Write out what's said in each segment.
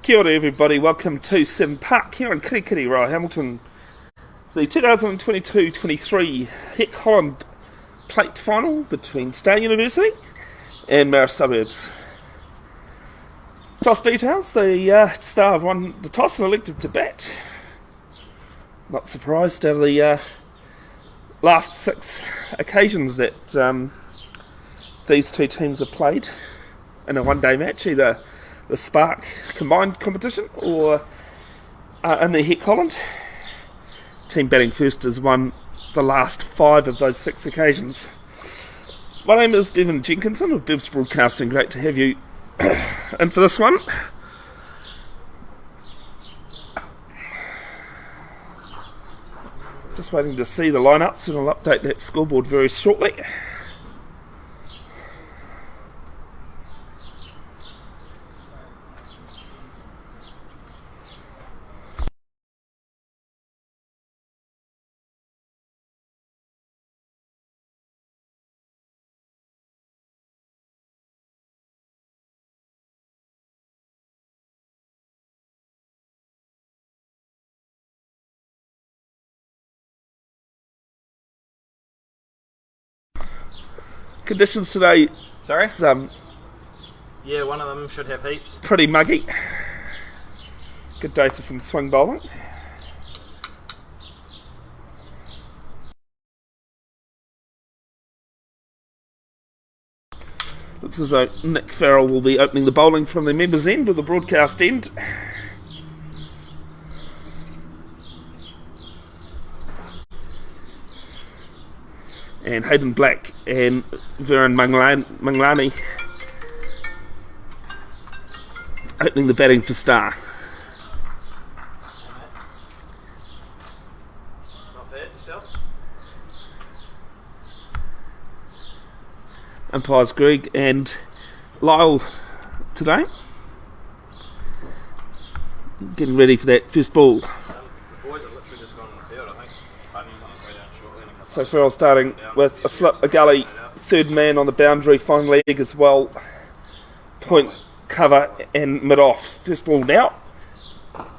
Kia ora everybody, welcome to Seddon Park here in Kirikiri, Hamilton. The 2022-23 Hec Holand plate final between State University and Marist Suburbs. Toss details, the Star have won the toss and elected to bat. Not surprised out of the last 6 occasions that these two teams have played in a one-day match, either the Spark combined competition or in the Hec Holand. Team batting first has won the last 5 of those 6 occasions. My name is Bevin Jenkinson of Bev's Broadcasting. Great to have you in for this one. Just waiting to see the lineups, and I'll update that scoreboard very shortly. Conditions today, Sorry? it's Yeah, one of them should have heaps. pretty muggy. Good day for some swing bowling. Looks as though Nick Farrell will be opening the bowling from the members' end or the broadcast end. And Hayden Black and Veron Manglani opening the batting for Star. Not bad, yourself? Umpires Greg and Lyle today. Getting ready for that first ball. The boys have literally just gone on the field, I think. Bunny's on his way down shortly. In a couple So Farrell starting with a slip, a gully, third man on the boundary, fine leg as well. Point, cover and mid-off. First ball now.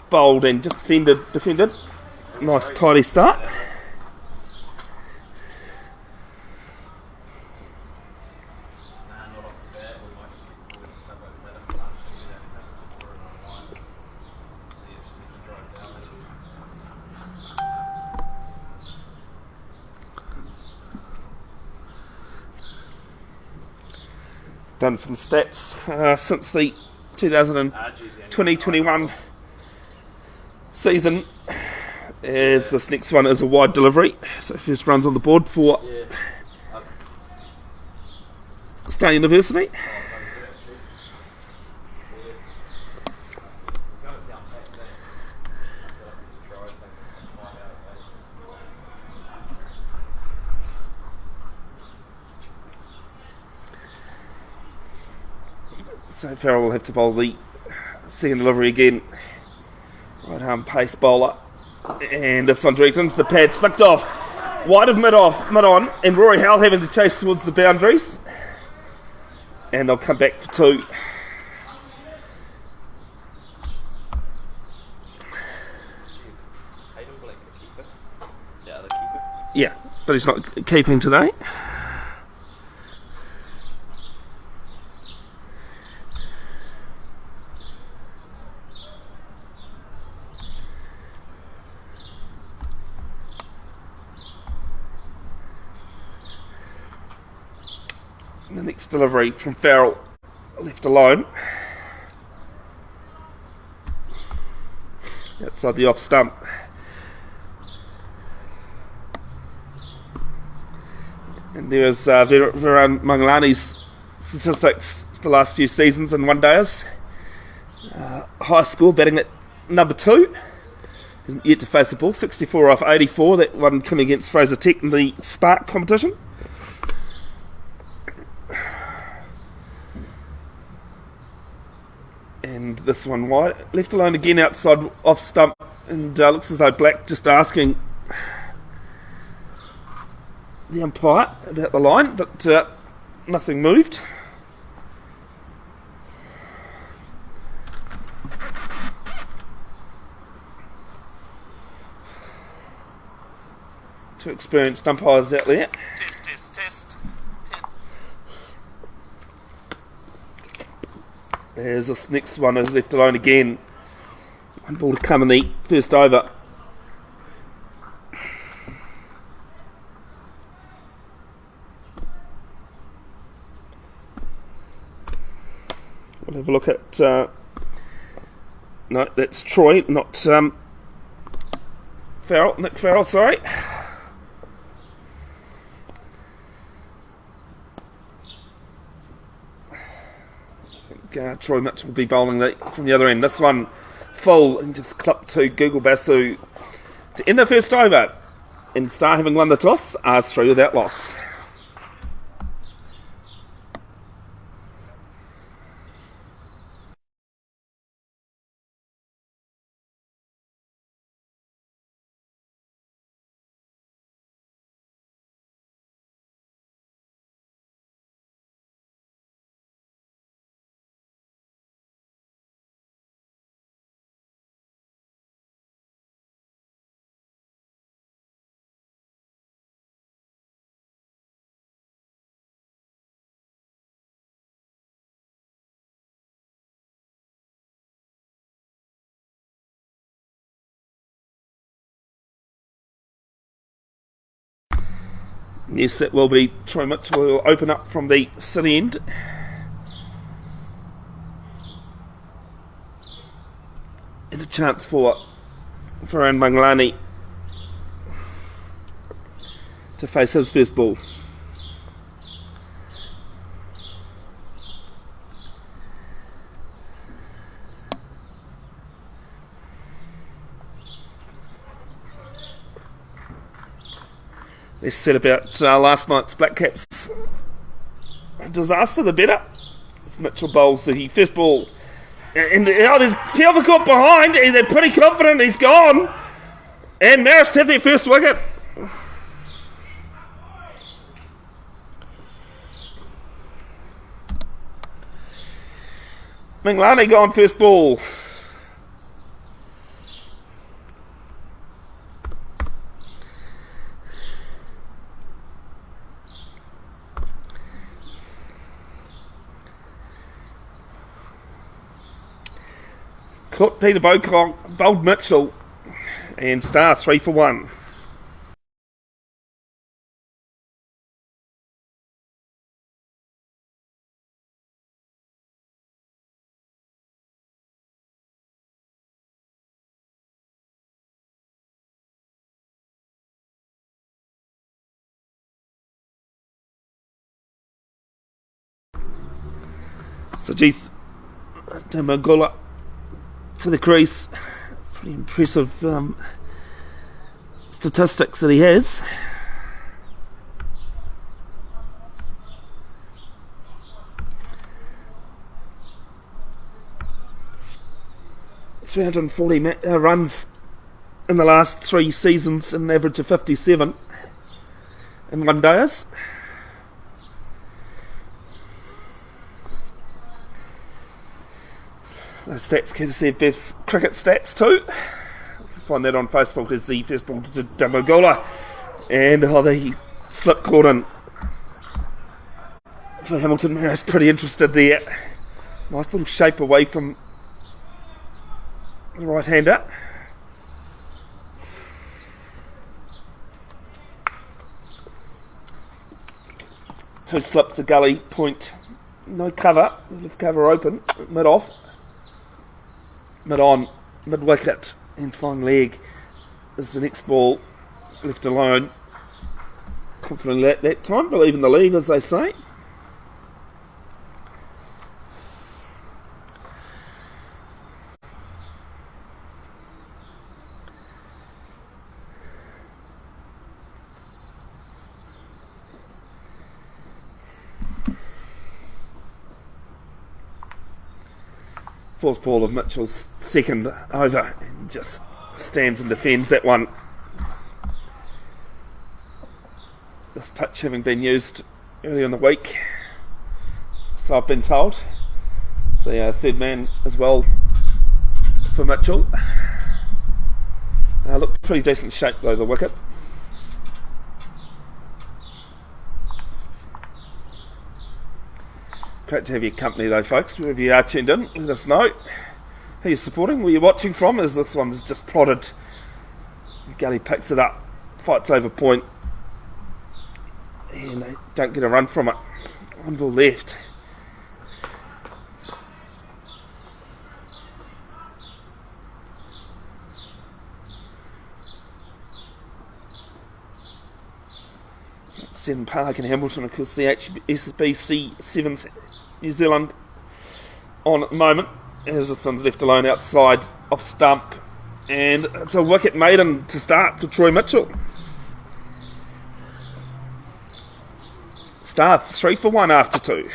Bowled and just defended. Nice tidy start. Not off the bat, we might just get the boys to sub over that for lunch and do that before and unwind. See if we can drive down this. Done some stats since the 2020-21 season, as this next one is a wide delivery. So first runs on the board for Yeah. State University. So Farrell will have to bowl the second delivery again. Right arm pace bowler. And this one direct into the pads, flicked off. Wide of mid on, and Rory Howell having to chase towards the boundaries. And they'll come back for 2. Hayden Black, the keeper. Yeah, the keeper. Yeah, but he's not keeping today. The next delivery from Farrell, left alone. Outside the off stump. And there's Veron Manglani's statistics for the last few seasons in one-dayers. High score, batting at number 2. Isn't yet to face the ball, 64 off 84. That one coming against Fraser Tech in the Spark competition. And this one wide, left alone again outside off stump, and looks as though Black just asking the umpire about the line, but nothing moved. Two experienced umpires out there. Test. There's this next one is left alone again. One ball to come in the first over. We'll have a look at... no, that's Troy, not Nick Farrell, sorry. Troy Mitchell will be bowling from the other end. This one full and just clipped to Google Basu to end the first over. And Star, having won the toss, are through without loss. Yes, that will be Troy Mitchell who will open up from the city end. And a chance for Farhan Manglani to face his first ball. They said about last night's Black Caps disaster, the better. As Mitchell bowls the first ball. And there's Pelvicourt behind, and they're pretty confident he's gone. And Marist had their first wicket. Manglani gone first ball. Peter Bocock bowled Mitchell, and Star 3 for 1. Sajith Damagula to the crease. Pretty impressive statistics that he has. It's 340 runs in the last 3 seasons, an average of 57 in 1 days. Those stats courtesy of Bev's cricket stats too. You can find that on Facebook as the first ball to Damagola. And the slip caught in for Hamilton. Marist pretty interested there. Nice little shape away from the right-hander. Two slips, a gully, point, no cover, left cover open, mid-off. Mid-on, mid-wicket, and fine leg is the next ball, left alone. Confident at that time, believe in the leave, as they say. Fourth ball of Mitchell's second over, and just stands and defends that one. This pitch having been used earlier in the week, so I've been told. So yeah, third man as well for Mitchell. Looked pretty decent shape though, the wicket. Great to have your company though, folks. Wherever you are tuned in, let us know who you're supporting, where you're watching from, as this one's just prodded. Gully picks it up, fights over point, and they don't get a run from it. One ball left. Seddon Park in Hamilton, of course, the HSBC Sevens New Zealand on at the moment, as this one's left alone outside off stump, and it's a wicket maiden to start for Troy Mitchell. Star 3 for 1 after 2.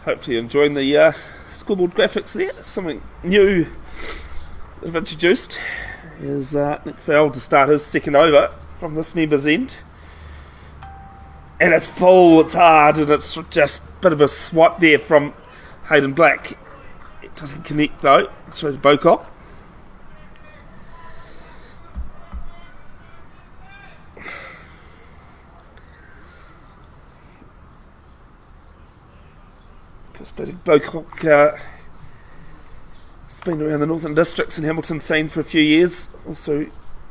Hopefully you're enjoying the scoreboard graphics there. Something new that I've introduced is Nick Farrell to start his second over from this member's end. And it's full, it's hard, and it's just a bit of a swipe there from Hayden Black. It doesn't connect though, through to Bocock. Bocock has been around the Northern Districts and Hamilton scene for a few years. Also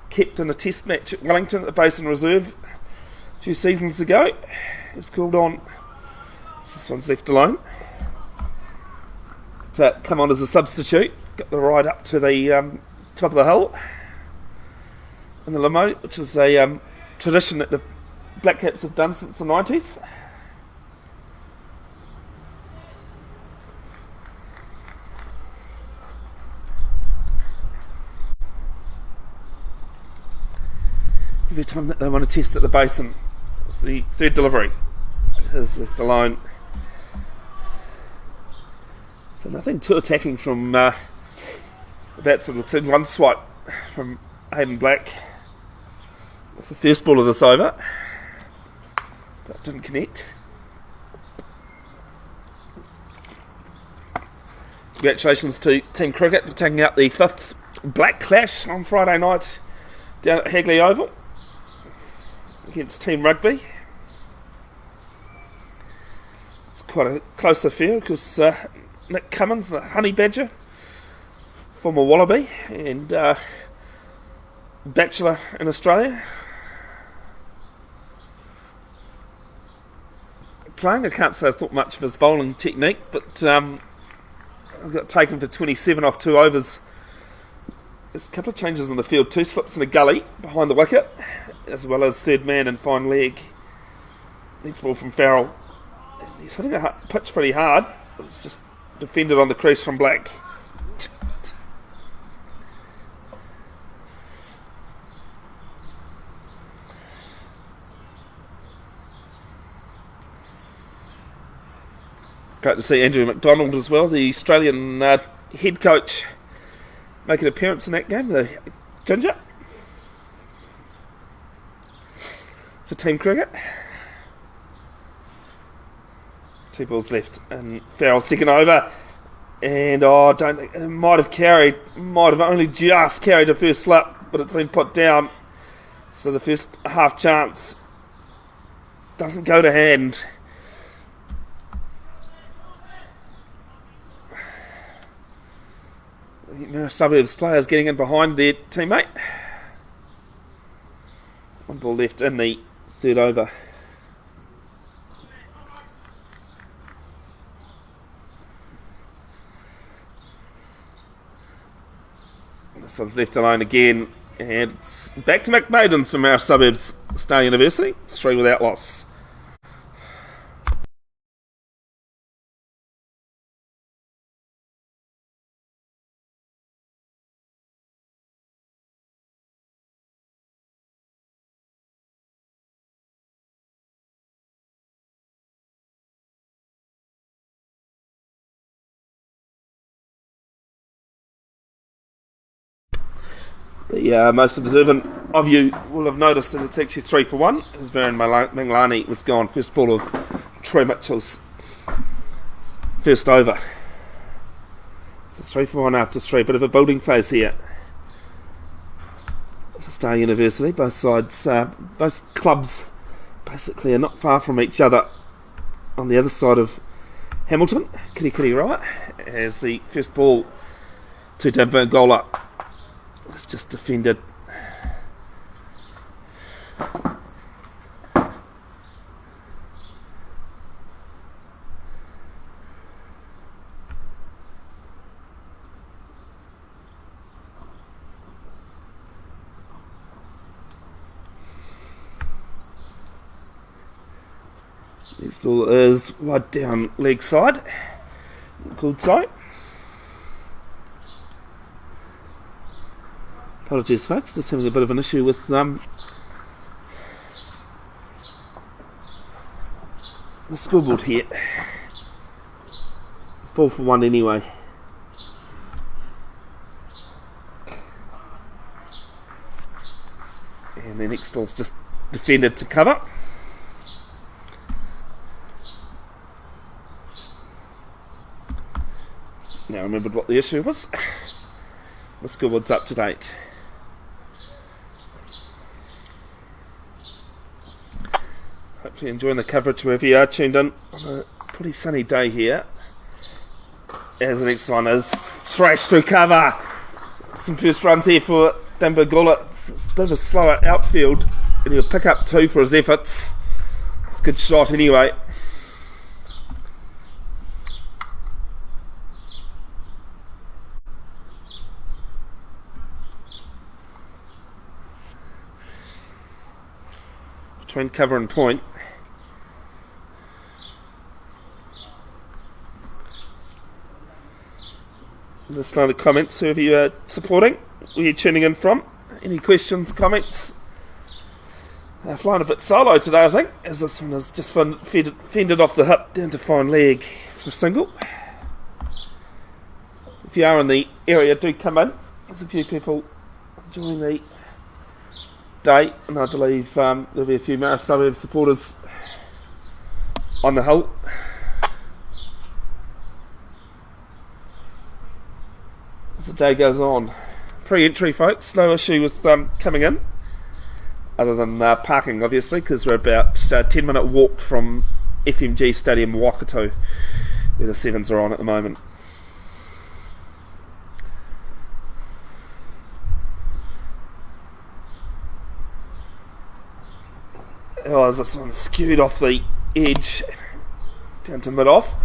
kept in a test match at Wellington at the Basin Reserve a few seasons ago. He was called on. This one's left alone to come on as a substitute. Got the ride up to the top of the hill in the limo, which is a tradition that the Black Caps have done since the 90s. Every time that they want to test at the Basin, it's the third delivery is left alone. So nothing too attacking from the batsman. It's in one swipe from Hayden Black with the first ball of this over, but didn't connect. Congratulations to Team Cricket for taking out the 5th Black Clash on Friday night down at Hagley Oval against Team Rugby. It's quite a close affair because Nick Cummins, the Honey Badger, former Wallaby and bachelor in Australia, playing. I can't say I thought much of his bowling technique, but I got taken for 27 off 2 overs. There's a couple of changes in the field, 2 slips in the gully behind the wicket, as well as third man and fine leg. Next ball from Farrell. He's hitting a pitch pretty hard, but it's just defended on the crease from Black. Great to see Andrew McDonald as well, the Australian head coach, make an appearance in that game, the Ginger, for Team Cricket. 2 balls left and Farrell's second over, and might have only just carried the first slip, but it's been put down, so the first half chance doesn't go to hand. Marist Suburbs players getting in behind their teammate. 1 ball left in the 3rd over. This one's left alone again, and it's back to Mick Maidens for Marist Suburbs Star University, 3 without loss. The most observant of you will have noticed that it's actually 3 for 1, as Baron Minglani was gone. First ball of Troy Mitchell's first over. So 3 for 1 after 3. Bit of a building phase here for Star University. Both sides, both clubs basically are not far from each other on the other side of Hamilton. Kitty right, as the first ball to Dambangola is just defended. Next ball is wide down leg side. Good side. Apologies folks, just having a bit of an issue with the scoreboard here. 4 for 1 anyway. And the next ball's just defended to cover. Now I remembered what the issue was. The scoreboard's up to date. Hopefully enjoying the coverage wherever you are tuned in on a pretty sunny day here. As the next one is thrashed through cover. Some first runs here for Dambangola. It's a bit of a slower outfield, and he'll pick up 2 for his efforts. It's a good shot anyway. Between cover and point. Let us know in the comments whoever you are supporting, where you're tuning in from. Any questions, comments? Flying a bit solo today, I think, as this one has just fended off the hip down to fine leg for a single. If you are in the area, do come in. There's a few people enjoying the day, and I believe there'll be a few Marist Suburbs supporters on the hill. As the day goes on. Free entry folks, no issue with coming in, other than parking obviously, because we're about a 10-minute walk from FMG Stadium Waikato, where the Sevens are on at the moment. Oh, as this one skewed off the edge down to mid-off.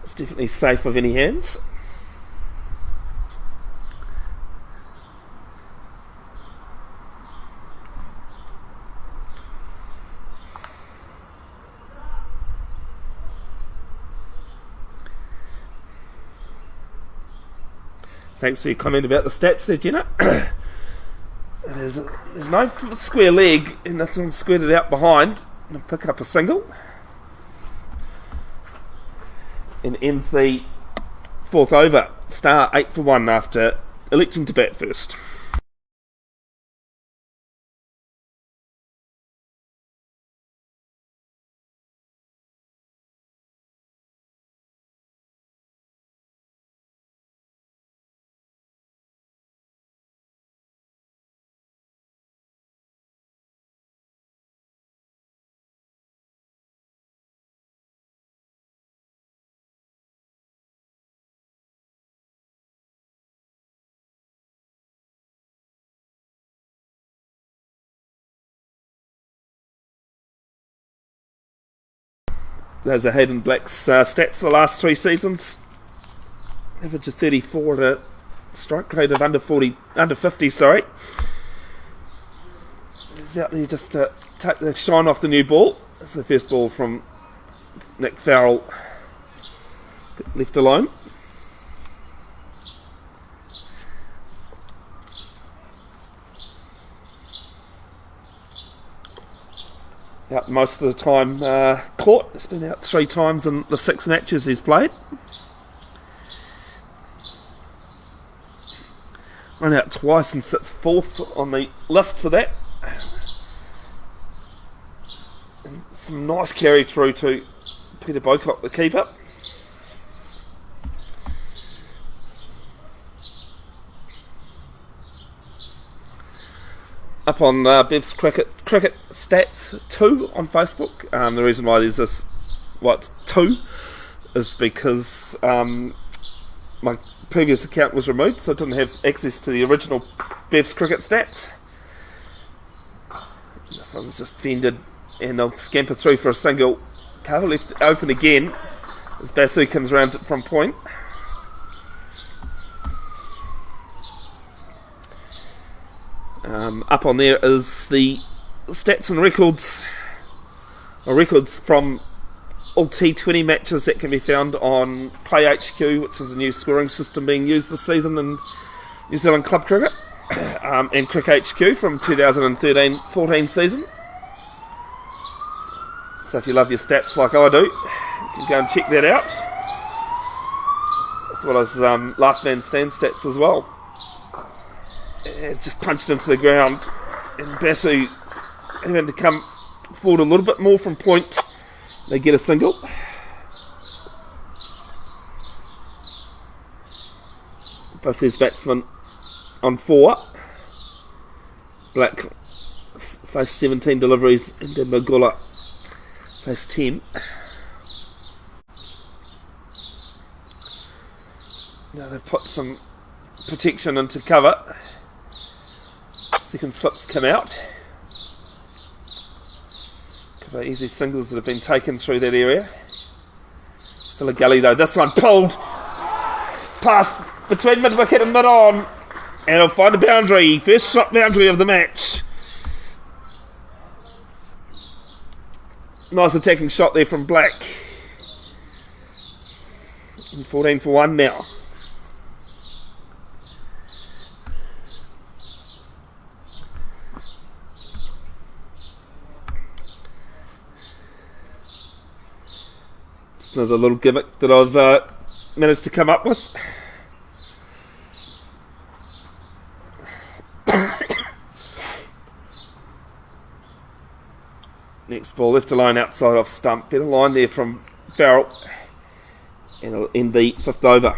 It's definitely safe of any hands. Thanks for your comment about the stats there, Jenna. There's no square leg, and that's one squared it out behind and pick up a single, and ends the 4th over. Star 8 for 1 after electing to bat first. Those are Hayden Black's stats for the last 3 seasons. Average of 34 at a strike rate of under 50, sorry. He's out there just to take the shine off the new ball. That's the first ball from Nick Farrell. Left alone. Out most of the time caught. It's been out 3 times in the 6 matches he's played. Run out twice and sits 4th on the list for that. And some nice carry through to Peter Bocock, the keeper. Up on Bev's cricket stats 2 on Facebook. The reason why there's this, it's 2, is because my previous account was removed, so I didn't have access to the original Bev's cricket stats. This one's just fended, and I'll scamper through for a single. Cover left open again as Basu comes around from point. Up on there is the stats and records from all T20 matches that can be found on Play HQ, which is a new scoring system being used this season in New Zealand Club Cricket, and Crick HQ from 2013-14 season. So if you love your stats like I do, you can go and check that out, as well as last man stand stats as well. It's just punched into the ground, and Basu having to come forward a little bit more from point. They get a single. Both these batsmen on 4. Black faced 17 deliveries, and Magula faced 10. Now they've put some protection into cover. Second slips come out. Couple of easy singles that have been taken through that area. Still a gully though. This one pulled past between mid wicket and mid on, and it'll find the boundary. First shot boundary of the match. Nice attacking shot there from Black. And 14 for 1 now. Another little gimmick that I've managed to come up with. Next ball left alone outside off stump. Better line there from Farrell, and it'll end the 5th over.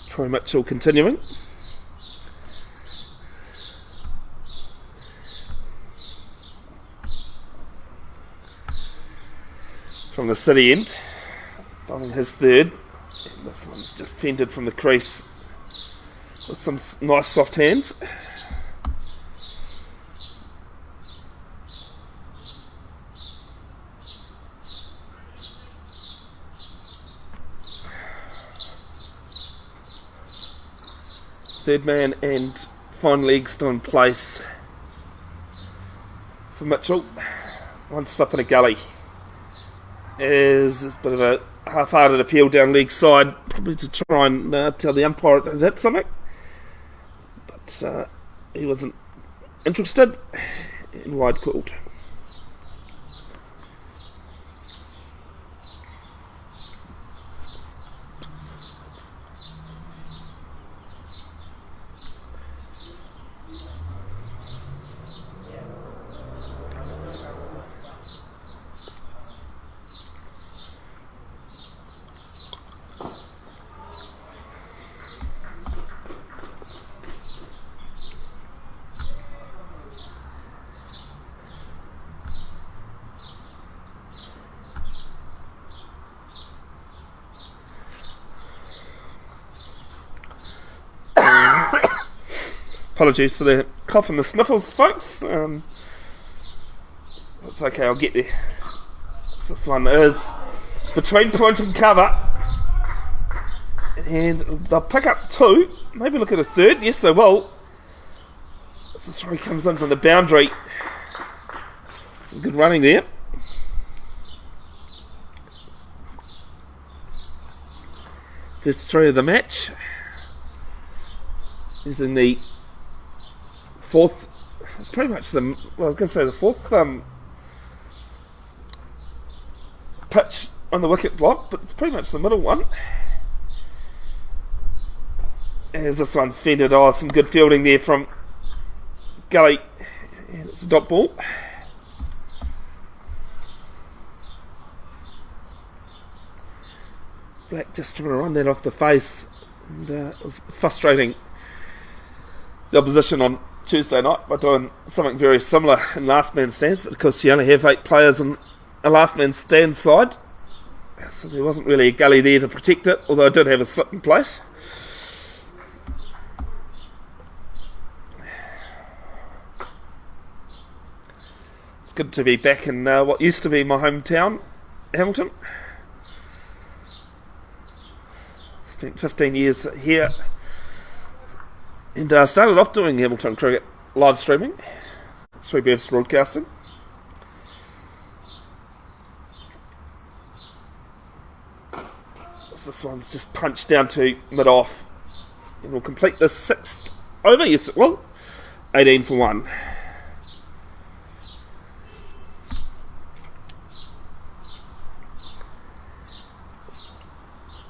Troy Mitchell continuing. From the city end, bowling his 3rd. And this one's just fended from the crease with some nice soft hands. Third man and fine leg still in place for Mitchell. One slip in a gully. Is a bit of a half-hearted appeal down leg side, probably to try and tell the umpire it hit something. But he wasn't interested, and wide called. Apologies for the cough and the sniffles, folks. It's okay, I'll get there. This one is between point and cover. And they'll pick up 2, maybe look at a 3rd. Yes, they will. As the throw comes in from the boundary. Some good running there. First 3 of the match. He's in the 4th, pretty much the, well, I was going to say the 4th pitch on the wicket block, but it's pretty much the middle one. As this one's fended, some good fielding there from Gully, and it's a dot ball. Black just trying to run that off the face, and it was frustrating the opposition on Tuesday night by doing something very similar in last man stands, but because you only have 8 players in a last man stand side, so there wasn't really a gully there to protect it, although I did have a slip in place. It's good to be back in what used to be my hometown, Hamilton. Spent 15 years here, and started off doing Hamilton cricket live streaming, 3BF's broadcasting. This one's just punched down to mid-off, and we'll complete the 6th over. Yes, it will. 18 for 1.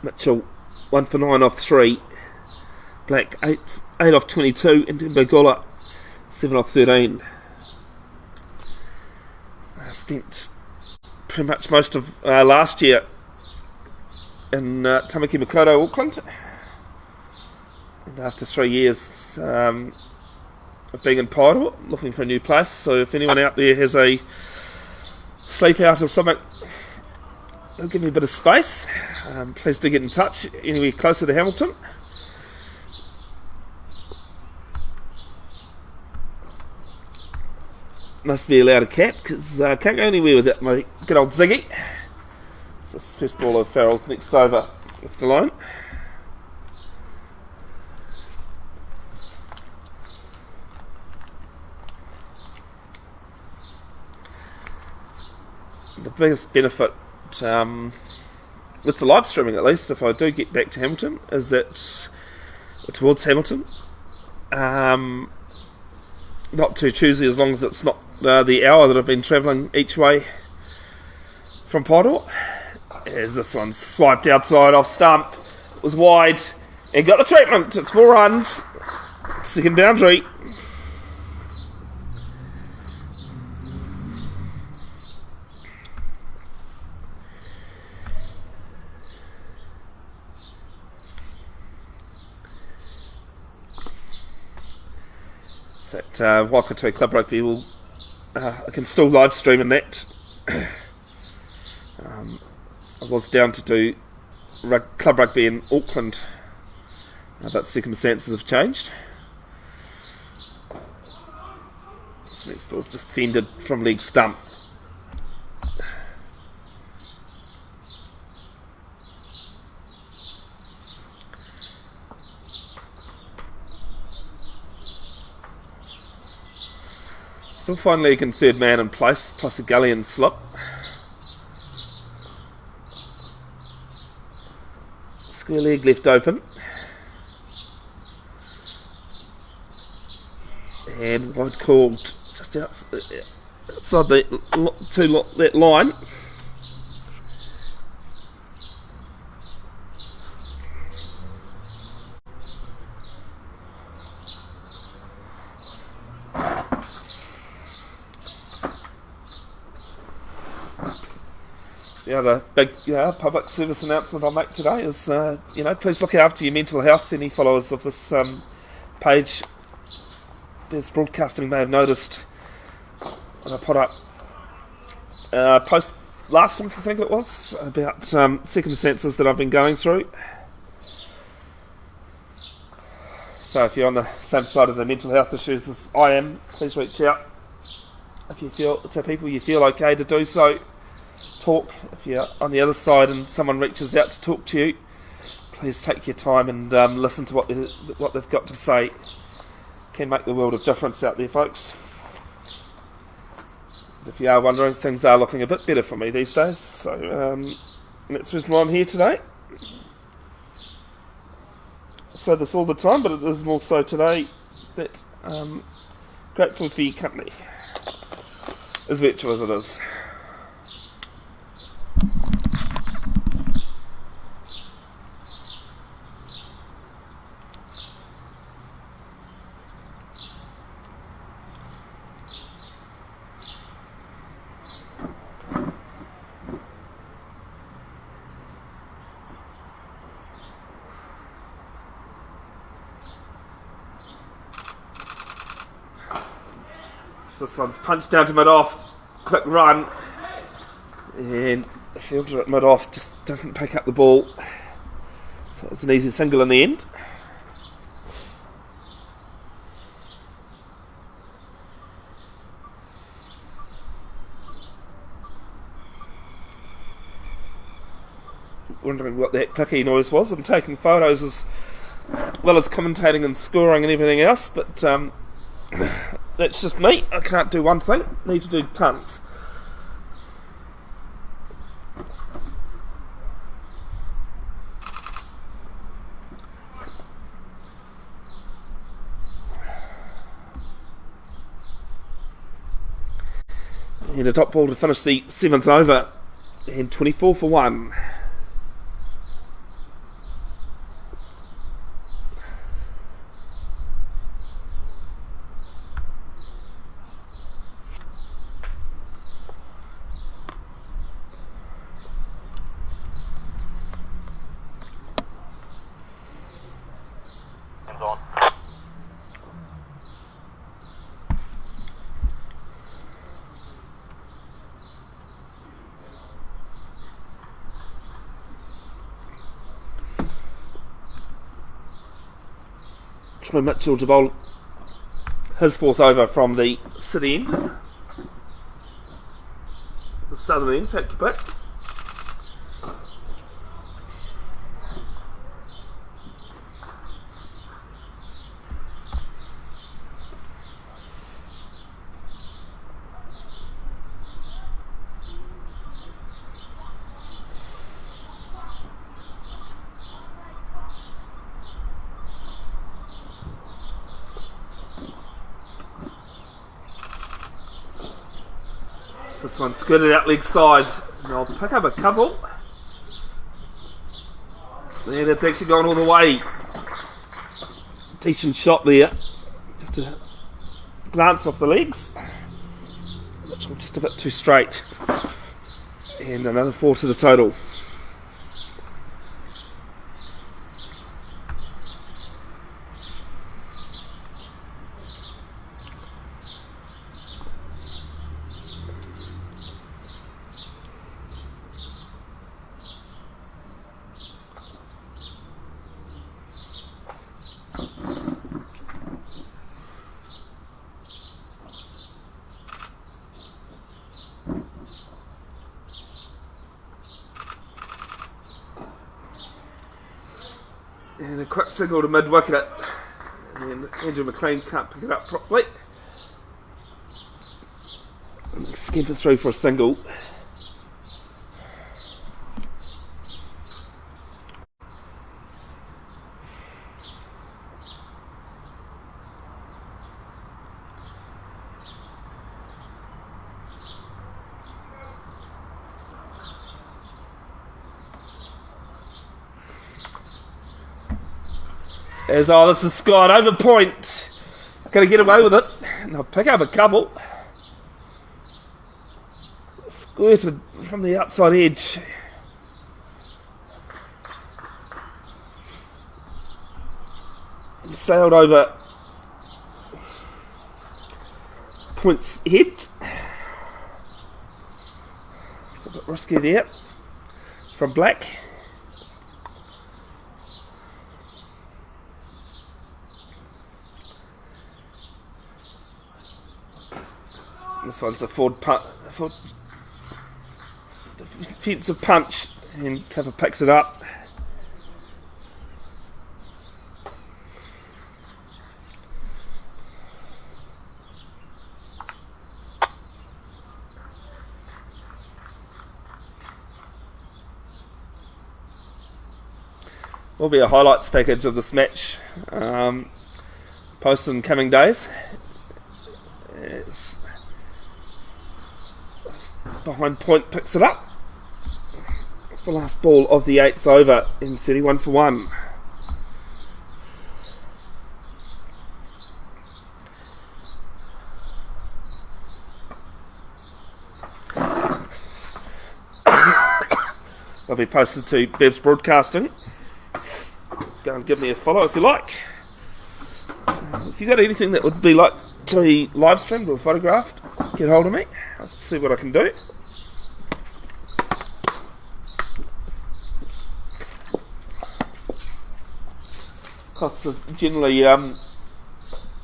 Mitchell 1 for 9 off 3. Black 8 off 22, and Mbagula 7 off 13. I spent pretty much most of last year in Tamaki Makaurau, Auckland, and after 3 years of being in Paeroa, looking for a new place. So if anyone out there has a sleep out or something, it'll give me a bit of space, please do get in touch anywhere closer to Hamilton. Must be allowed a cat, because I can't go anywhere without my good old Ziggy. So this first ball of Farrell next over, left alone. The biggest benefit with the live streaming, at least, if I do get back to Hamilton, is that, or towards Hamilton, not too choosy as long as it's not the hour that I've been travelling each way from Paeroa. As this one's swiped outside off stump, was wide and got the treatment. It's 4 runs, 2nd boundary. So at Waikato Club Rugby, I can still live stream in that. I was down to do club rugby in Auckland, but circumstances have changed. This next ball's just fended from leg stump. Still fine leg and 3rd man in place, plus a gully and slip. Square leg left open. And wide called just outside that line. The other big public service announcement I'll make today is, please look after your mental health. Any followers of this page, this broadcasting may have noticed when I put up a post last week, I think it was, about circumstances that I've been going through. So if you're on the same side of the mental health issues as I am, please reach out. If you feel, to people you feel okay to do so, talk. If you're on the other side and someone reaches out to talk to you, please take your time and listen to what they've got to say. Can make the world of difference out there, folks. If you are wondering, things are looking a bit better for me these days, so that's the reason why I'm here today. I say this all the time, but it is more so today that grateful for your company, as virtual as it is. This one's punched down to mid-off, quick run, and the fielder at mid-off just doesn't pick up the ball, so it's an easy single in the end. Wondering what that clicky noise was. I'm taking photos as well as commentating and scoring and everything else, but that's just me. I can't do one thing. Need to do tons. And a top ball to finish the 7th over. And 24 for 1. Troy Mitchell to bowl his 4th over from the city end. The southern end, take your pick. This one skirted out leg side, and I'll pick up a couple. And it's actually gone all the way. Decent shot there. Just a glance off the legs. Just a bit too straight. And another 4 to the total. And a quick single to mid-wicket, and Andrew McLean can't pick it up properly. Scamper through for a single. As this is Scott over point. Going to get away with it. And I'll pick up a couple. Squirted from the outside edge. And sailed over point's head. It's a bit risky there. From Black. This one's a defensive punch, and Cover picks it up. will be a highlights package of this match, posted in coming days. As behind point picks it up. It's the last ball of the 8th over in 31 for 1. They'll be posted to Bev's Broadcasting. Go and give me a follow if you like. If you've got anything that would be like to be live streamed or photographed, get hold of me. I'll see what I can do. Costs are generally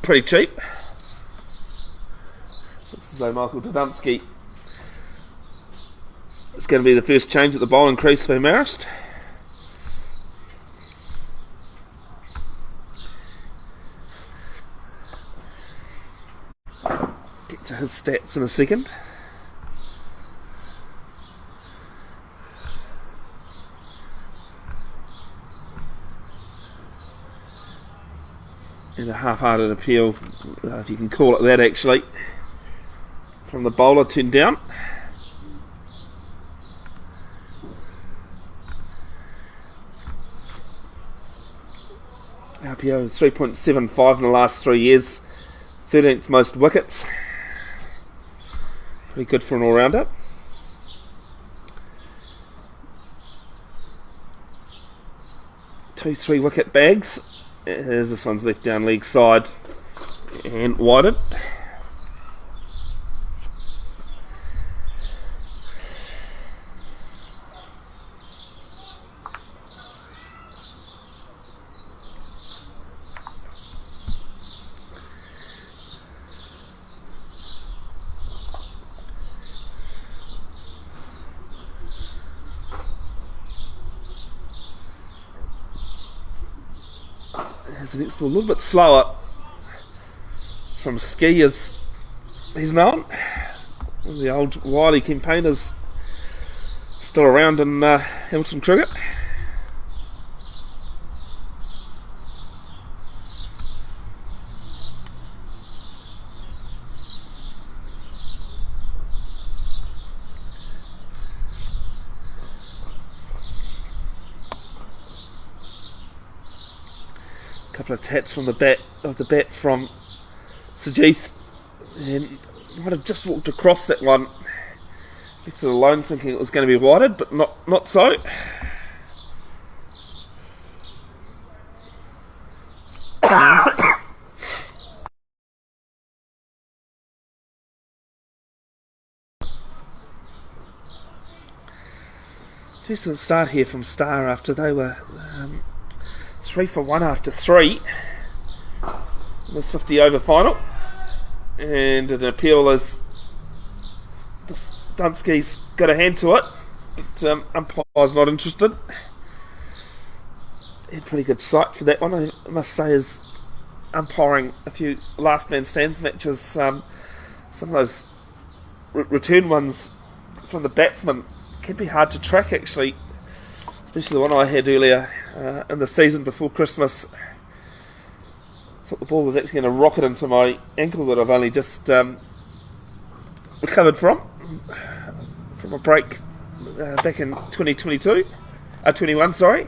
pretty cheap. Looks as though Michael Dudunsky is going to be the first change at the bowling crease for Marist. Get to his stats in a second. And a half-hearted appeal, if you can call it that actually, from the bowler turned down. RPO 3.75 in the last 3 years, 13th most wickets. Pretty good for an all-rounder. Two 3-wicket bags. As this one's left down leg side and widened. The next ball a little bit slower from Ski as he's known. The old Wiley campaigners still around in Hamilton cricket. Couple of tats from the bat from Sajith, and might have just walked across that one. Left it alone thinking it was going to be widened, but not so. Decent start here from Star after they were 3 for 1 after 3 in this 50 over final, and an appeal as Dunsky's got a hand to it, but umpire's not interested. Had pretty good sight for that one, I must say, is umpiring a few last man stands matches. Some of those return ones from the batsman can be hard to track actually, especially the one I had earlier in the season before Christmas. Thought the ball was actually going to rocket into my ankle that I've only just recovered from a break back in 21, sorry.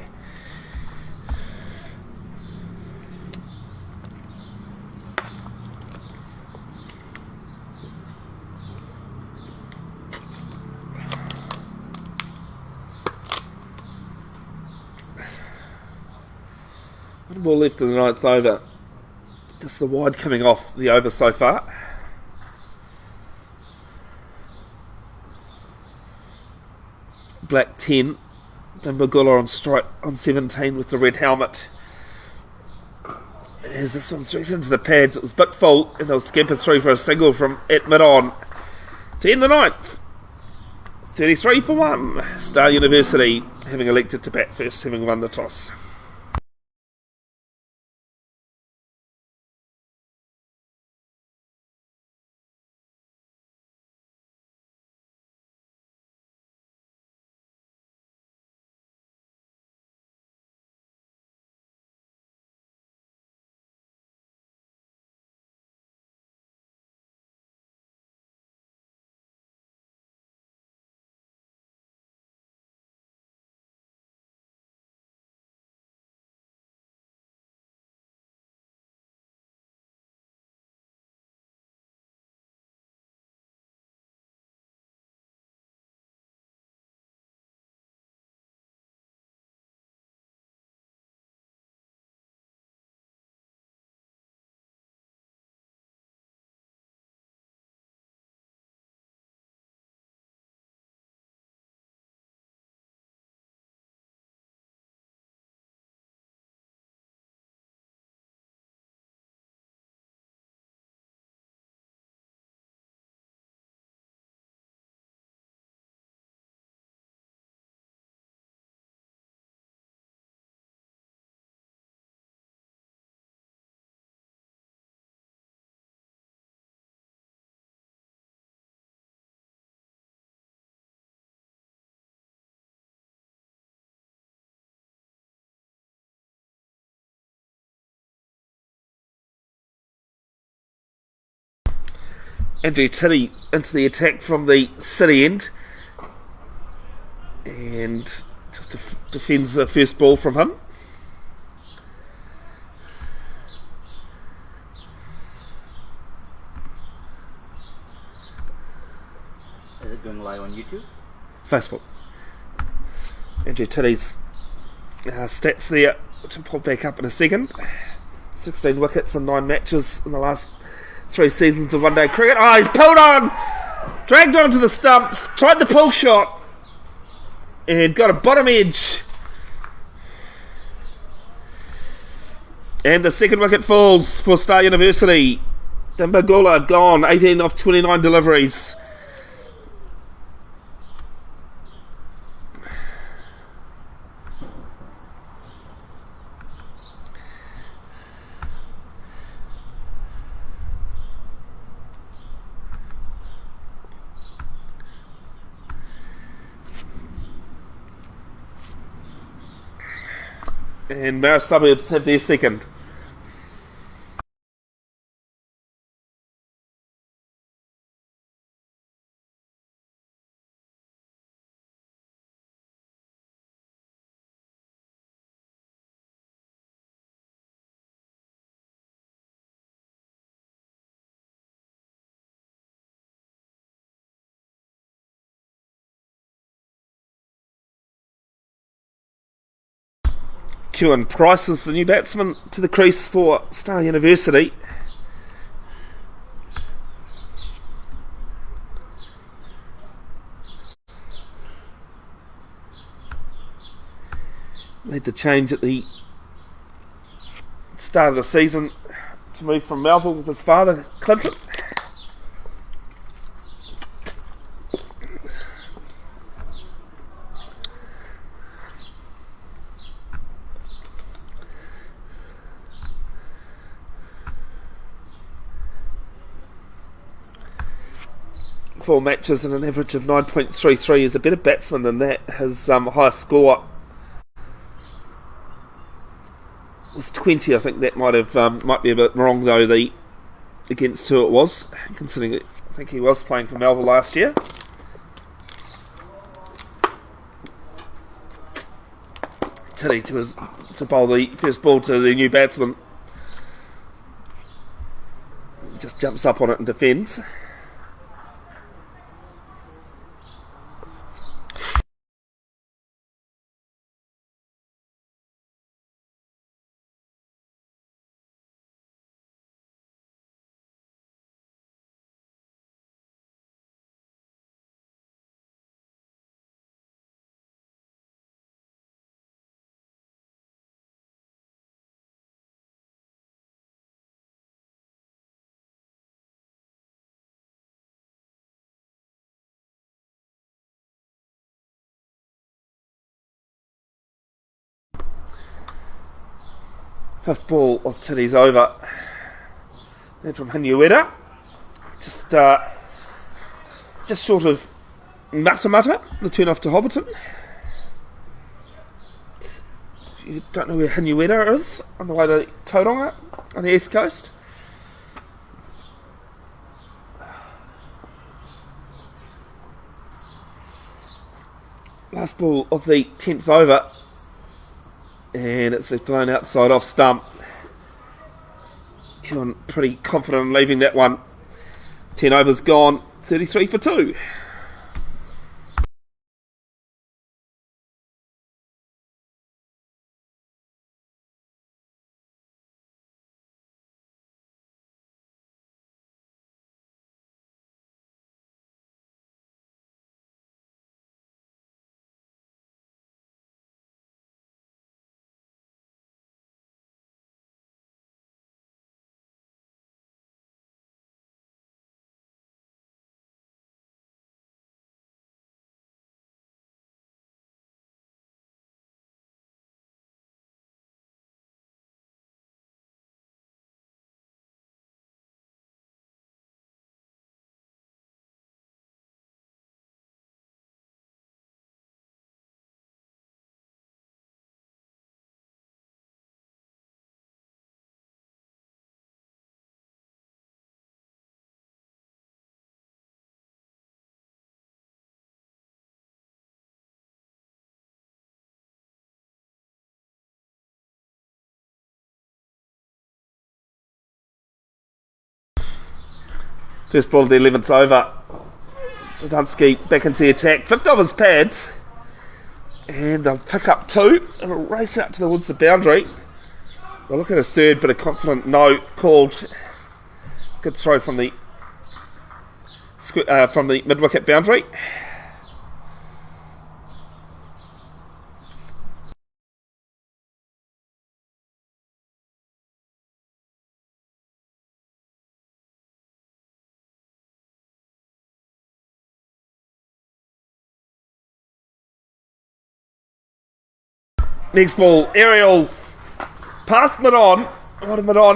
One ball left in the 9th over. Just the wide coming off the over so far. Black 10. Dumbagula on strike on 17 with the red helmet. As this one straight into the pads, it was a bit full, and they'll scamper through for a single from at mid-on to end the 9th. 33 for 1. Star University having elected to bat first, having won the toss. Andrew Titty into the attack from the city end, and just defends the first ball from him. Is it going live on YouTube? Facebook. Andrew Titty's stats there, which I'll pull back up in a second. 16 wickets in 9 matches in the last 3 seasons of one-day cricket. Oh, he's pulled on! Dragged onto the stumps, tried the pull shot, and got a bottom edge. And the second wicket falls for Star University. Dimbagula gone, 18 off 29 deliveries. And Marist Suburbs have their second. Kewan Price is the new batsman to the crease for Star University. Made the change at the start of the season to move from Melville with his father, Clinton. Four matches and an average of 9.33 is a better batsman than that. His highest score was 20. I think that might be a bit wrong though. The against who it was, considering I think he was playing for Melville last year. Titty to bowl the first ball to the new batsman. Just jumps up on it and defends. Fifth ball of Titty's over. And from Hinueta. Just short of Mata, the turn off to Hobbiton. If you don't know where Hinueta is, on the way to Tauranga on the east coast. Last ball of the 10th over. And it's left alone outside off stump. Kewan pretty confident in leaving that one. 10 overs gone, 33 for 2. First ball of the 11th over. Dunsky back into the attack. Flicked off his pads. And they'll pick up 2. And it'll race out towards the boundary. They'll look at a third, but a confident no called. Good throw from the mid-wicket boundary. Next ball, aerial, past mid-on,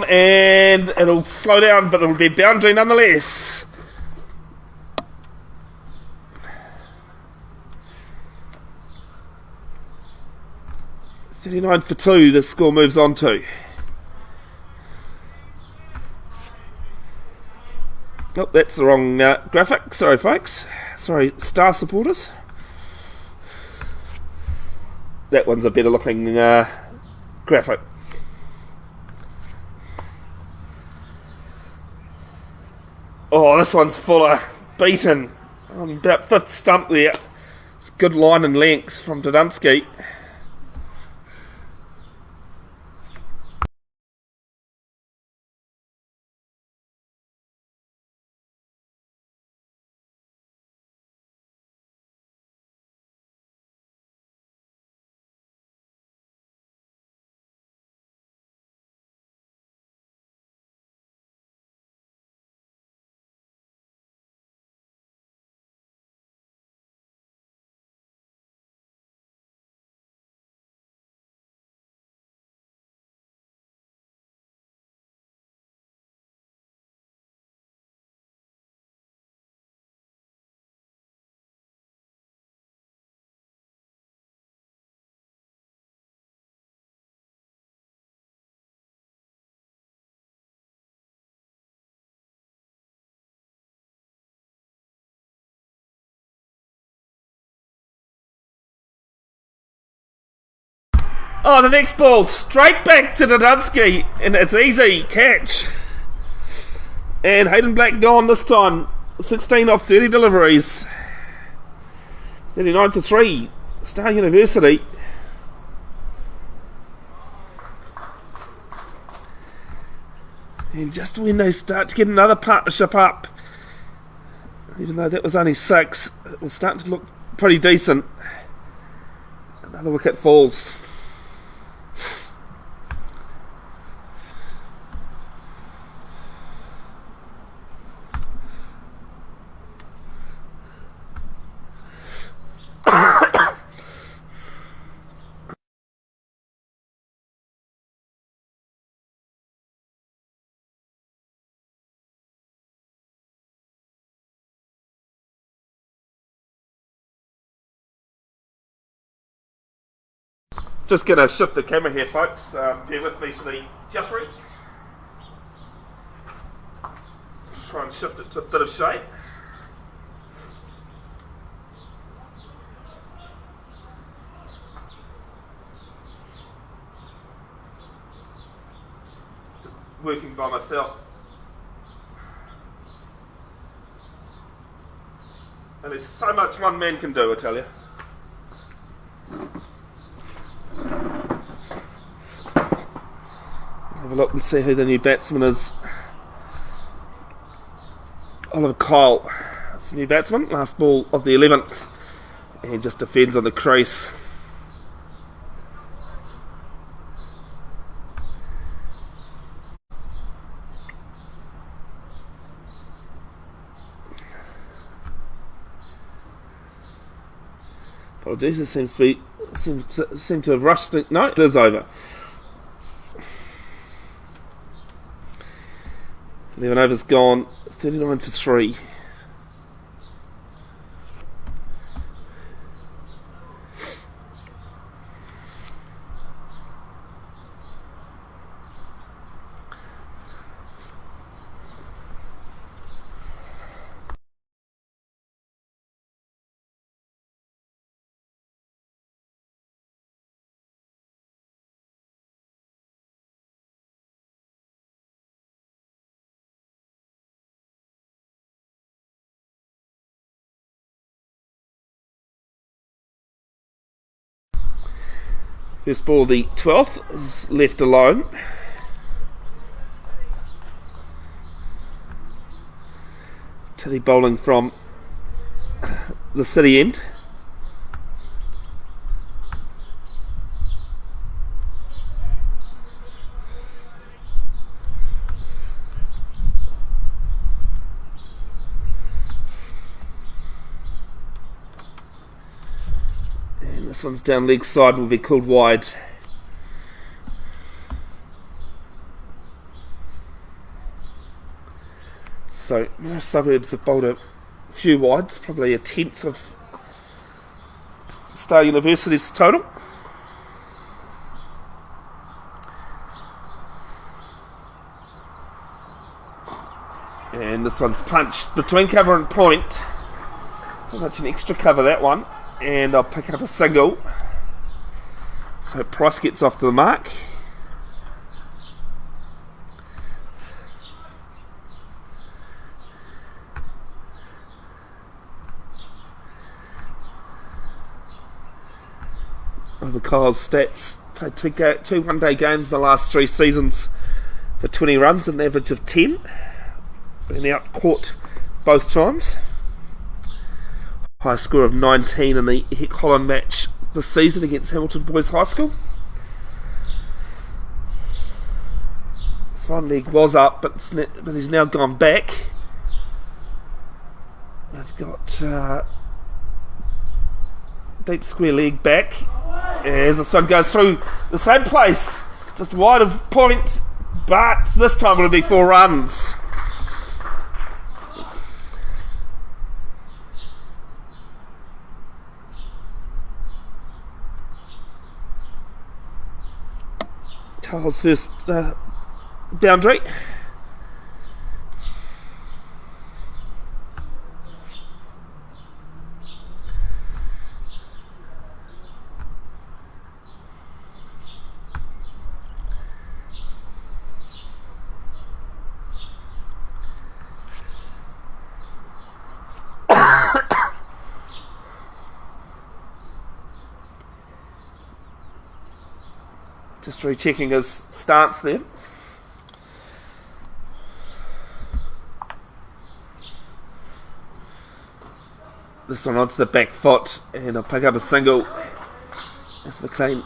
and it'll slow down, but it'll be boundary nonetheless. 39 for 2, the score moves on to. Oh, that's the wrong graphic. Sorry, folks. Sorry, Star supporters. That one's a better looking graphic. Oh, this one's fuller. Beaten. On about 5th stump there. It's a good line and length from Dunsky. Oh, the next ball, straight back to Dunsky, and it's easy catch. And Hayden Black gone this time, 16 off 30 deliveries. 39 for 3, Star University. And just when they start to get another partnership up, even though that was only 6, it was starting to look pretty decent. Another wicket falls. Just going to shift the camera here, folks. Bear with me for the jittery. Try and shift it to a bit of shade. Just working by myself. And there's so much one man can do, I tell you. Have a look and see who the new batsman is. Oliver Kyle. That's the new batsman. Last ball of the 11th. And just defends on the crease. Apologies, it seems to have rushed it. No, it is over. 11 overs gone, 39 for 3. First ball, the 12th, is left alone. Teddy bowling from the city end. And this one's down leg side, will be called wide. So Marist Suburbs have bowled a few wides, probably a tenth of Star University's total. And this one's punched between cover and point. Not much an extra cover, that one. And I'll pick up a single. So Price gets off to the mark. Over Kyle's stats, played two one-day games in the last 3 seasons for 20 runs, an average of 10. Been out caught both times. High score of 19 in the Hec Holand match this season against Hamilton Boys High School. His one leg was up, but he's now gone back. They've got deep square leg back. As this one goes through the same place, just wide of point, but this time it'll be 4 runs. Kyle's first boundary. Just rechecking his stance there. This one onto the back foot, and I'll pick up a single as McLean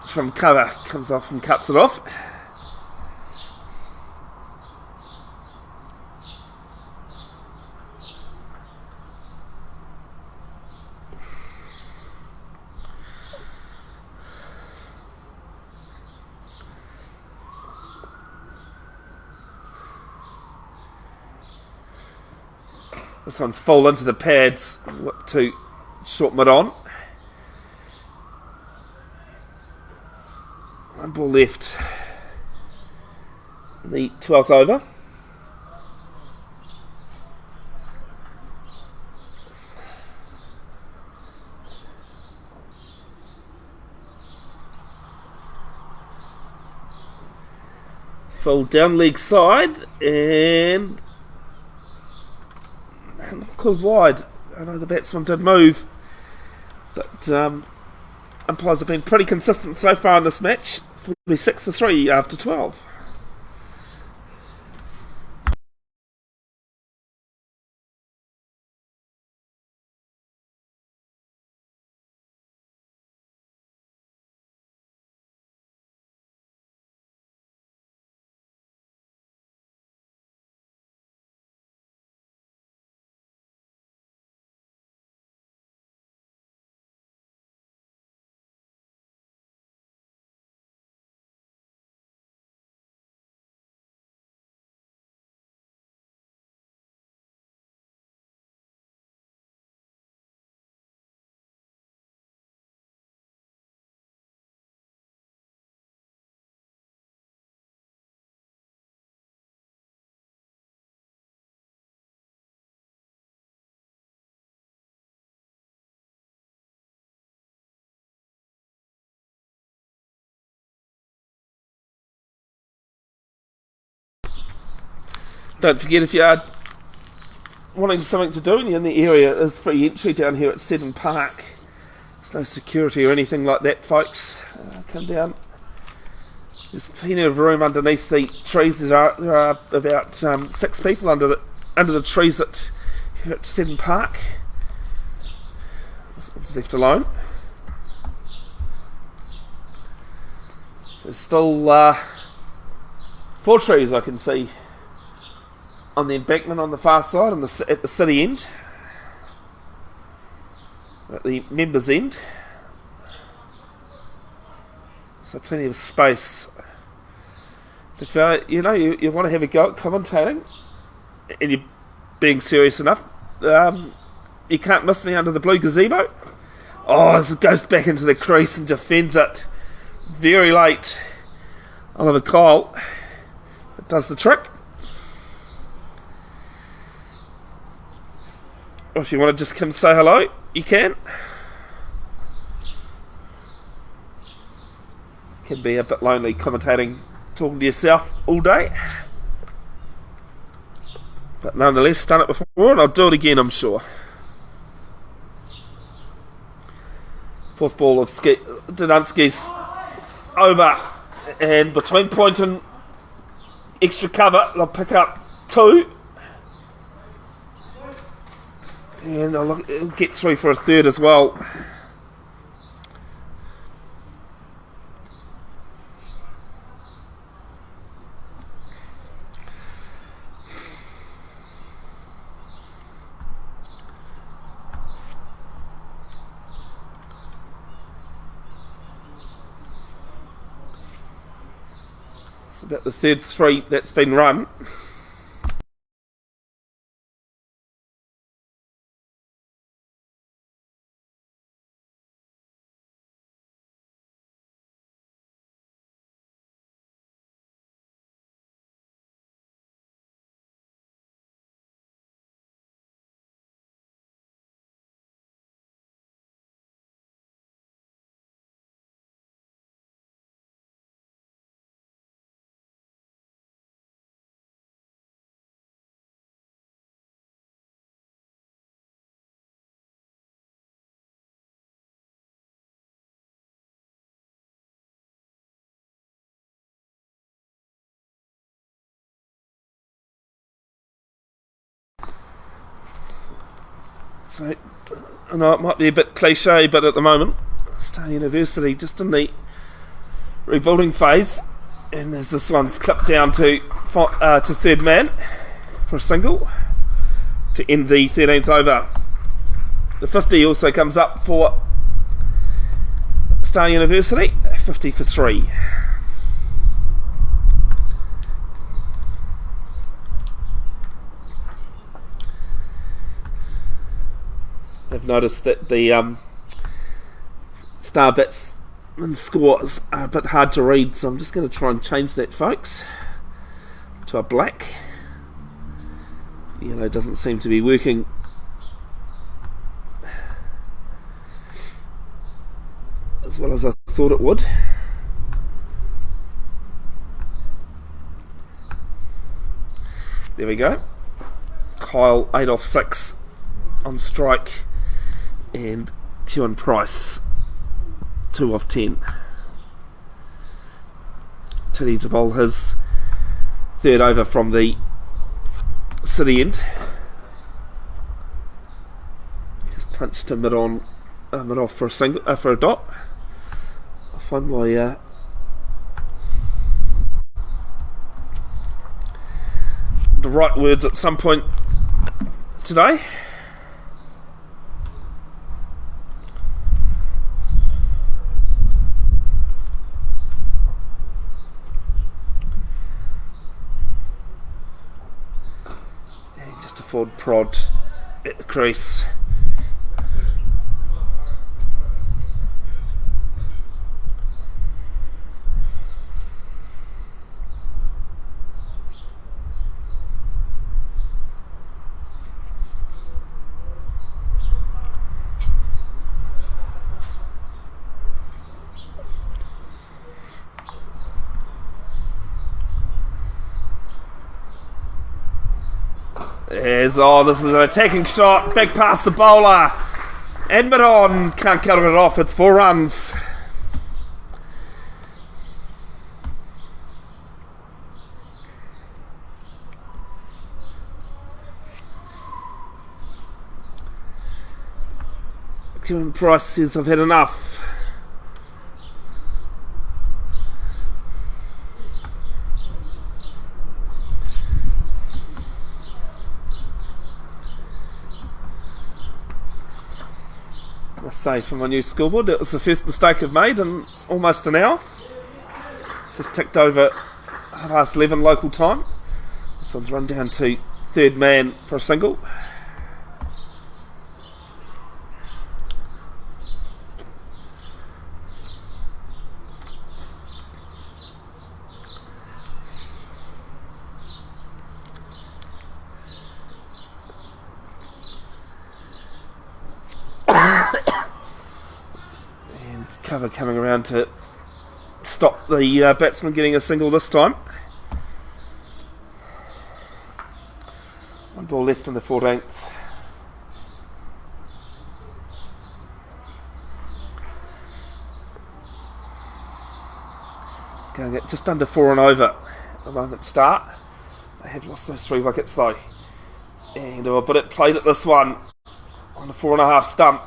from cover comes off and cuts it off. This one's full into the pads, whip to short mid on. One ball left in the 12th over. Full down leg side and not called wide. I know the batsman did move, but umpires have been pretty consistent so far in this match. 46 for 3 after 12. Don't forget, if you are wanting something to do and you're in the area, there's free entry down here at Seddon Park. There's no security or anything like that, folks. Come down. There's plenty of room underneath the trees. There are about 6 people under the trees here at Seddon Park. This one's left alone. There's still 4 trees I can see on the embankment on the far side, at the city end, at the members end. So plenty of space. If you want to have a go at commentating, and you're being serious enough, you can't miss me under the blue gazebo. Oh, it goes back into the crease and just fends it. Very late. Oliver Kyle. It does the trick. Or if you want to just come say hello, you can. Can be a bit lonely commentating, talking to yourself all day. But nonetheless, done it before and I'll do it again, I'm sure. 4th ball of Dunsky's over, and between point and extra cover, they'll pick up 2. And they'll get through for a 3rd as well. It's about the 3rd 3 that's been run. So, I know it might be a bit cliche, but at the moment, Star University just in the rebuilding phase, and as this one's clipped down to 3rd man for a single to end the 13th over. The 50 also comes up for Star University, 50 for 3. I've noticed that the Star batsman scores are a bit hard to read, so I'm just going to try and change that, folks, to a black. Yellow doesn't seem to be working as well as I thought it would. There we go. Kyle 8 off 6 on strike, and Kewan Price 2 off 10. Teddy to bowl his 3rd over from the city end. Just punched to mid off for a single, for a dot. I'll find my the right words at some point today. Forward prod at the crease. This is an attacking shot, back past the bowler. And mid-on, can't get it off, it's 4 runs. Kevin Price says I've had enough. I must say, for my new scoreboard, that was the first mistake I've made in almost an hour. Just ticked over past 11 local time. This one's run down to third man for a single. Cover coming around to stop the batsman getting a single this time. One ball left in the 14th. Going at just under 4 and over at the moment start. They have lost those 3 wickets though. And but it played at this one on the 4.5 stump.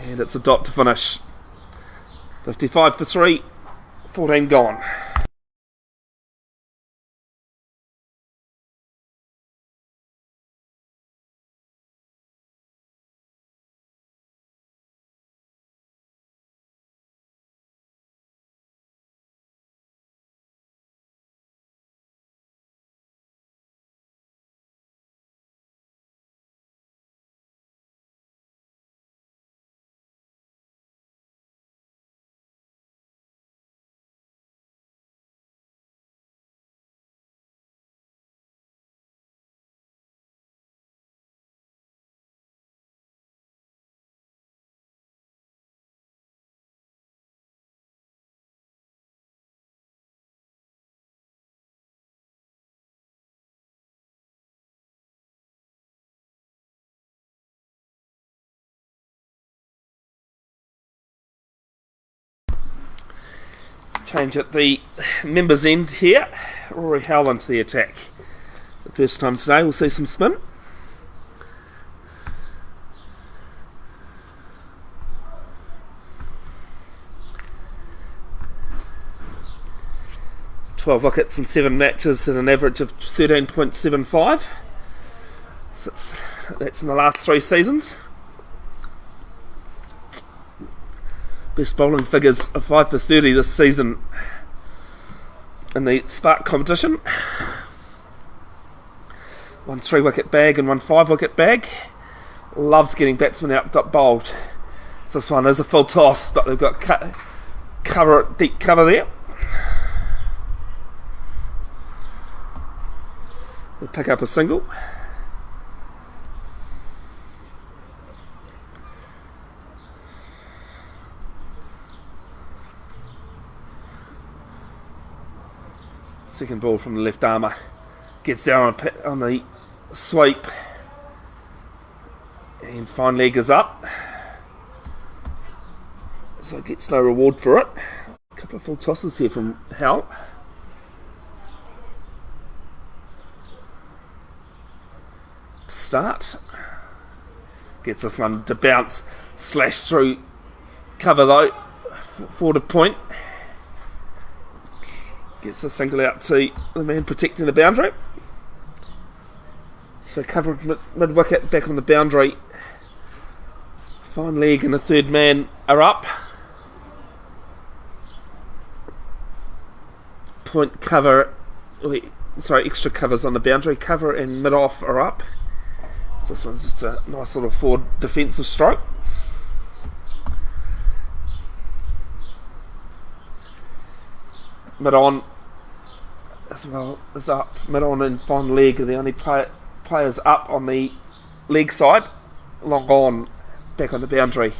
And it's a dot to finish. 55 for 3, 14 gone. Change at the members' end here. Rory Holand to the attack. The first time today we'll see some spin. "12 wickets in 7 matches at an average of 13.75. So that's in the last 3 seasons. Best bowling figures are 5 for 30 this season in the Spark competition. 1 3-wicket bag and 1 5-wicket bag. Loves getting batsmen out bowled. So this one is a full toss, but they've got deep cover there. They pick up a single. Second ball from the left armour. Gets down on the sweep. And fine leg is up. So gets no reward for it. A couple of full tosses here from Hal. To start. Gets this one to bounce. Slash through cover though. Forward of point. Gets a single out to the man protecting the boundary. So covered mid-wicket, back on the boundary. Fine leg and the third man are up. Point cover, extra covers on the boundary. Cover and mid-off are up. So this one's just a nice little forward defensive stroke. Mid-on as well as up. Mid-on and fine leg are the only players up on the leg side. Long on, back on the boundary.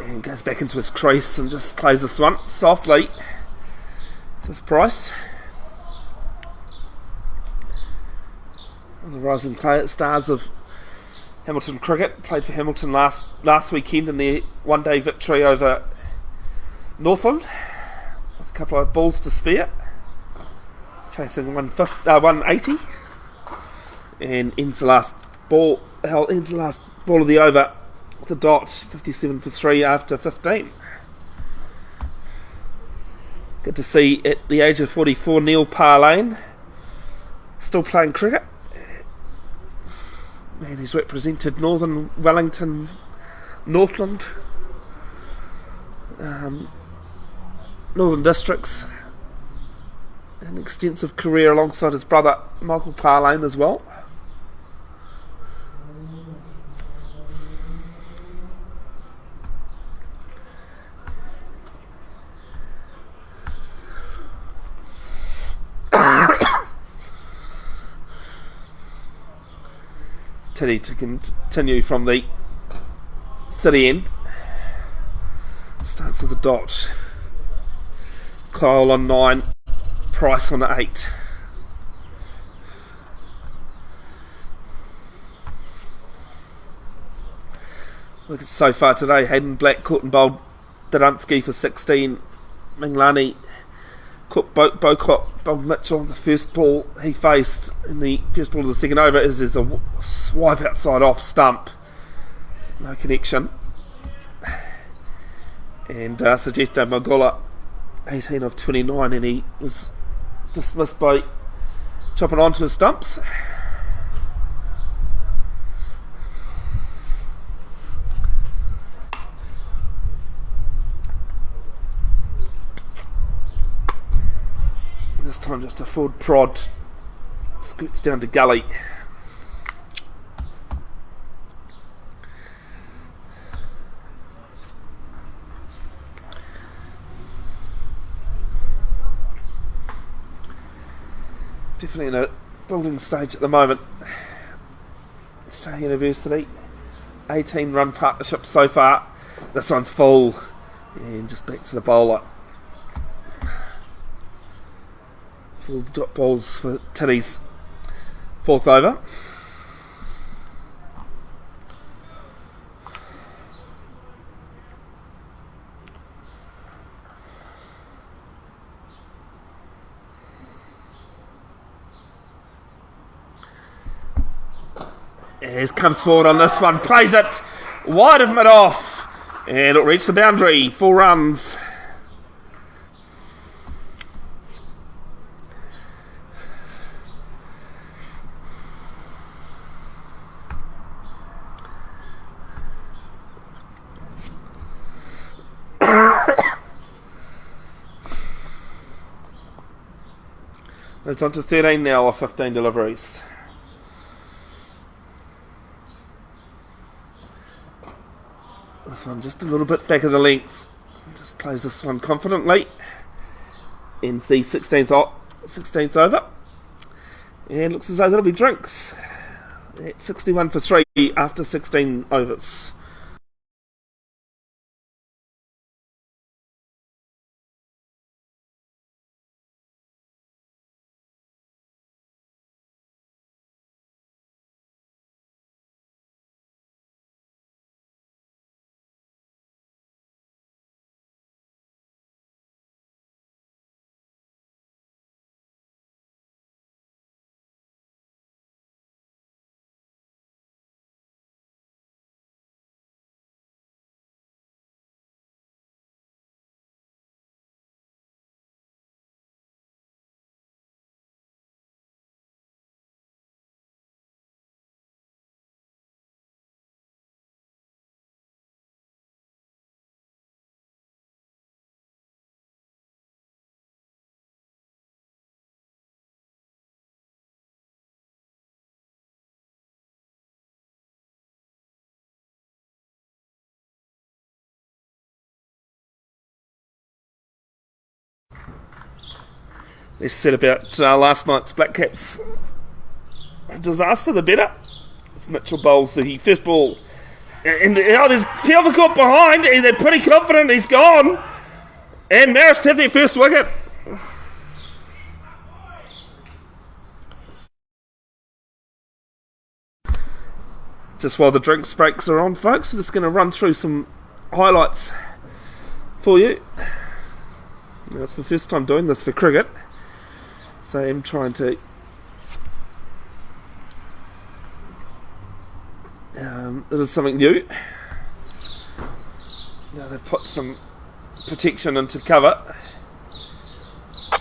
And goes back into his crease and just plays this one softly. This Price. the rising stars of Hamilton cricket. Played for Hamilton last weekend in their one-day victory over Northland with a couple of balls to spare, chasing 180, and ends the last ball of the over with a dot, 57 for 3 after 15. Good to see at the age of 44 Neil Parlane still playing cricket. Man, he's represented Northern Wellington, Northland, Northern Districts. An extensive career alongside his brother Michael Parlane as well. Teddy to continue from the city end. Starts with a dot. Kyle on 9, Price on 8. Look at so far today. Hayden Black caught and bowled Dadunsky for 16. Minglani caught Bocott, bowled Mitchell on the first ball he faced in the first ball of the second over. Is a swipe outside off stump. No connection. And Sujesto Magula, 18 of 29, and he was dismissed by chopping onto his stumps. This time just a forward prod, scoots down to gully. Definitely in a building stage at the moment. Star University, 18 run partnership so far. This one's full, and just back to the bowler. Full dot balls for Titty's fourth over. As comes forward on this one, plays it wide of mid-off, and it'll reach the boundary. 4 runs. It's on to 13 now of 15 deliveries. This one just a little bit back of the length. Just plays this one confidently. Ends the 16th over. And looks as though that'll be drinks. At 61 for 3 after 16 overs. Less said about last night's Black Caps disaster, the better. Mitchell bowls the first ball. And there's Pelvicourt behind, and they're pretty confident he's gone. And Marist have their first wicket. Just while the drinks breaks are on, folks, I'm just going to run through some highlights for you. Now, it's my first time doing this for cricket, so I'm trying to it is something new. Now they've put some protection into cover.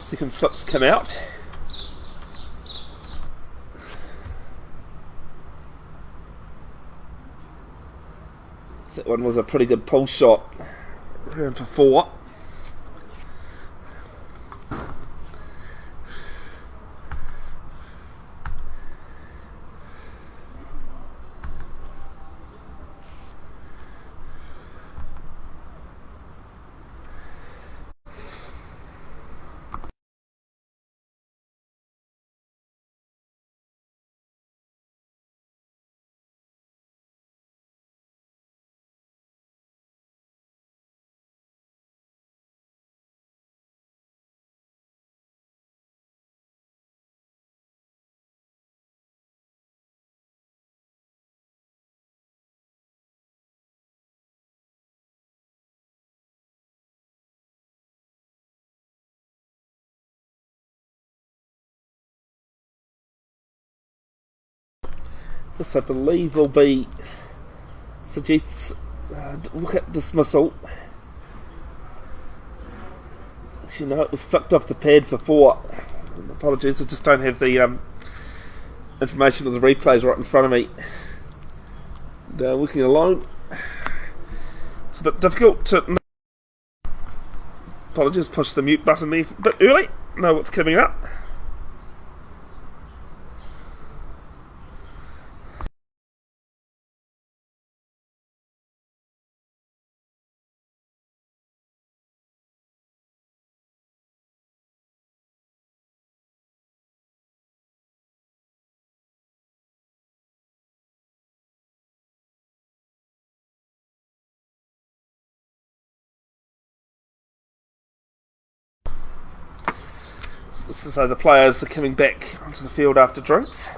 Second slips come out. That one was a pretty good pull shot. Round for 4. This, I believe, will be suggests wicket dismissal. Actually, no, it was flicked off the pads before. Apologies, I just don't have the information of the replays right in front of me. And, working alone, it's a bit difficult to. Apologies, push the mute button there a bit early. Know what's coming up. Looks as though the players are coming back onto the field after drinks.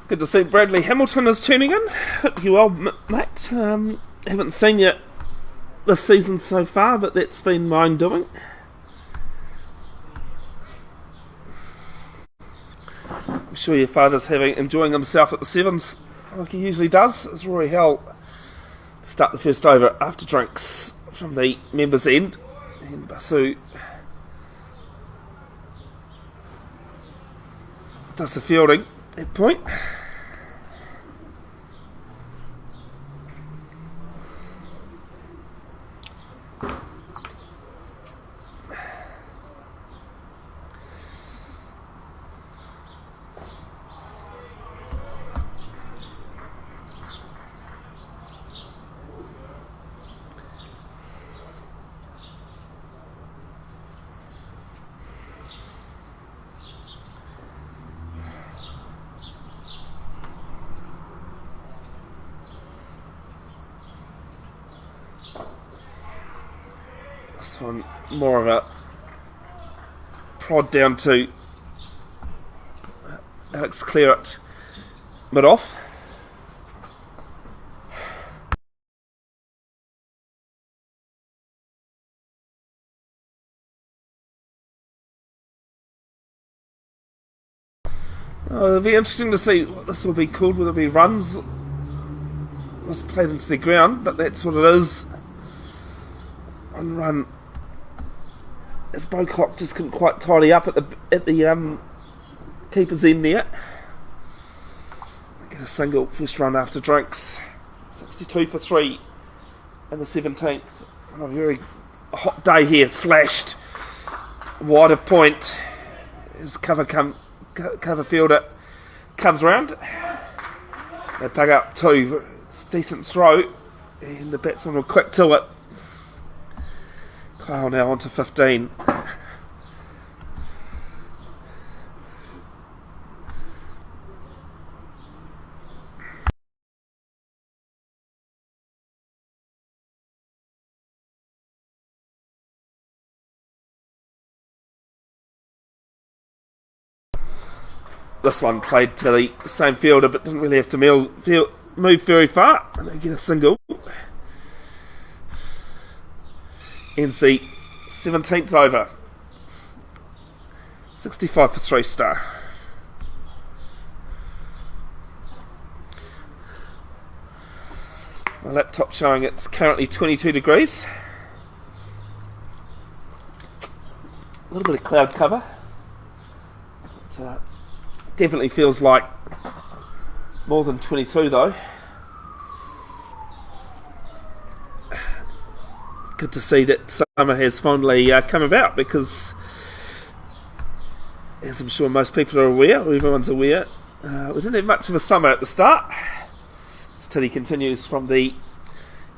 Good to see Bradley Hamilton is tuning in. Hope you well, mate. Haven't seen you this season so far, but that's been mine doing. I'm sure your father's enjoying himself at the Sevens, like he usually does. It's Rory Hell to start the first over after drinks from the members' end, and Basu does the fielding at that point. This one more of a prod down to Alex Clear mid off. It'll be interesting to see what this will be called. Will it be runs? It was played into the ground, but that's what it is. One run as Bocock just couldn't quite tidy up at the keeper's end there. Get a single first run after drinks. 62 for 3 in the 17th. On a very hot day here, slashed wide of point as cover fielder comes round. They plug up 2. It's a decent throw. And the batsman will quick to it. Kyle now on to 15. This one played to the same fielder but didn't really have to move very far, and they get a single. Ends the 17th over. 65 for 3 star. My laptop showing it's currently 22 degrees. A little bit of cloud cover. But, definitely feels like more than 22 though. Good to see that summer has finally come about, because as I'm sure most people are aware, or everyone's aware, we didn't have much of a summer at the start. Till he continues from the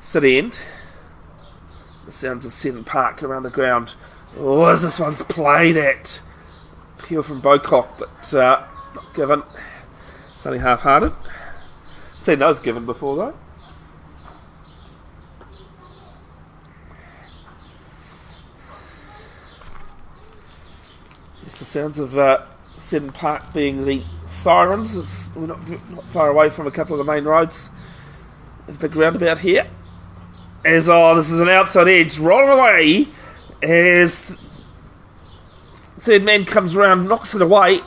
city end. The sounds of Seddon Park around the ground. Oh, as this one's played at. Pure from Bocock, but not given. It's only half-hearted. Seen those given before though. It's the sounds of Seddon Park being the sirens. We're not far away from a couple of the main roads. There's a big roundabout here. This is an outside edge. Rolling away as third man comes around, knocks it away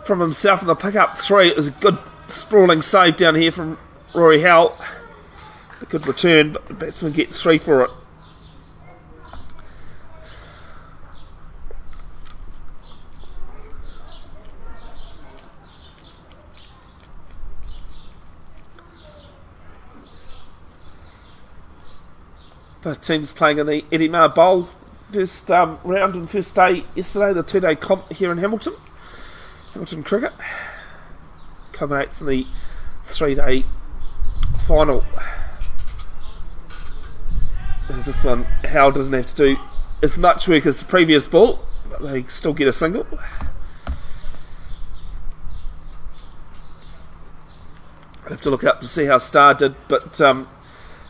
from himself, and they'll pick up 3. It was a good sprawling save down here from Rory Howell. A good return, but the batsman gets 3 for it. Both teams playing in the Eddie Maher Bowl. First round and first day yesterday, the 2-day comp here in Hamilton Cricket. Culminates in the 3-day final. As this one, Howell doesn't have to do as much work as the previous ball, but they still get a single. I'd have to look up to see how Star did, but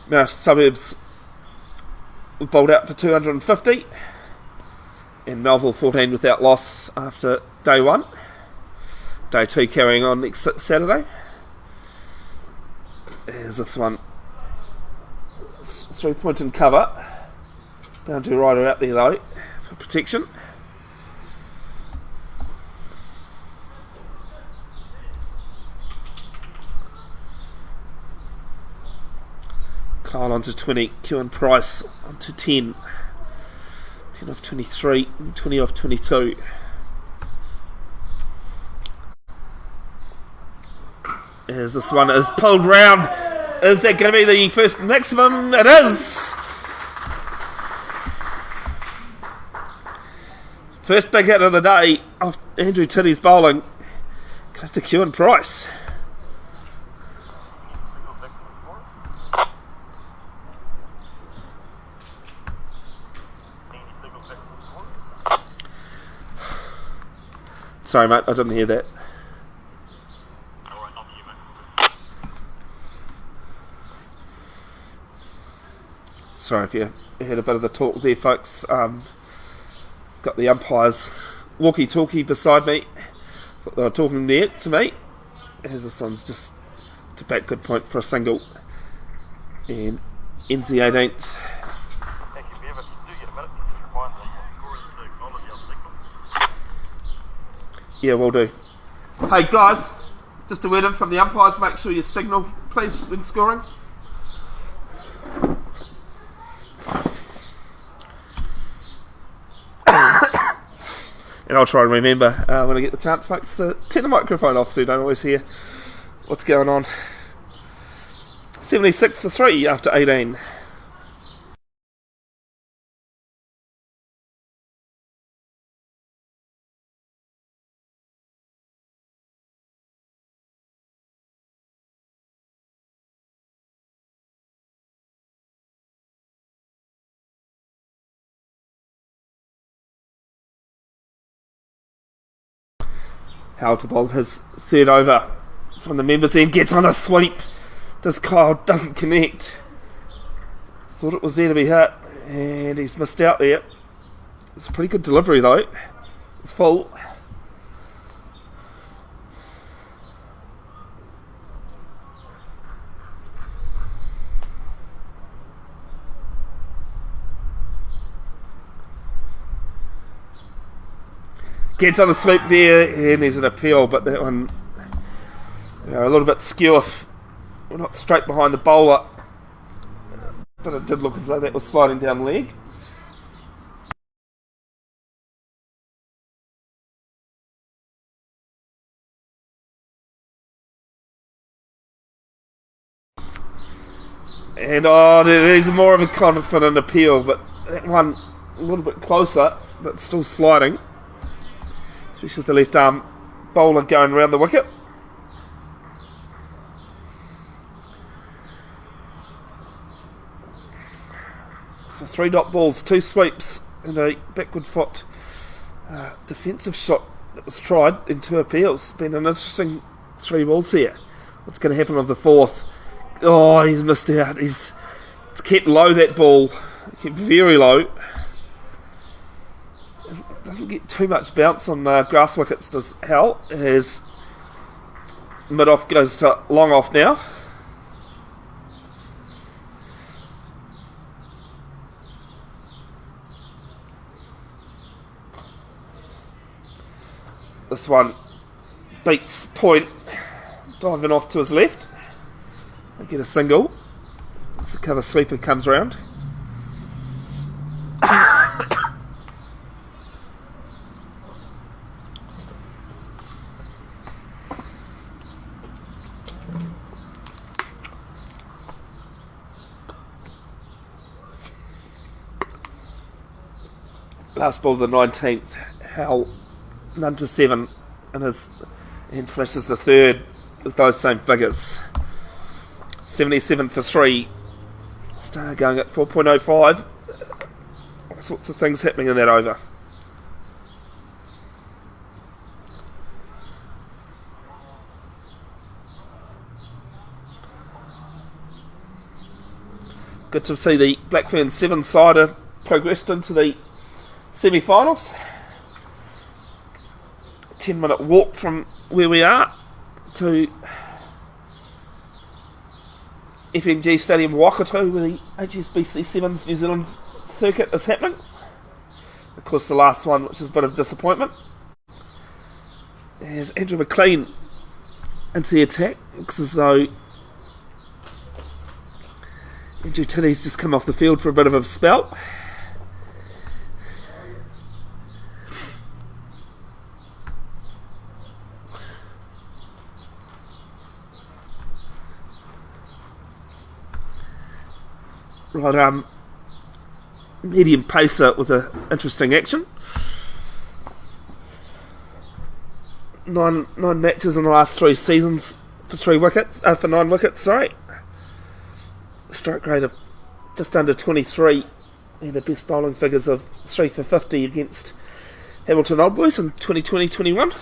Marist Suburbs bowled out for 250, and Melville 14 without loss after day 1. Day 2 carrying on next Saturday. There's this one, 3-point in cover. Boundary rider out there though for protection. Kyle on to 20, Q and Price on to 10. 10 off 23, 20 off 22. As this one is pulled round. Is that going to be the first maximum? It is! First big hit of the day off Andrew Titty's bowling goes to Q and Price. Sorry mate, I didn't hear that. Sorry if you heard a bit of the talk there folks. Got the umpires walkie-talkie beside me. They were talking there to me. As this one's just to bat, good point for a single. And ends the 18th. Yeah, will do. Hey guys, just a word in from the umpires, make sure you signal please when scoring. And I'll try and remember when I get the chance folks to turn the microphone off so you don't always hear what's going on. 76 for 3 after 18. How to bowl his third over from the members end, gets on a sweep. This Kyle doesn't connect. Thought it was there to be hit, and he's missed out there. It's a pretty good delivery though. It's full. Gets on the sweep there, and there's an appeal, but that one, a little bit skew if we're not straight behind the bowler. But it did look as though that was sliding down leg. And there's more of a confident appeal, but that one a little bit closer, but still sliding. Especially with the left arm bowler going around the wicket. So 3 dot balls, 2 sweeps, and a backward foot defensive shot that was tried in 2 appeals. Been an interesting 3 balls here. What's going to happen with the 4th? Oh, he's missed out. It's kept low, that ball. Kept very low. Doesn't get too much bounce on grass wickets, does Hal, as mid-off goes to long off now. This one beats point, diving off to his left. They get a single. As the cover sweeper comes round. Last ball of the 19th, Hal none for 7 and finishes the 3rd with those same figures. 77 for 3. Star going at 4.05. All sorts of things happening in that over. Good to see the Blackburn 7-sider progressed into the semi-finals. 10-minute walk from where we are to FMG Stadium Waikato, where the HSBC Sevens New Zealand circuit is happening. Of course, the last one, which is a bit of disappointment. There's Andrew McLean into the attack. Looks as though Andrew Tinney's just come off the field for a bit of a spell. Right, medium pacer with an interesting action. Nine matches in the last 3 seasons for 3 wickets, for 9 wickets. Sorry, strike rate of just under 23, and the best bowling figures of 3 for 50 against Hamilton Old Boys in 2020-21.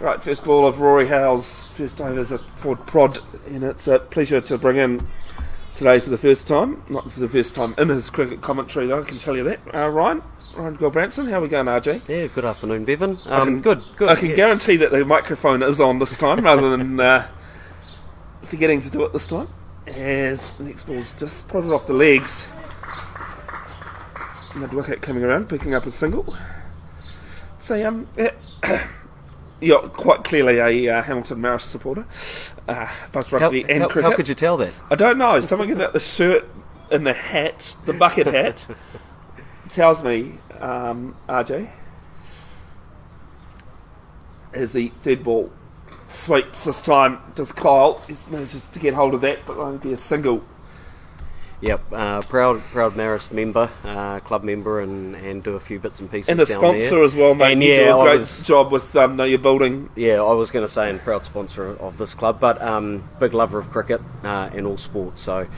Right, first ball of Rory Howe's first overs at Ford Prod, and it's a pleasure to bring in today for the first time, not for the first time in his cricket commentary though, I can tell you that, Ryan Gilbranson. How are we going, RJ? Yeah, good afternoon, Bevin. Good. I can guarantee that the microphone is on this time rather than forgetting to do it this time, as the next ball's just prodded off the legs. Mid wicket coming around, picking up a single. So, you're quite clearly a Hamilton Marist supporter, both rugby and cricket. How could you tell that? I don't know. Something about the shirt and the hat, the bucket hat, tells me, RJ, as the third ball sweeps this time, does Kyle. He manages to get hold of that, but only be a single. Yep, proud Marist member, club member, and do a few bits and pieces. And a down sponsor there as well, mate. And you yeah, do a great job with Know Your Building. Yeah, I was going to say, and proud sponsor of this club, but big lover of cricket and all sports. So,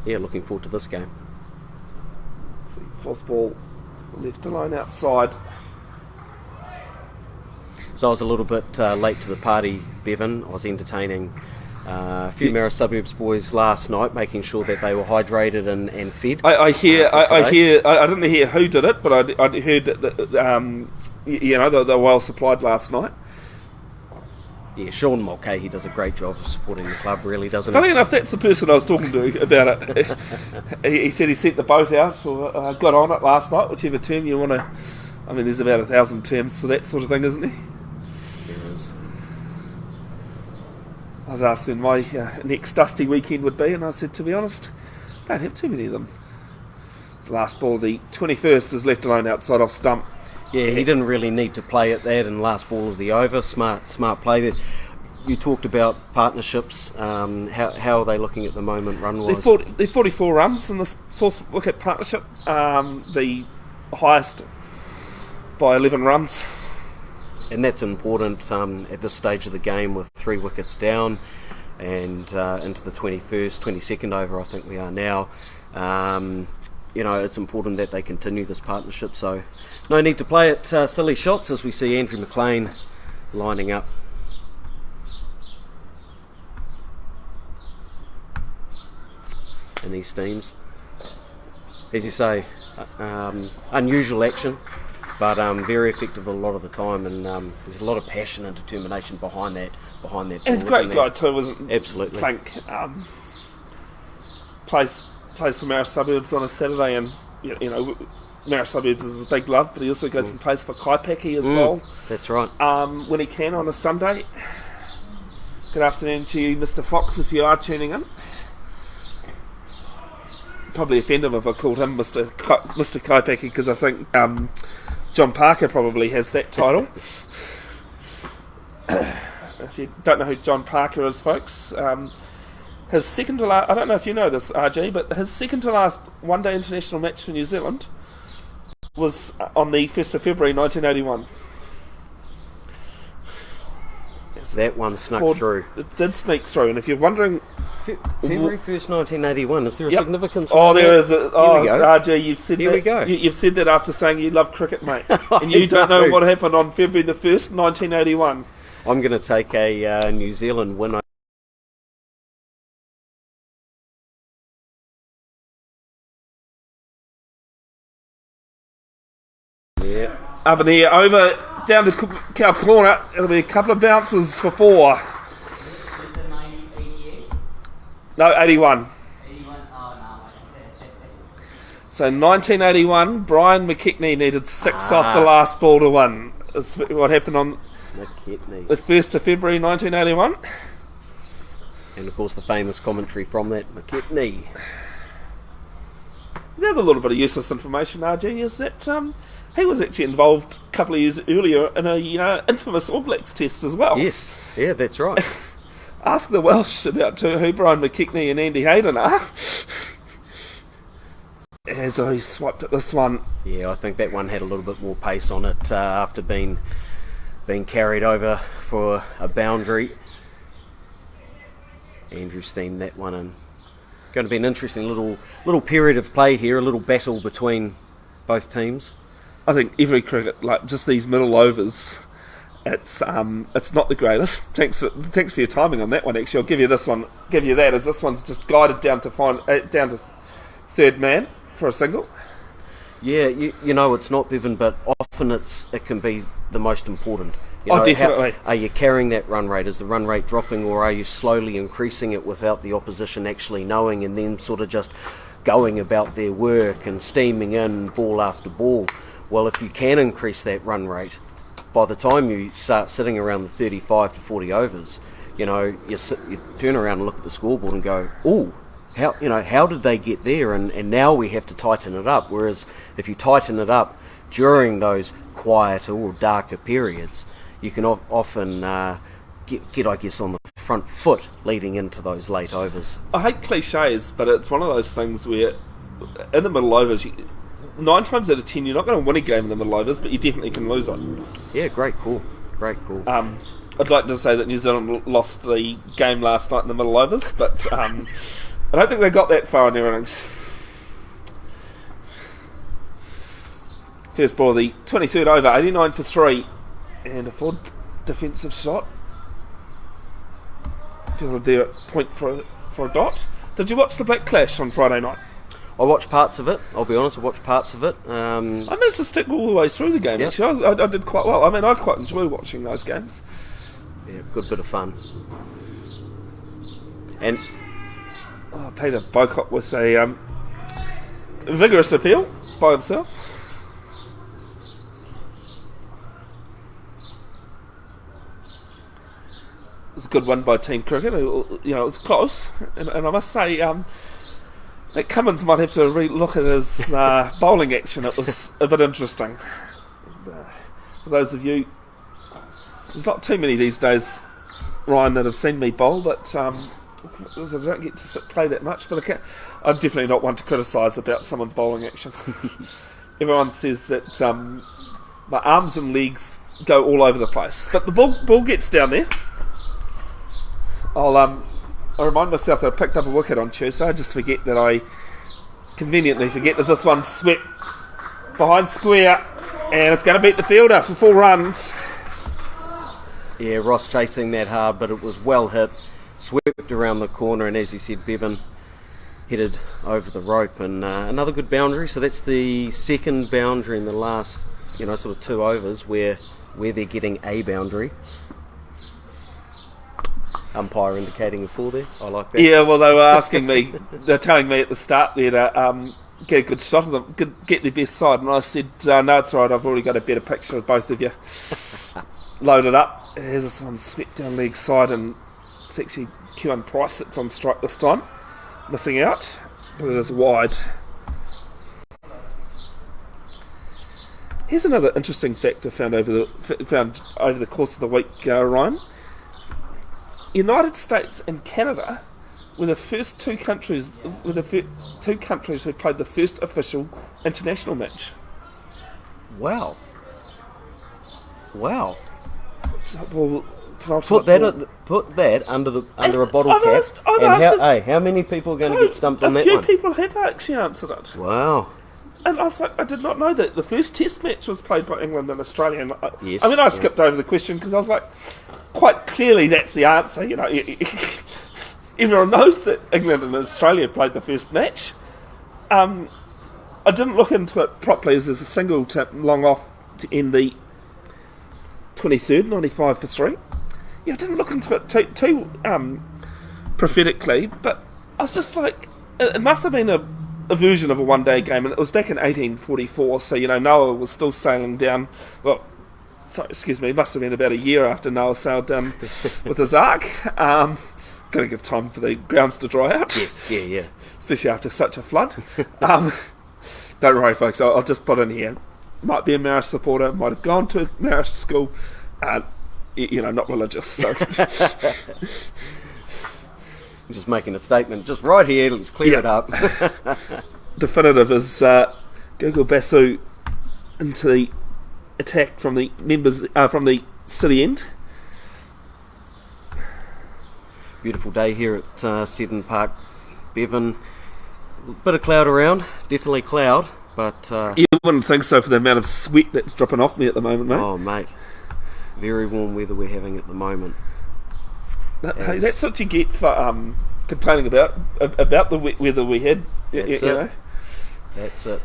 looking forward to this game. Fourth ball, left alone outside. So I was a little bit late to the party, Bevin. I was entertaining a few Marist Suburbs boys last night, making sure that they were hydrated and fed. I didn't hear who did it, but I heard that they were well supplied last night. Yeah, Sean Mulcahy does a great job of supporting the club, really, doesn't Funny he? enough, that's the person I was talking to about it. He said he sent the boat out, or got on it last night, whichever term you want to. I mean, there's about 1,000 terms for that sort of thing, isn't there? There is. I was asked when my next dusty weekend would be, and I said, to be honest, don't have too many of them. The last ball, the 21st, is left alone outside off stump. Yeah, he didn't really need to play at that in the last ball of the over. Smart play there. You talked about partnerships. How are they looking at the moment, run-wise? They're 44 runs in this fourth wicket partnership, the highest by 11 runs. And that's important at this stage of the game with 3 wickets down and into the 22nd over, I think we are now. It's important that they continue this partnership, so no need to play at silly shots as we see Andrew McLean lining up. In these teams. As you say, unusual action, but very effective a lot of the time, and there's a lot of passion and determination behind that ball. And it's a great guy too, isn't it? Absolutely. Plank plays for Marist Suburbs on a Saturday, and Marist Suburbs is a big love, but he also goes and plays for Kaipeki as well. That's right. When he can on a Sunday. Good afternoon to you, Mr. Fox, if you are tuning in. Probably offend him if I called him Mr. Kaipeki, because I think John Parker probably has that title. If you don't know who John Parker is, folks, his second to last, I don't know if you know this, RG, but his second to last one-day international match for New Zealand was on the 1st of February 1981. That one snuck through. It did sneak through, and if you're wondering... February 1st, 1981, is there a significance? Oh, there is. Here we go. RJ, you've said Here that. we go. You've said that after saying you love cricket, mate. And you don't know what happened on February the 1st, 1981. I'm going to take a New Zealand win. Yeah. Up in the air, over, down to Cow Corner. It'll be a couple of bounces for 4. No, 81. So 1981, Brian McKechnie needed 6 off the last ball to win. That's what happened on the 1st of February 1981. And of course the famous commentary from that, McKechnie. Another little bit of useless information, RG, is that he was actually involved a couple of years earlier in a infamous All Blacks test as well. Yes, yeah, that's right. Ask the Welsh about who Brian McKechnie and Andy Hayden are. As I swiped at this one. Yeah, I think that one had a little bit more pace on it after being carried over for a boundary. Andrew steamed that one in. Going to be an interesting little period of play here, a little battle between both teams. I think every cricket, like just these middle overs, it's not the greatest. Thanks for your timing on that one. Actually, I'll give you that, as this one's just guided down to third man for a single. Yeah, you know it's not, Bevin, but often it can be the most important. You Oh, know, definitely. Are you carrying that run rate? Is the run rate dropping, or are you slowly increasing it without the opposition actually knowing, and then sort of just going about their work and steaming in ball after ball? Well, if you can increase that run rate, by the time you start sitting around the 35 to 40 overs, you know, you turn around and look at the scoreboard and go, "Ooh, how did they get there?" And now we have to tighten it up. Whereas if you tighten it up during those quieter or darker periods, you can often get, I guess, on the front foot leading into those late overs. I hate cliches, but it's one of those things where in the middle overs, 9 times out of 10, you're not going to win a game in the middle overs, but you definitely can lose it. Yeah, great call. I'd like to say that New Zealand lost the game last night in the middle overs, but I don't think they got that far in their innings. First ball of the 23rd over, 89 for 3, and a forward defensive shot. Fielded there at point for a dot. Did you watch the Black Clash on Friday night? I watched parts of it. I'll be honest, I watched parts of it. I managed to stick all the way through the game. Yep. Actually, I did quite well. I mean, I quite enjoy watching those games. Yeah, good bit of fun. And Peter Bocock with a vigorous appeal by himself. It was a good win by Team Cricket. You know, it was close, and I must say that Cummins might have to re-look at his bowling action. It was a bit interesting. For those of you, there's not too many these days, Ryan, that have seen me bowl, but I don't get to play that much. But I'm definitely not one to criticise about someone's bowling action. Everyone says that my arms and legs go all over the place, but the ball gets down there. I remind myself that I picked up a wicket on Tuesday. I just forget that I conveniently forget that this one's swept behind square, and it's going to beat the fielder for 4 runs. yeah, Ross chasing that hard, but it was well hit, swept around the corner, and as you said, Bevin headed over the rope, and another good boundary. So that's the second boundary in the last, sort of 2 overs where they're getting a boundary. Umpire indicating a 4 there. I like that. Yeah, well, they were asking me, they're telling me at the start there to get a good shot of them, get their best side, and I said, no, it's all right, I've already got a better picture of both of you. Loaded up. Here's this one swept down leg side, and it's actually Kewan Price that's on strike this time, missing out, but it is wide. Here's another interesting fact I found over the course of the week, Ryan. United States and Canada were the first two countries who played the first official international match. Wow. So, well, Put that under a bottle cap. How many people are going to get stumped on that one? A few people have actually answered it. Wow. And I was like, I did not know that the first Test match was played by England and Australia. And Yes, I skipped over the question because I was like, quite clearly that's the answer. Everyone knows that England and Australia played the first match. I didn't look into it properly as there's a single tip long off to end the 23rd, 95 for 3. Yeah, I didn't look into it too prophetically, but I was just like, it must have been a version of a one-day game, and it was back in 1844, so Noah was still sailing down. It must have been about a year after Noah sailed down with his ark. Got to give time for the grounds to dry out. Yes, yeah. Especially after such a flood. Don't worry, folks, I'll just put in here. Might be a Marist supporter, might have gone to a Marist school, not religious. So. I'm just making a statement, just right here, let's clear it up. Definitive is Google Basu into the attack from the members from the city end. Beautiful day here at Seddon Park, Bevin. Bit of cloud around, definitely cloud, but you wouldn't think so for the amount of sweat that's dropping off me at the moment, mate. Oh, mate. very warm weather we're having at the moment. Hey, that's what you get for complaining about the wet weather we had. That's you it. know. That's it.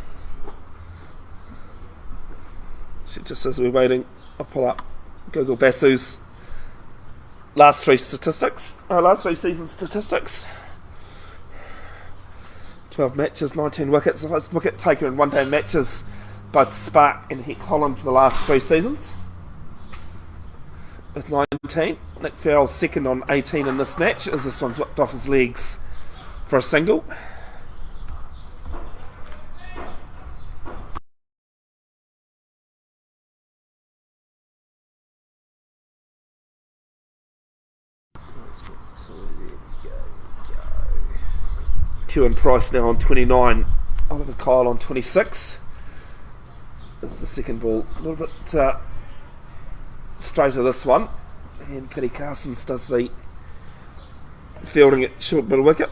So just as we're waiting, I'll pull up Google Basu's last three season statistics. 12 matches, 19 wickets. The highest wicket taker in one-day matches, both Spark and Hec Holand for the last 3 seasons. With 19, Nick Farrell second on 18 in this match, as this one's whipped off his legs for a single. Hugh and Price now on 29, Oliver Kyle on 26. That's the second ball, a little bit straighter this one, and Paddy Carsons does the fielding at short middle wicket.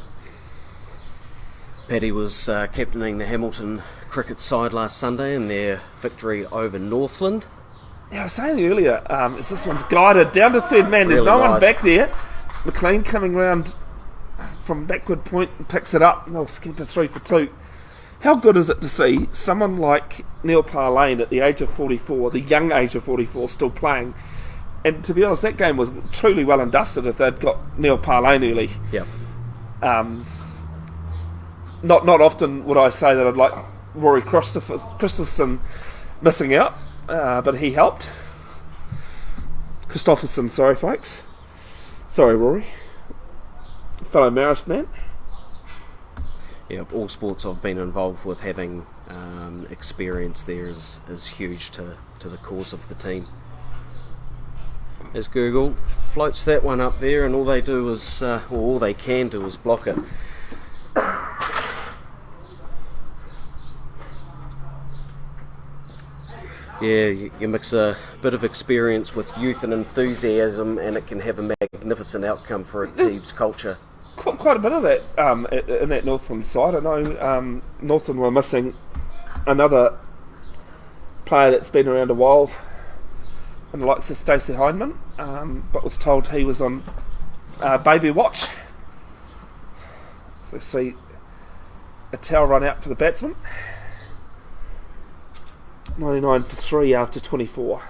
Paddy was captaining the Hamilton cricket side last Sunday in their victory over Northland. Yeah, I was saying earlier, as this one's guided down to third man, there's Really no one nice. back there. McLean coming round from backward point and picks it up, and they'll scamper 3 for 2. How good is it to see someone like Neil Parlane at the age of 44, the young age of 44, still playing? And to be honest, that game was truly well and dusted if they'd got Neil Parlane early. Yep. Not often would I say that I'd like Rory Christopherson missing out, but he helped. Christopherson, sorry folks. Sorry Rory. Fellow Marist man. Yeah, all sports I've been involved with, having experience there is huge to the cause of the team. As Google floats that one up there, and all they do is, or all they can do is block it. Yeah, you mix a bit of experience with youth and enthusiasm, and it can have a magnificent outcome for a team's culture. Quite a bit of that in that Northland side. I know Northland were missing another player that's been around a while, and the likes of Stacey Heineman, but was told he was on baby watch. So see a towel run out for the batsman. 99 for 3 after 24.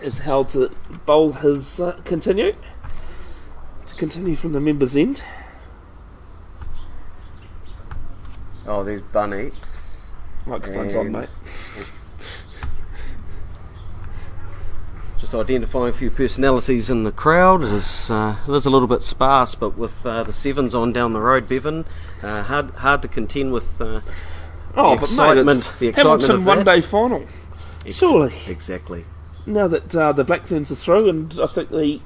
Is held to bowl his continue from the members' end. Oh, there's Bunny. Microphone's on, mate. Just identifying a few personalities in the crowd. It is a little bit sparse, but with the sevens on down the road, Bevin, hard to contend with the excitement. Mate, it's the excitement Hamilton of one-day final. Surely. Exactly. Now that the Black Ferns are through, and I think the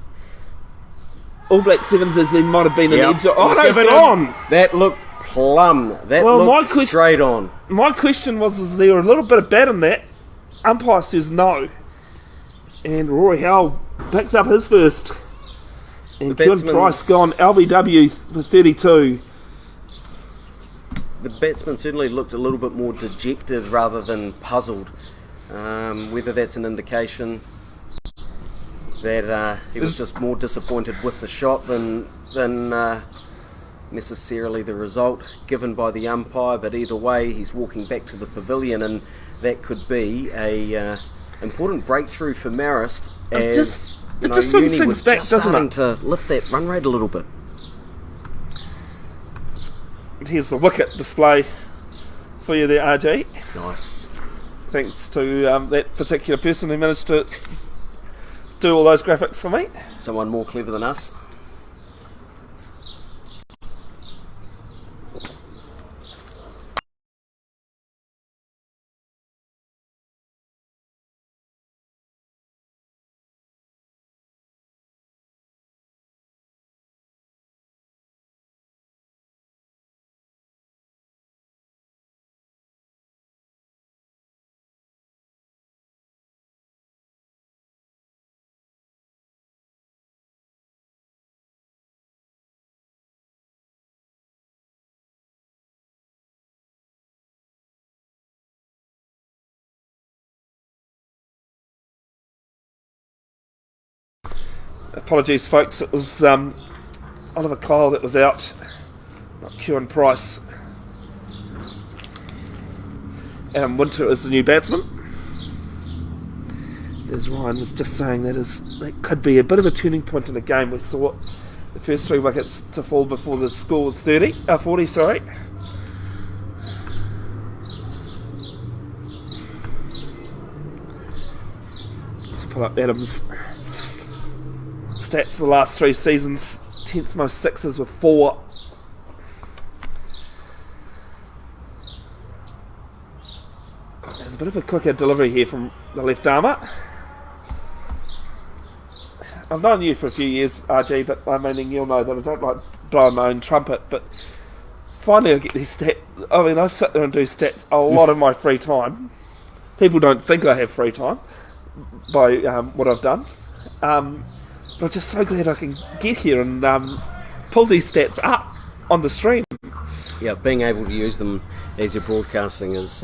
All Black Sevens, as there might have been an edge. Oh, no, it's gone! That looked plumb. That looked straight on. My question was, is there a little bit of bat in that? Umpire says no. And Rory Howell picks up his first. And Kevin Price gone LBW for 32. The batsman certainly looked a little bit more dejected rather than puzzled. Whether that's an indication that he was just more disappointed with the shot than necessarily the result given by the umpire, but either way he's walking back to the pavilion, and that could be a important breakthrough for Marist, as it just swings things back, doesn't it? To lift that run rate a little bit. here's the wicket display for you there, RG. Nice. Thanks to that particular person who managed to do all those graphics for me. Someone more clever than us. Apologies, folks. It was Oliver Kyle that was out, not Kieran Price. Adam Winter is the new batsman. As Ryan was just saying, that could be a bit of a turning point in the game. We saw the first 3 wickets to fall before the score was 40. Sorry. Let's pull up Adam's stats for the last 3 seasons. 10th most sixes with 4. There's a bit of a quicker delivery here from the left armour. I've known you for a few years, RG, but I mean, you'll know that I don't like blowing my own trumpet, but finally I get these stats. I mean, I sit there and do stats a lot of my free time. People don't think I have free time by what I've done. But I'm just so glad I can get here and pull these stats up on the stream. Yeah, being able to use them as you're broadcasting is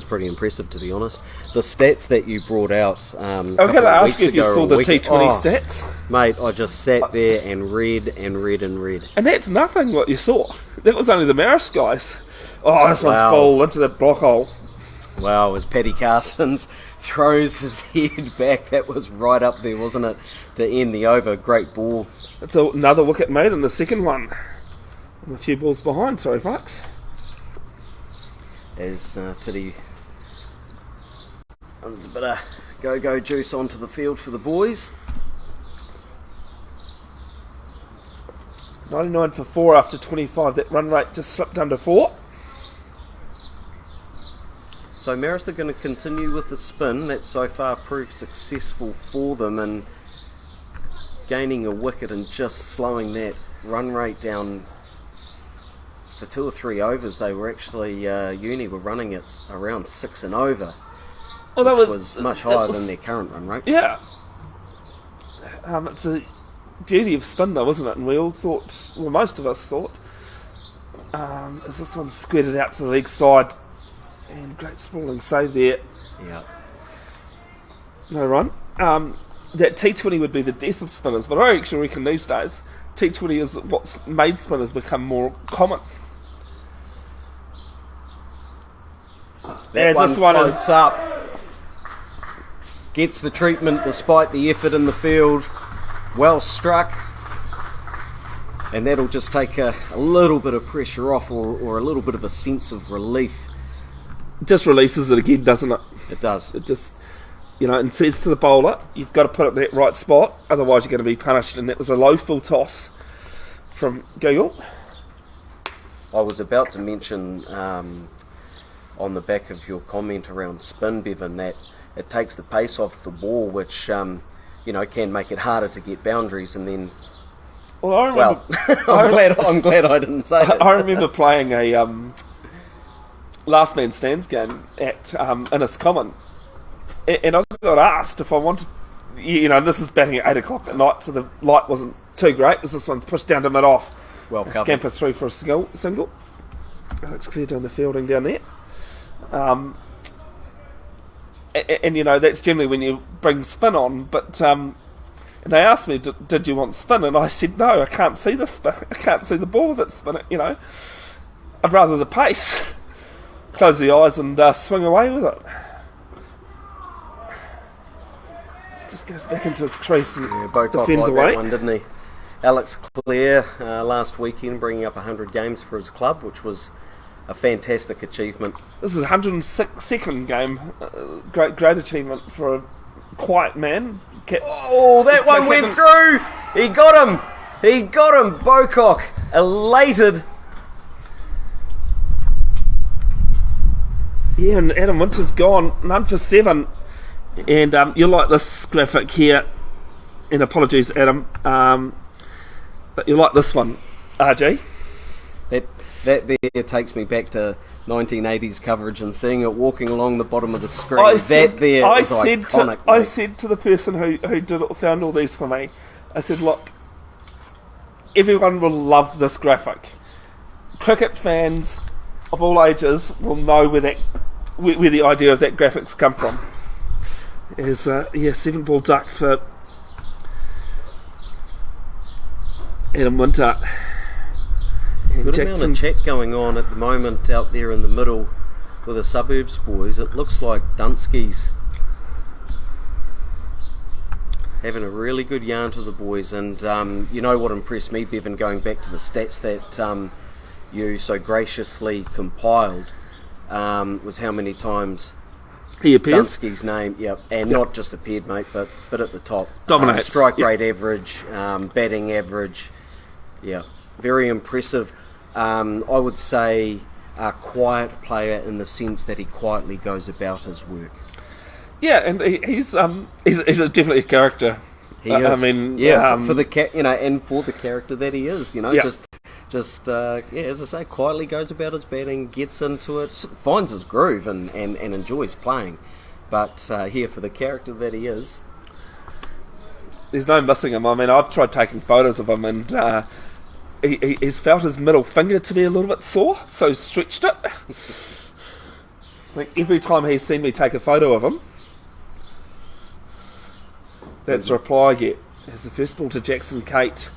pretty impressive, to be honest. The stats that you brought out I'm going to ask you if you saw the T20 stats. Mate, I just sat there and read and read and read. And that's nothing what you saw. That was only the Marist guys. Oh, this one's full into the block hole. Wow, as Paddy Carsons throws his head back, that was right up there, wasn't it, to end the over. Great ball. That's another wicket made in the second one. I'm a few balls behind, sorry folks. As Tiddy runs a bit of go-go juice onto the field for the boys. 99 for 4 after 25. That run rate just slipped under 4. So Marist are going to continue with the spin. That's so far proved successful for them, and gaining a wicket and just slowing that run rate down for 2 or 3 overs. They were actually Uni were running it around 6 and over, which was much higher than their current run rate. Yeah. It's a beauty of spin though, isn't it? And we all thought, well, most of us thought, as this one squirted out to the leg side, and great sprawling save there. Yeah. No run. That T20 would be the death of spinners, but I actually reckon these days T20 is what's made spinners become more common. That one floats up, gets the treatment despite the effort in the field. Well struck, and that'll just take a little bit of pressure off, or a little bit of a sense of relief. Just releases it again, doesn't it? It does. It just, and says to the bowler, you've got to put it in that right spot, otherwise you're going to be punished. And that was a low full toss from Google. I was about to mention on the back of your comment around spin, Bevin, that it takes the pace off the ball, which can make it harder to get boundaries. And then, well, I remember. I'm glad I didn't say that. I remember playing a last man stands game at Innis Common, and I got asked if I wanted. This is batting at 8 o'clock at night, so the light wasn't too great. As this one's pushed down to mid off. Well covered. Scamper through for a single. It's clear down the fielding down there. And that's generally when you bring spin on, but and they asked me, did you want spin? And I said, no, I can't see the spin. I can't see the ball with it spin. I'd rather the pace. Close the eyes and swing away with it. It just goes back into its crease and Bocock defends liked away. that one, didn't he? Alex Clare last weekend, bringing up 100 games for his club, which was a fantastic achievement. This is 102nd game. Great achievement for a quiet man. Oh, that one went through! He got him! He got him! Bocock, elated. Yeah, and Adam Winter's gone. None for 7. And you'll like this graphic here. And apologies, Adam. But you like this one, RG. That there takes me back to 1980s coverage and seeing it walking along the bottom of the screen. I said to the person who found all these for me, I said, look, everyone will love this graphic. Cricket fans of all ages will know where the idea of that graphics come from. Is 7-ball duck for Adam Winter. Good Jackson. amount of chat going on at the moment out there in the middle with the Suburbs boys. It looks like Dunsky's having a really good yarn to the boys, and you know what impressed me, Bevin, going back to the stats that you so graciously compiled, was how many times he appears. Dunsky's name, not just appeared, mate, but at the top. Dominates. Strike rate average, batting average, very impressive. I would say a quiet player in the sense that he quietly goes about his work. Yeah, and he's definitely a character. He is. I mean, for the and for the character that he is, just as I say, quietly goes about his batting, gets into it, finds his groove, and enjoys playing. But here, for the character that he is, there's no missing him. I mean, I've tried taking photos of him, and he's felt his middle finger to be a little bit sore, so he's stretched it. Like every time he's seen me take a photo of him, that's the reply I get. As the first ball to Jackson Kate,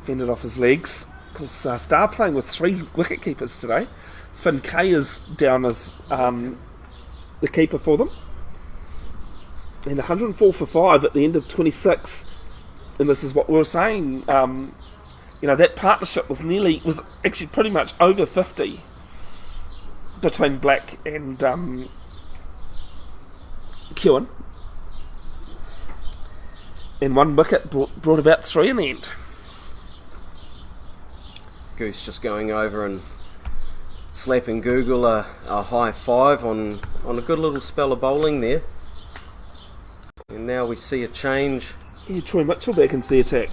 fended off his legs. Of course, Star playing with 3 wicket keepers today. Finn Kay is down as the keeper for them. And 104 for 5 at the end of 26. And this is what we were saying. That partnership was actually pretty much over 50 between Black and Kewen. And 1 wicket brought about 3 in the end. Goose just going over and slapping Google a high 5 on a good little spell of bowling there. And now we see a change. Yeah, Troy Mitchell back into the attack.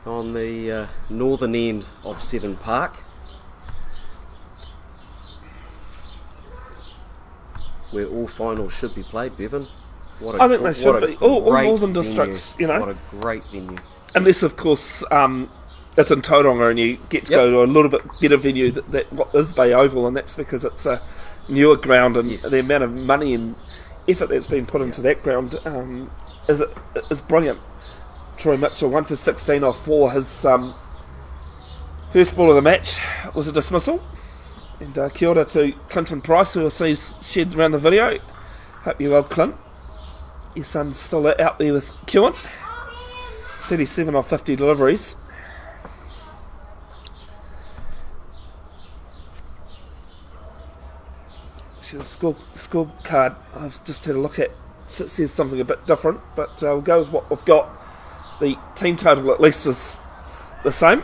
On the northern end of Seddon Park, where all finals should be played, Bevin. I think they should be. All northern districts, What a great venue. Unless, of course, it's in Tauranga and you get to go to a little bit better venue that what is Bay Oval, and that's because it's a newer ground, and the amount of money and effort that's been put into that ground is brilliant. Troy Mitchell, 1 for 16 off 4. His first ball of the match was a dismissal. And kia ora to Clinton Price, who you'll see shared around the video. Hope you're well, Clint. Your son's still out there with Kewen. 37 off 50 deliveries. Actually, the scorecard I've just had a look at says something a bit different, but we'll go with what we've got. The team total at least is the same.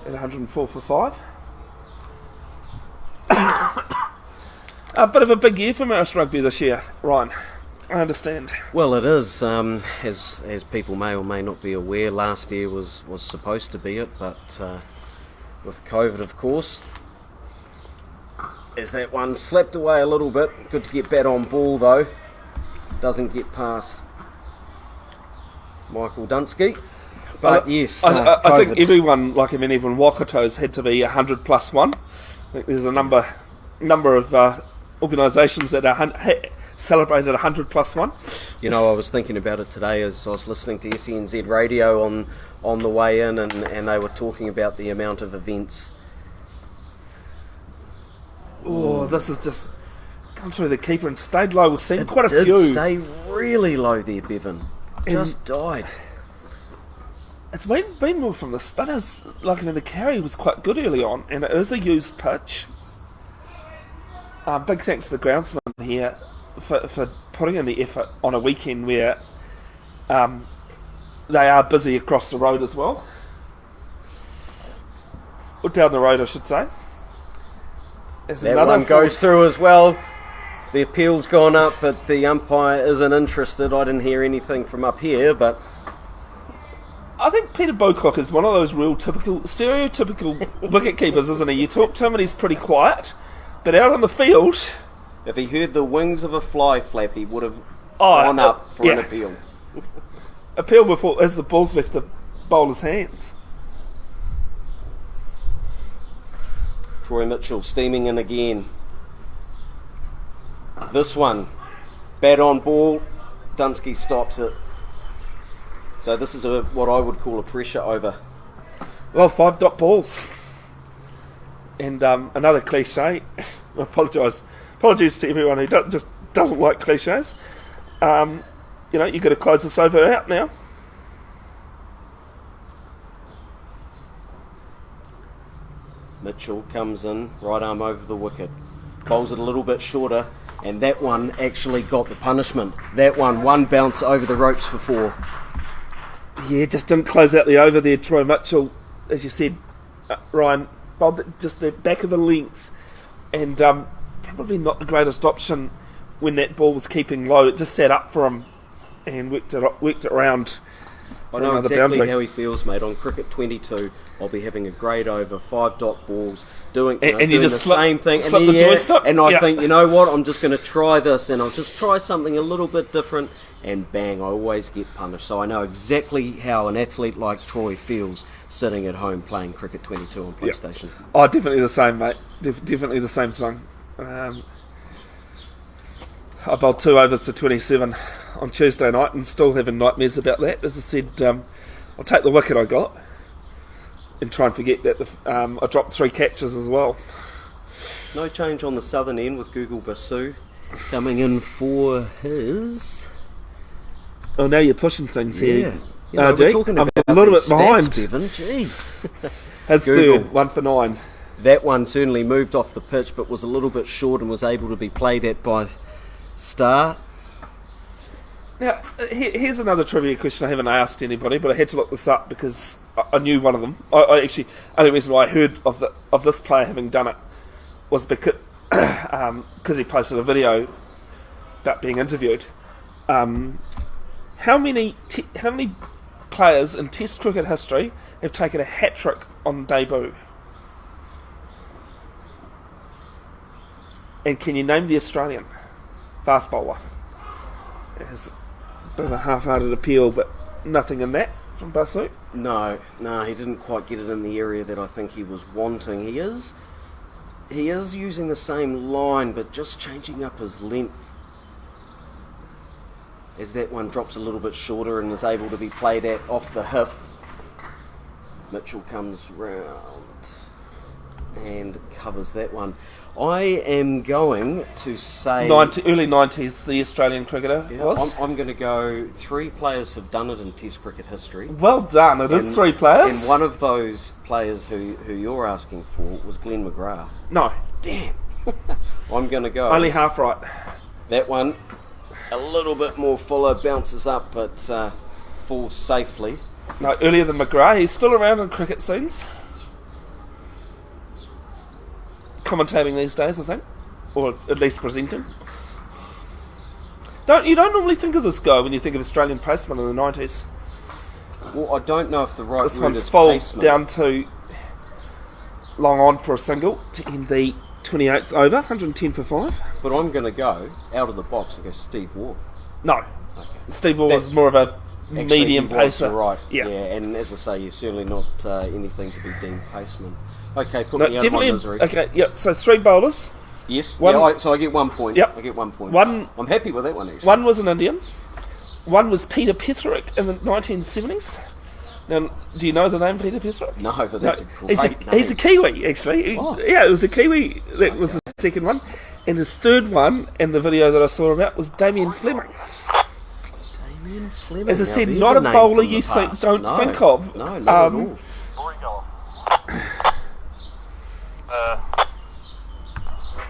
At 104 for 5. A bit of a big year for Marist Rugby this year, Ryan. I understand. Well, it is. As people may or may not be aware, last year was supposed to be it, but with COVID, of course, as that one slapped away a little bit. Good to get bat on ball, though. Doesn't get past Michael Dunsky. But yes, I think everyone, even Waikato's had to be 100 plus 1. I think there's a number of organisations that are celebrated 100 plus 1. I was thinking about it today as I was listening to SENZ radio on the way in, and they were talking about the amount of events Oh, this is just come through the keeper and stayed low. We've seen quite a did few. stay really low there, Bevin. Just died. It's been more from the spinners. Like, I mean, the carry was quite good early on, and it is a used pitch. Big thanks to the groundsman here for putting in the effort on a weekend where they are busy across the road as well. Or down the road, I should say. There's That another one goes through as well. The appeal's gone up, but the umpire isn't interested. I didn't hear anything from up here, but I think Peter Bocock is one of those real stereotypical wicket keepers, isn't he? You talk to him and he's pretty quiet, but out on the field, if he heard the wings of a fly flap, he would have gone up for an appeal. Appeal before as the ball's left the bowler's hands. Troy Mitchell steaming in again. This one, bat on ball, Dunsky stops it. So this is what I would call a pressure over. Well, 5 dot balls. And another cliche. Apologies to everyone who just doesn't like cliches. You've got to close this over out now. Mitchell comes in, right arm over the wicket, bowls it a little bit shorter, and that one actually got the punishment. That one bounce over the ropes for 4. Yeah, just didn't close out the over there. Troy Mitchell, as you said, Ryan, bowled it just the back of the length, and probably not the greatest option when that ball was keeping low. It just sat up for him and worked it around. I know exactly how he feels, mate. On Cricket 22, I'll be having a great over, 5 dot balls, doing the same thing, and I think, you know what, I'm just going to try this, and I'll just try something a little bit different, and bang, I always get punished. So I know exactly how an athlete like Troy feels sitting at home playing Cricket 22 on PlayStation. Oh, definitely the same, mate. Definitely the same thing. I bowled 2 overs to 27 on Tuesday night and still having nightmares about that. As I said, I'll take the wicket I got and try and forget that I dropped 3 catches as well. No change on the southern end with Google Basu coming in for his... Oh, now you're pushing things here. Yeah. We're talking about I'm a little bit behind. Bevin. Gee. Has Google. third, 1 for 9. That one certainly moved off the pitch, but was a little bit short and was able to be played at by Star. Now, here's another trivia question I haven't asked anybody, but I had to look this up because I knew one of them. I actually, only reason why I heard of this player having done it was because he posted a video about being interviewed. How many players in Test cricket history have taken a hat trick on debut? And can you name the Australian fast bowler? It's a bit of a half-hearted appeal, but nothing in that from Basu. No, he didn't quite get it in the area that I think he was wanting. He is using the same line, but just changing up his length as that one drops a little bit shorter and is able to be played at off the hip. Mitchell comes round and covers that one. I am going to say... early 90s, the Australian cricketer was. I'm going to go 3 players have done it in Test cricket history. Well done, it is 3 players. And one of those players who you're asking for was Glenn McGrath. No. Damn. I'm going to go... Only half right. That one, a little bit more fuller, bounces up, but falls safely. No, earlier than McGrath. He's still around in cricket scenes. Commentating these days, I think, or at least presenting. You don't normally think of this guy when you think of Australian postman in the 90s. Well, I don't know if the right This word one's is full paceman. down to long on for a single to end the 28th over, 110 for 5. But I'm going to go out of the box and go Steve Waugh. No, Okay. Steve Waugh was more of a Actually, medium he was, pacer. you're right. Yeah. And as I say, you're certainly not anything to be deemed paceman. Okay, put No, me out of my definitely. misery. Okay, yep. So 3 bowlers. Yes, One- so I get 1 point. Yep. I get 1 point. One- I'm happy with that one, actually. One was an Indian. One was Peter Petherick in the 1970s. Now, do you know the name Peter Petherick? No, but that's a great he's name. a Kiwi, actually. Oh. Yeah, it was a Kiwi that was a second one. And the third one, and the video that I saw about, was Damien Fleming. Damien Fleming. As I Now, said, there's not a name bowler from the you past. don't think of. No, not at all.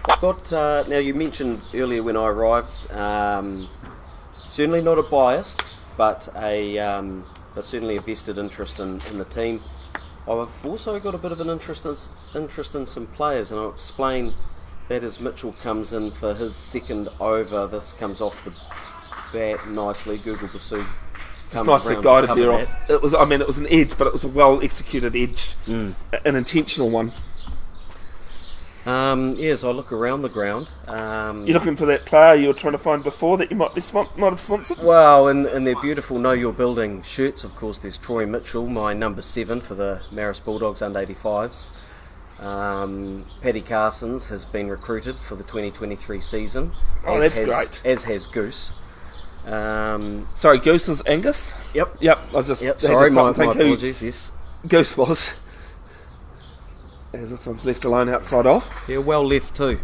I've got, now you mentioned earlier when I arrived, certainly not a biased, but certainly a vested interest in the team. I've also got a bit of an interest in some players, and I'll explain that as Mitchell comes in for his second over. This comes off the bat nicely. Google Basu Just nicely guided there off. It was an edge, but it was a well executed edge, an intentional one. As I look around the ground, You're looking for that player you were trying to find before that you might have sponsored? well, in their beautiful Know Your Building shirts, of course, there's Troy Mitchell, my number 7 for the Marist Bulldogs under 85s. Paddy Carsons has been recruited for the 2023 season. Oh, that's great. As has Goose. Sorry, Goose is Angus? Yep. I just Yep. had Sorry, to my stop and think apologies. Yes. who Goose was. As this one's left alone outside off. Yeah, well left too.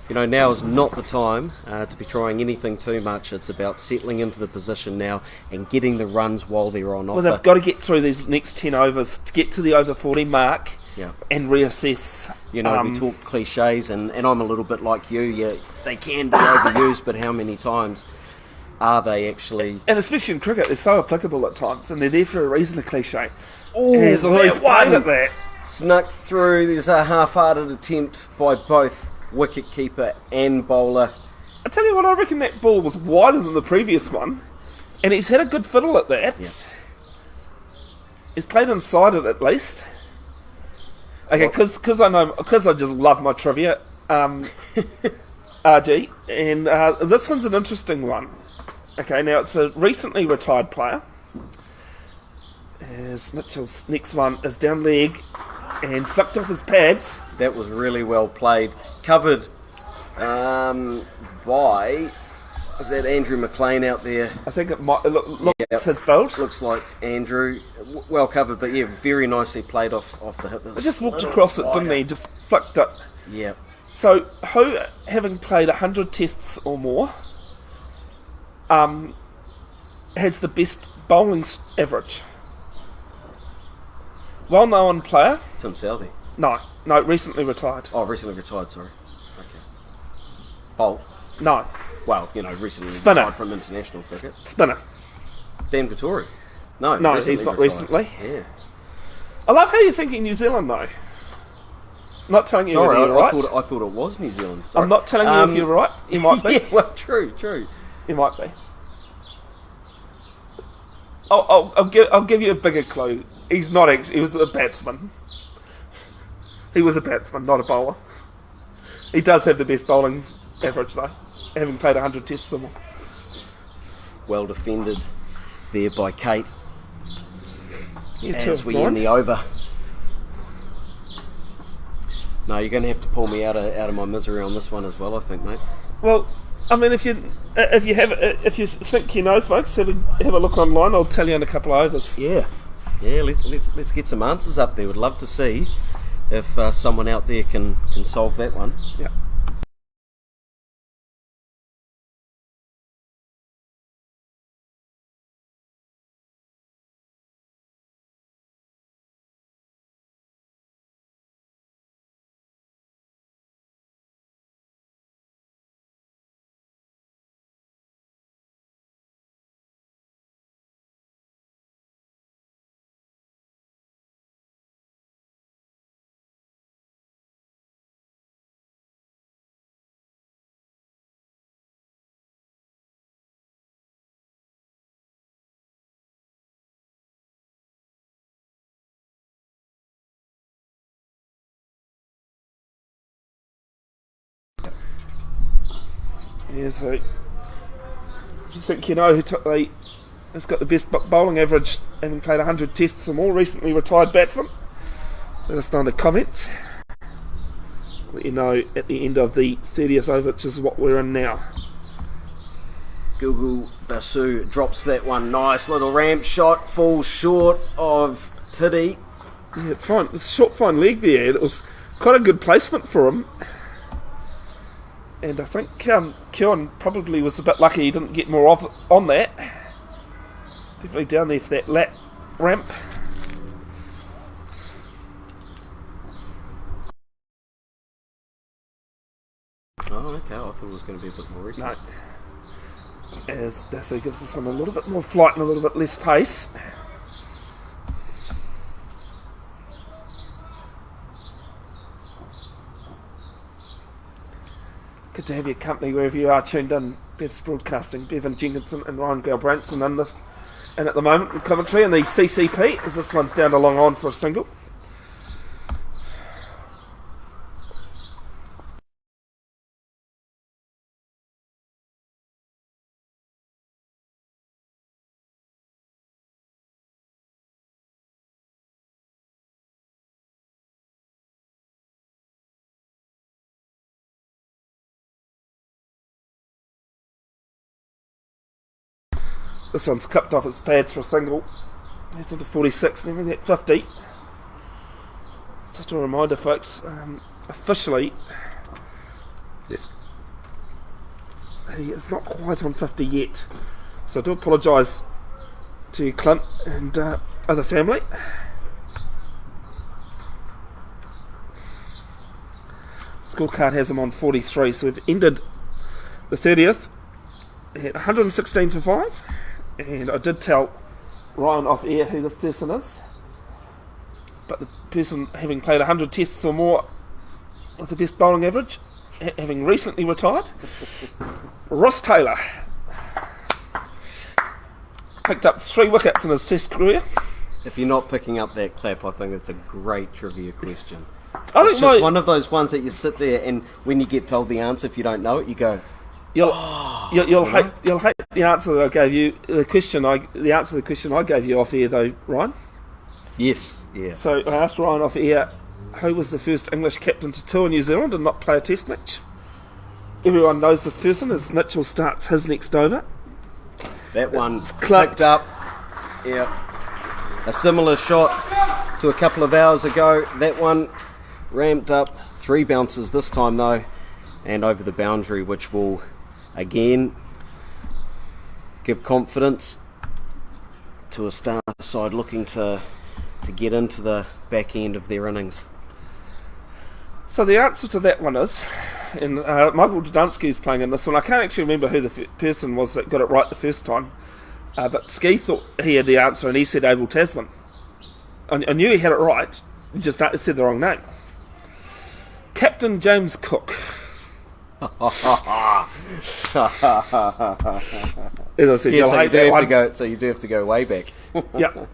You know, now is not the time to be trying anything too much. It's about settling into the position now and getting the runs while they're on offer. Well, they've got to get through these next 10 overs to get to the over 40 mark. Yeah. And reassess. You know, we talk cliches, and I'm a little bit like you. Yeah, they can be overused, but how many times are they actually? And especially in cricket, they're so applicable at times, and they're there for a reason, a cliche. Oh, He's always that played one at that. snuck through. There's a half-hearted attempt by both wicket-keeper and bowler. I tell you what, I reckon that ball was wider than the previous one, and he's had a good fiddle at that. Yeah. He's played inside it at least. Okay, because I just love my trivia, RG, and this one's an interesting one. Okay, now it's a recently retired player. As Mitchell's next one is down leg and flicked off his pads. That was really well played. Covered by... Is that Andrew McLean out there? I think it might looks his build. Looks like Andrew. Well covered, but yeah, very nicely played off the hip. He just walked across it, didn't he? Just flicked it. Yeah. So, who, having played 100 tests or more, has the best bowling average? Well-known player. Tim Southey. No, recently retired. Oh, recently retired, sorry. Okay. Bolt. No, Well, you know, recently Spinner. retired from international cricket. spinner. Dan Vittori. No, No, recently he's not retired. recently. Yeah. I love how you're thinking New Zealand, though. Not telling you Sorry, whether you're right. I thought it was New Zealand. Sorry. I'm not telling you if you're right. You might be. Yeah, well, true. You might be. I'll give you a bigger clue. He's not actually. He was a batsman. He was a batsman, not a bowler. He does have the best bowling average, though, having played 100 tests or more. Well defended there by Kate. Yeah, As we end the over. No, you're going to have to pull me out of my misery on this one as well, I think, mate. Well, I mean, if you think you know, folks, have a look online. I'll tell you in a couple of overs. Yeah. Let's get some answers up there. Would love to see if someone out there can solve that one. Yeah. Yeah, so if you think you know who's got the best bowling average, having played 100 tests or more, recently retired batsman, let us know in the comments. Let you know at the end of the 30th over, which is what we're in now. Google Basu drops that one. Nice little ramp shot, falls short of Tiddy. Yeah, fine. It was a short, fine leg there. It was quite a good placement for him. And I think Keown probably was a bit lucky he didn't get more off on that. Definitely down there for that lap ramp. Oh, okay. I thought it was going to be a bit more recent. No. As Dasso gives this one a little bit more flight and a little bit less pace. Good to have your company wherever you are tuned in. Bev's Broadcasting, Bevin, Jenkinson and Ryan Galbraithson in this. And at the moment, the commentary and the CCP, as this one's down to long on for a single. This one's clipped off its pads for a single. He's into 46 and everything at 50. Just a reminder, folks, officially, he is not quite on 50 yet. So I do apologise to you, Clint, and other family. Scorecard has him on 43, so we've ended the 30th at 116 for 5. And I did tell Ryan off air who this person is, but the person having played 100 tests or more with the best bowling average, having recently retired, Ross Taylor. Picked up 3 wickets in his test career. If you're not picking up that clap, I think it's a great trivia question. I It's don't just know. one of those ones that you sit there and when you get told the answer, if you don't know it, you go, You'll hate the answer that I gave you. The answer to the question I gave you off air, though, Ryan. yes, yeah. So I asked Ryan off air, who was the first English captain to tour New Zealand and not play a test match? Everyone knows this person as Mitchell starts his next over. That one's clipped. picked up. Yeah. A similar shot to a couple of hours ago. That one ramped up 3 bounces this time though, and over the boundary, which will again give confidence to a star side looking to get into the back end of their innings. So the answer to that one is, and Michael Dudansky is playing in this one. I can't actually remember who the person was that got it right the first time, but Ski thought he had the answer and he said Abel Tasman. I knew he had it right, he just said the wrong name. Captain James Cook. As I said, Yeah, you'll so hate you do that have one. to go. So you do have to go way back. Yeah.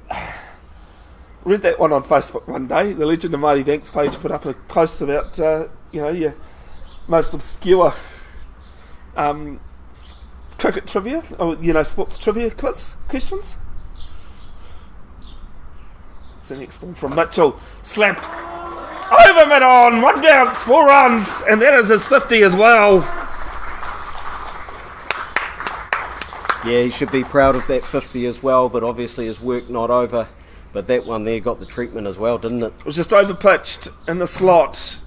Read that one on Facebook one day. The Legend of Mighty Banks page put up a post about your most obscure cricket trivia, or sports trivia questions. It's the next one from Mitchell. Slapped over mid-on, 1 bounce, 4 runs, and that is his 50 as well. Yeah, he should be proud of that 50 as well, but obviously his work not over. But that one there got the treatment as well, didn't it? It was just over pitched in the slot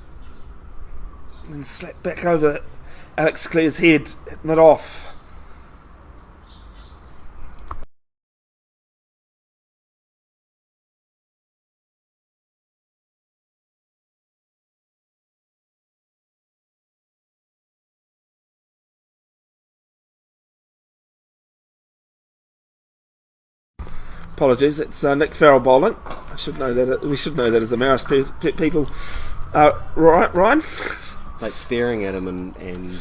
and slapped back over Alex Clare's head, hitting it off. Apologies, it's Nick Farrell bowling. I should know that. We should know that as a Marist people. Right, Ryan? Like staring at him and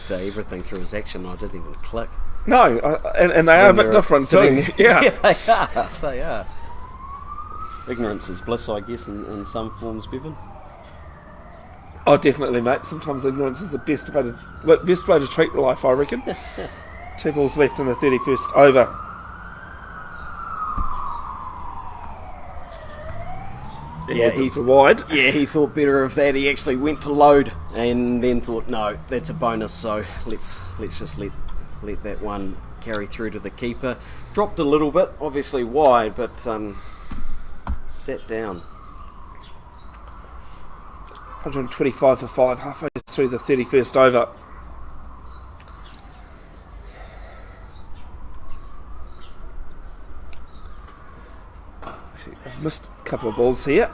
everything through his action, I didn't even click. No, and they are a bit different too. Yeah. Yeah, they are. Ignorance is bliss, I guess, in some forms, Bevin. Oh, definitely, mate. Sometimes ignorance is the best way to treat life, I reckon. 2 balls left in the 31st over. Yeah, It's a wide. Yeah, he thought better of that. He actually went to load and then thought, no, that's a bonus. So let's just let that one carry through to the keeper. Dropped a little bit, obviously wide, but sat down. 125 for 5, halfway through the 31st over. I've missed a couple of balls here.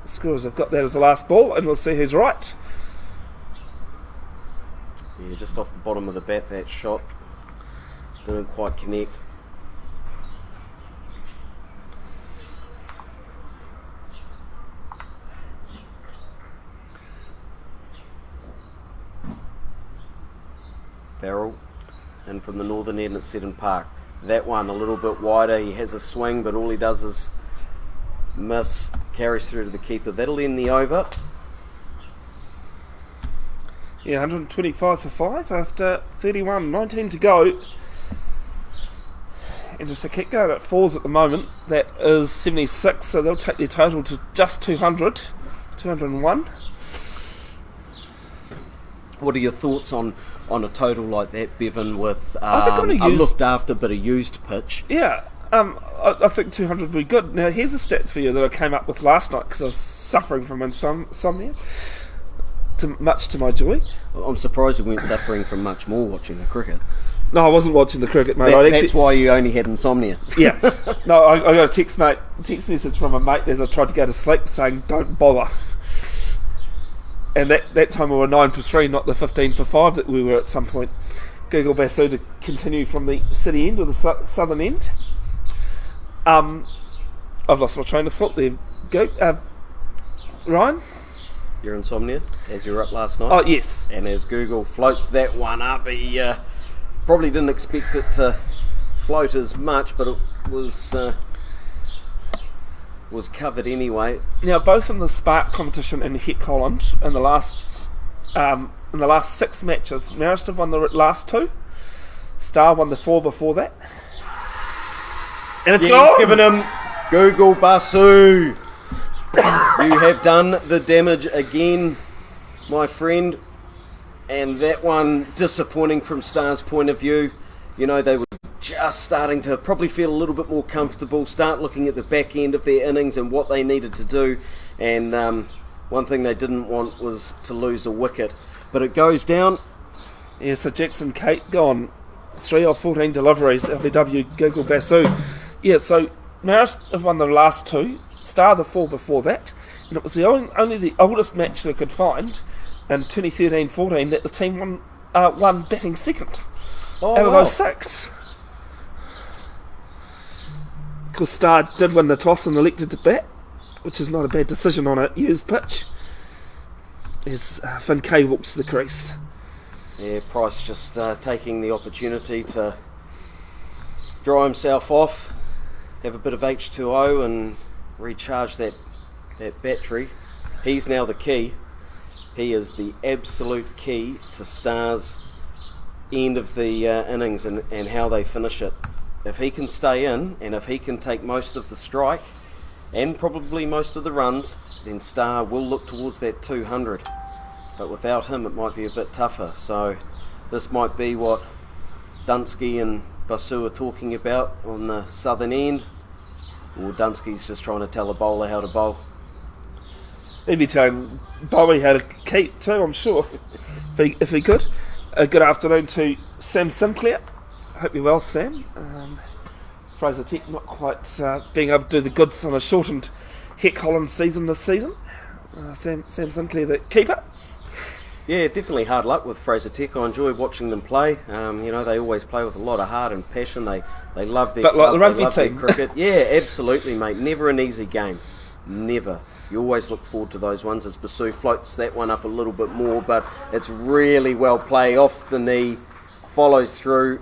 The Squirrels have got that as the last ball, and we'll see who's right. Yeah, just off the bottom of the bat, that shot didn't quite connect. Farrell in from the northern end at Seddon Park. That one a little bit wider. He has a swing, but all he does is miss. Carries through to the keeper. That'll end the over. Yeah, 125 for 5 after 31, 19 to go. And if they keep going at 4s at the moment, that is 76, so they'll take their total to just 200, 201. What are your thoughts on a total like that, Bevin, with I think a looked after but a used pitch? Yeah, I think 200 would be good. Now, here's a stat for you that I came up with last night because I was suffering from insomnia, much to my joy. I'm surprised we weren't suffering from much more watching the cricket. No, I wasn't watching the cricket, mate. That's why you only had insomnia. Yeah. No, I got a text message from a mate as I tried to go to sleep saying, don't bother. And that time we were 9 for 3, not the 15 for 5 that we were at some point. Google Basu to continue from the city end or the southern end. I've lost my train of thought there. Go, Ryan? Your insomnia, as you were up last night. Oh, yes. And as Google floats that one up, he probably didn't expect it to float as much, but it was covered anyway. Now, both in the Spark competition and Hec Holand in the last 6 matches, Marist have won the last 2. Star won the 4 before that. And it's gone! He's given him Google Basu. You have done the damage again, my friend. And that one, disappointing from Star's point of view. You know, they were just starting to probably feel a little bit more comfortable, start looking at the back end of their innings and what they needed to do. And one thing they didn't want was to lose a wicket. But it goes down. Yeah, so Jackson Kate gone. 3 of 14 deliveries, LBW Google Basu. Yeah, so Marist have won the last 2, Star the 4 before that, and it was only the oldest match they could find in 2013-14 that the team won batting second out of those 6. Of course, Star did win the toss and elected to bat, which is not a bad decision on a used pitch, as Finn Kay walks to the crease. Yeah, Price just taking the opportunity to dry himself off, have a bit of H2O and recharge that battery. He's now the key. He is the absolute key to Star's end of the innings and how they finish it. If he can stay in and if he can take most of the strike and probably most of the runs, then Star will look towards that 200. But without him it might be a bit tougher. So this might be what Dunsky and Basu are talking about on the southern end. Or Dunsky's just trying to tell a bowler how to bowl. He'd be telling Bowie how to keep too, I'm sure, if he could. Good afternoon to Sam Sinclair. Hope you're well, Sam. Fraser Tech not quite being able to do the goods on a shortened Hec Holand season this season. Sam Sinclair, the keeper. Yeah, definitely hard luck with Fraser Tech. I enjoy watching them play. You know, they always play with a lot of heart and passion. They love their but club, like the rugby they love team. their cricket. Yeah, absolutely, mate. Never an easy game. Never. You always look forward to those ones as Basu floats that one up a little bit more, but it's really well played off the knee, follows through.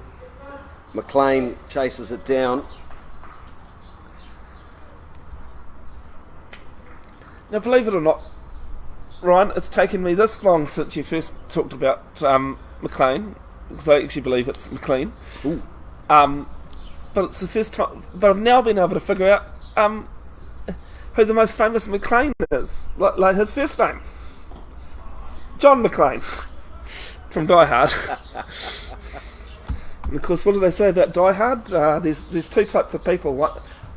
McLean chases it down. Now, believe it or not, Ryan, it's taken me this long since you first talked about McLean, because I actually believe it's McLean. Ooh. But it's the first time. But I've now been able to figure out who the most famous McLean is, like his first name, John McLean from Die Hard. And of course, what do they say about Die Hard? There's 2 types of people.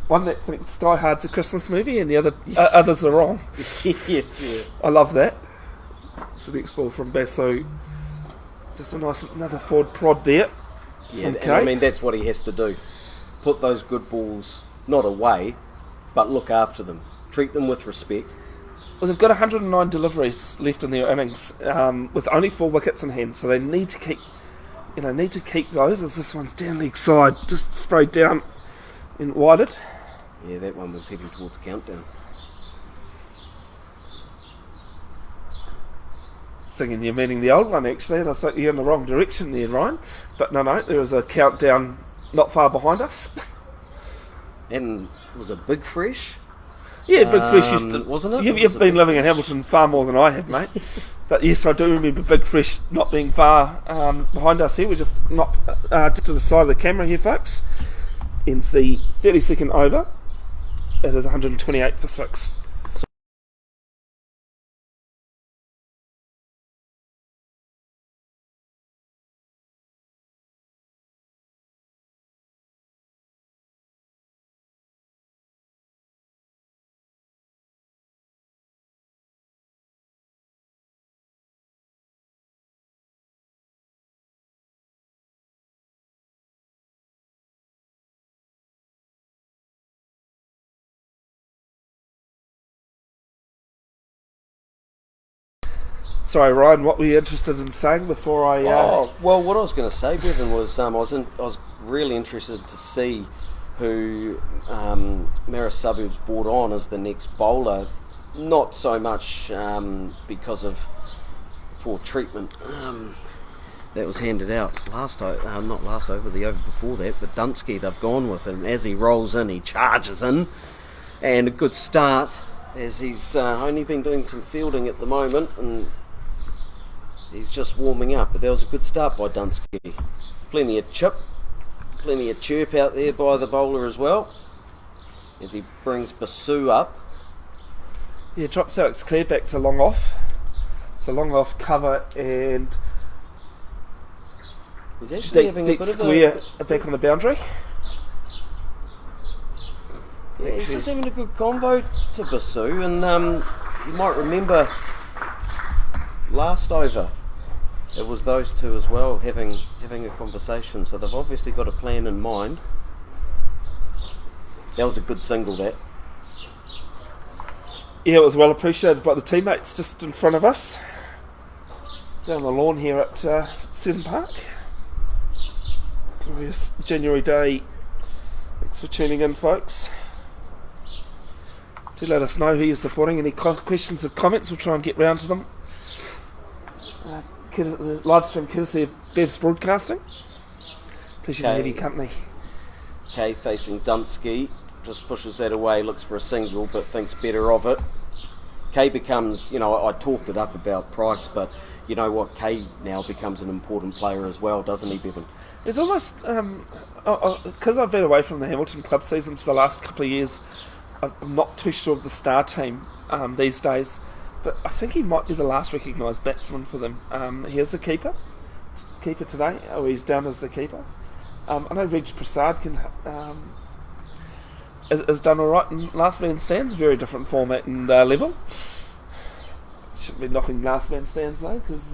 One that thinks Die Hard's a Christmas movie, and the others are wrong. Yes, yeah. I love that. So the next ball from Basu. Just a nice another forward prod there. Yeah, and I mean that's what he has to do. Put those good balls not away, but look after them. Treat them with respect. Well, they've got 109 deliveries left in their innings, with only 4 wickets in hand, so they need to keep those. As this one's down leg side, just sprayed down and wided. Yeah, that one was heading towards countdown. Thinking you're meaning the old one actually, and I thought you're in the wrong direction there, Ryan. But no, there was a countdown not far behind us. And was it Big Fresh? Yeah, Big Fresh used to, wasn't it? You've been living in Hamilton far more than I have, mate. But yes, I do remember Big Fresh not being far behind us here. We're just not just to the side of the camera here, folks. Ends the 32nd over. It is 128 for 6. Sorry, Ryan, what were you interested in saying before I... Well, what I was going to say, Bevin, was I was really interested to see who Marist Suburbs brought on as the next bowler. Not so much because of poor treatment that was handed out not last over, the over before that, but Dunsky they've gone with, and as he rolls in, he charges in, and a good start, as he's only been doing some fielding at the moment, and he's just warming up, but that was a good start by Dunsky. Plenty of chip, plenty of chirp out there by the bowler as well, as he brings Basu up. Yeah, drops Alex Clare back to long off. So long off cover, and he's actually having a deep bit square of a... back on the boundary. Yeah, he's just having a good convo to Basu, and you might remember last over, it was those two as well having a conversation, so they've obviously got a plan in mind. That was a good single, that. Yeah, it was well appreciated by the teammates just in front of us, down the lawn here at Seddon Park. Glorious January day. Thanks for tuning in, folks. Do let us know who you're supporting. Any questions or comments, we'll try and get round to them. The live stream courtesy of Bev's Broadcasting. Pleasure to have you company. Kay facing Dunsky, just pushes that away, looks for a single, but thinks better of it. Kay becomes, I talked it up about Price, but you know what, Kay now becomes an important player as well, doesn't he, Bevin? There's almost, because I've been away from the Hamilton club season for the last couple of years, I'm not too sure of the star team these days, but I think he might be the last recognised batsman for them. Here's the keeper today. Oh, he's down as the keeper. I know Reg Prasad has done alright in last man stands, very different format and level. Shouldn't be knocking last man stands though, because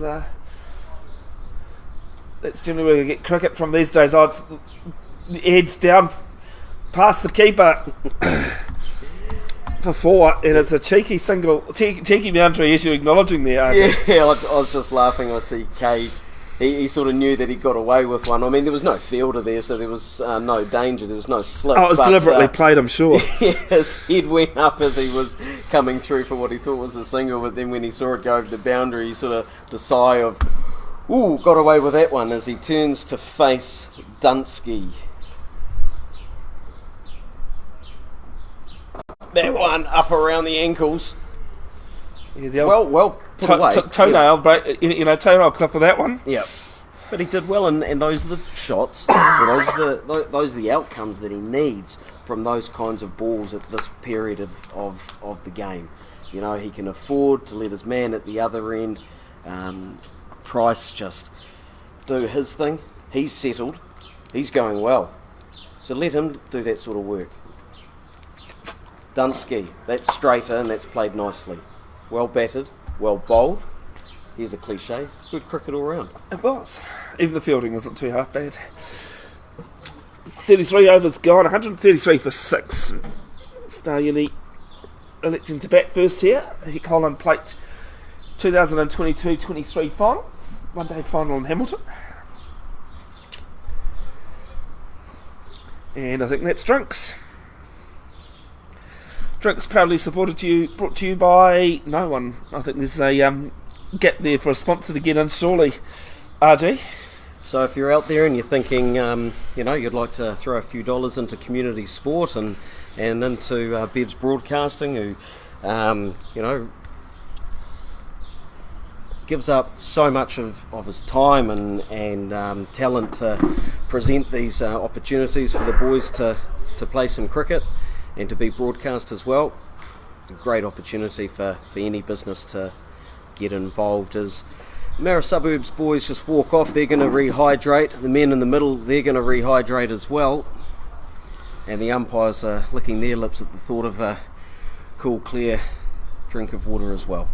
that's generally where you get cricket from these days. It's the edge down past the keeper for 4, and it's a cheeky single, cheeky boundary issue acknowledging there, RJ. Yeah, I was just laughing. I see Kay. He sort of knew that he got away with one. I mean, there was no fielder there, so there was no danger, there was no slip. Oh, it was deliberately played, I'm sure. Yeah, his head went up as he was coming through for what he thought was a single, but then when he saw it go over the boundary, he sort of, the sigh of, ooh, got away with that one, as he turns to face Dunsky. That one up around the ankles. Yeah, Well put away. Toenail, toenail clip of that one. Yeah. But he did well, and those are the shots, those are the outcomes that he needs from those kinds of balls at this period of the game. He can afford to let his man at the other end, Price, just do his thing. He's settled. He's going well. So let him do that sort of work. Dunsky, that's straighter and that's played nicely. Well batted, well bowled. Here's a cliche. Good cricket all round. It was. Even the fielding wasn't too half bad. 33 overs gone, 133 for 6. Star Uni electing to bat first here. Hec Holand Plate 2022-23 final. One day final in Hamilton. And I think that's Drinks. Drinks proudly brought to you by no one. I think there's a gap there for a sponsor to get in, surely. RG. So if you're out there and you're thinking, you'd like to throw a few dollars into community sport and into Bev's Broadcasting, who, gives up so much of his time and talent to present these opportunities for the boys to play some cricket and to be broadcast as well. It's a great opportunity for any business to get involved. As Marist Suburbs boys just walk off, they're going to rehydrate. The men in the middle, they're going to rehydrate as well. And the umpires are licking their lips at the thought of a cool, clear drink of water as well.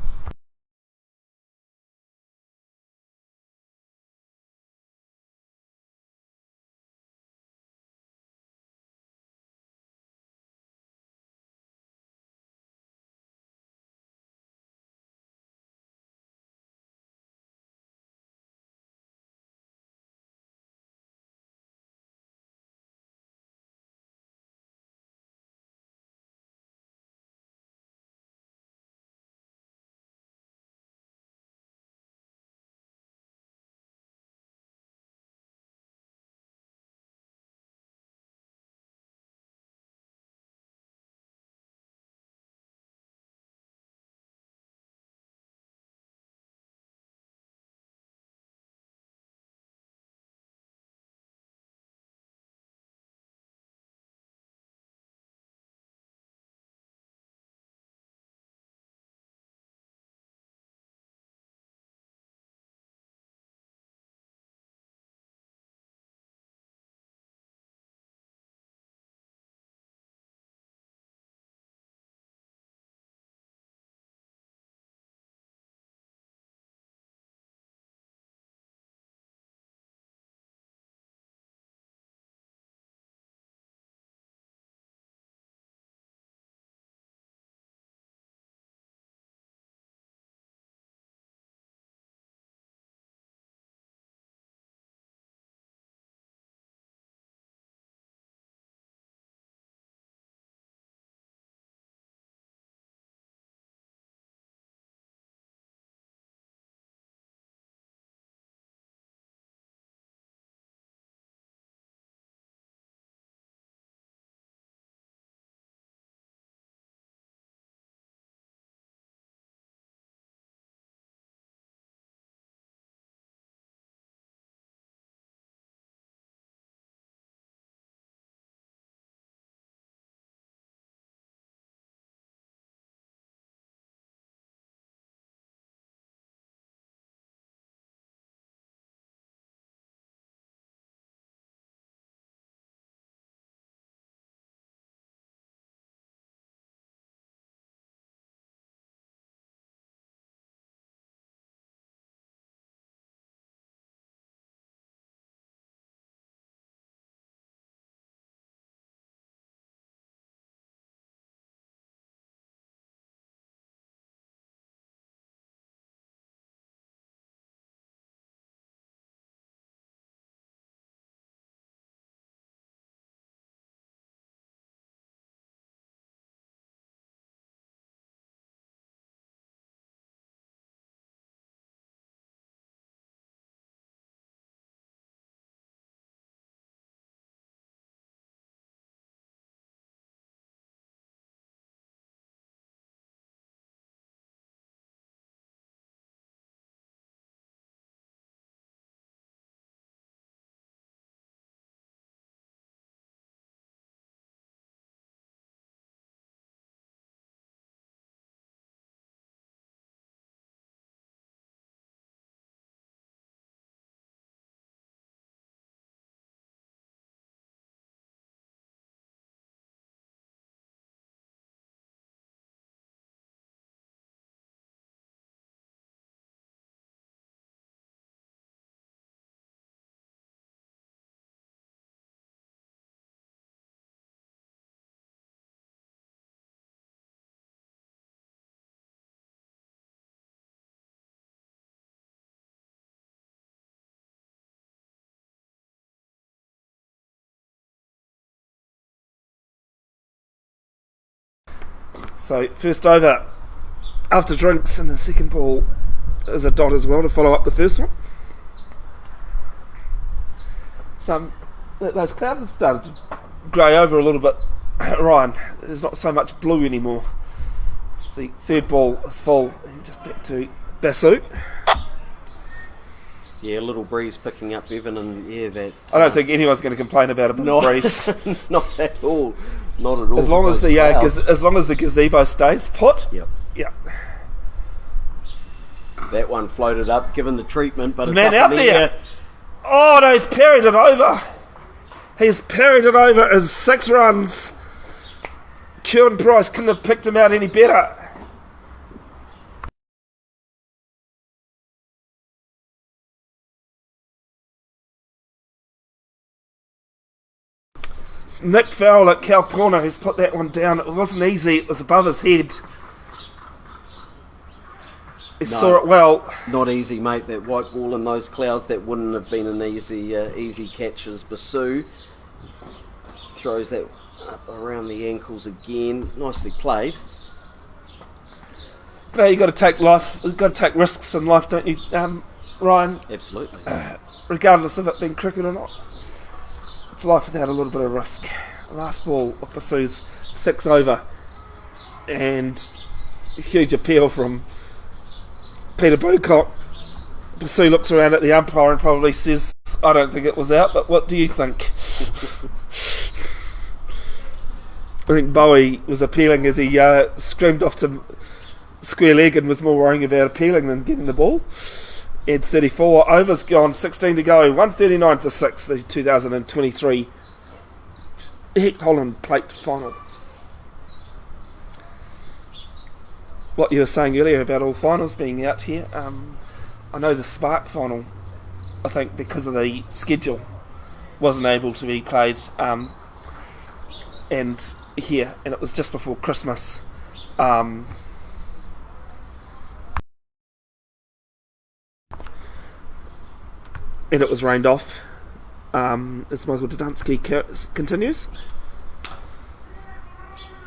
So first over after drinks, and the second ball is a dot as well to follow up the first one. Those clouds have started to grey over a little bit, Ryan. There's not so much blue anymore. The third ball is full, and just back to Basu. Yeah, a little breeze picking up, Bevin, and yeah, that. I don't think anyone's going to complain about a bit of breeze. Not at all. Not at all. As long as the gazebo stays put. Yep. Yep. That one floated up, given the treatment, but There's it's a man up out in the there. air. Oh no, he's parried it over. He's parried it over as 6 runs. Kieran Price couldn't have picked him out any better. It's Nick Fowler at Cal Corner who's put that one down. It wasn't easy, it was above his head. He saw it well. Not easy, mate. That white ball in those clouds, that wouldn't have been an easy catch as Basu throws that up around the ankles again. Nicely played. No, you've got to take life. You've got to take risks in life, don't you, Ryan? Absolutely. Regardless of it being cricket or not, it's life without a little bit of risk. Last ball of Basu's 6 over, and a huge appeal from Peter Bocock. Basu looks around at the umpire and probably says, "I don't think it was out, but what do you think?" I think Bowie was appealing as he screamed off to square leg and was more worrying about appealing than getting the ball. Ed's 34, overs gone, 16 to go, 139 for 6, the 2023 Hec Holand Plate final. What you were saying earlier about all finals being out here, I know the Spark final, I think because of the schedule, wasn't able to be played and here, and it was just before Christmas. And it was rained off as Michael Dudunsky continues.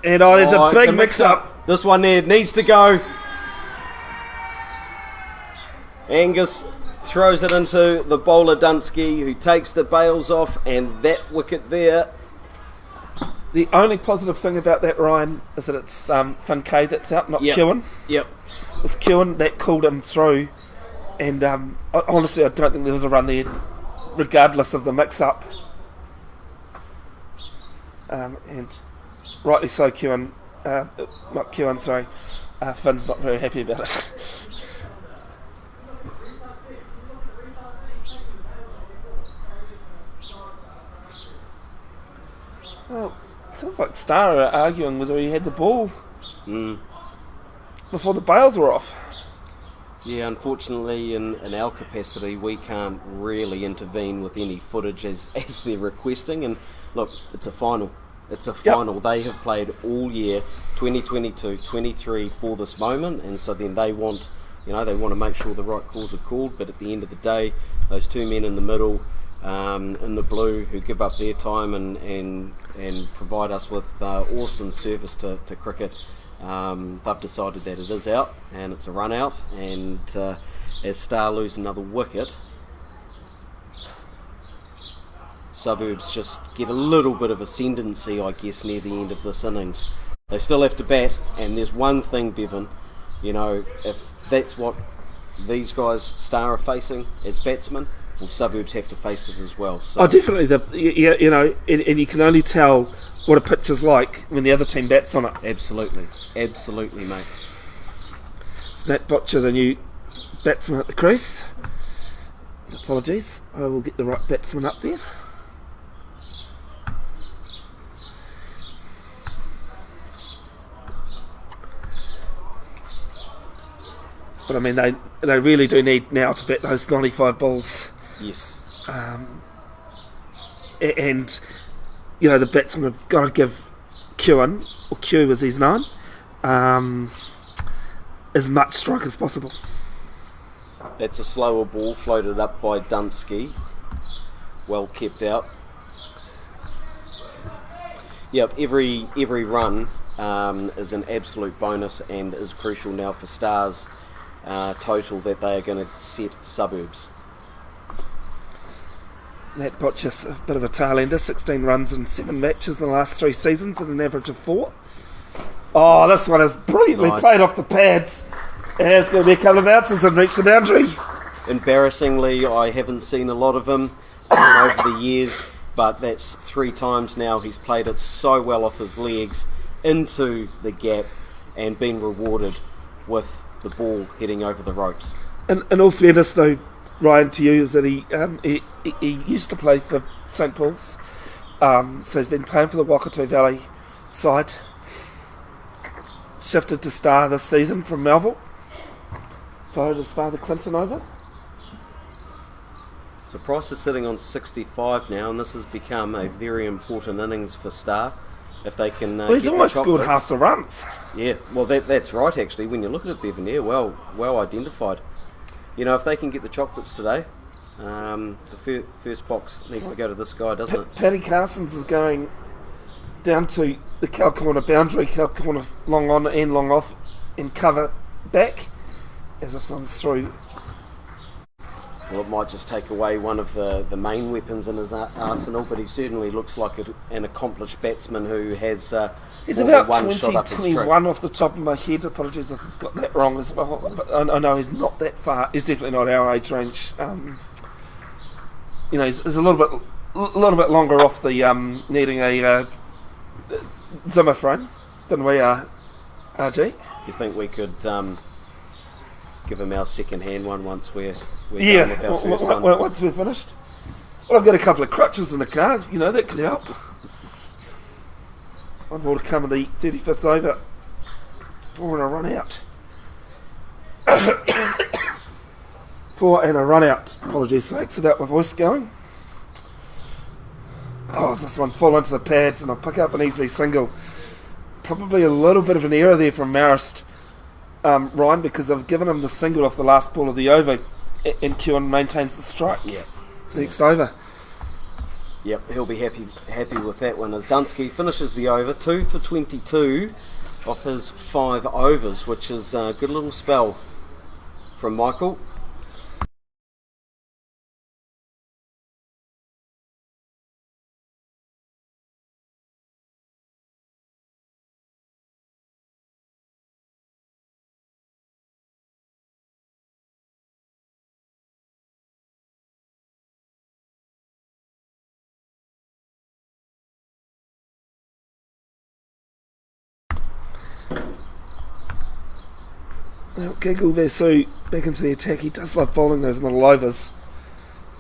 And there's a big mix-up. This one there needs to go. Angus throws it into the bowler Dunsky, who takes the bails off, and that wicket there. The only positive thing about that, Ryan, is that it's Funkay that's out, not Kewen. Yep. It's Kewen that called him through, and honestly, I don't think there was a run there, regardless of the mix-up. And rightly so, Kewen. Not Kewen, sorry. Finn's not very happy about it. Well, it sounds like Star are arguing whether he had the ball before the bails were off. Yeah, unfortunately, in our capacity, we can't really intervene with any footage as they're requesting. And look, it's a final. It's a final. Yep. They have played all year, 2022, 23 for this moment, and so then they want, to make sure the right calls are called. But at the end of the day, those two men in the middle, in the blue, who give up their time and provide us with awesome service to cricket, they've decided that it is out and it's a run out. And as Star lose another wicket, Suburbs just get a little bit of ascendancy, I guess, near the end of this innings. They still have to bat, and there's one thing, Bevin, if that's what these guys, Star, are facing as batsmen, well, Suburbs have to face it as well. So. Oh, definitely. And you can only tell what a pitch is like when the other team bats on it. Absolutely, mate. It's Matt Butcher, the new batsman at the crease. Apologies, I will get the right batsman up there. But I mean, they really do need now to bat those 95 balls. Yes. And the batsmen have got to give Kewen, or Q as he's known, as much strike as possible. That's a slower ball floated up by Dunsky. Well kept out. Yep, every run is an absolute bonus and is crucial now for Stars' total that they are going to set Suburbs. That botches a bit of a tail ender, 16 runs in 7 matches in the last 3 seasons at an average of 4. Oh, this one is brilliantly Nice. played off the pads. And it's going to be a couple of bounces and reach the boundary. Embarrassingly, I haven't seen a lot of him over the years, but that's 3 times now he's played it so well off his legs into the gap and been rewarded with the ball heading over the ropes. In all fairness, though, Ryan, to you, is that he used to play for St Paul's, so he's been playing for the Wakatu Valley side. Shifted to Star this season from Melville. Followed his father Clinton over. So Price is sitting on 65 now, and this has become a very important innings for Star. If they can, Well, he's get the almost scored chocolates. half the runs. Yeah, well, that's right, actually. When you look at it, Bevin, yeah, well identified. You know, if they can get the chocolates today, the first box needs to go to this guy, doesn't it? Paddy Carson's is going down to the cow corner boundary, cow corner long on and long off, and cover back as this one's through. Well, it might just take away one of the main weapons in his arsenal, but he certainly looks like an accomplished batsman who has He's more than about one shot 20, up his 21 off the top of my head. Apologies if I've got that wrong as well. But I know he's not that far. He's definitely not our age range. He's a little bit longer off the needing a Zimmer frame than we are, RG. You think we could give him our second-hand one once we're done Yeah, with our first one? once we're finished. Well, I've got a couple of crutches in the car, that could help. One more to come in the 35th over. 4 and a run out. 4 and a run out. Apologies, folks, about my voice going. Oh, is this one fall into the pads and I'll pick up an easily single. Probably a little bit of an error there from Marist, Ryan, because I've given him the single off the last ball of the over, and Kewan maintains the strike. Yeah. Next over. Yep, he'll be happy with that one as Dunsky finishes the over, 2 for 22 off his 5 overs, which is a good little spell from Michael. Now, Giggle Vesu back into the attack. He does love bowling those middle overs.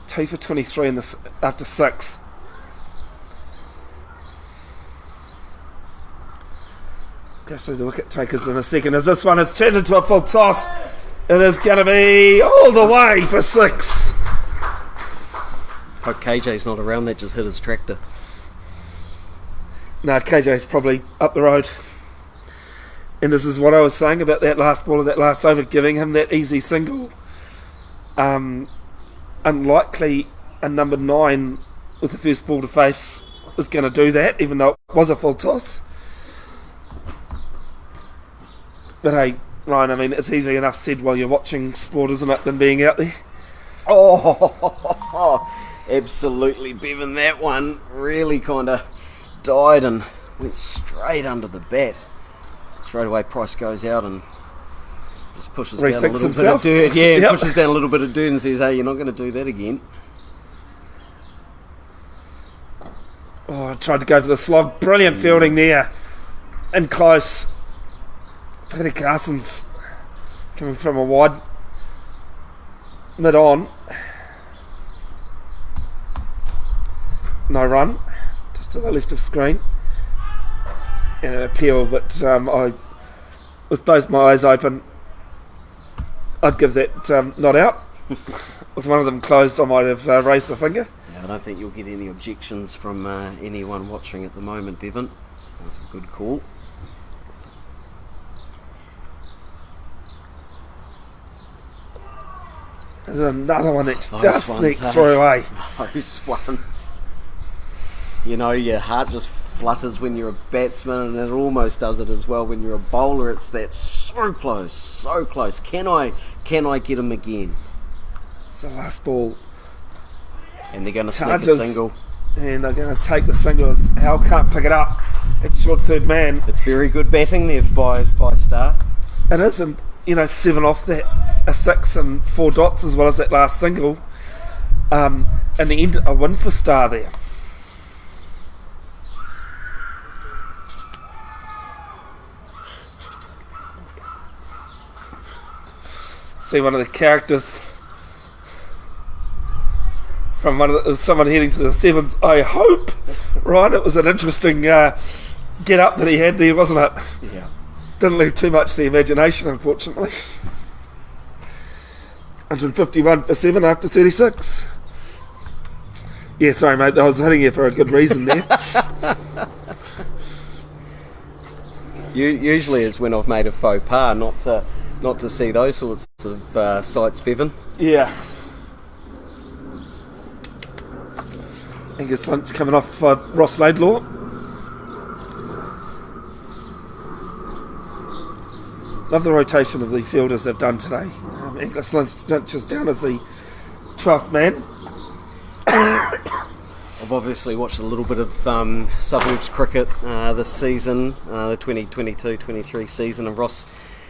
2 for 23 in this after 6. Go through the wicket takers in a second as this one has turned into a full toss. It is going to be all the way for 6. Hope KJ's not around, that just hit his tractor. No, KJ's probably up the road. And this is what I was saying about that last ball of that last over, giving him that easy single. Unlikely a number 9 with the first ball to face is going to do that, even though it was a full toss. But hey, Ryan, I mean, it's easy enough said while you're watching sport, isn't it, than being out there? Oh, absolutely, Bevin. That one really kind of died and went straight under the bat. Straight away, Price goes out and just pushes down a Rethinks little himself. bit of dirt. Yeah, Yep. pushes down a little bit of dirt and says, "Hey, you're not going to do that again." Oh, I tried to go for the slog. Brilliant fielding there. And close. Paddy Carson's coming from a wide mid-on. No run. Just to the left of screen. And an appeal, but I, with both my eyes open, I'd give that not out. With one of them closed, I might have raised the finger. Yeah, I don't think you'll get any objections from anyone watching at the moment, Bevin. That's a good call. There's another one that's Those just ones, sneaked eh? through away. Those ones. You know, your heart just flutters when you're a batsman, and it almost does it as well when you're a bowler. It's that so close, so close. Can I get him again? It's the last ball. And they're going to sneak Charges. a single. And they're going to take the single as Hal can't pick it up. It's short third man. It's very good batting there by Star. It is, and 7 off that, a 6 and 4 dots as well as that last single. And the end, a win for Star there. See one of the characters from someone heading to the sevens. I hope, right? It was an interesting get up that he had there, wasn't it? Yeah. Didn't leave too much to the imagination, unfortunately. 151 for 7 after 36. Yeah, sorry, mate. I was hitting you for a good reason there. Usually it's when I've made a faux pas, not to see those sorts of sights, Bevin. Yeah. Angus Lynch coming off Ross Laidlaw. Love the rotation of the fielders they've done today. Angus Lynch is down as the 12th man. I've obviously watched a little bit of Suburbs cricket this season, the 2022-23 season, and Ross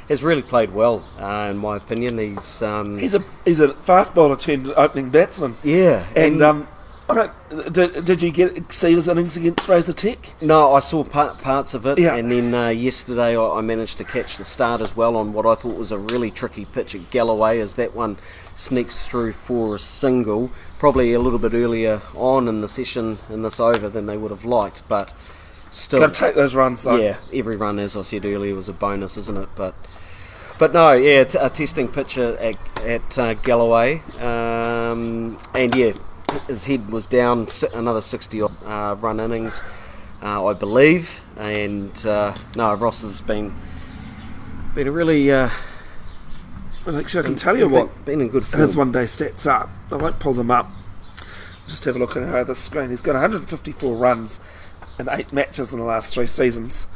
has really played well, in my opinion. He's a fast bowler turned opening batsman. Yeah, and did you see his innings against Fraser Tech? No, I saw parts of it, Yeah. and then yesterday I managed to catch the start as well on what I thought was a really tricky pitch at Galloway, as that one sneaks through for a single, probably a little bit earlier on in the session in this over than they would have liked, but still. Got to take those runs though. Yeah, every run, as I said earlier, was a bonus, isn't it? But no, yeah, a testing pitch at Galloway, and yeah, his head was down another 60 run innings, I believe, and no, Ross has been a really. Well, actually, I can tell you what. Been in good form. His one day stats up. I won't pull them up. Just have a look at the screen. He's got 154 runs in 8 matches in the last 3 seasons.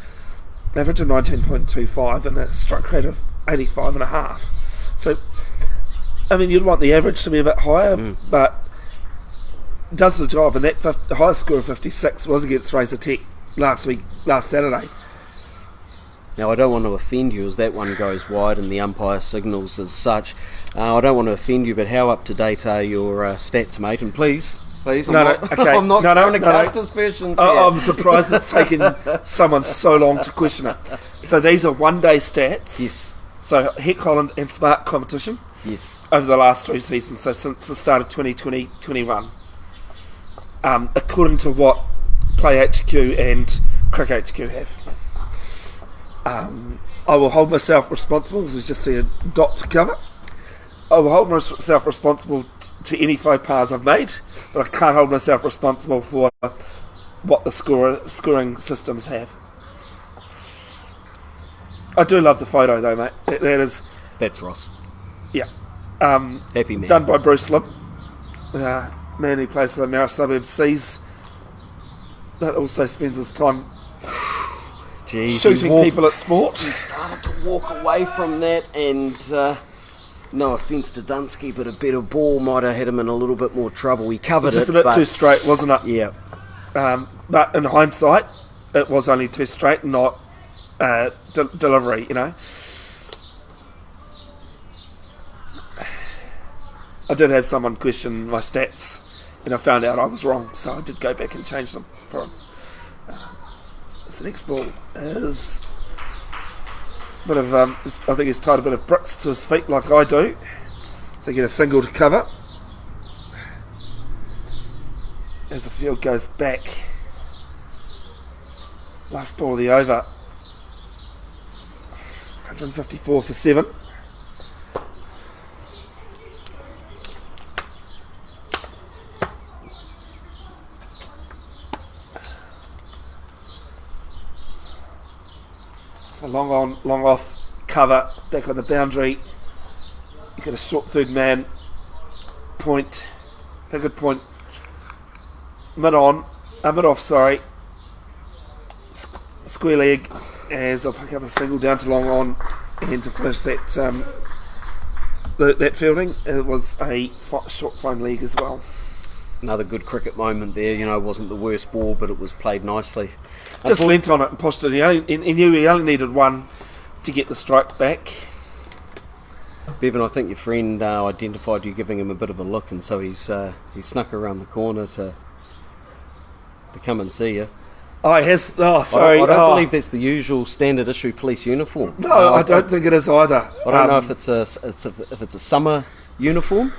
Average of 19.25 and a strike rate of 85.5. So, I mean, you'd want the average to be a bit higher, but does the job. And that highest score of 56 was against Fraser Tech last Saturday. Now, I don't want to offend you as that one goes wide and the umpire signals as such. I don't want to offend you, but how up to date are your stats, mate? And please, I'm not trying to cast aspersions here. I'm surprised it's taken someone so long to question it. So these are one-day stats. Yes. So Hec Holand and Smart competition. Yes. Over the last 3 seasons, so since the start of 2020-21. According to what Play HQ and Crick HQ have. I will hold myself responsible, as we just see a dot to cover. I will hold myself responsible to any faux pas I've made, but I can't hold myself responsible for what the scoring systems have. I do love the photo though, mate. That's Ross. Yeah. Happy man. Done by Bruce Lim. Man who plays for the Marist Suburbs sees, but also spends his time shooting people at sport. He started to walk away from that, and no offence to Dunsky, but a better ball might have had him in a little bit more trouble. He covered it. Just a bit too straight, wasn't it? Yeah. But in hindsight, it was only too straight, not delivery, you know. I did have someone question my stats, and I found out I was wrong, so I did go back and change them for him. The next ball is a bit of, I think he's tied a bit of bricks to his feet like I do, so get a single to cover. As the field goes back, last ball of the over, 154 for 7. So long on, long off, cover, back on the boundary. You get a short third man, point, a good point. Mid off, sorry. square leg as I pick up a single down to long on, and to finish that that fielding, it was a short phone leg as well. Another good cricket moment there. It wasn't the worst ball, but it was played nicely. Just leant on it and pushed it. He knew he only needed one to get the strike back. Bevin, I think your friend identified you giving him a bit of a look, and so he snuck around the corner to come and see you. Oh, he has. Oh, sorry. I don't believe that's the usual standard issue police uniform. No, I don't think it is either. I don't know if it's a summer uniform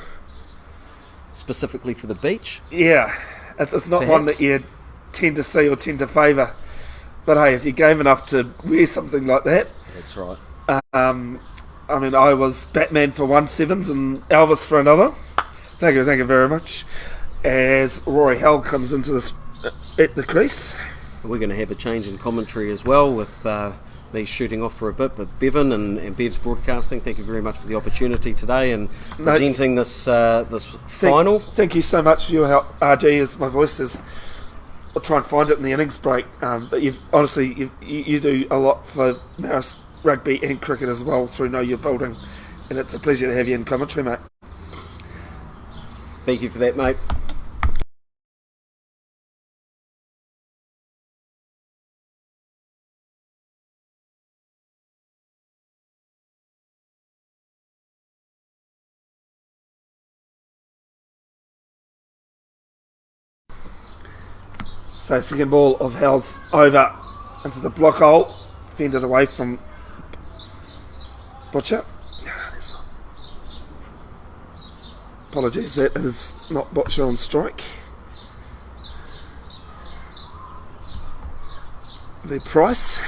specifically for the beach. Yeah, it's not one that you tend to see or tend to favour. But hey, if you're game enough to wear something like that, that's right. I mean, I was Batman for one sevens and Elvis for another. Thank you very much. As Rory Hell comes into this at the crease. We're going to have a change in commentary as well, with me shooting off for a bit, but Bevin and Bev's Broadcasting, thank you very much for the opportunity today and presenting this final. Thank you so much for your help, RG, as my voice is. I'll try and find it in the innings break, but you do a lot for Marist Rugby and cricket as well through Know Your Building, and it's a pleasure to have you in commentary, mate. Thank you for that, mate. So second ball of Hell's over into the block hole, fended away from Butcher. Apologies, that is not Butcher on strike. The Price.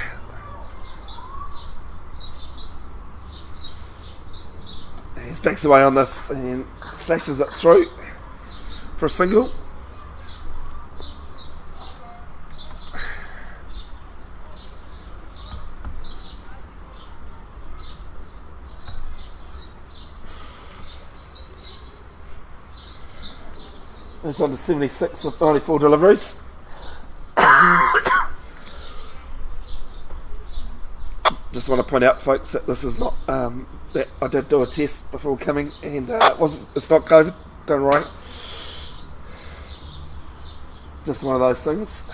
He backs away on this and slashes it through for a single. It's on to 76 with 94 deliveries. Just want to point out, folks, that this is not that I did do a test before coming, and it's not COVID. Don't worry. Just one of those things.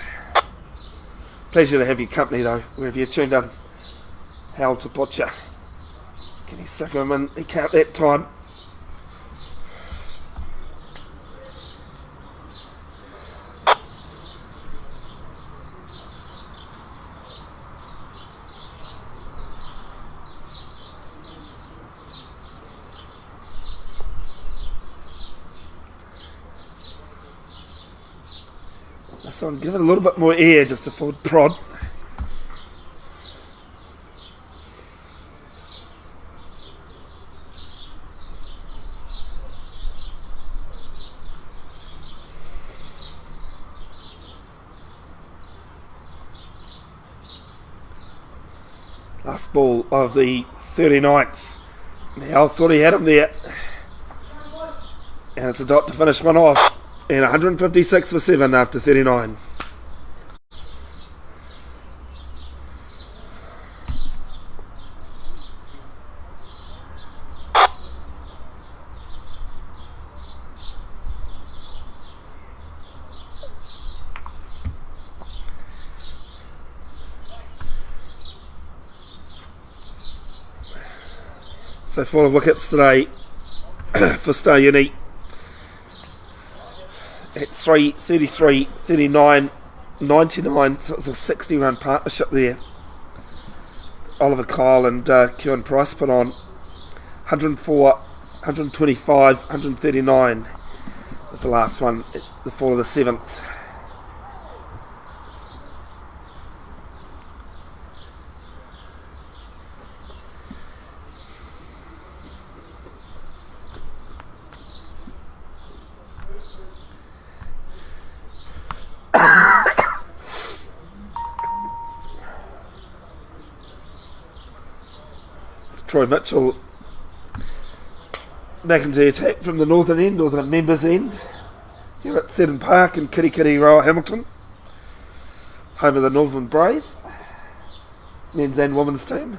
Pleasure to have your company though, wherever you tuned in. Hell to Butcher. Can he suck him in? He can't that time. So I'm giving it a little bit more air just to forward prod. Last ball of the 39th. Now I thought he had him there. And it's a dot to finish one off. And 156 for 7 after 39. So 4 wickets today for Star Uni. At 3, 33, 39, 99, so it was a 60 run partnership there. Oliver Kyle and Kieran Price put on 104, 125, 139 was the last one at the fall of the 7th. Troy Mitchell back into the attack from the northern end, or the members' end, here at Seddon Park in Kitty Roa, Hamilton, home of the Northern Brave. men's and women's team.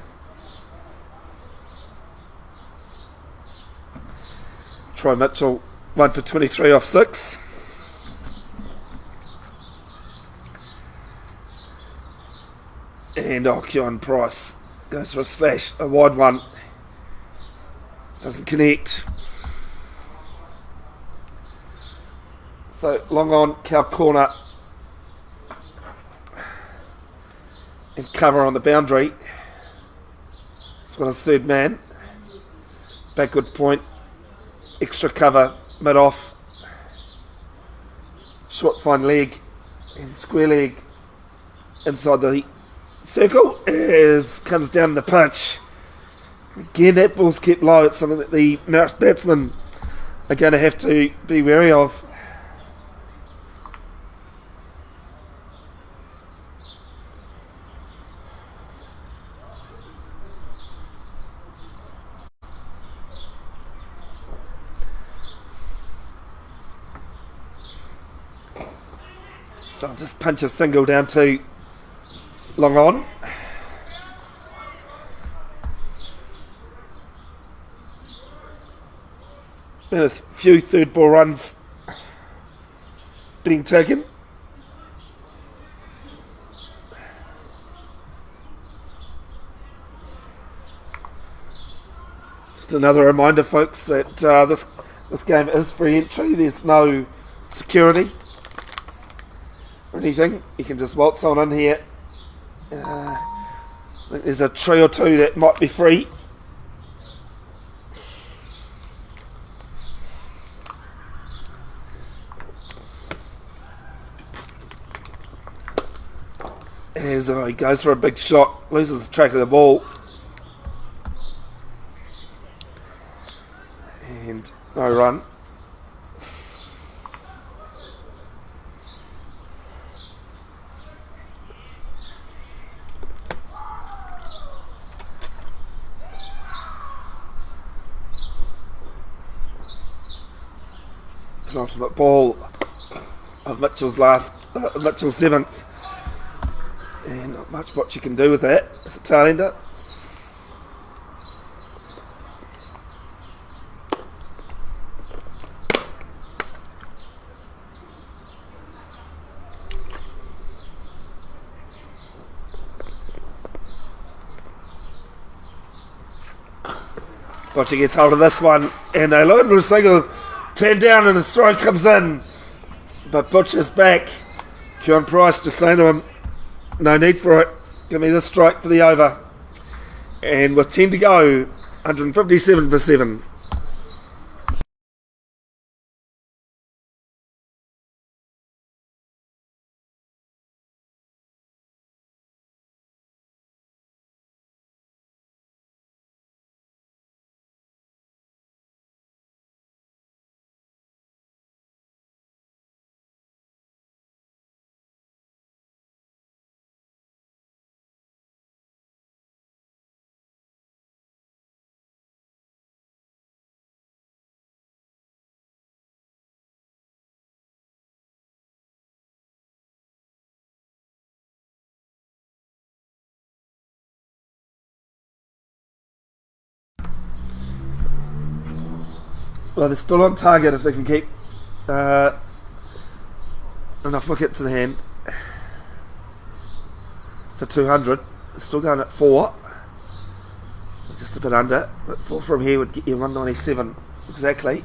Troy Mitchell 1 for 23 off 6. And Keon Price goes for a slash, a wide one. Doesn't connect. So long on, cow corner. And cover on the boundary. It's got his third man. Backward point. Extra cover, mid off. Short fine leg. And square leg. Inside the circle. Comes down the punch. Again, that ball's kept low. It's something that the Marist batsmen are going to have to be wary of. So I'll just punch a single down to long on. Been a few third ball runs being taken. Just another reminder, folks, that this game is free entry. There's no security or anything. You can just waltz on in here. I think there's a tree or two that might be free. As he goes for a big shot, loses the track of the ball. And no run. Penultimate ball of Mitchell's Mitchell's 7th. And not much what you can do with that as a tail ender. Butcher gets hold of this one, and they look at single, turn down, and the throw comes in. But Butcher's back. Keon Price just saying to him, no need for it. Give me the strike for the over. And with 10 to go, 157 for 7. Well, they're still on target if they can keep enough wickets in hand for 200. They're still going at 4. Just a bit under, but 4 from here would get you 197 exactly.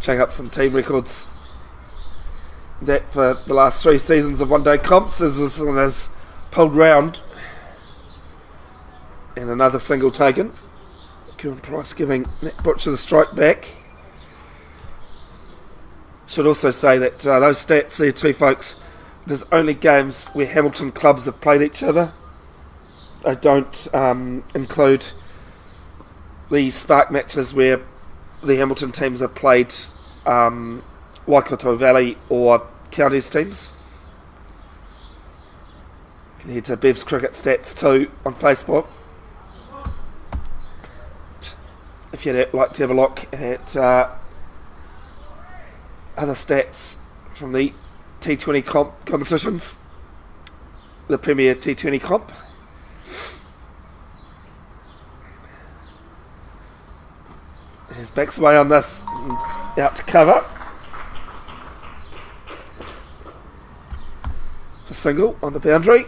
Check up some team records. That for the last 3 seasons of one-day comps as this one has pulled round. And another single taken. Keon Price giving Matt Butcher the strike back. Should also say that those stats there too, folks, there's only games where Hamilton clubs have played each other. They don't include the spark matches where the Hamilton teams have played Waikato Valley or counties teams. You can head to Bev's Cricket Stats too on Facebook if you'd like to have a look at other stats from the T20 competitions, the Premier T20 comp. His backs away on this, out to cover. For single on the boundary.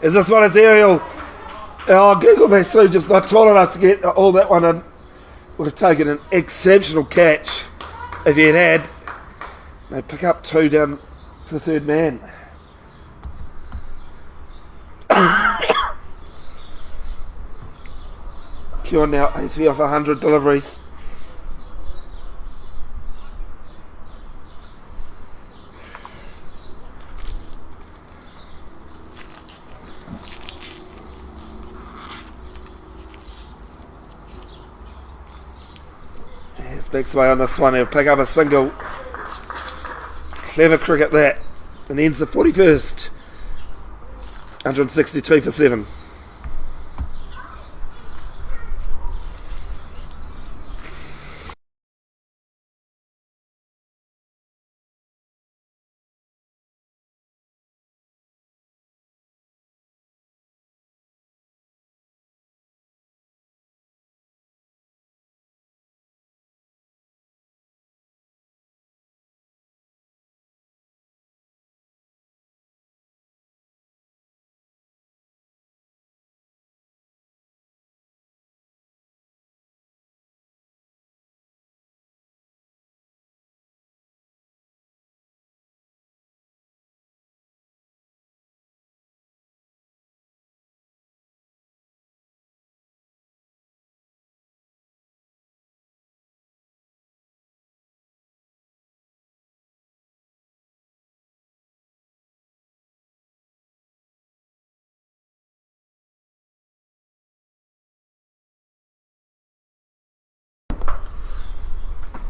Is this one as aerial? Oh, Google me, Sue, just not tall enough to get all that one in. Would have taken an exceptional catch if he had. They pick up 2 down to the third man. Pure now, 80 off 100 deliveries. Backs away on this one, he'll pick up a single. Clever cricket that. And ends the 41st. 162 for 7.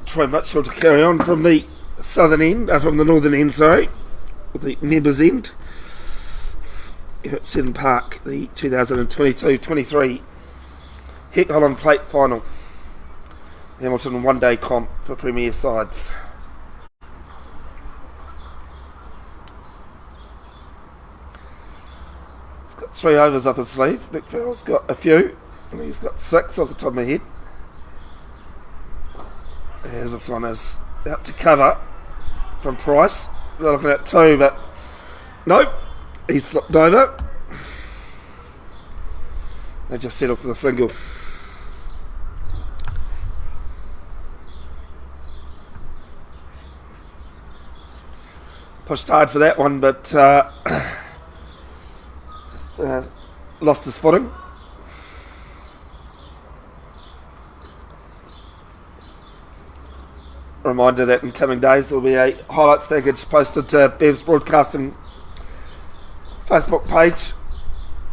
Troy Mitchell to carry on from the southern end, from the northern end, sorry, with the members end. Here at Seddon Park, the 2022-23 Hec Holand Plate Final. Hamilton one-day comp for Premier sides. He's got 3 overs up his sleeve. Nick Farrell's got a few. I think he's got 6 off the top of my head. As this one is out to cover from Price. They're looking at 2, but nope, he slipped over. They just settled for the single. Pushed hard for that one, but just lost his footing. Reminder that in coming days there will be a highlights package posted to Bev's Broadcasting Facebook page.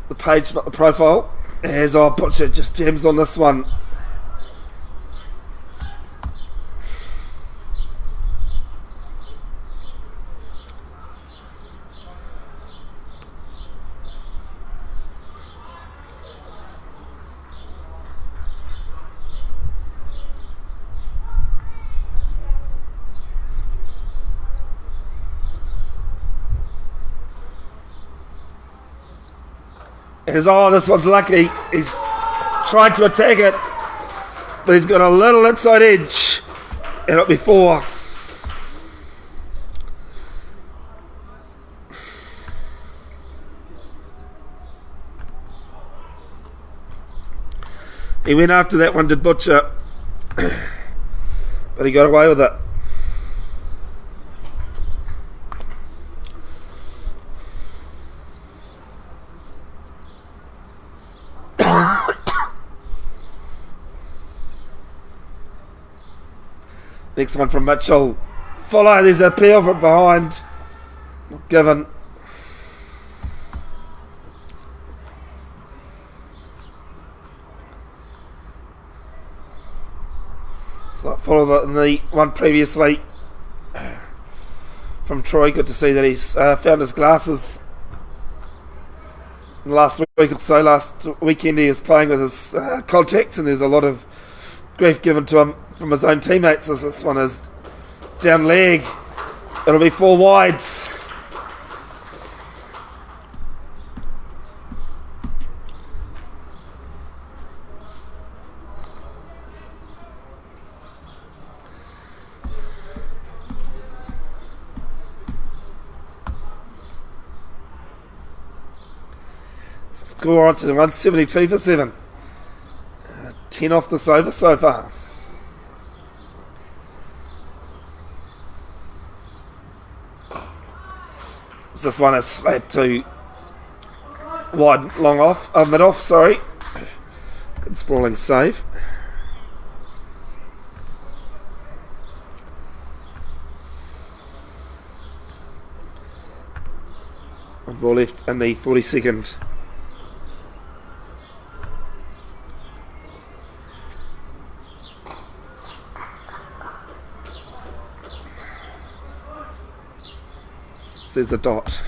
The page, not the profile. As I butcher just gems on this one. Oh, this one's lucky. He's tried to attack it, but he's got a little inside edge, and it'll be 4. He went after that one, did Butcher, but he got away with it. Next one from Mitchell. Follow, there's a appeal from behind. Not given. It's like follow the one previously from Troy. Good to see that he's found his glasses. Last weekend he was playing with his contacts, and there's a lot of grief given to him from his own teammates as this one is down leg. It'll be 4 wides. Score on to 172 for 7. 10 off this over so far. This one is slapped to wide, long off, mid off, sorry. Good sprawling save. One ball left in the 42nd. There's a dot.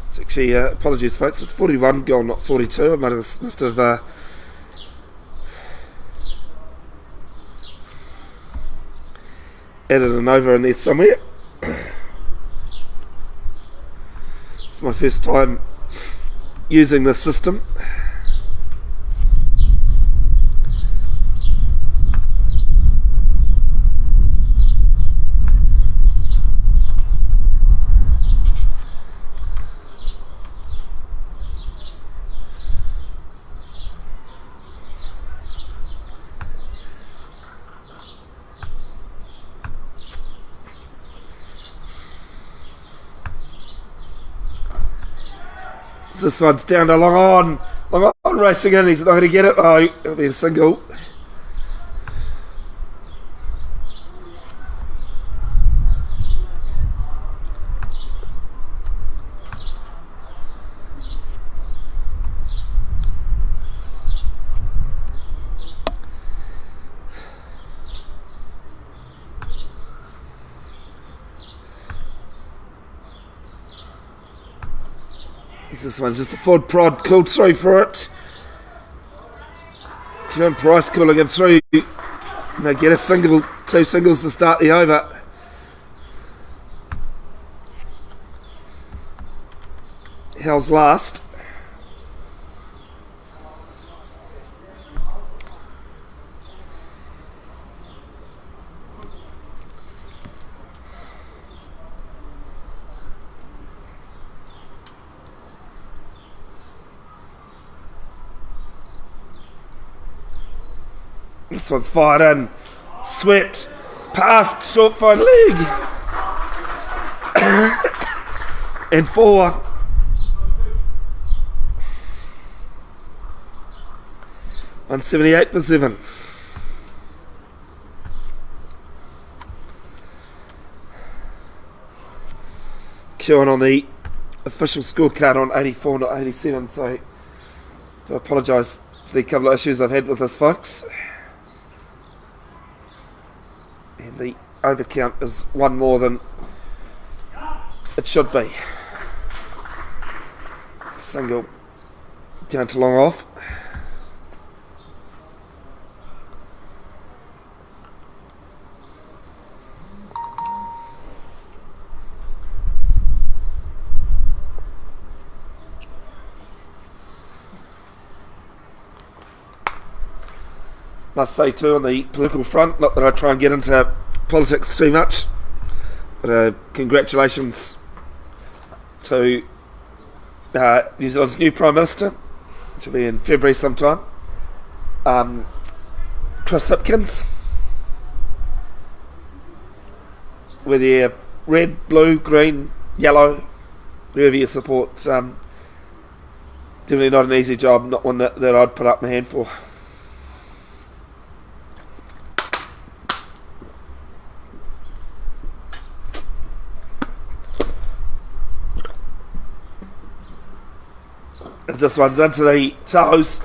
It's actually, apologies folks, it's 41 goal, not 42. I must have added an over in there somewhere. It's my first time using this system. This one's down to long on racing in, he's not going to get it. Oh, it'll be a single. This one's just a forward prod, cool through for it. John Price cooling him through. They get a single, 2 singles to start the over. Hell's last. This one's fired in, swept, past, short fine leg, and 4. 178 for 7. Queuing on the official scorecard on 84, not 87, so do apologise for the couple of issues I've had with this, folks. And the overcount is 1 more than it should be. It's a single down to long off. Must say too on the political front, not that I try and get into politics too much, but congratulations to New Zealand's new Prime Minister, which will be in February sometime. Chris Hipkins, whether you're red, blue, green, yellow, whoever you support, definitely not an easy job, not one that I'd put up my hand for. As this one's into the toes,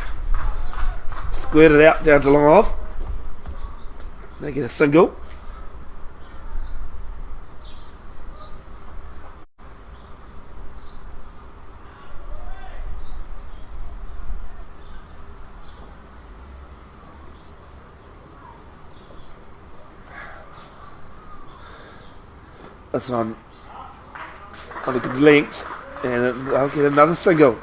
squared it out down to long off. They get a single. This one on a good length, and I'll get another single.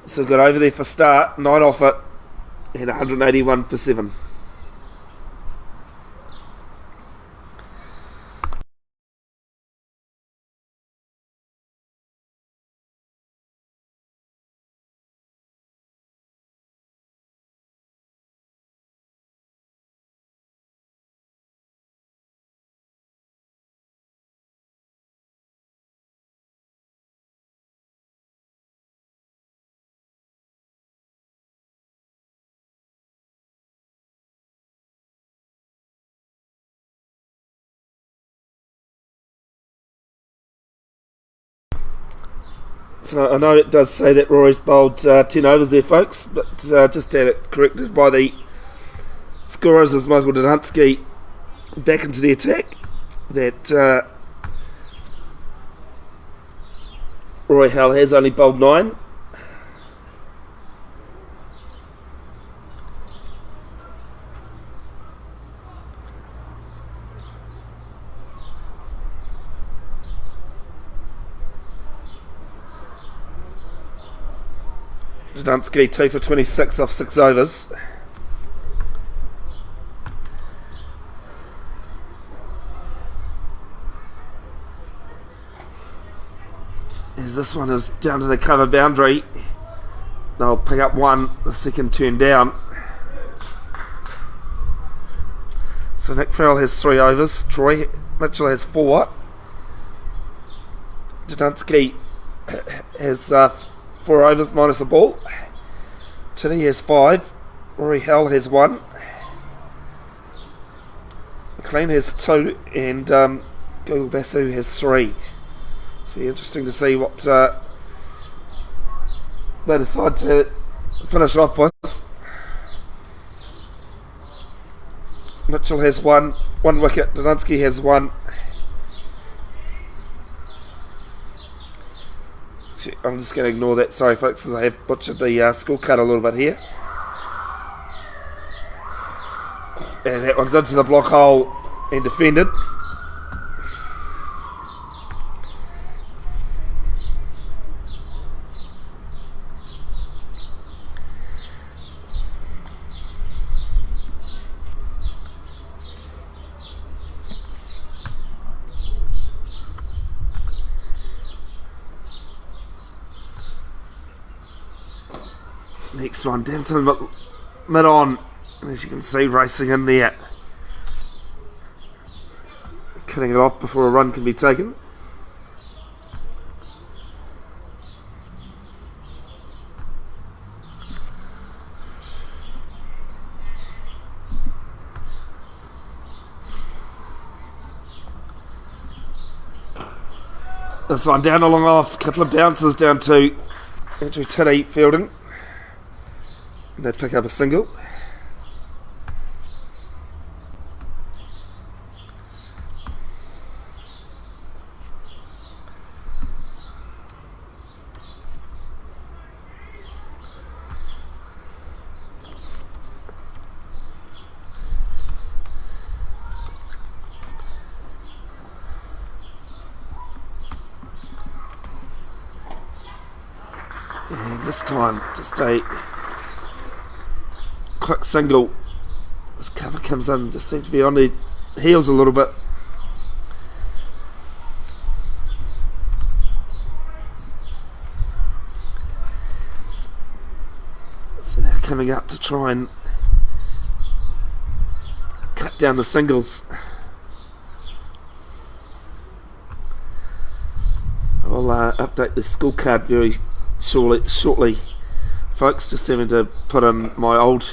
So got over there for start, 9 off it, and 181 for 7. So I know it does say that Rory's bowled 10 overs there, folks, but just had it corrected by the scorers as Michael Dudansky back into the attack. That Roy Howell has only bowled 9. Dunsky 2 for 26 off 6 overs. As this one is down to the cover boundary, they'll pick up 1, the second turn down. So Nick Farrell has 3 overs, Troy Mitchell has 4. Dudansky has 4 overs minus a ball. Tinney has 5. Rory Howell has 1. McLean has 2. And Google Basu has 3. It'll be interesting to see what they decide to finish off with. Mitchell has 1 wicket. Dudansky has 1. I'm just going to ignore that, sorry folks, because I have butchered the scorecard a little bit here. And that one's into the block hole and defended. Next one down to the mid on, as you can see, racing in there, cutting it off before a run can be taken. This one down along off, couple of bounces down to Andrew Tinney fielding. They pick up a single. And this time just a quick single. This cover comes in, just seems to be on the heels a little bit. coming up to try and cut down the singles. I'll update the scorecard very shortly, folks. Just having to put in my old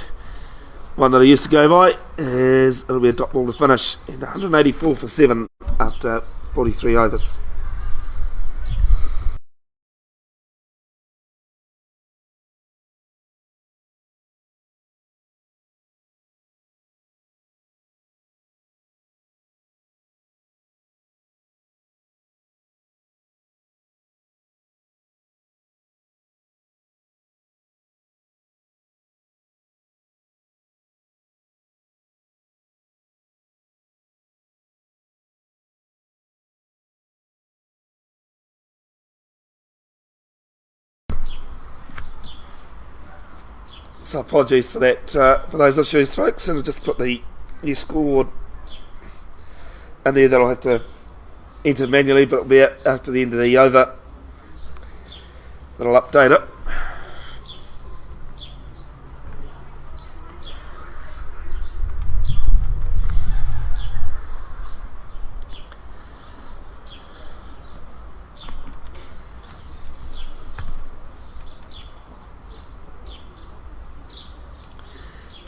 one that I used to go by, as it'll be a dot ball to finish, and 184 for 7 after 43 overs. So apologies for that, for those issues, folks, and I'll just put the new scoreboard in there that I'll have to enter manually, but it'll be after the end of the over that I'll update it.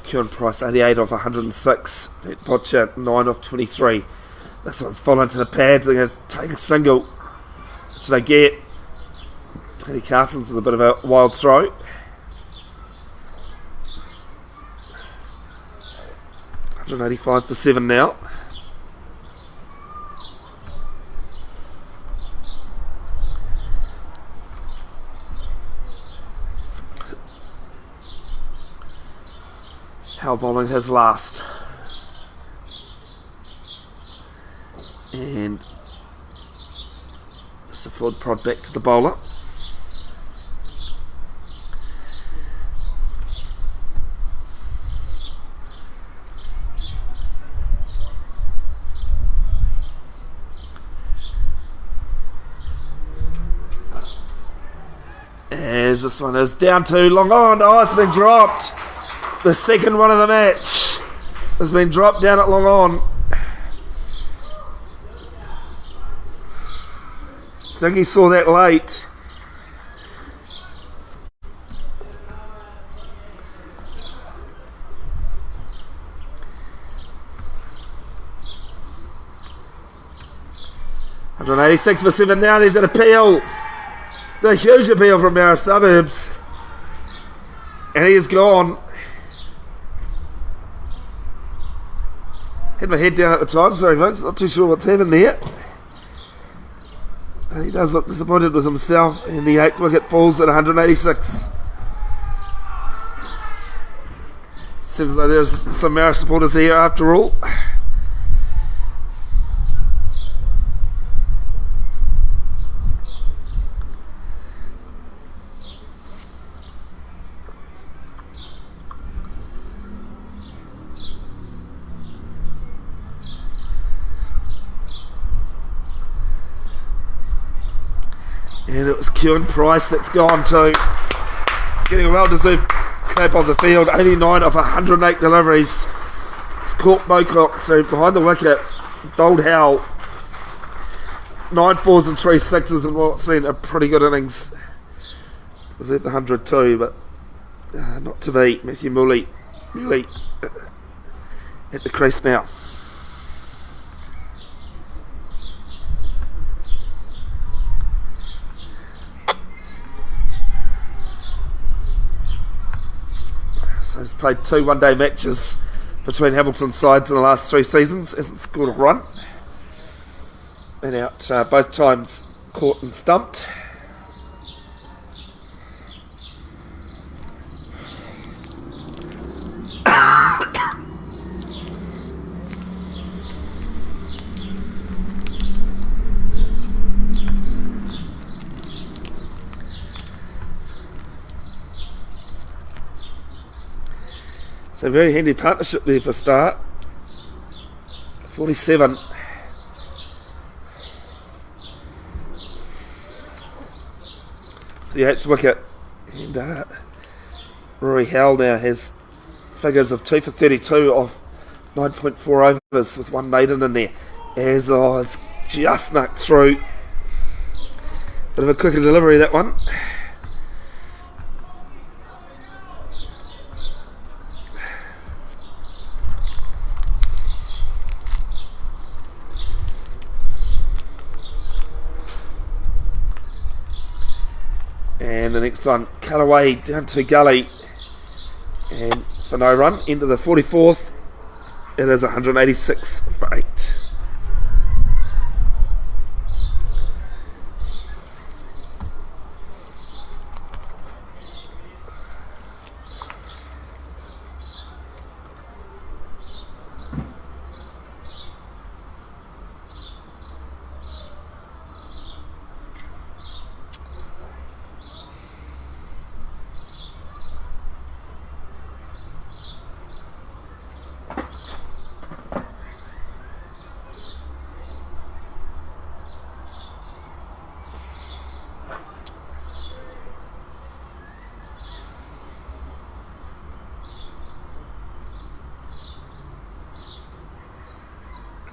Current price 88 off 106. Pete Butcher 9 off 23. This one's fallen to the pad. They're going to take a single, which they get. Paddy Carson's with a bit of a wild throw. $185 for 7 now. How bowling his last. And just a forward prod back to the bowler. As this one is down to long on. Oh, it's been dropped. The second one of the match has been dropped down at long on. I think he saw that late. $186 for 7 now. There's an appeal. It's a huge appeal from Marist Suburbs. And he is gone. Had my head down at the time, sorry folks, not too sure what's happened there. And he does look disappointed with himself, and the 8th wicket falls at 186. Seems like there's some Marist supporters here after all. And it was Kieran Price that's gone to getting a well-deserved clap on the field. 89 of 108 deliveries. It's caught Bocock, so behind the wicket, bowled Howell. 9 fours and 3 sixes in what's been a pretty good innings. Was at the 100 too, but not to be. Matthew Mooley really at the crease now. So he's played 2 one-day matches between Hamilton sides in the last 3 seasons. Hasn't scored a run. Been out both times caught and stumped. So very handy partnership there for start. 47. For the 8th wicket. And Rory Howell now has figures of 2 for 32 off 9.4 overs with one maiden in there. As it's just snuck through. Bit of a quicker delivery, that one. And the next one, cut away down to gully. And for no run, into the 44th. It is 186 for 8.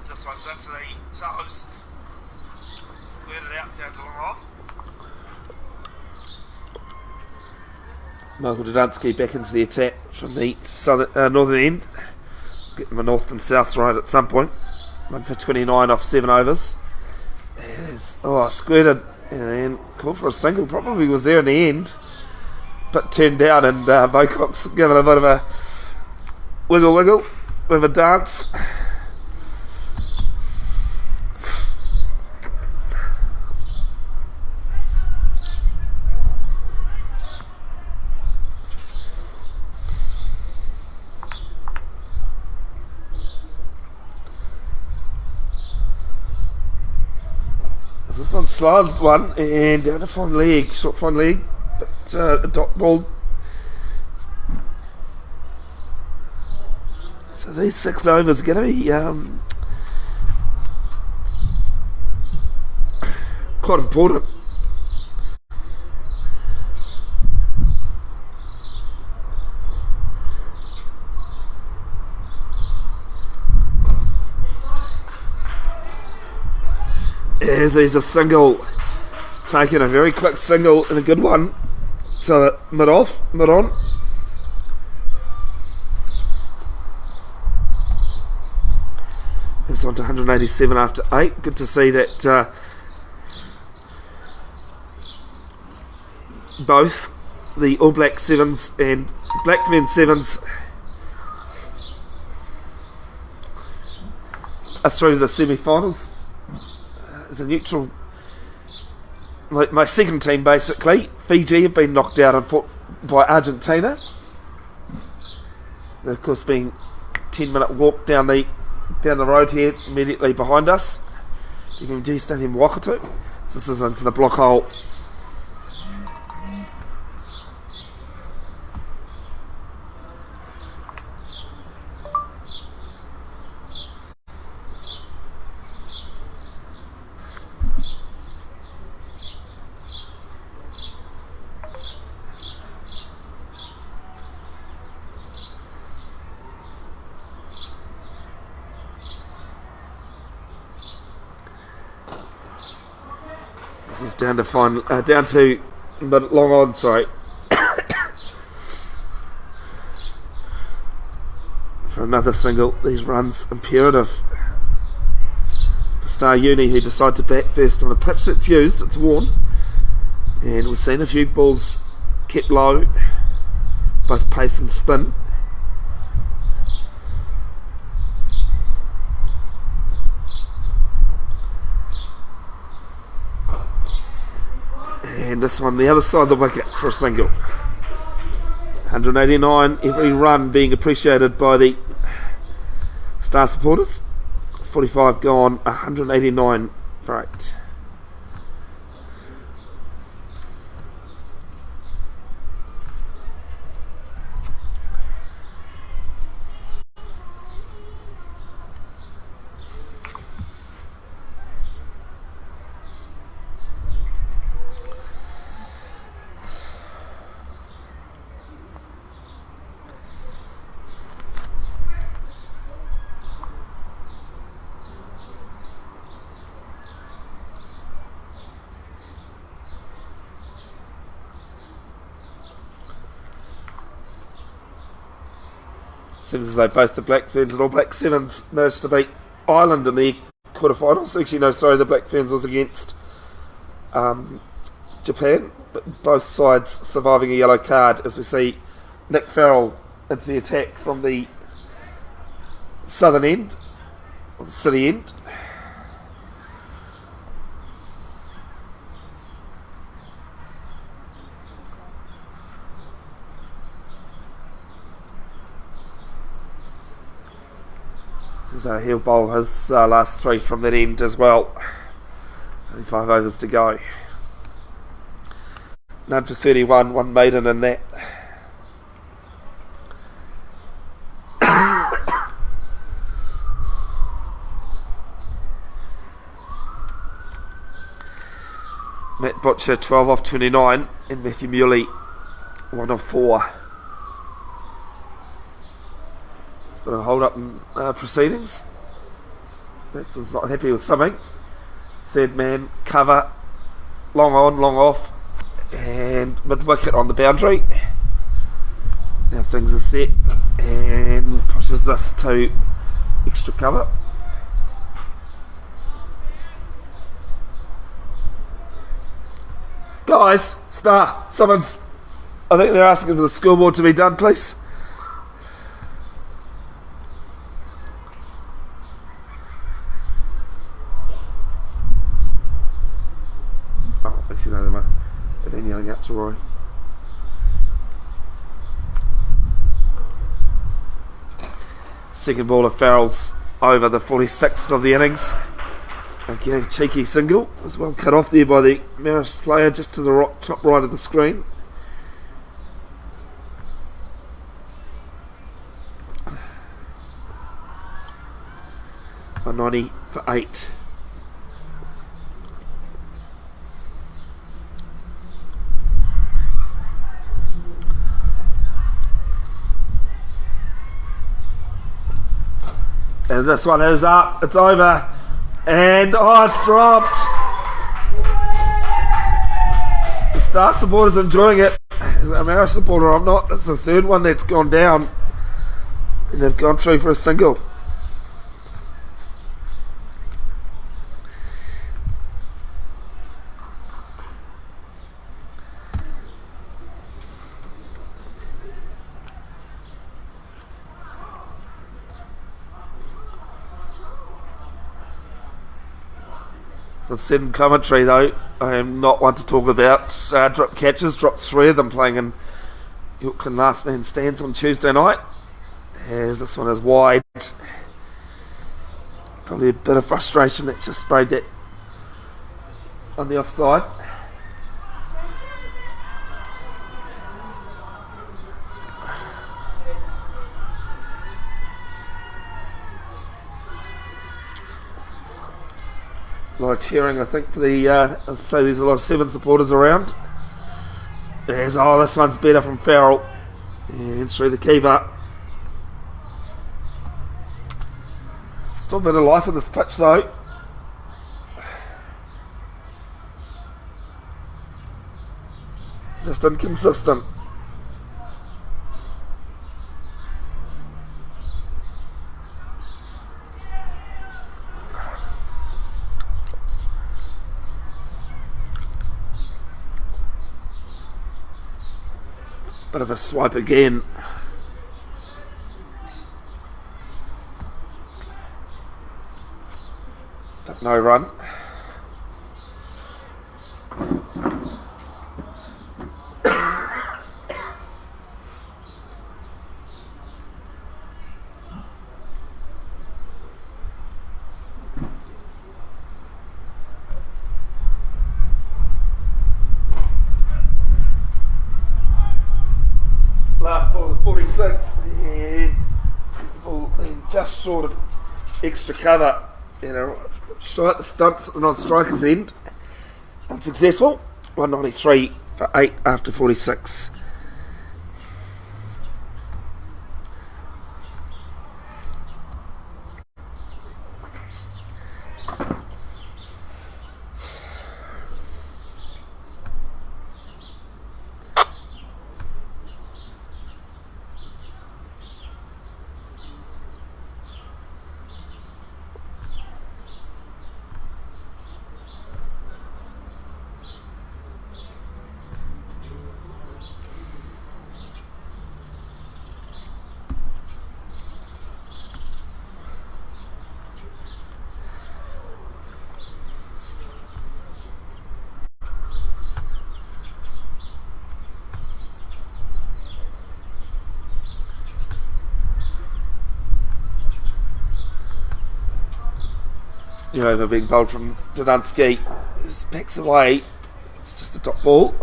This one's into the toes. Squared it out down to long off. Michael Dudansky back into the attack from the northern end. Get them a north and south ride at some point. 1 for 29 off 7 overs. Squared it and called for a single. Probably was there in the end, but turned down, and Bocock's given a bit of a wiggle, bit of a dance. This one's slanted one and down to fine leg, short fine leg, but a dot ball. So these 6 overs are going to be quite important. As he's a single, taking a very quick single and a good one to mid on. It's on to 187 after 8. Good to see that both the All Black 7s and Blackmen 7s are through to the semi-finals. As a neutral, like my second team basically. Fiji have been knocked out and fought by Argentina. They're, of course, being 10-minute walk down the road here, immediately behind us. UMG Stadium, Waikato. So this is into the block hole. This is down to long on, sorry. For another single, these runs imperative. The Star Uni, who decide to bat first on a pitch that's fused, it's worn. And we've seen a few balls kept low, both pace and spin. And this one, the other side of the wicket for a single. 189, every run being appreciated by the Star supporters. 45 gone, 189 for 8. Seems as though both the Black Ferns and All Black Sevens managed to beat Ireland in the quarterfinals. Actually, no, sorry, the Black Ferns was against Japan, but both sides surviving a yellow card as we see Nick Farrell into the attack from the southern end, or the city end. So he'll bowl his last 3 from that end as well. Only 5 overs to go. None for 31, 1 maiden in that. Matt Butcher 12 off 29 and Matthew Muley 1 off 4. Bit of a hold up in proceedings. Maxwell's not happy with something. Third man cover, long on, long off, and mid wicket on the boundary. Now things are set and pushes this to extra cover. Guys, Star, someone's. I think they're asking for the scoreboard to be done, please. No, they're yelling out to Roy. Second ball of Farrell's over the 46th of the innings. Again, cheeky single. It was well cut off there by the Marist player just to the top right of the screen. A 90 for 8. And this one is up, it's over, and oh, it's dropped. The Star supporter's enjoying it. As a Marist supporter, I'm not. It's the third one that's gone down, and they've gone through for a single. I've said in commentary though, I am not one to talk about drop catches. Dropped 3 of them playing in Auckland last man stands on Tuesday night, as this one is wide. Probably a bit of frustration that just sprayed that on the offside. A lot of cheering, I think, for the. I'd say there's a lot of Seven supporters around. There's, oh, this one's better from Farrell. And through the keeper. Still a bit of life in this pitch, though. Just inconsistent. Bit of a swipe again. But no run. Last ball of the 46, and sees the ball in just short of extra cover, and a shot at the stumps at the non-striker's end. Unsuccessful. 193 for 8 after 46. over being bowled from Dunsky. Just backs away. It's just a dot ball.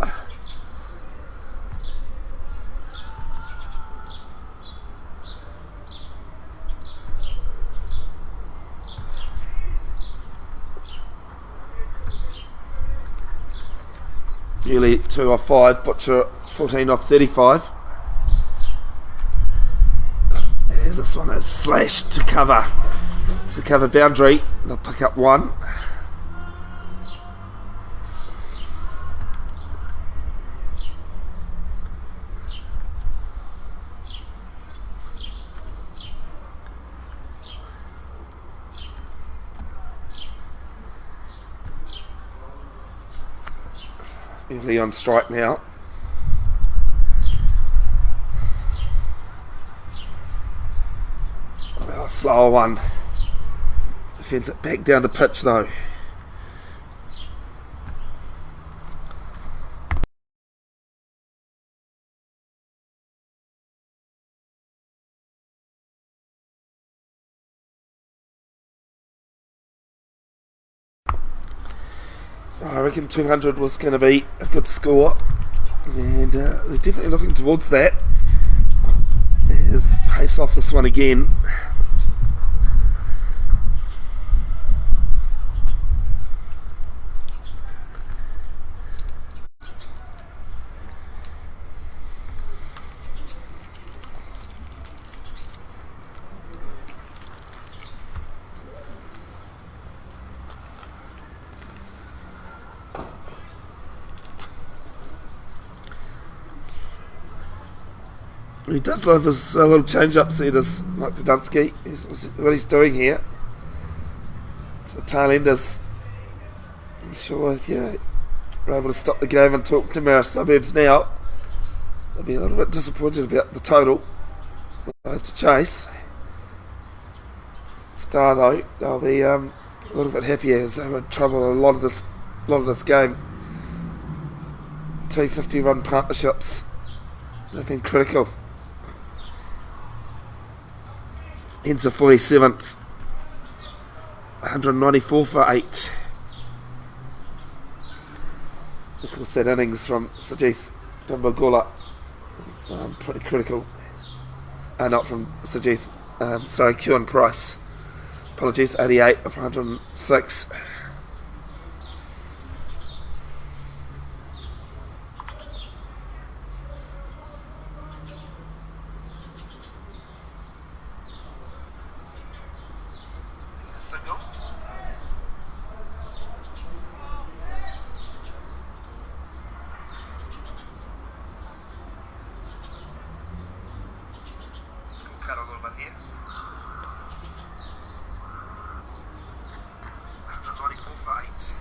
Nearly 2 off 5, Butcher 14 off 35. As this one is slashed to cover boundary. They'll pick up 1. Nearly on strike now. Oh, slower one. Defends it back down the pitch though. I reckon 200 was going to be a good score, and they're definitely looking towards that. There's pace off this one again. He does love his little change-ups there, does Mike Dunsky. What he's doing here. The tail enders. I'm sure if you're able to stop the game and talk to Marist Suburbs now, they'll be a little bit disappointed about the total. They'll have to chase. Star though, they'll be a little bit happier as they were in trouble a lot of this game. 2 50-run partnerships. They've been critical. Ends the 47th. 194 for 8. Of course, that innings from Sajith Dumbagula was pretty critical. Not from Sajith, sorry, Kieran Price. Apologies, 88 of 106. Single. Cut a little bit here. 194 for 8.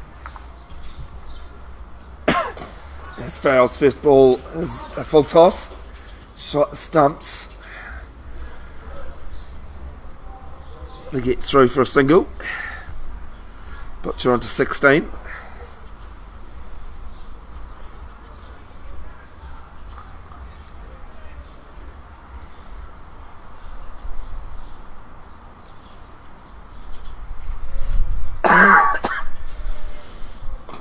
That's Farrell's first ball is a full toss. Shot the stumps. They get through for a single. Butcher onto 16.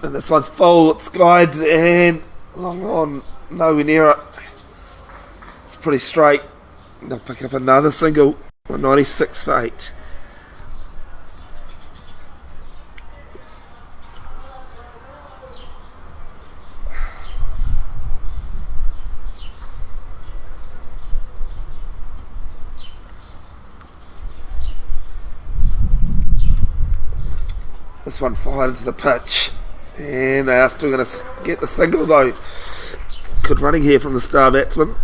And this one's full, it's skied and long on, nowhere near it. It's pretty straight. They'll pick up another single. 196 for 8. This one fired into the pitch, and they are still going to get the single though. Good running here from the star batsman.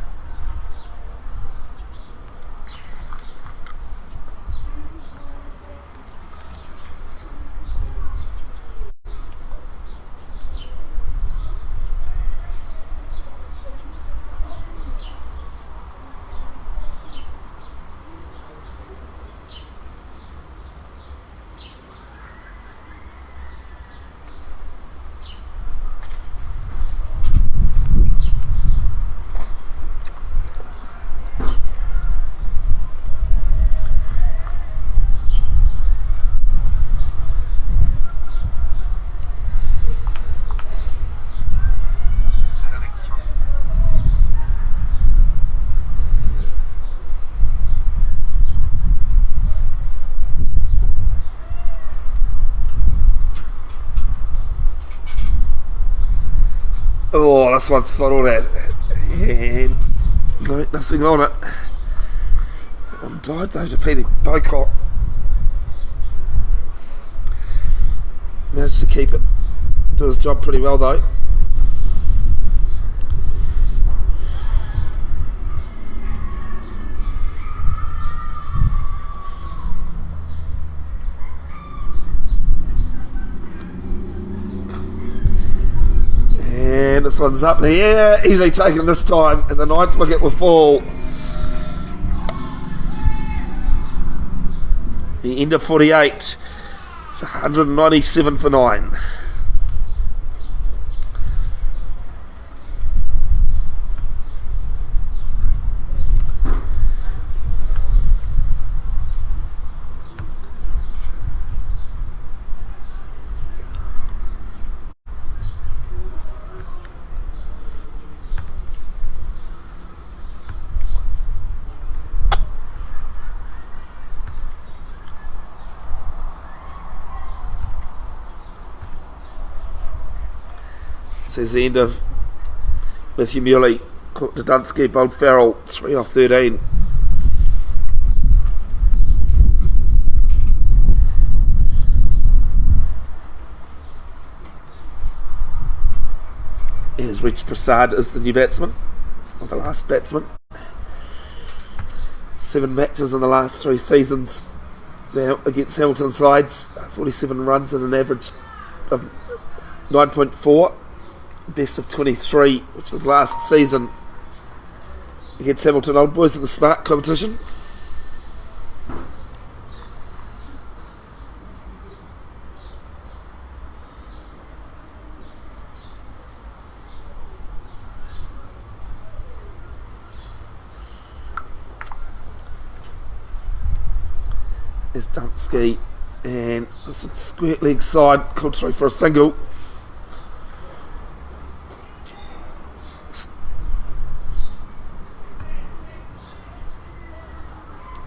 this one's funneled at. And no, nothing on it. That one died though, to Peter Bocock. Managed to keep it. Do his job pretty well though. And this one's up in the air, easily taken this time, and the 9th wicket will fall. The end of 48. It's 197 for 9. Says the end of Matthew Muley, caught to Dunsky, bowled Farrell, 3 off 13. Here's Rich Prasad as the new batsman, or the last batsman. 7 matches in the last 3 seasons now against Hamilton sides, 47 runs and an average of 9.4. Best of 23, which was last season against Hamilton Old Boys in the Smart competition. There's Dunsky, and this one's squirt leg side, come through for a single.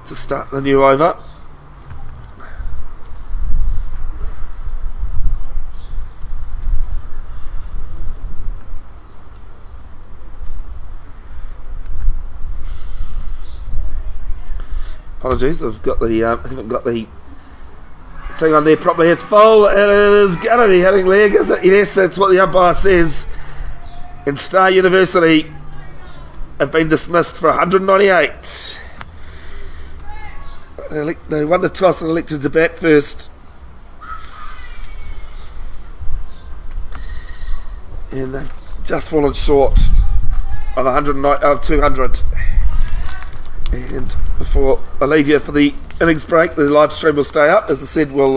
To start the new over. Apologies, I've got the I haven't got the thing on there properly. It's full. It is gonna be hitting leg, is it? Yes, that's what the umpire says. And Star University have been dismissed for 198. They won the toss and elected to bat first. And they've just fallen short of 200. And before I leave you for the innings break, the live stream will stay up. As I said, we'll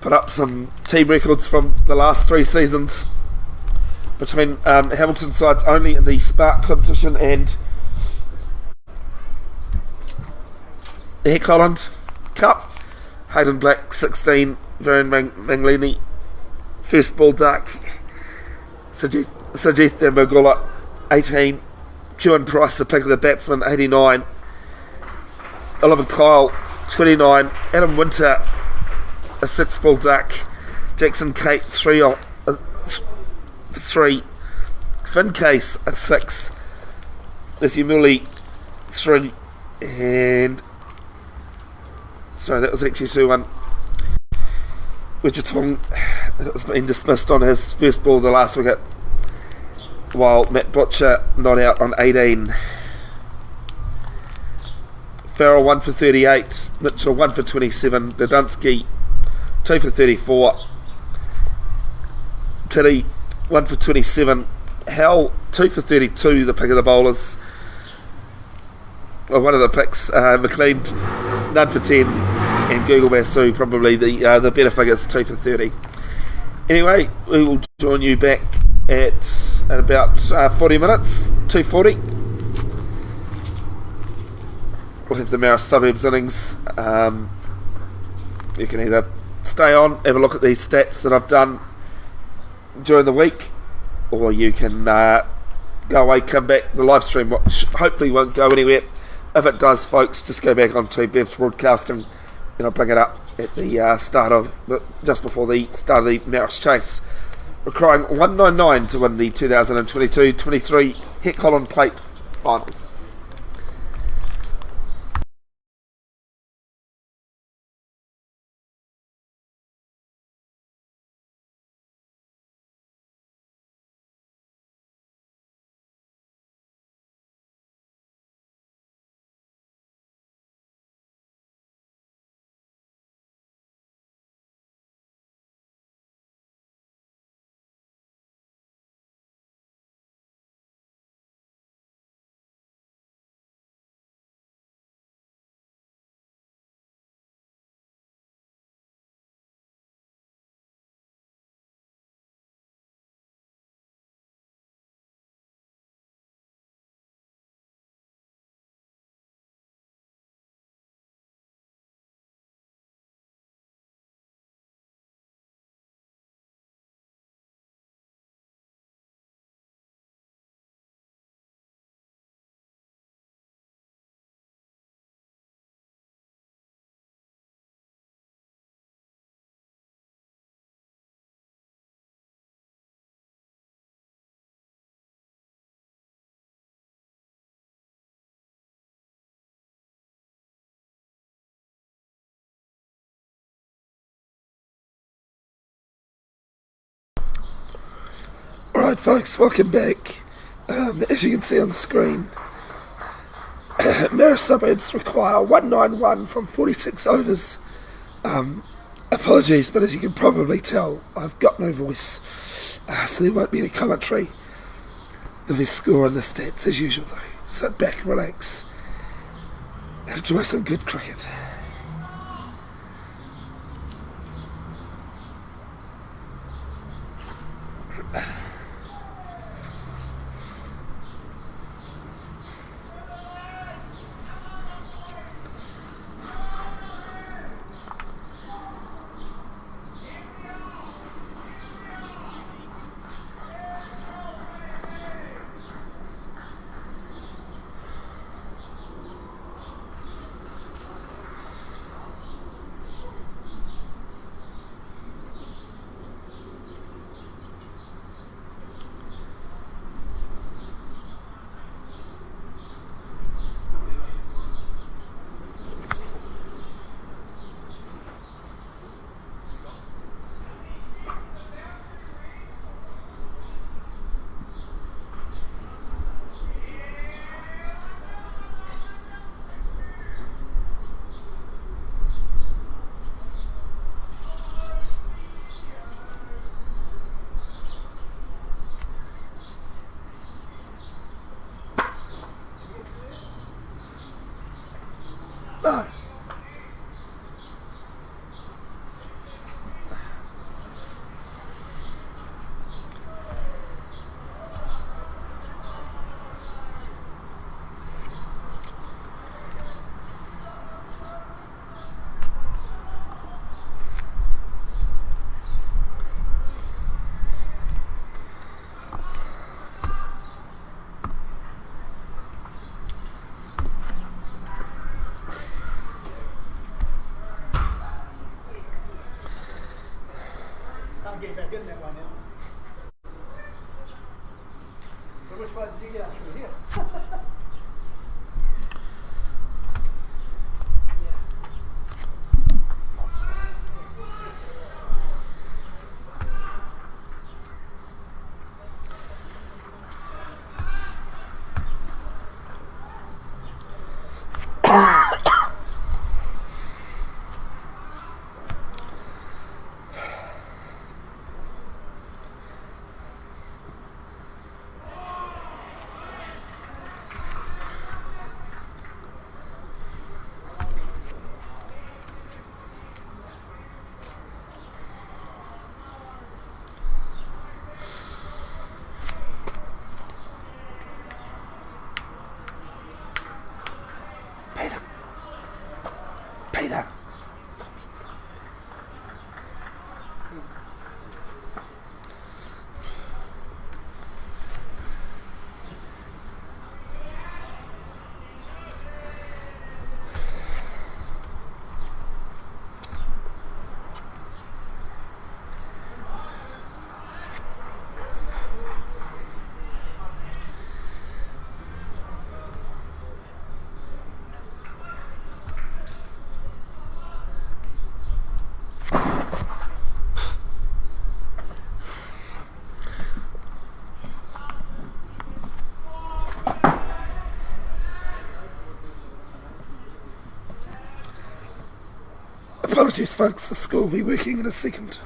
put up some team records from the last 3 seasons between Hamilton sides only in the Spark competition and the Hec Holand Cup. Hayden Black 16, Varan Manglini first ball duck, Sajith Magula 18, Kieran Price the pick of the batsman 89, Oliver Kyle 29, Adam Winter a 6 ball duck, Jackson Kate 3, Finn Case a 6, Matthew Muley 3, and sorry, that was actually 2-1. Wichitong that was being dismissed on his first ball the last wicket, while Matt Butcher not out on 18. Farrell 1 for 38, Mitchell 1 for 27, Dunsky 2 for 34, Titty 1 for 27, Howell 2 for 32, the pick of the bowlers. Well, one of the picks, McLean none for 10, and Google Basu probably the better figures, 2 for 30. Anyway, we will join you back at about 40 minutes, 2:40. We'll have the Marist Suburbs innings. You can either stay on, have a look at these stats that I've done during the week, or you can go away, come back. The live stream hopefully won't go anywhere. If it does, folks, just go back onto Bev's broadcasting and I'll bring it up at the start of just before the start of the Marist chase. requiring 199 to win the 2022-23 Hec Holand Plate final. Alright folks, welcome back. As you can see on screen, Marist Suburbs require 191 from 46 overs. Apologies, but as you can probably tell, I've got no voice, so there won't be any commentary. There'll be score and the stats as usual though. Sit back and relax and enjoy some good cricket. No. Get back in that one now. So which way did you get out through here? Apologies, folks, the school will be working in a second.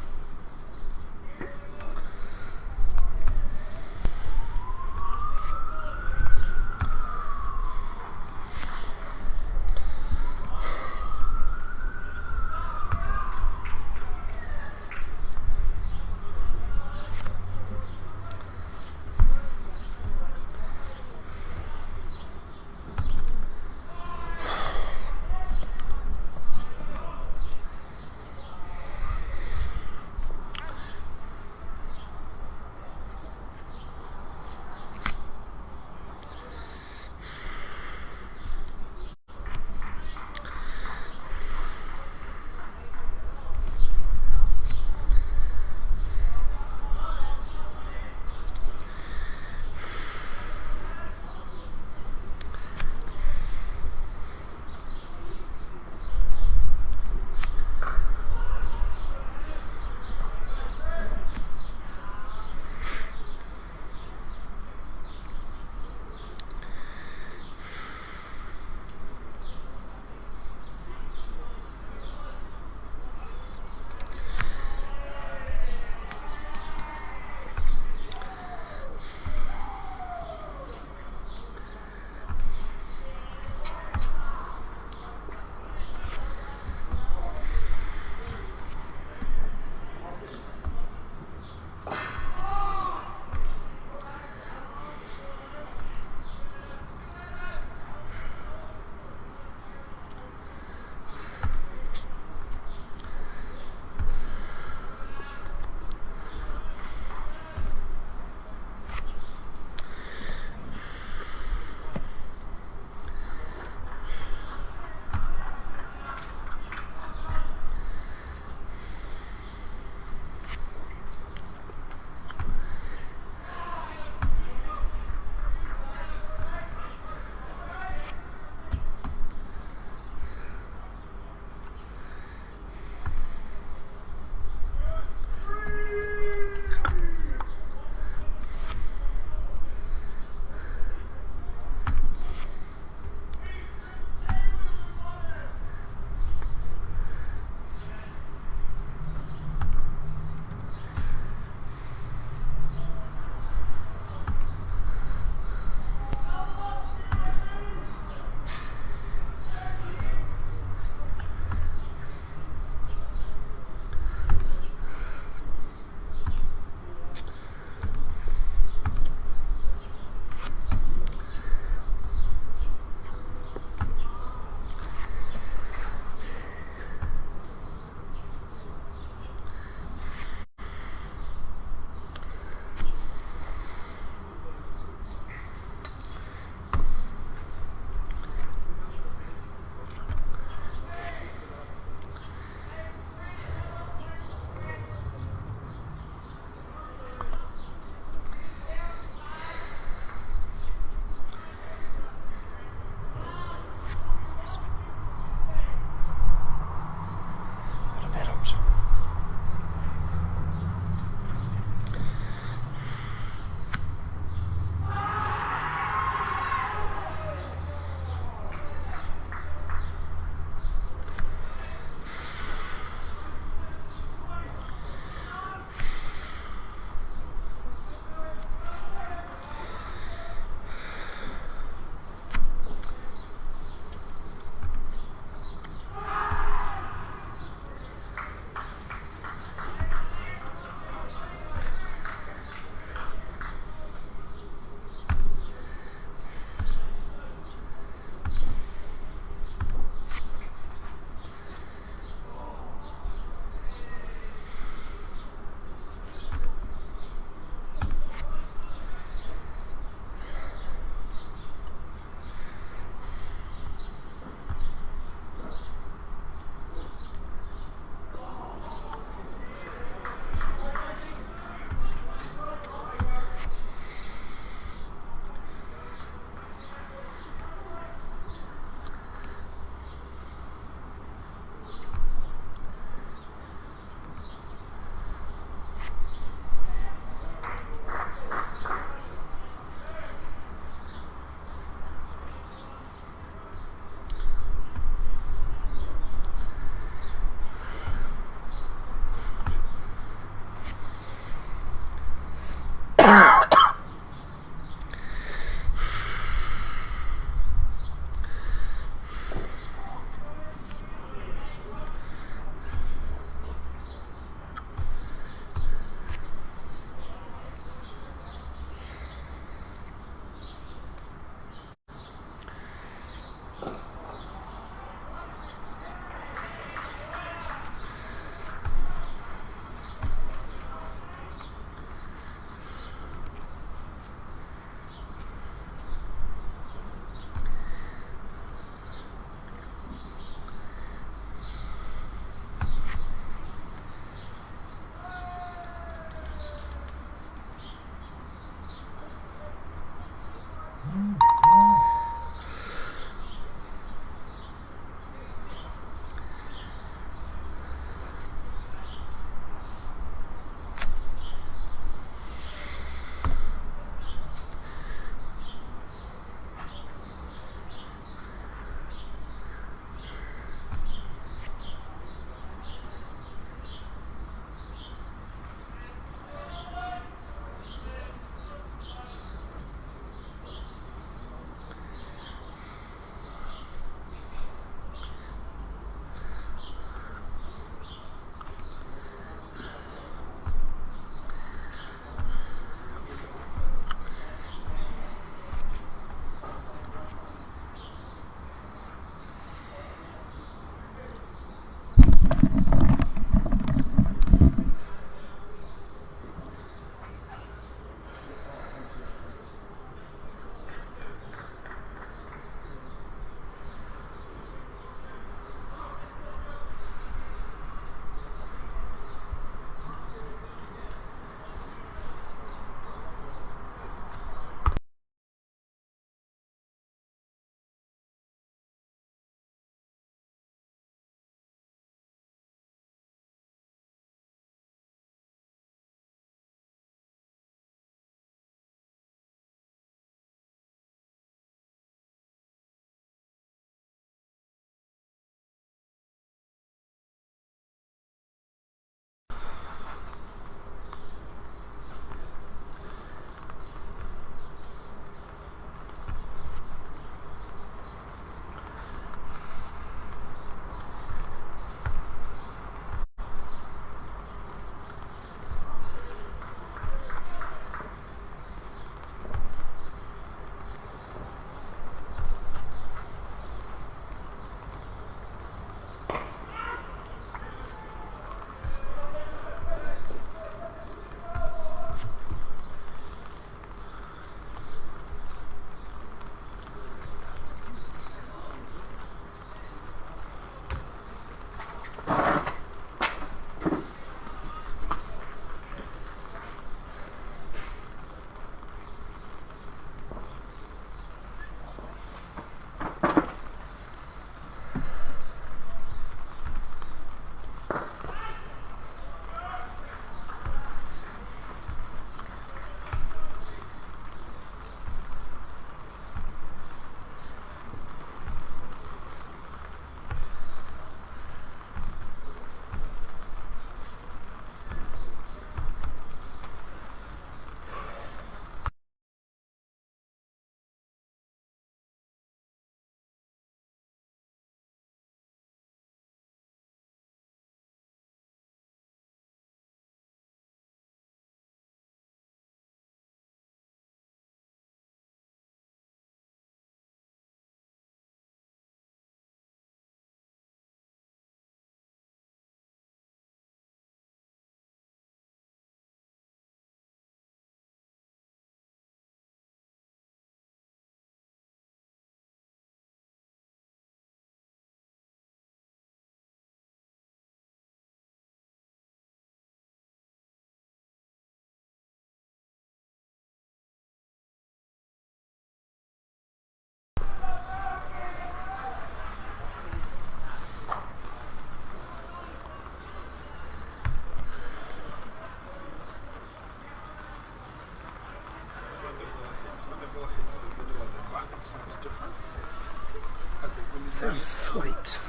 Sounds sweet.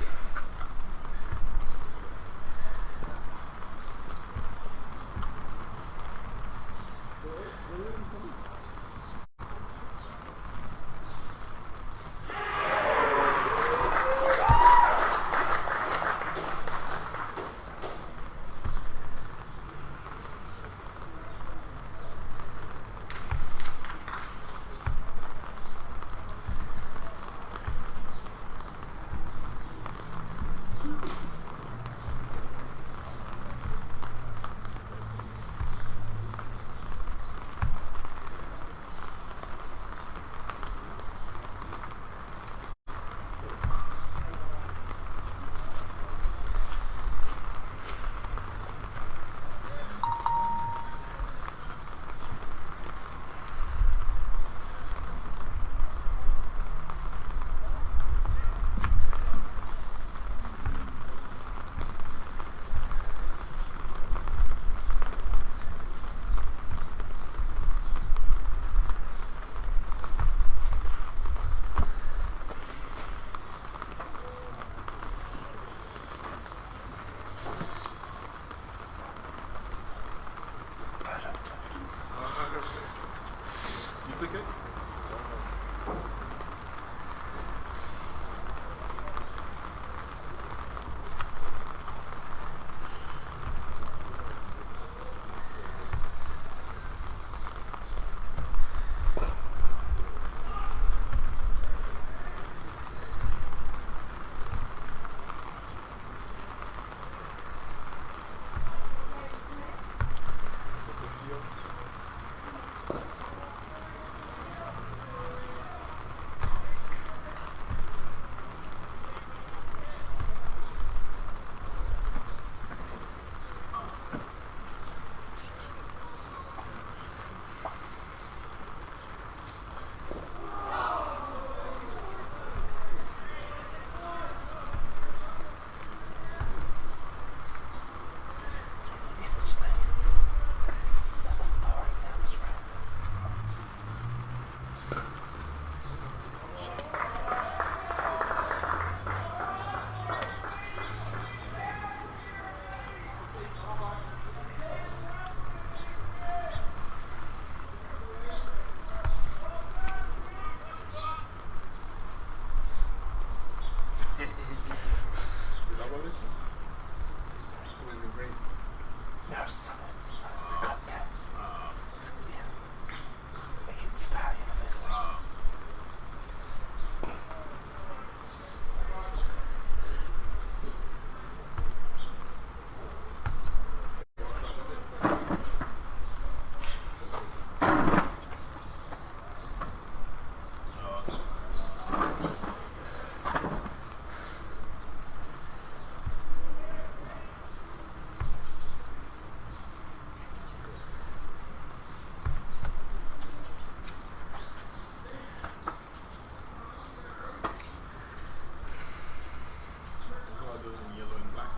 It's okay. Is that what it is? Or is it green? No, it's a cup cap. Yeah. Against Star University. Those in yellow and black.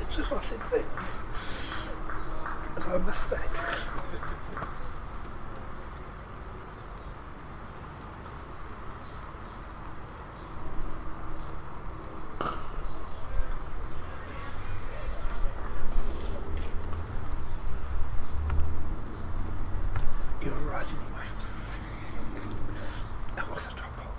It's just what I said things. If I missed that. You were right anyway. It was a drop hole.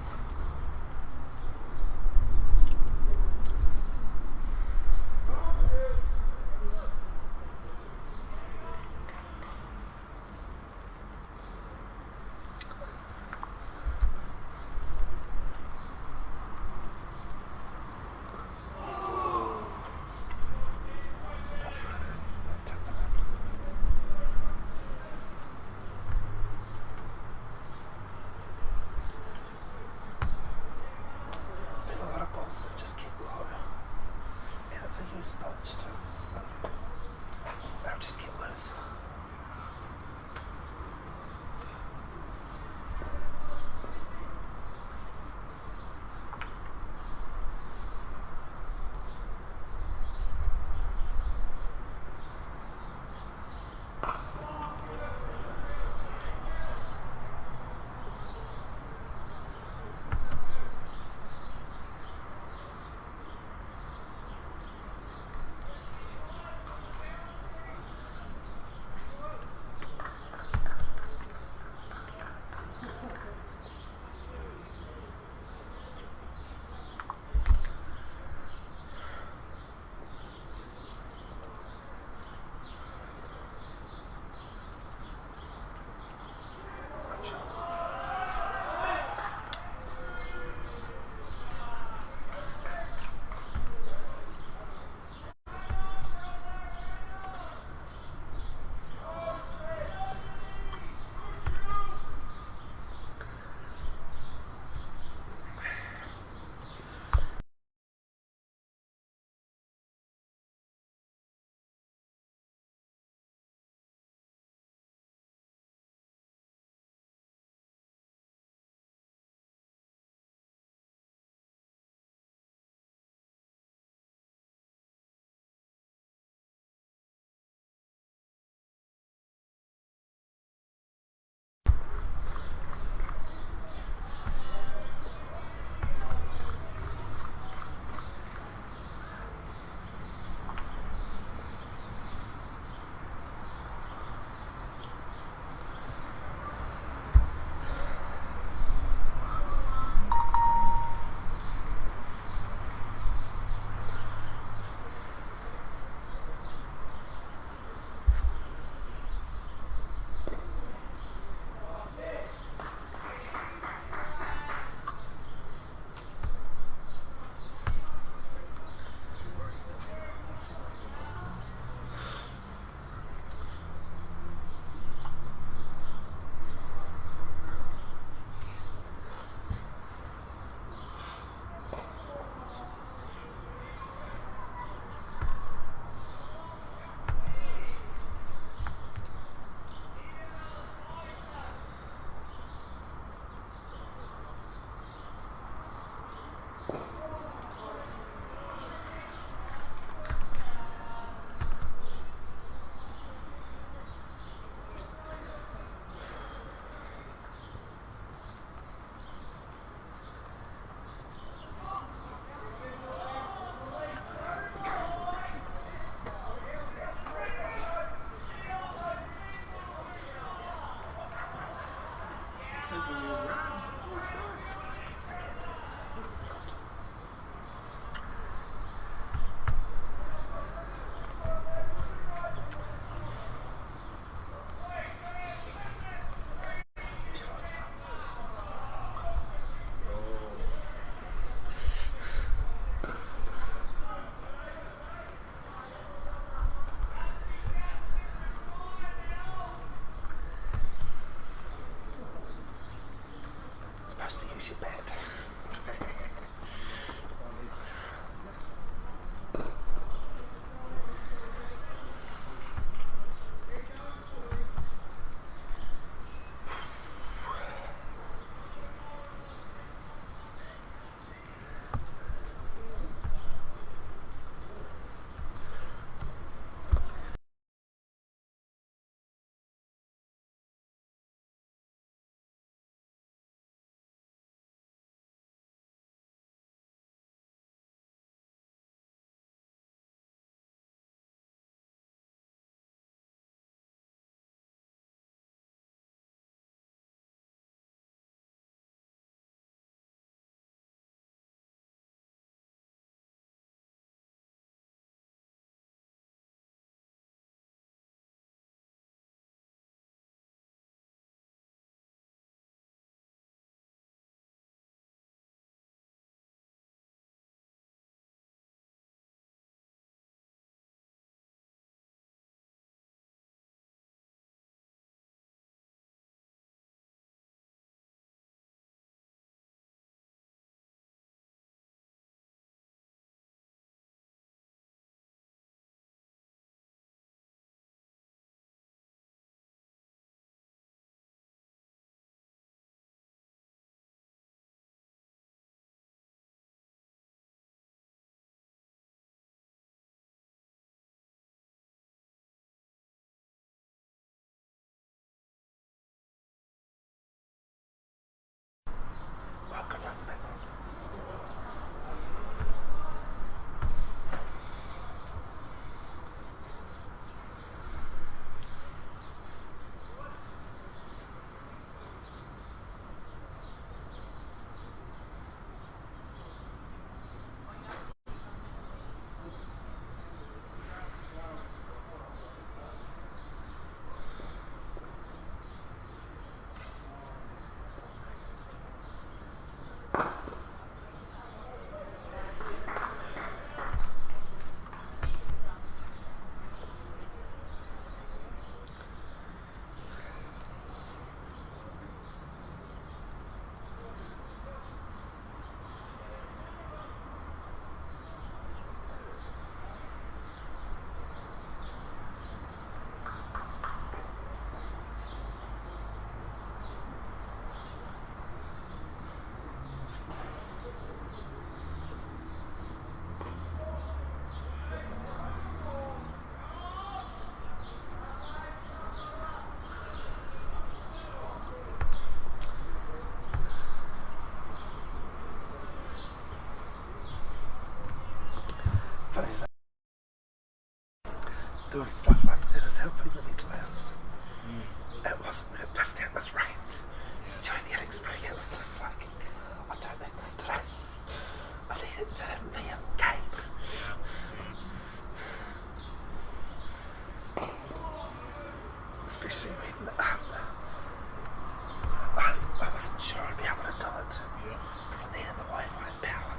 supposed to use your bat. Microphone's back on. Funny enough, doing stuff like that is helping the mental health. It wasn't when it pissed out this rain. During the unexpected, it was just like, I don't need this today. I need it to be a game. Especially when I wasn't sure I'd be able to do it because I needed the Wi-Fi and power.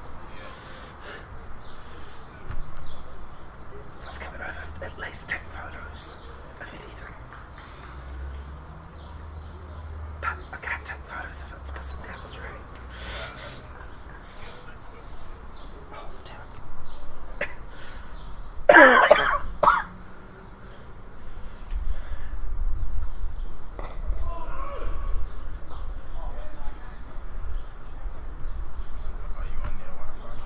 So I was coming over to at least take photos of anything. But I can't take photos if it's pissing down with rain. Oh, damn. Are you on their Wi-Fi?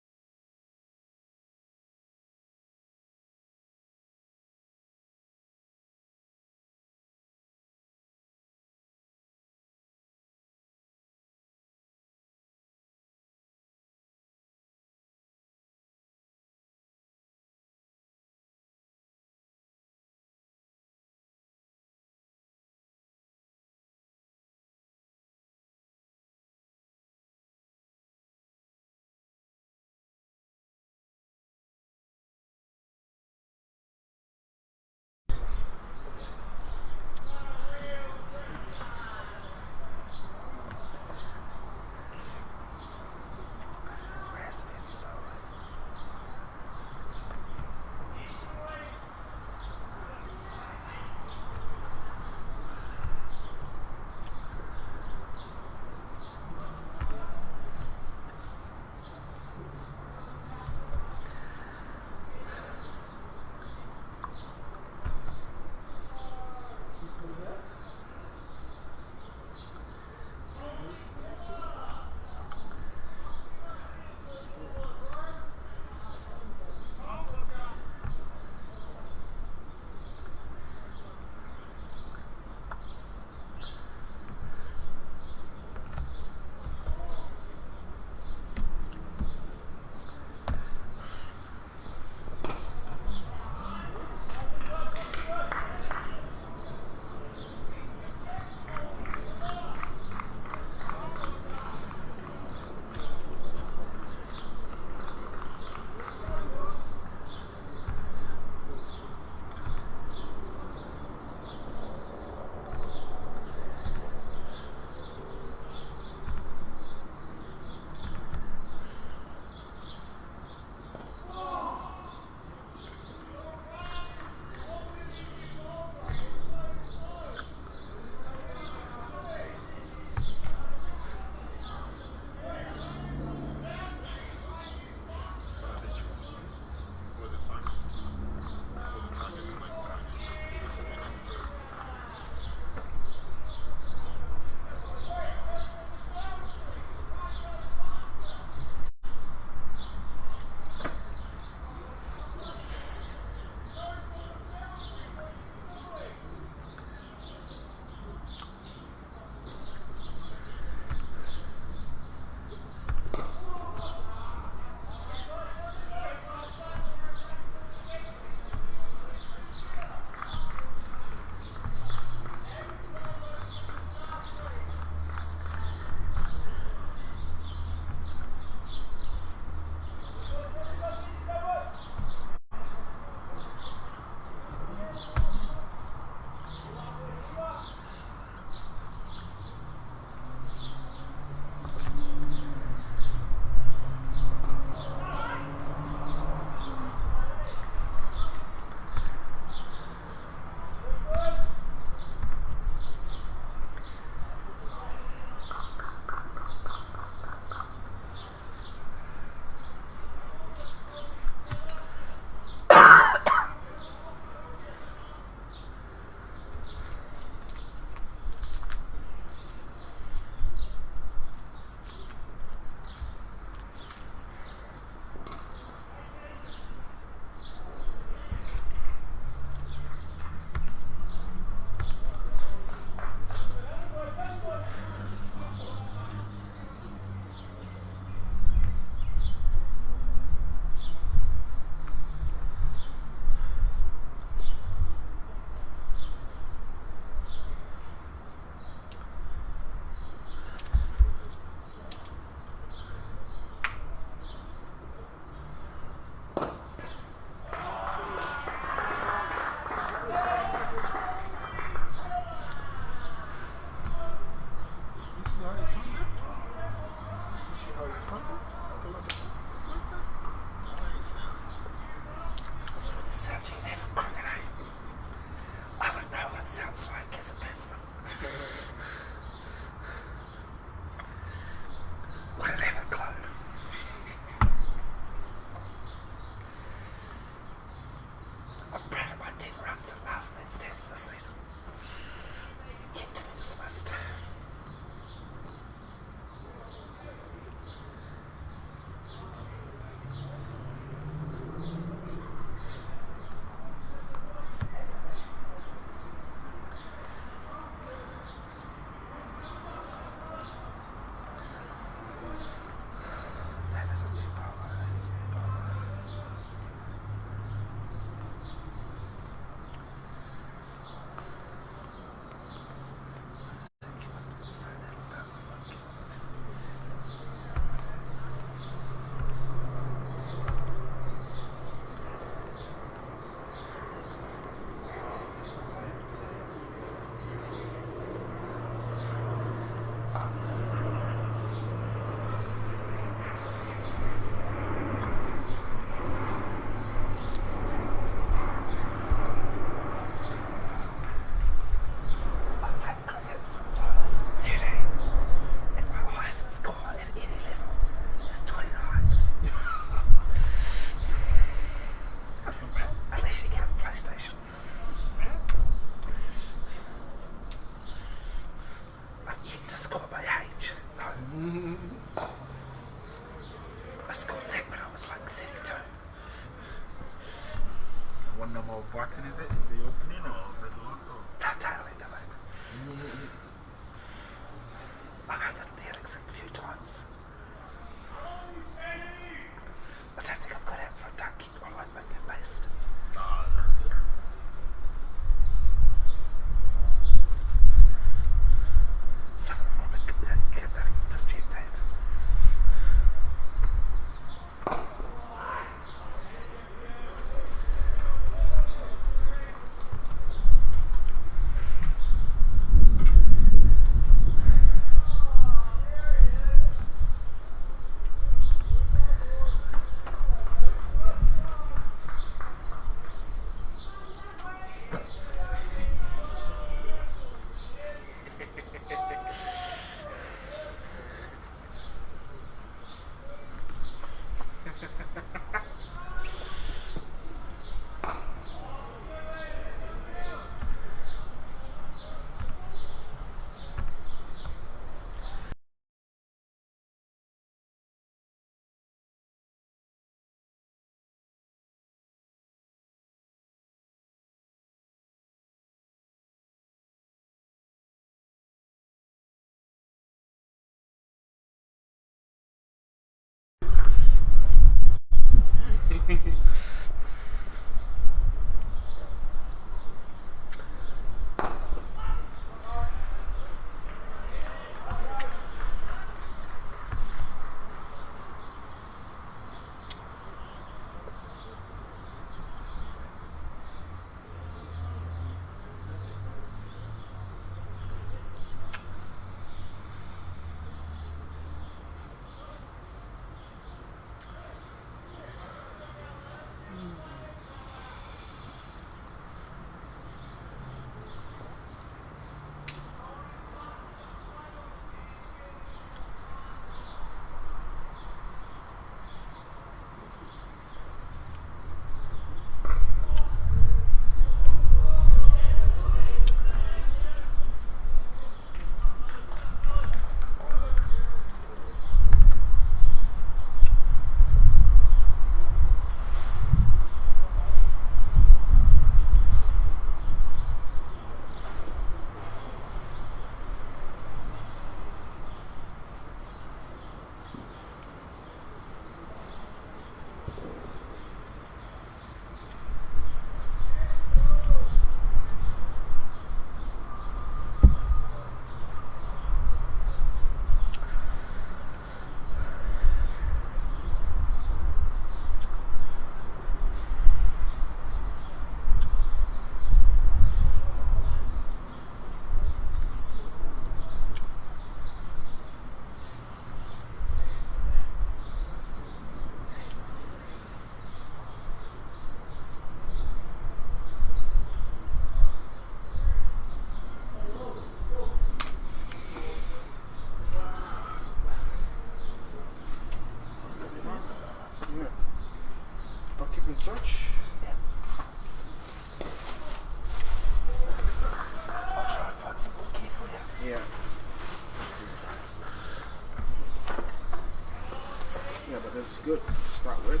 good to start with.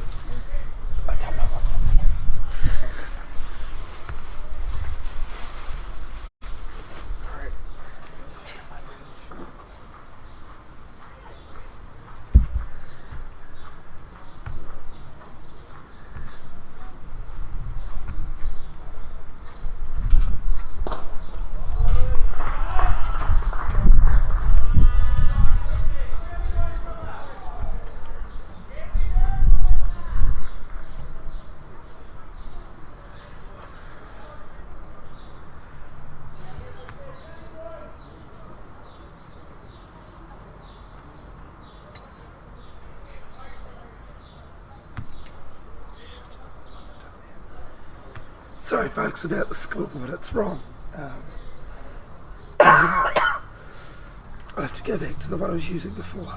I don't know what's in there. Alright. Cheers, mate. Sorry folks about the scoreboard, it's wrong. I have to go back to the one I was using before.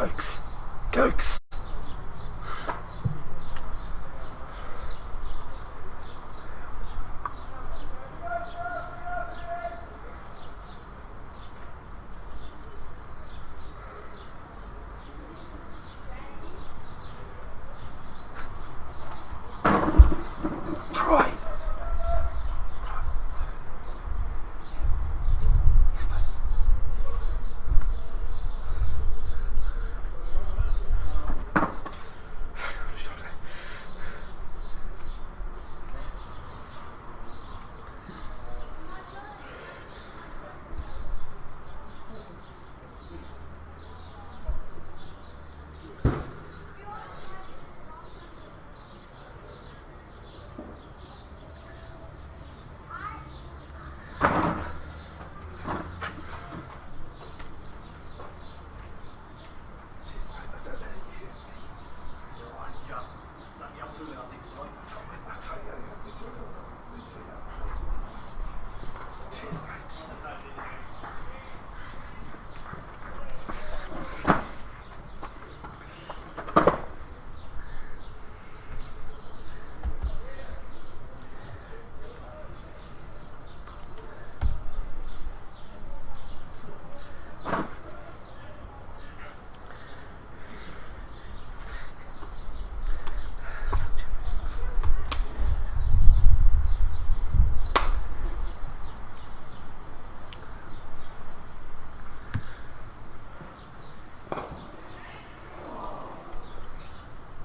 Cokes. Cokes. Try.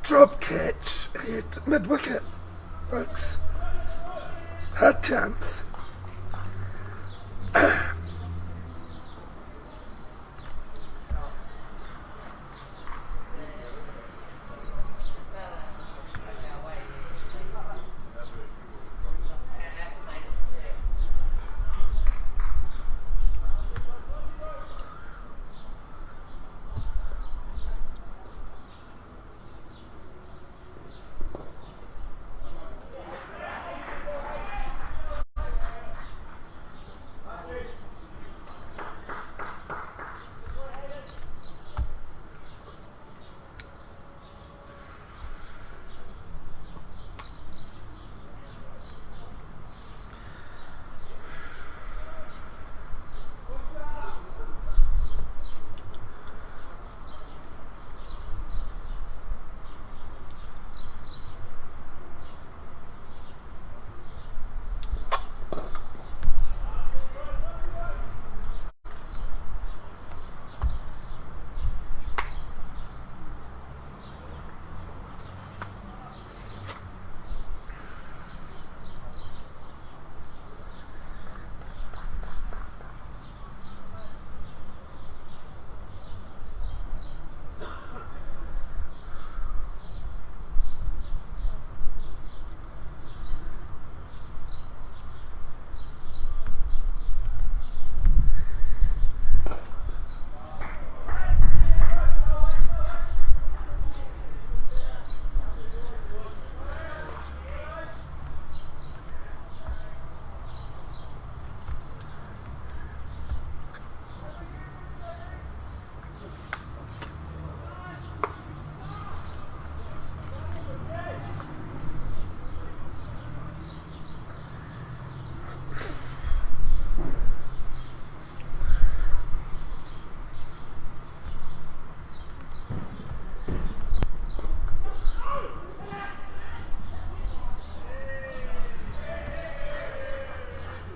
Drop catch, hit mid wicket, folks. Hard chance.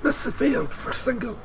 Missed the field for single.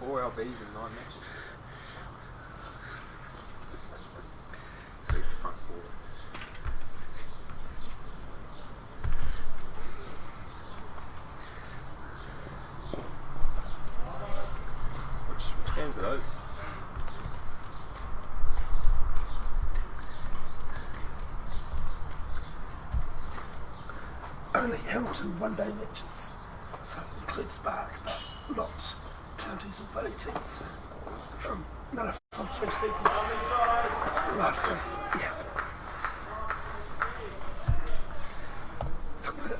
4 LBs in 9 matches. Big front forward. Which games are those? Only Hamilton one-day matches, so it includes Spark, but not counties or valley teams. From none of from 3 seasons. From last year, yeah.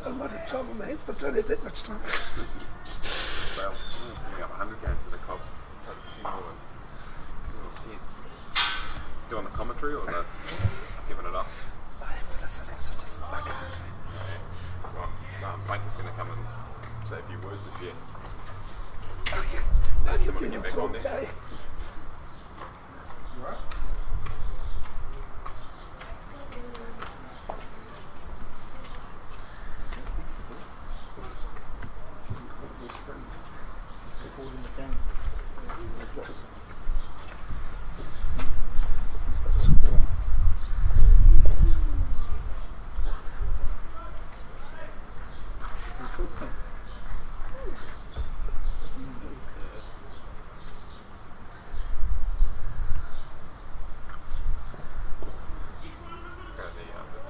I might have time on my hands, but I don't have that much time. Well, we got 100 games to the club. A few more than 10. Still on the commentary, or they're giving it up? I have to listen, so just I can't. Mike was going to come and say a few words if you I need someone to get back on there. okay. You alright? Recording the game. The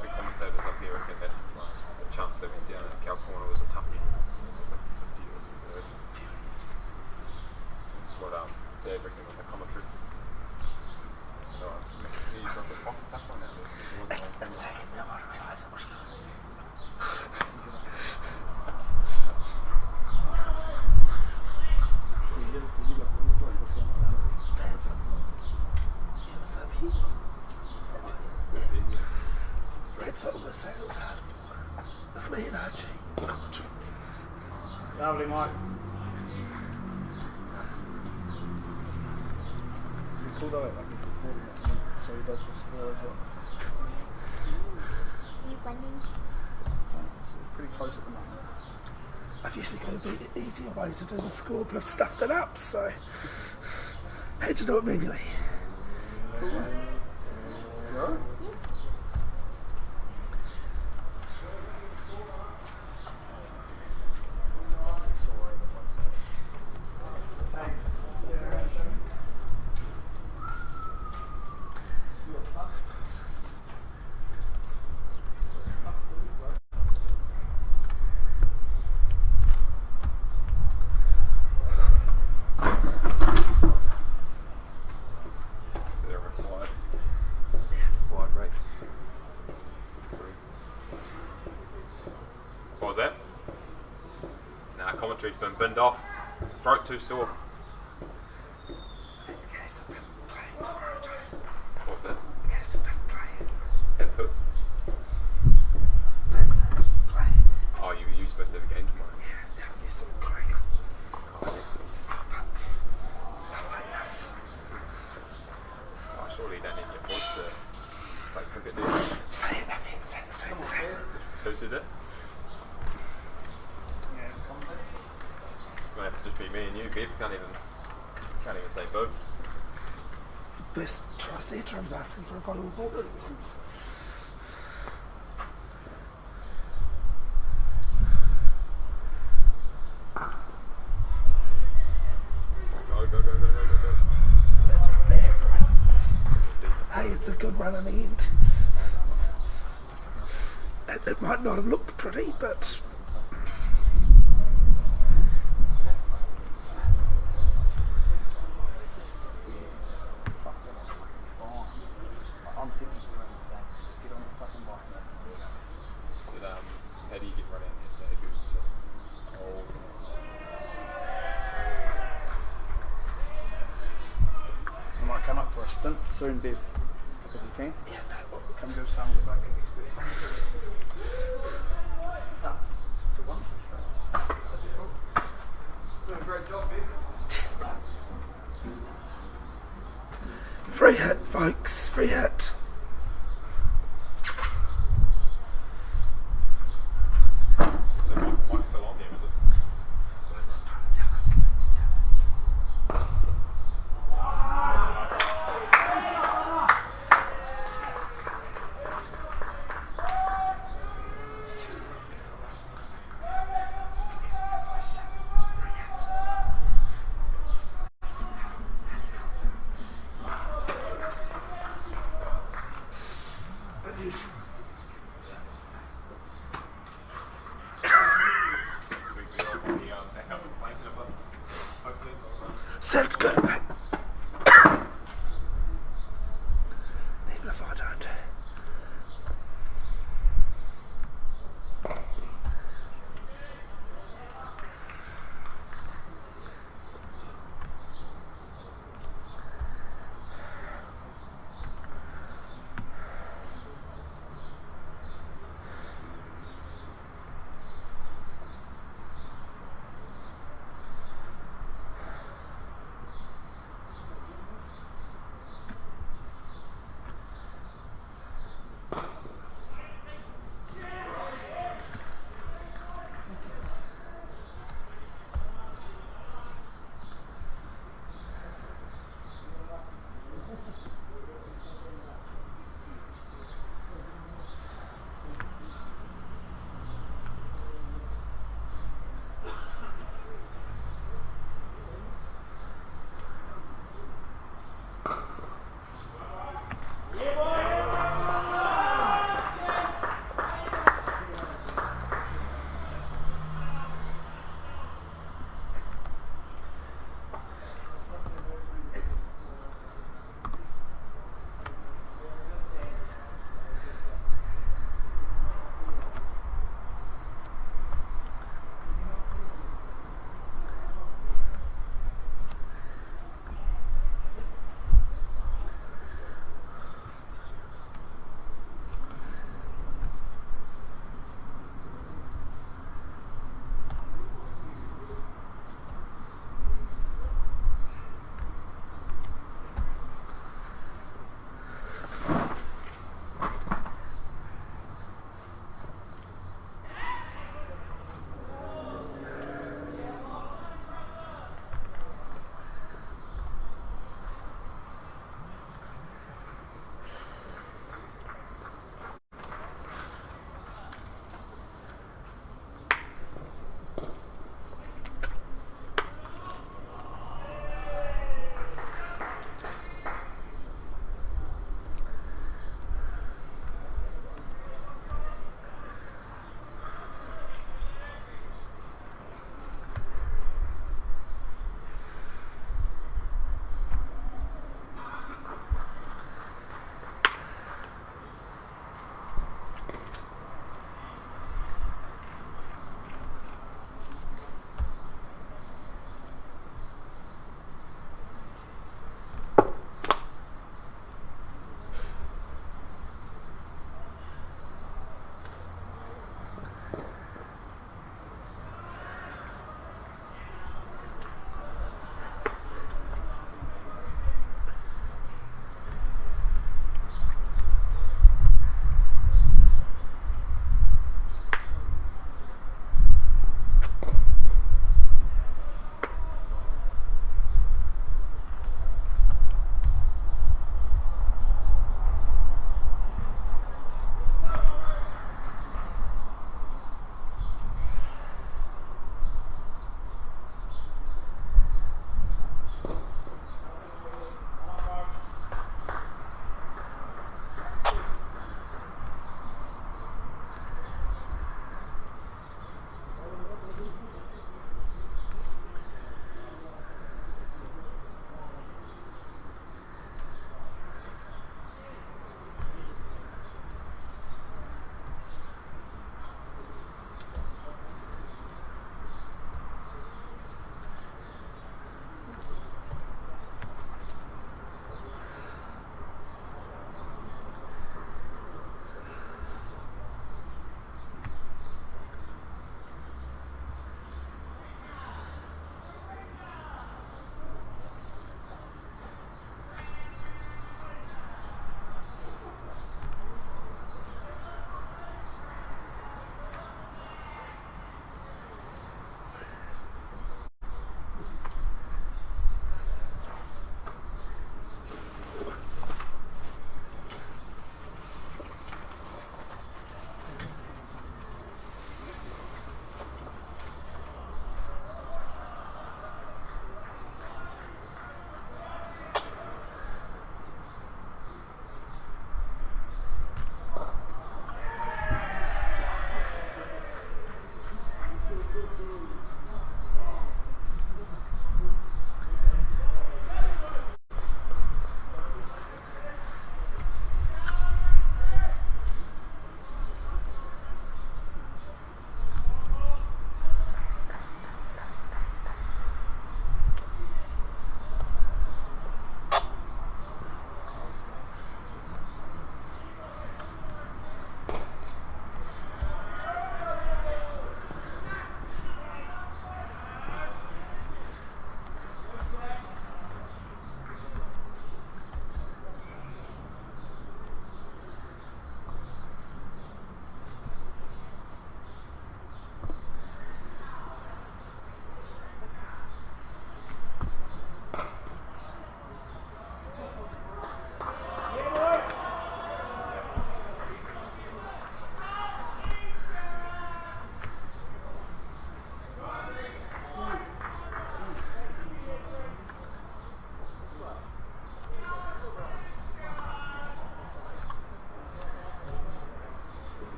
2 commentators up here reckon that the chance they went down at Cal Corner was a toughie. It was a 50-50 or something. That's what Dad reckoned on the commentary. So, he's got the pocket tough one now. It's taken me a while to realise that was going. That's what we're saying, it was hard. It's me and Archie. Lovely, Mike. It's cool though, like he's recording it, so he does the score as well. Are you running? It's pretty close at the moment. I've usually got a bit easier way to do the score, but I've stuffed it up, so I had to do it manually. Cool. You alright? So they're required. Wide rate. 3. What was that? Nah, commentary's been binned off. Throat too sore. What was that? Head foot. Oh, you supposed to have a game tomorrow. Oh, surely you don't need your voice to play cricket, do you? Who said that? It's going to have to just be me and you. Bev can't even say boo. The best triceratops asking for a bottle of water. Go. That's a bad run. Decent. Hey, it's a good run in the end. It might not have looked pretty, but I'm thinking just get on the fucking bike, mate. Did how do you get run out yesterday? He was old. I might come up for a stint soon, Bev, if you can. yeah, no. Come do some of the fucking experience. So one. Doing a great job, Bev. Cheers, guys. Free hit, folks. Free hit. The mic's still on there, is it? Just trying to tell us. That's good, mate. Even if I don't.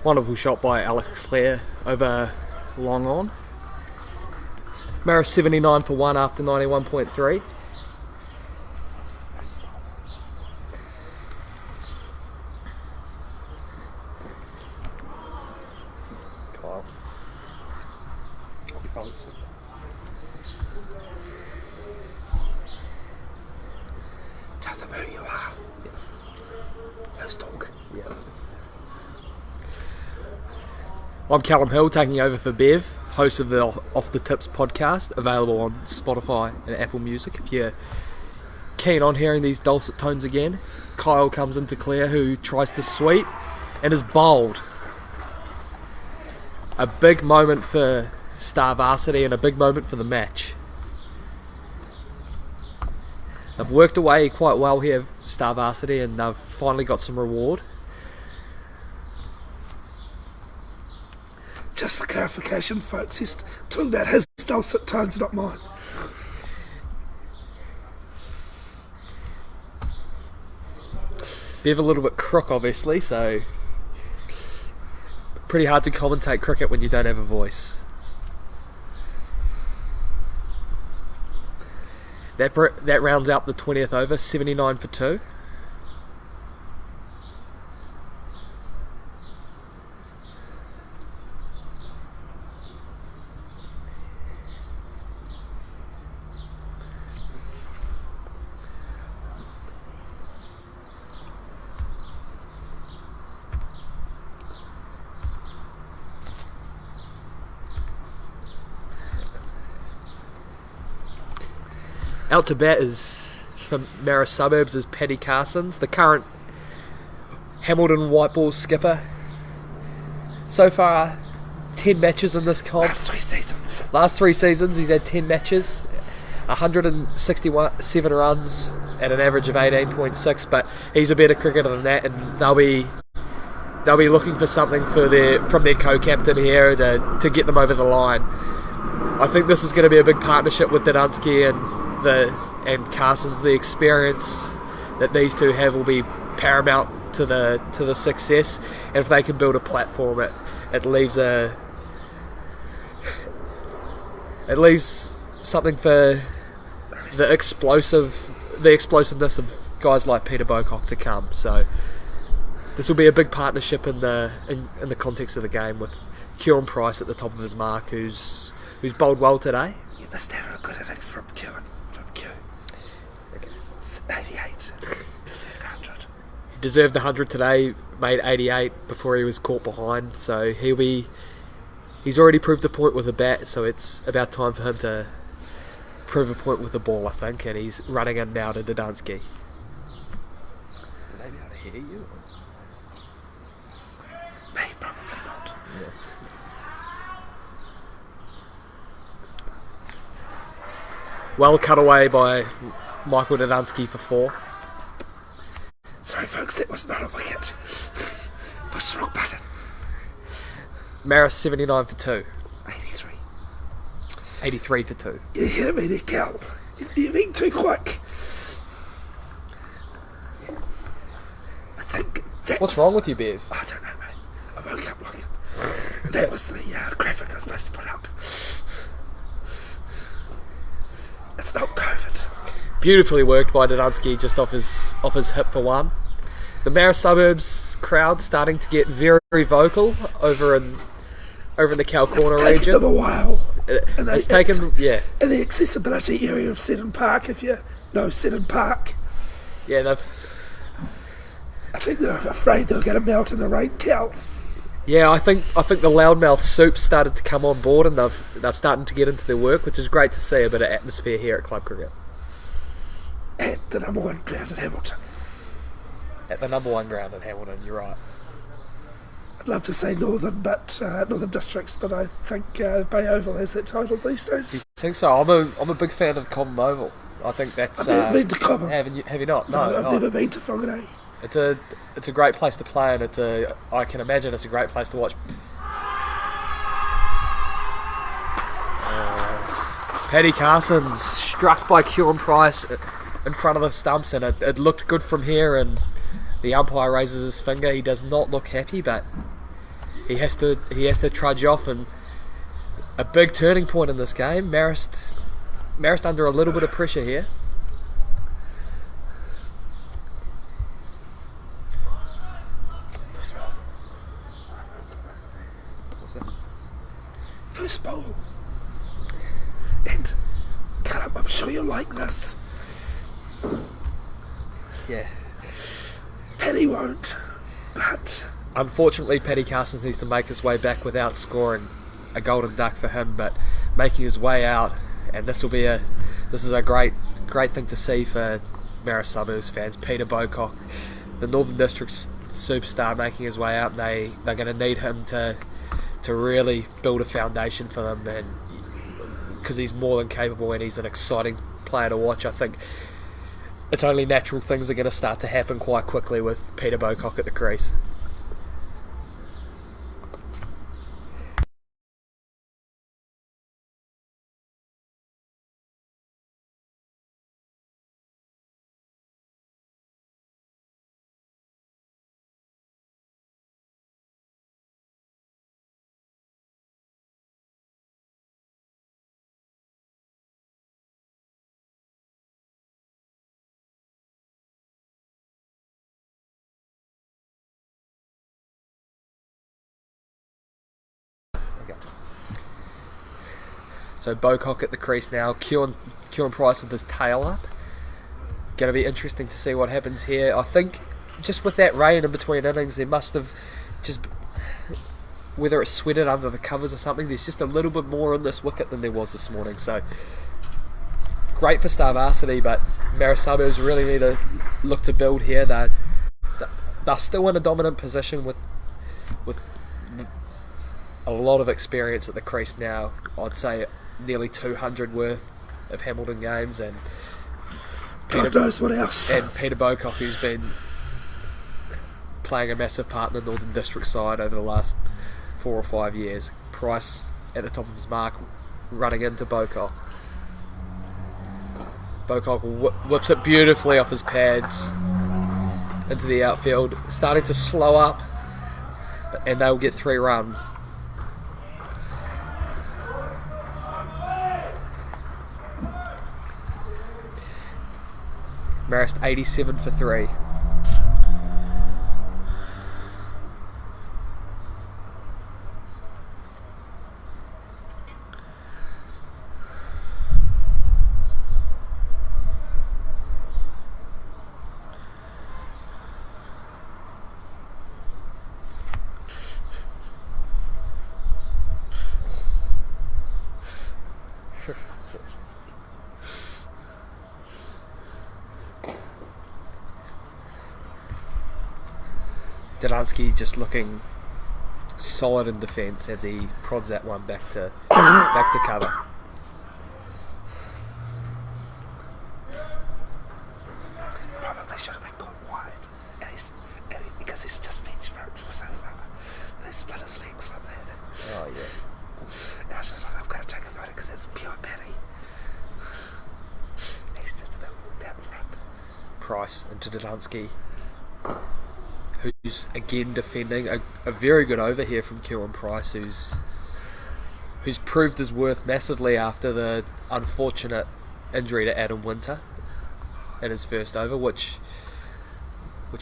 Wonderful shot by Alex Clare over long on. Marist 79 for 1 after 91.3. Kyle. Tell them who you are. Who's talking? Yeah. I'm Callum Hill, taking over for Bev, host of the Off the Tips podcast, available on Spotify and Apple Music. If you're keen on hearing these dulcet tones again, Kyle comes into Claire, who tries to sweep and is bowled. A big moment for Star Varsity and a big moment for the match. They've worked away quite well here, Star Varsity, and they've finally got some reward. Just for clarification, folks, he's talking about his dulcet tones, not mine. Bev a little bit crook, obviously, so pretty hard to commentate cricket when you don't have a voice. That rounds out the 20th over, 79 for 2. Out to bat is from Marist Suburbs is Paddy Carsons, the current Hamilton white ball skipper. So far, 10 matches in this comp. Last 3 seasons, he's had 10 matches, 167 runs at an average of 18.6. But he's a better cricketer than that, and they'll be looking for something from their co-captain here to get them over the line. I think this is going to be a big partnership with Dudansky and Carsons. The experience that these two have will be paramount to the success, and if they can build a platform, it leaves something for the explosiveness of guys like Peter Bocock to come. So this will be a big partnership in the context of the game, with Kieran Price at the top of his mark, who's bowled well today. You missed out on a good innings from Kieran. Okay. 88. Deserved 100. Deserved the 100 today, made 88 before he was caught behind, so he's already proved a point with a bat, so it's about time for him to prove a point with the ball, I think, and he's running in now to Dudansky. Are they be able to hear you? Me, probably not. Well cut away by Michael Dudansky for 4. Sorry, folks, that was not a wicket. Push the wrong button. Marist 79 for 2. 83. 83 for 2. You hear me there, Cal? You're being too quick. I think that What's wrong with you, Bev? I don't know, mate. I woke up like it. That was the graphic I was supposed to put up. It's not COVID. Beautifully worked by Dudansky, just off his hip for 1. The Marist Suburbs crowd starting to get very, very vocal over in the Cal Corner It's region. taken them a while. It's taken, yeah. In the accessibility area of Seddon Park, if you know Seddon Park. Yeah, I think they're afraid they're going to melt in the rain, Cal. I think the loudmouth soup started to come on board, and they've starting to get into their work, which is great to see. A bit of atmosphere here at Club Cricket. At the number 1 ground in Hamilton. At the number 1 ground in Hamilton, you're right. I'd love to say Northern Districts, but I think Bay Oval has that title these days. I think so. I'm a big fan of the Common Oval. I think that's. I've never been to Common. Have you not? No, I've never been to Whangarei. It's a great place to play, and I can imagine it's a great place to watch. Paddy Carsons struck by Kieran Price in front of the stumps, and it looked good from here, and the umpire raises his finger. He does not look happy, but he has to trudge off, and a big turning point in this game. Marist under a little bit of pressure here. First ball. And Callum, I'm sure you'll like this. Yeah. Paddy won't, but Unfortunately, Paddy Carstens needs to make his way back without scoring a golden duck for him, but making his way out, and this is a great thing to see for Marist Suburbs fans. Peter Bocock, the Northern District superstar, making his way out, and they're going to need him to really build a foundation for them, and because he's more than capable and he's an exciting player to watch. I think it's only natural things are going to start to happen quite quickly with Peter Bocock at the crease. So Bocock at the crease now. Kewan Price with his tail up. Going to be interesting to see what happens here. I think just with that rain in between innings, there must have just, whether it's sweated under the covers or something, there's just a little bit more in this wicket than there was this morning. So great for Star Varsity, but Marist Suburbs really need to look to build here. They're still in a dominant position with a lot of experience at the crease now. I'd say nearly 200 worth of Hamilton games, and God knows what else. And Peter Bocock, who's been playing a massive part in the Northern District side over the last 4 or 5 years. Price at the top of his mark, running into Bocock. Bocock whips it beautifully off his pads into the outfield, starting to slow up, and they'll get 3 runs. Marist 87 for 3. Delansky just looking solid in defence as he prods that one back to cover. Probably should have been caught wide. Because he's just benched for so far. They split his legs like that. Oh yeah. And I was just like, I've got to take a photo because it's pure Paddy. He's just a bit walked out in front. Price into Delansky, who's again defending a very good over here from Kewan Price, who's proved his worth massively after the unfortunate injury to Adam Winter in his first over, which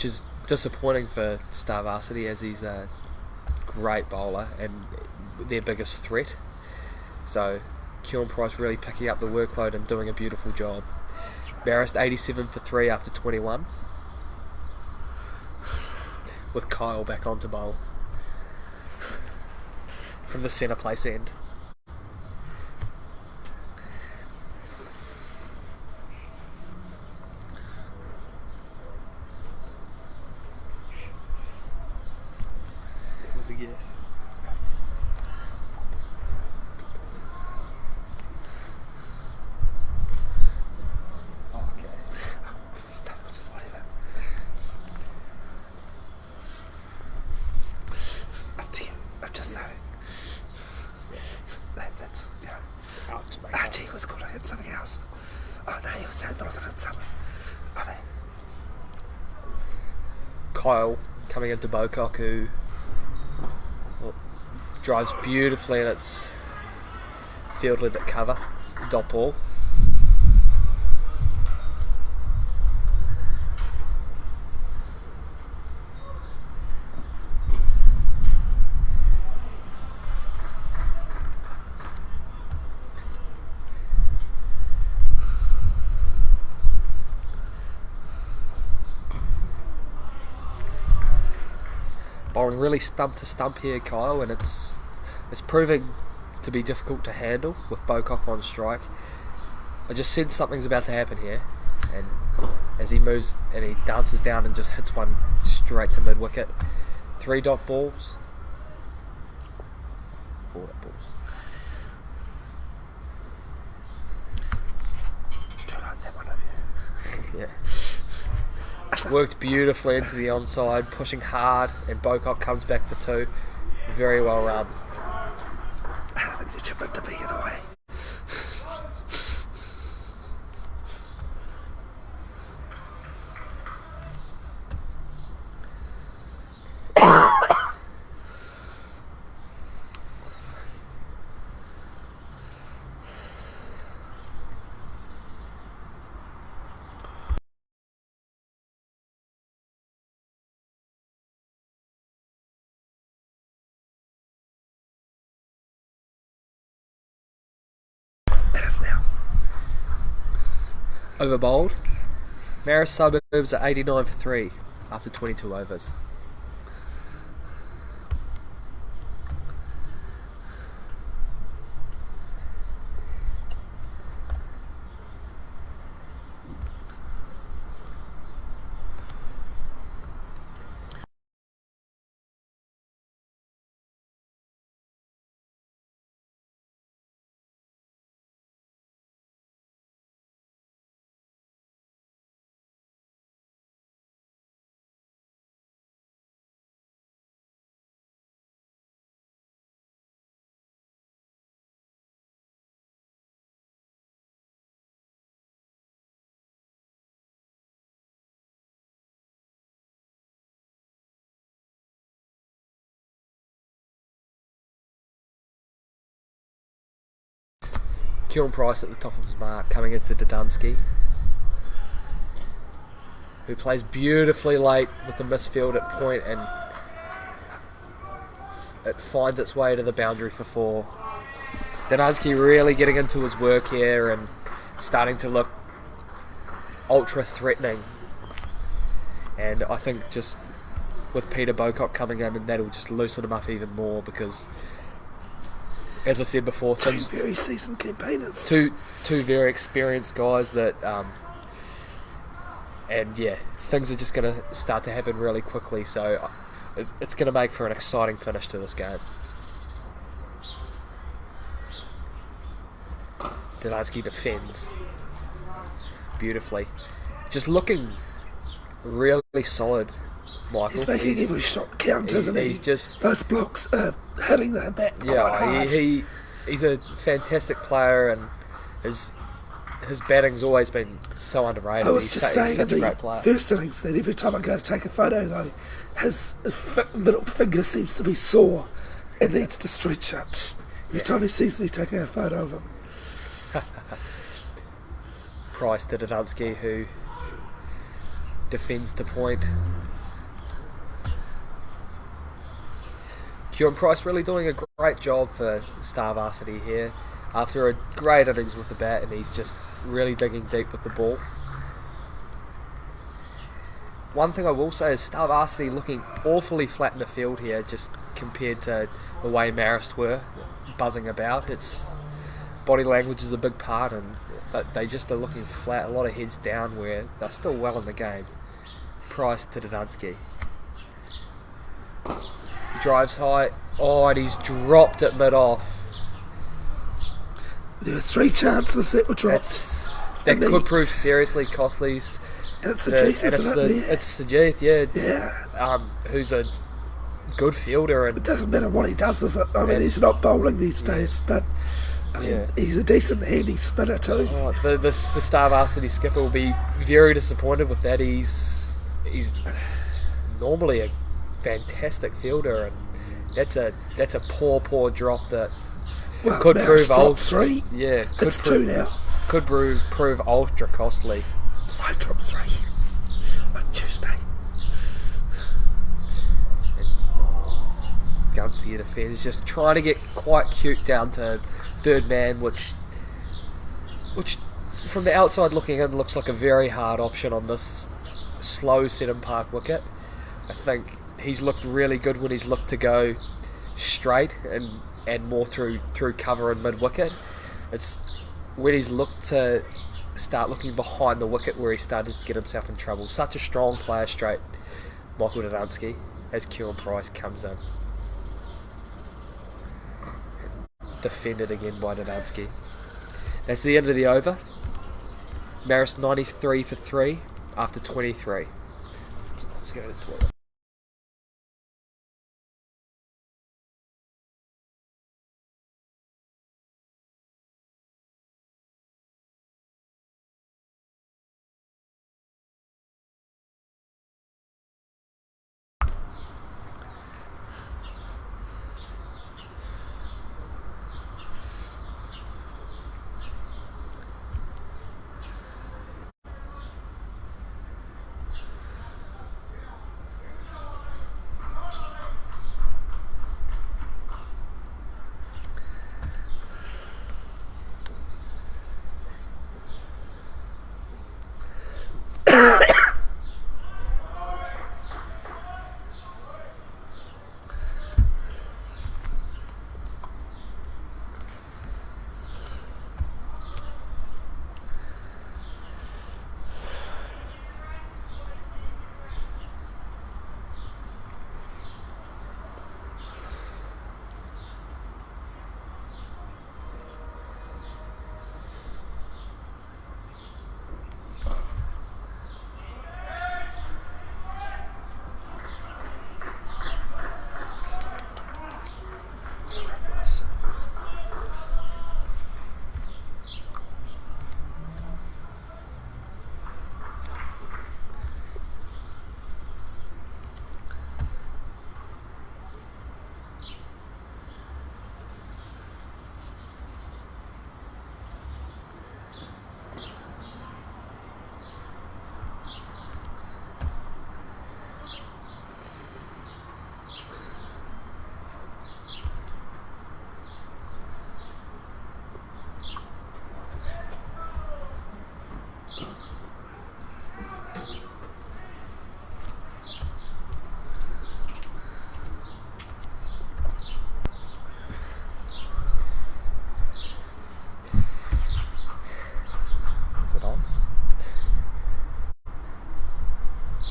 is disappointing for Star Varsity, as he's a great bowler and their biggest threat. So Kewan Price really picking up the workload and doing a beautiful job. Marist 87 for 3 after 21. With Kyle back on to bowl from the centre place end. It was a yes. Just whatever. Up to you. I'm just saying. That's, you know. Archie was calling it something else. Oh no, he was saying Northern and Southern. I mean, Kyle coming into Bocock, who drives beautifully and it's fielded at cover, dot ball. Bowling really stump to stump here, Kyle, and it's proving to be difficult to handle with Bocock on strike. I just sense something's about to happen here, and as he moves and he dances down and just hits one straight to mid wicket. 3 dot balls, 4 dot balls. Don't like that one of you. Yeah. Worked beautifully into the onside, pushing hard, and Bocock comes back for 2. Very well run. I don't think you chip it to be either way. It is now. Over bowled. Marist Suburbs at 89 for 3 after 22 overs. Kieran Price at the top of his mark, coming into Dudunsky, who plays beautifully late with the misfield at point, and it finds its way to the boundary for 4. Dudunsky really getting into his work here and starting to look ultra threatening, and I think just with Peter Bocock coming in, and that'll just loosen him up even more, because as I said before, Two things, very seasoned campaigners. two very experienced guys that and yeah, things are just going to start to happen really quickly, so it's going to make for an exciting finish to this game. Dudunsky defends beautifully, just looking really solid, Michael. He's making every shot count, isn't he? He's just, those blocks are hitting the bat quite hard. he's a fantastic player, and his batting's always been so underrated. I was He's just saying in such a great the player. first innings that every time I go to take a photo, though, his middle finger seems to be sore and needs to stretch it. Every time he sees me taking a photo of him. Price to Dudunsky, who defends to point. Kieran Price really doing a great job for Star Varsity here after a great innings with the bat, and he's just really digging deep with the ball. One thing I will say is Star Varsity looking awfully flat in the field here, just compared to the way Marist were buzzing about. It's body language is a big part, and they just are looking flat, a lot of heads down, where they're still well in the game. Price to Dudunsky. Drives high. Oh, and he's dropped it mid-off. There were 3 chances that were dropped. That could prove seriously costly. And it's Sajith, isn't it? Yeah. It's Sajith, yeah. Yeah. Who's a good fielder. And it doesn't matter what he does, does it? I mean, he's not bowling these days, but I mean, he's a decent handy spinner too. Oh, the Star Varsity skipper will be very disappointed with that. He's normally a fantastic fielder, and That's a poor drop that Well, could Marist prove dropped 3. Yeah, It's 2 now. Could prove ultra costly. I dropped 3 on Tuesday. Gunsy defends, just trying to get quite cute down to third man, which from the outside looking in looks like a very hard option on this slow Seddon Park wicket. I think he's looked really good when he's looked to go straight and more through cover and mid wicket. It's when he's looked to start looking behind the wicket where he started to get himself in trouble. Such a strong player straight, Michael Dadansky, as Callum Price comes in. Defended again by Dadansky. That's the end of the over. Marist 93 for 3 after 23. Let's go to the toilet.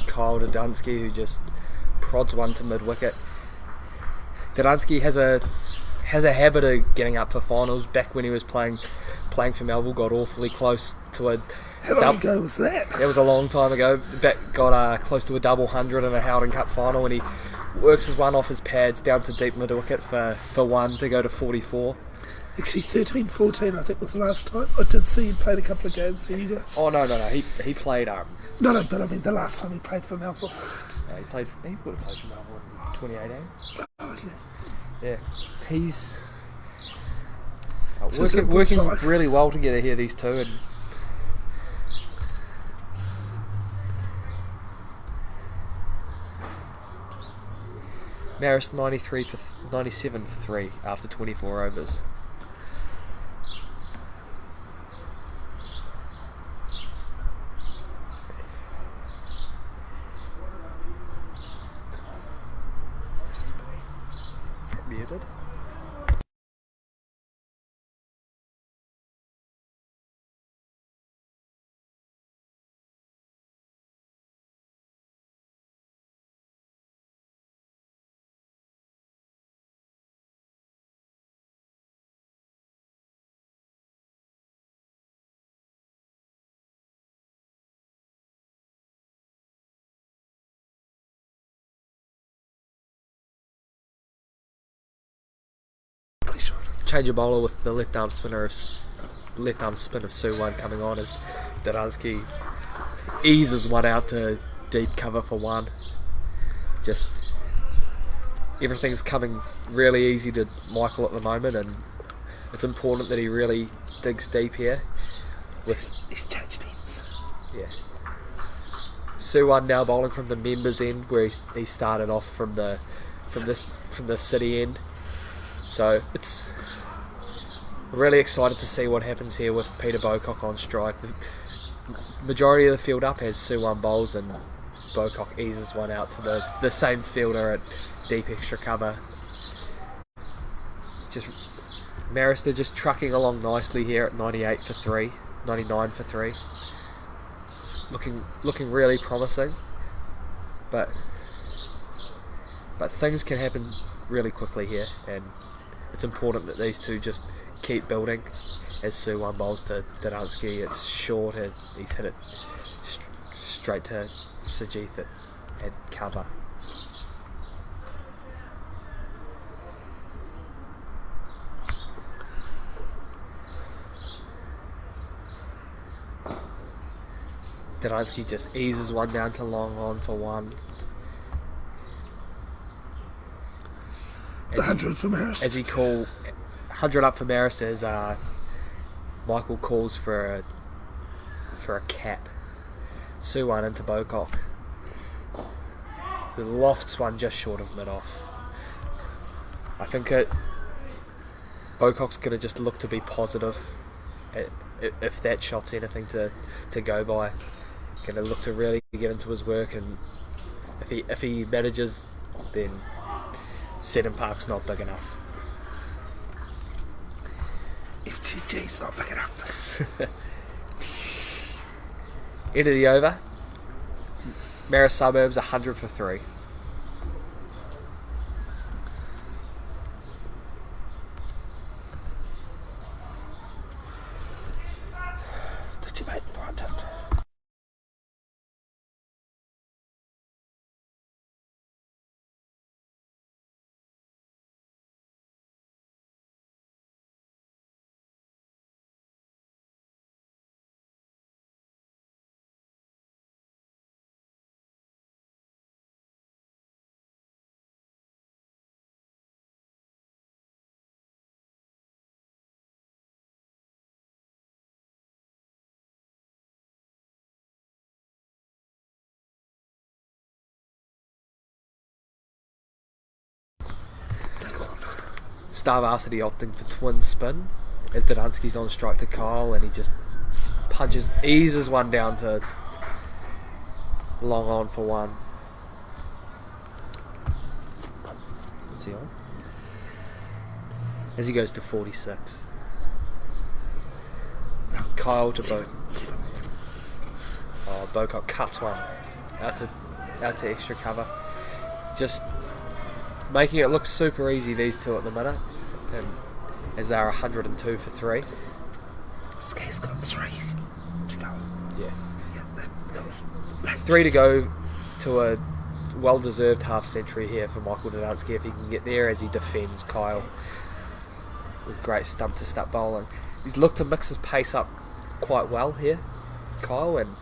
Kyle Dadansky, who just prods one to mid wicket. Dadansky has a habit of getting up for finals. Back when he was playing for Melville, got awfully close to a. How long ago was that? That was a long time ago. Got close to a double hundred in a Howden Cup final, and he works his one off his pads down to deep mid wicket for one to go to 44. Actually, 13-14 I think was the last time. I did see he played a couple of games for you guys. Oh no, he played No, but I mean the last time he played for Melville. he would have played for Melville in 2018. Oh, yeah. Yeah, he's So it's an working important side. really well together here, these two. And Marist 97 for 3 after 24 overs. Muted. Change of bowler with the left arm spin of Suwon coming on as Dadansky eases one out to deep cover for one. Just everything's coming really easy to Michael at the moment, and it's important that he really digs deep here. He's changed ends. Yeah. Suwan now bowling from the members end, where he started off from the city end. So it's really excited to see what happens here with Peter Bocock on strike. The majority of the field up has Suwan bowls, and Bocock eases one out to the same fielder at deep extra cover. Just Marist just trucking along nicely here at 98 for 3, 99 for 3. Looking really promising, but things can happen really quickly here, and it's important that these two just keep building. As Suwan bowls to Dansky, it's short, he's hit it straight to Sajith at cover. Dansky just eases one down to long on for 1. 100 for Marist. As he 100 up for Marist as Michael calls for a cap. Suwan into Bocock, who lofts one just short of mid-off. I think Bocock's going to just look to be positive if that shot's anything to go by. Going to look to really get into his work, and if he manages, then Seddon Park's not big enough. FTG's not big enough. End of the over. Marist Suburbs 100 for 3. Did you mate find it? Star Varsity opting for twin spin as Dansky's on strike to Kyle, and he just eases one down to long on for 1. What's he on? As he goes to 46. Kyle to Bo. Oh, Bocock cuts one out to extra cover. Just making it look super easy, these two at the minute, and as they're 102 for 3. Skay's got 3 to go. Yeah. That was 3 to go to a well-deserved half-century here for Michael Dansky if he can get there, as he defends Kyle with great stump-to-stump bowling. He's looked to mix his pace up quite well here, Kyle, and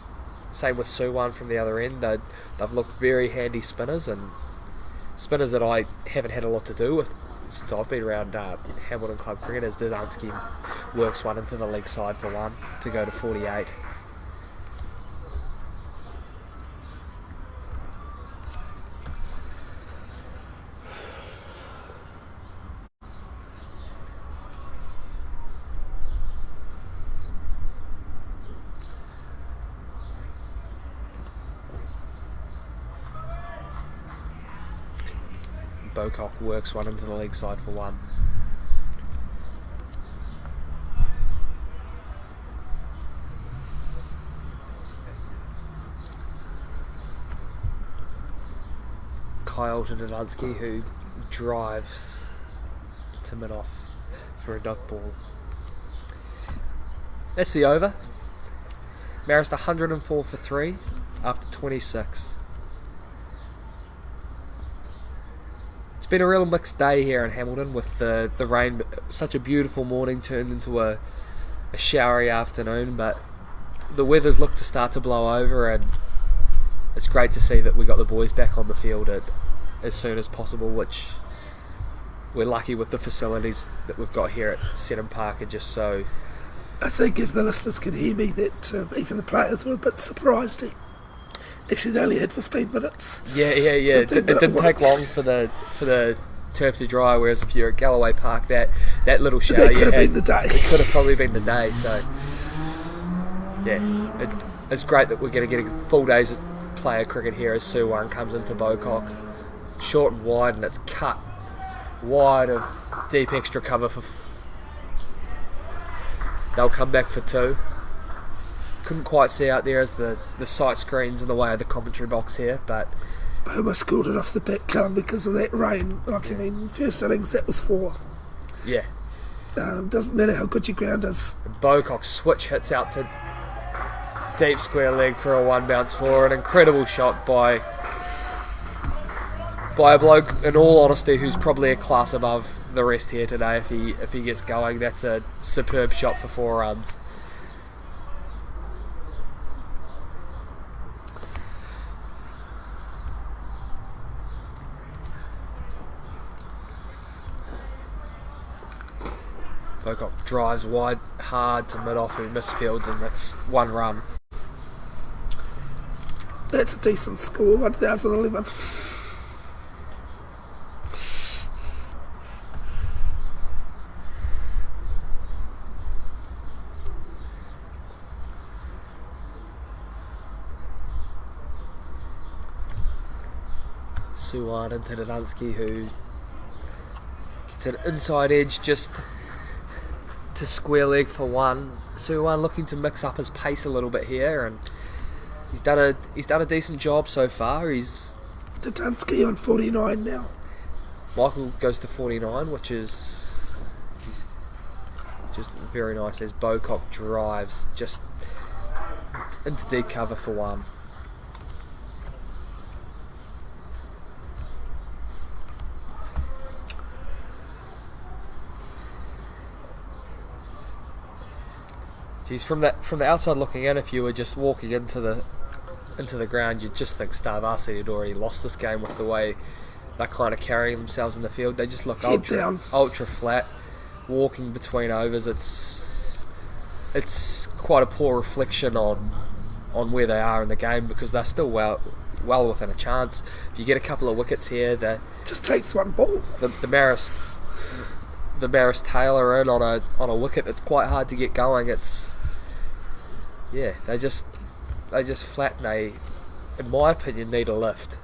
same with Suwan from the other end. They've looked very handy spinners, and spinners that I haven't had a lot to do with since I've been around Hamilton Club Cricket, as Dansky works one into the leg side for 1 to go to 48. Bocock works one into the leg side for 1. Kyle to Dansky, who drives to mid-off for a dot ball. That's the over. Marist 104 for 3 after 26. It's been a real mixed day here in Hamilton with the rain. Such a beautiful morning turned into a showery afternoon, but the weather's looked to start to blow over, and it's great to see that we got the boys back on the field as soon as possible, which we're lucky with the facilities that we've got here at Seddon Park, are just so. I think if the listeners can hear me, that even the players were a bit surprised. Actually, they only had 15 minutes. Yeah. It didn't take long for the turf to dry. Whereas if you're at Galloway Park, that little shower That could have been the day. It could have probably been the day. So yeah, it's great that we're going to get a full day's player cricket here as Suwan comes into Beaucock, short and wide, and it's cut wide of deep extra cover for. They'll come back for 2. Couldn't quite see out there as the sight screen's in the way of the commentary box here, but I almost called it off the back, Callum, because of that rain. Like, I mean, first innings, that was 4. yeah. Doesn't matter how good your ground is. Beaucock switch hits out to deep square leg for a 1 bounce 4. An incredible shot by a bloke, in all honesty, who's probably a class above the rest here today. If he gets going, that's a superb shot for 4 runs. Beaucock drives wide, hard to mid-off, who misfields, and that's 1 run. That's a decent score, 1011. Suwan into Dunsky, who gets an inside edge just to square leg for 1. Suwan looking to mix up his pace a little bit here, and he's done a decent job so far. He's Dunsky on 49 now. Michael goes to 49, which is he's just very nice as Beaucock drives just into deep cover for 1. Geez, from the outside looking in, if you were just walking into the ground, you'd just think Star Varsity had already lost this game with the way they're kind of carrying themselves in the field. They just look ultra flat, walking between overs. It's quite a poor reflection on where they are in the game, because they're still well within a chance. If you get a couple of wickets here, Just takes 1 ball. the Marist Taylor in on a wicket that's quite hard to get going. They just flat, and they, in my opinion, need a lift.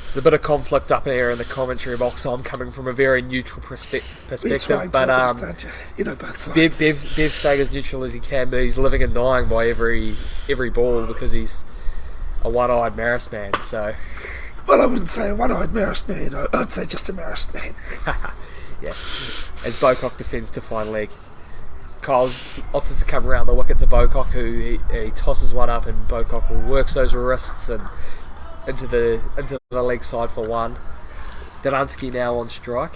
There's a bit of conflict up here in the commentary box, so I'm coming from a very neutral perspective. But both sides. Bev's staying as neutral as he can, but he's living and dying by every ball, because he's a one-eyed Marist man. So, well, I wouldn't say a one-eyed Marist man. I'd say just a Marist man. yeah. As Beaucock defends to fine leg, Kyle's opted to come around the wicket to Beaucock, who he tosses one up, and Beaucock works those wrists and into the leg side for 1. Dunsky now on strike.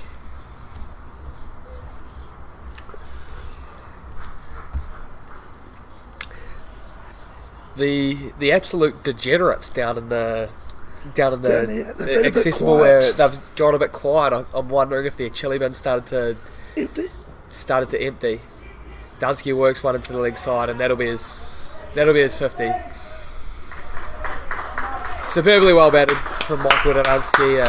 The absolute degenerates down in the accessible where they've gone a bit quiet. I'm wondering if their chili bin started to empty. Dunsky works one into the leg side, and that'll be his 50. Superbly well batted from Michael Dunsky,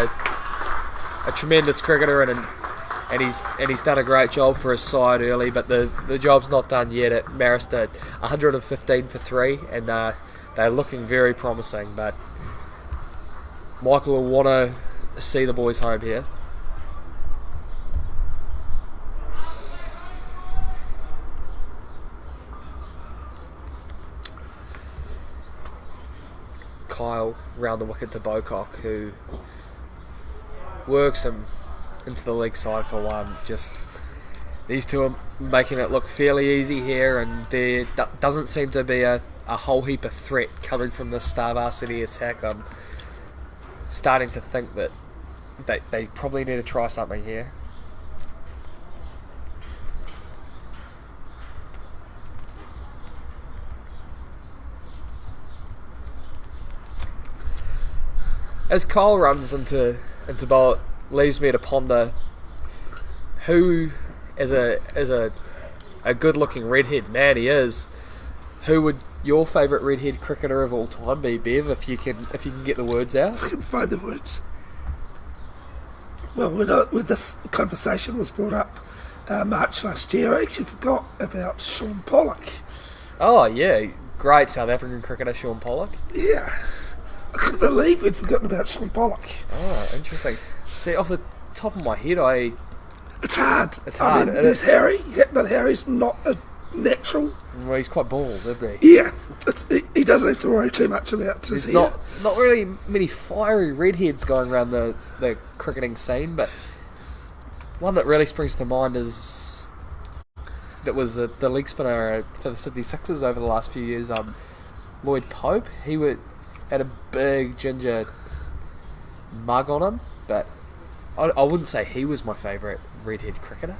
a tremendous cricketer, and he's done a great job for his side early, but the job's not done yet. At Marist at 115 for 3, and they're looking very promising, but Michael will want to see the boys home here. Kyle round the wicket to Beaucock, who works him into the leg side for 1. Just these two are making it look fairly easy here, and there doesn't seem to be a whole heap of threat coming from the Star Varsity attack. I'm starting to think that they probably need to try something here. As Kyle runs into bowl, it leaves me to ponder who, as a good-looking redhead man he is, who would your favourite redhead cricketer of all time be, Bev? If you can get the words out. I can find the words. Well, when this conversation was brought up March last year, I actually forgot about Sean Pollock. Oh yeah, great South African cricketer Sean Pollock. Yeah. I couldn't believe we'd forgotten about Sean Pollock. Oh, interesting. See, off the top of my head, It's hard. It's hard. I mean, there's Harry, but Harry's not a natural. well, he's quite bald, isn't he? Yeah, he doesn't have to worry too much about his There's hair. not really many fiery redheads going around the cricketing scene, but one that really springs to mind is that was the leg spinner for the Sydney Sixers over the last few years. Lloyd Pope. He had a big ginger mug on him, but I wouldn't say he was my favourite redhead cricketer.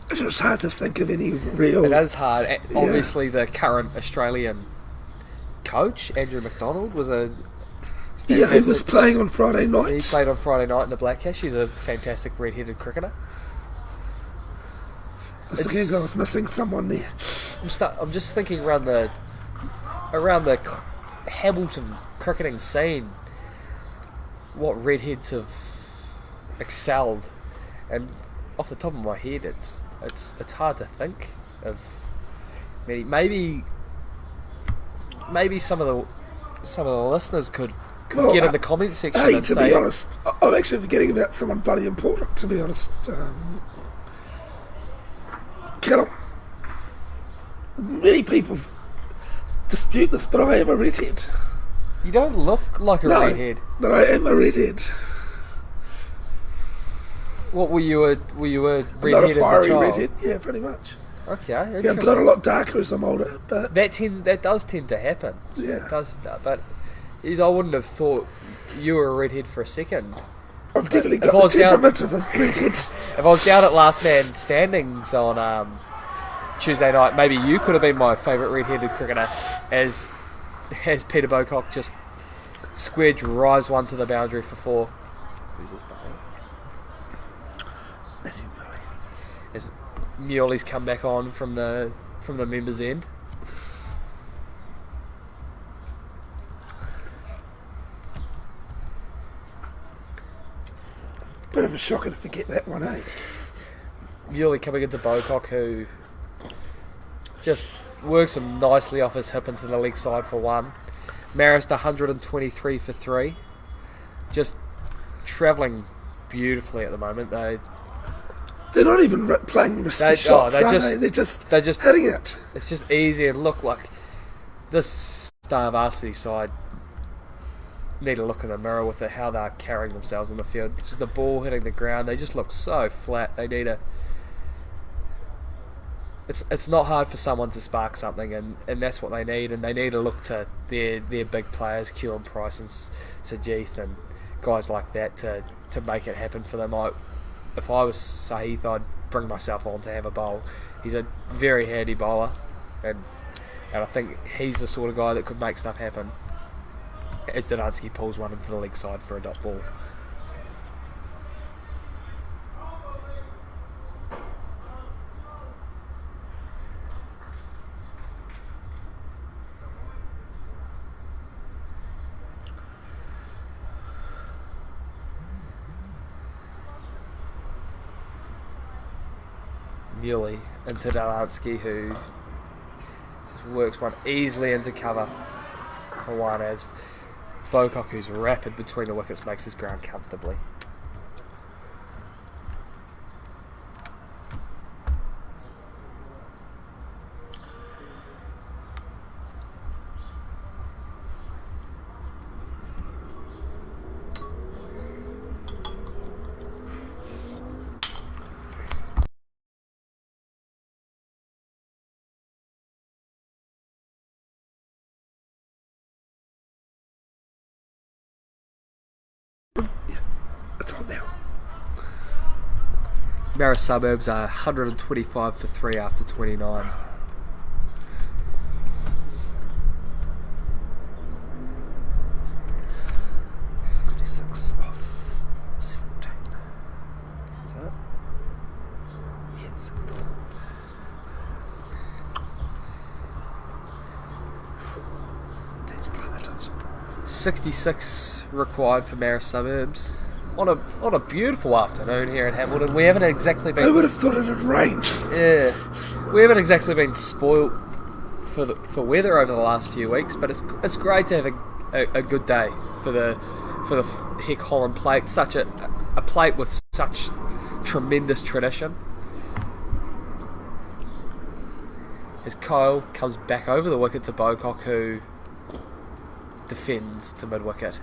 It's just hard to think of any real. It is hard. Obviously, the current Australian coach, Andrew McDonald, was a Yeah, he was playing on Friday he nights. played on Friday night in the Black Cash. He's a fantastic red-headed cricketer. I was thinking I was missing someone there. I'm just thinking around the Hamilton cricketing scene, what redheads have excelled, and off the top of my head, it's hard to think of many. Maybe some of the listeners could Well, get in the comment section Hey, and to say, be honest, I'm actually forgetting about someone bloody important, to be honest. Callum. Many people dispute this, but I am a redhead. you don't look like a redhead. But I am a redhead. What were you a Not redhead a as a fiery child? redhead. Yeah, pretty much. Okay, Yeah, I've interesting. got a lot darker as I'm older, but That does tend to happen. yeah, It does, but I wouldn't have thought you were a redhead for a second. I've definitely if got I the was down- temperament of a redhead. If I was down at Last Man Standings on Tuesday night, maybe you could have been my favourite red-headed cricketer, as Peter Bocock just squared drives one to the boundary for 4. Who's this bowler? As Muley's come back on from the members' end. Bit of a shocker to forget that one, eh? Muley coming into Bocock, who just works him nicely off his hip into the leg side for 1. Marist 123 for 3. Just travelling beautifully at the moment. They're not even playing risky shots, are they? They're just hitting it. It's just easy, and look like this Star Varsity side need to look in the mirror with how they're carrying themselves on the field. It's just the ball hitting the ground. They just look so flat. They need a. It's not hard for someone to spark something, and that's what they need. And they need to look to their big players, Callum, Price, and Sajith, and guys like that to make it happen for them. If I was Sahith, I'd bring myself on to have a bowl. He's a very handy bowler, and I think he's the sort of guy that could make stuff happen. As Donansky pulls one into the leg side for a dot ball. Muley into Donansky, who just works one easily into cover for 1, as Bocock, who's rapid between the wickets, makes his ground comfortably. Yeah, it's on now. Marist Suburbs are 125 for 3 after 29. Off 17. Is that? Yes. That's plummeted. 66 required for Marist Suburbs. On a beautiful afternoon here in Hamilton. We haven't exactly I would been. have thought it had rained. Yeah, we haven't exactly been spoilt for weather over the last few weeks, but it's great to have a good day for the Hec Holand plate. Such a plate with such tremendous tradition. As Kyle comes back over the wicket to Bocock, who defends to mid wicket.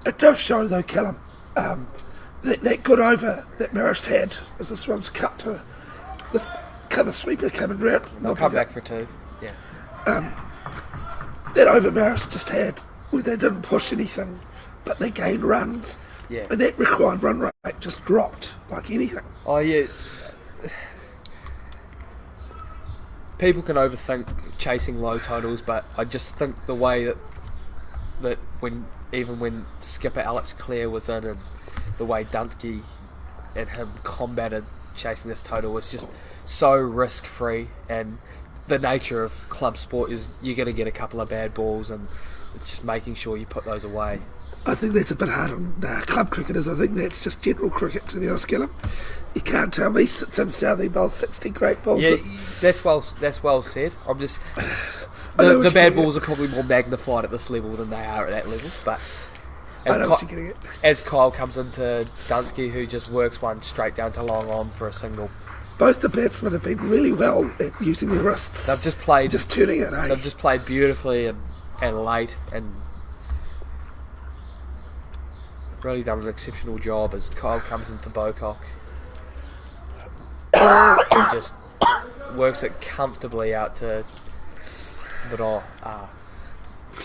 It does show though, Callum, that good over that Marist had as this one's cut to the cover sweeper coming round. They'll come back for 2. Yeah. That over Marist just had, where they didn't push anything, but they gained runs. Yeah. And that required run rate just dropped like anything. Oh yeah. People can overthink chasing low totals, but I just think the way that when skipper Alex Clare was in, and the way Dunsky and him combated chasing this total was just so risk free, and the nature of club sport is you're going to get a couple of bad balls, and it's just making sure you put those away. I think that's a bit hard on club cricketers. I think that's just general cricket, to be honest, Callum. You can't tell me Tim Southey bowls 60 great balls. Yeah, that's well said. I'm just I know what the you're bad getting balls are probably more magnified at this level than they are at that level. But I know what you're getting at. as Kyle comes into Dunsky, who just works one straight down to long on for a single. Both the batsmen have been really well at using their wrists. They've just played just turning it, eh? They've just played beautifully and late, and really done an exceptional job as Kyle comes into Bocock. He just works it comfortably out to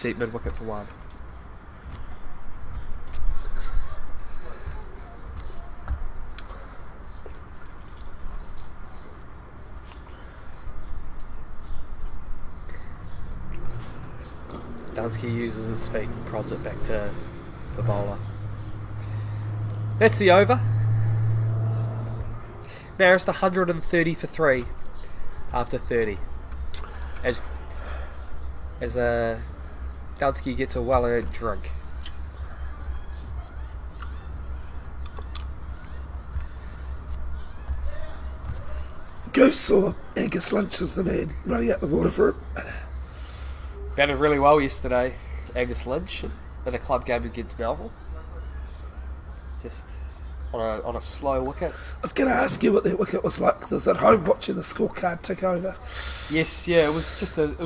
deep mid wicket for 1. Dunsky uses his feet and prods it back to the bowler. That's the over. Marist 130 for 3 after 30. As Dunsky gets a well-earned drink. Goose or Angus Lynch is the man running out the water for him. Batted really well yesterday, Angus Lynch, in a club game against Melville. Just on a slow wicket. I was going to ask you what that wicket was like, because I was at home watching the scorecard tick over. Yes, yeah, it was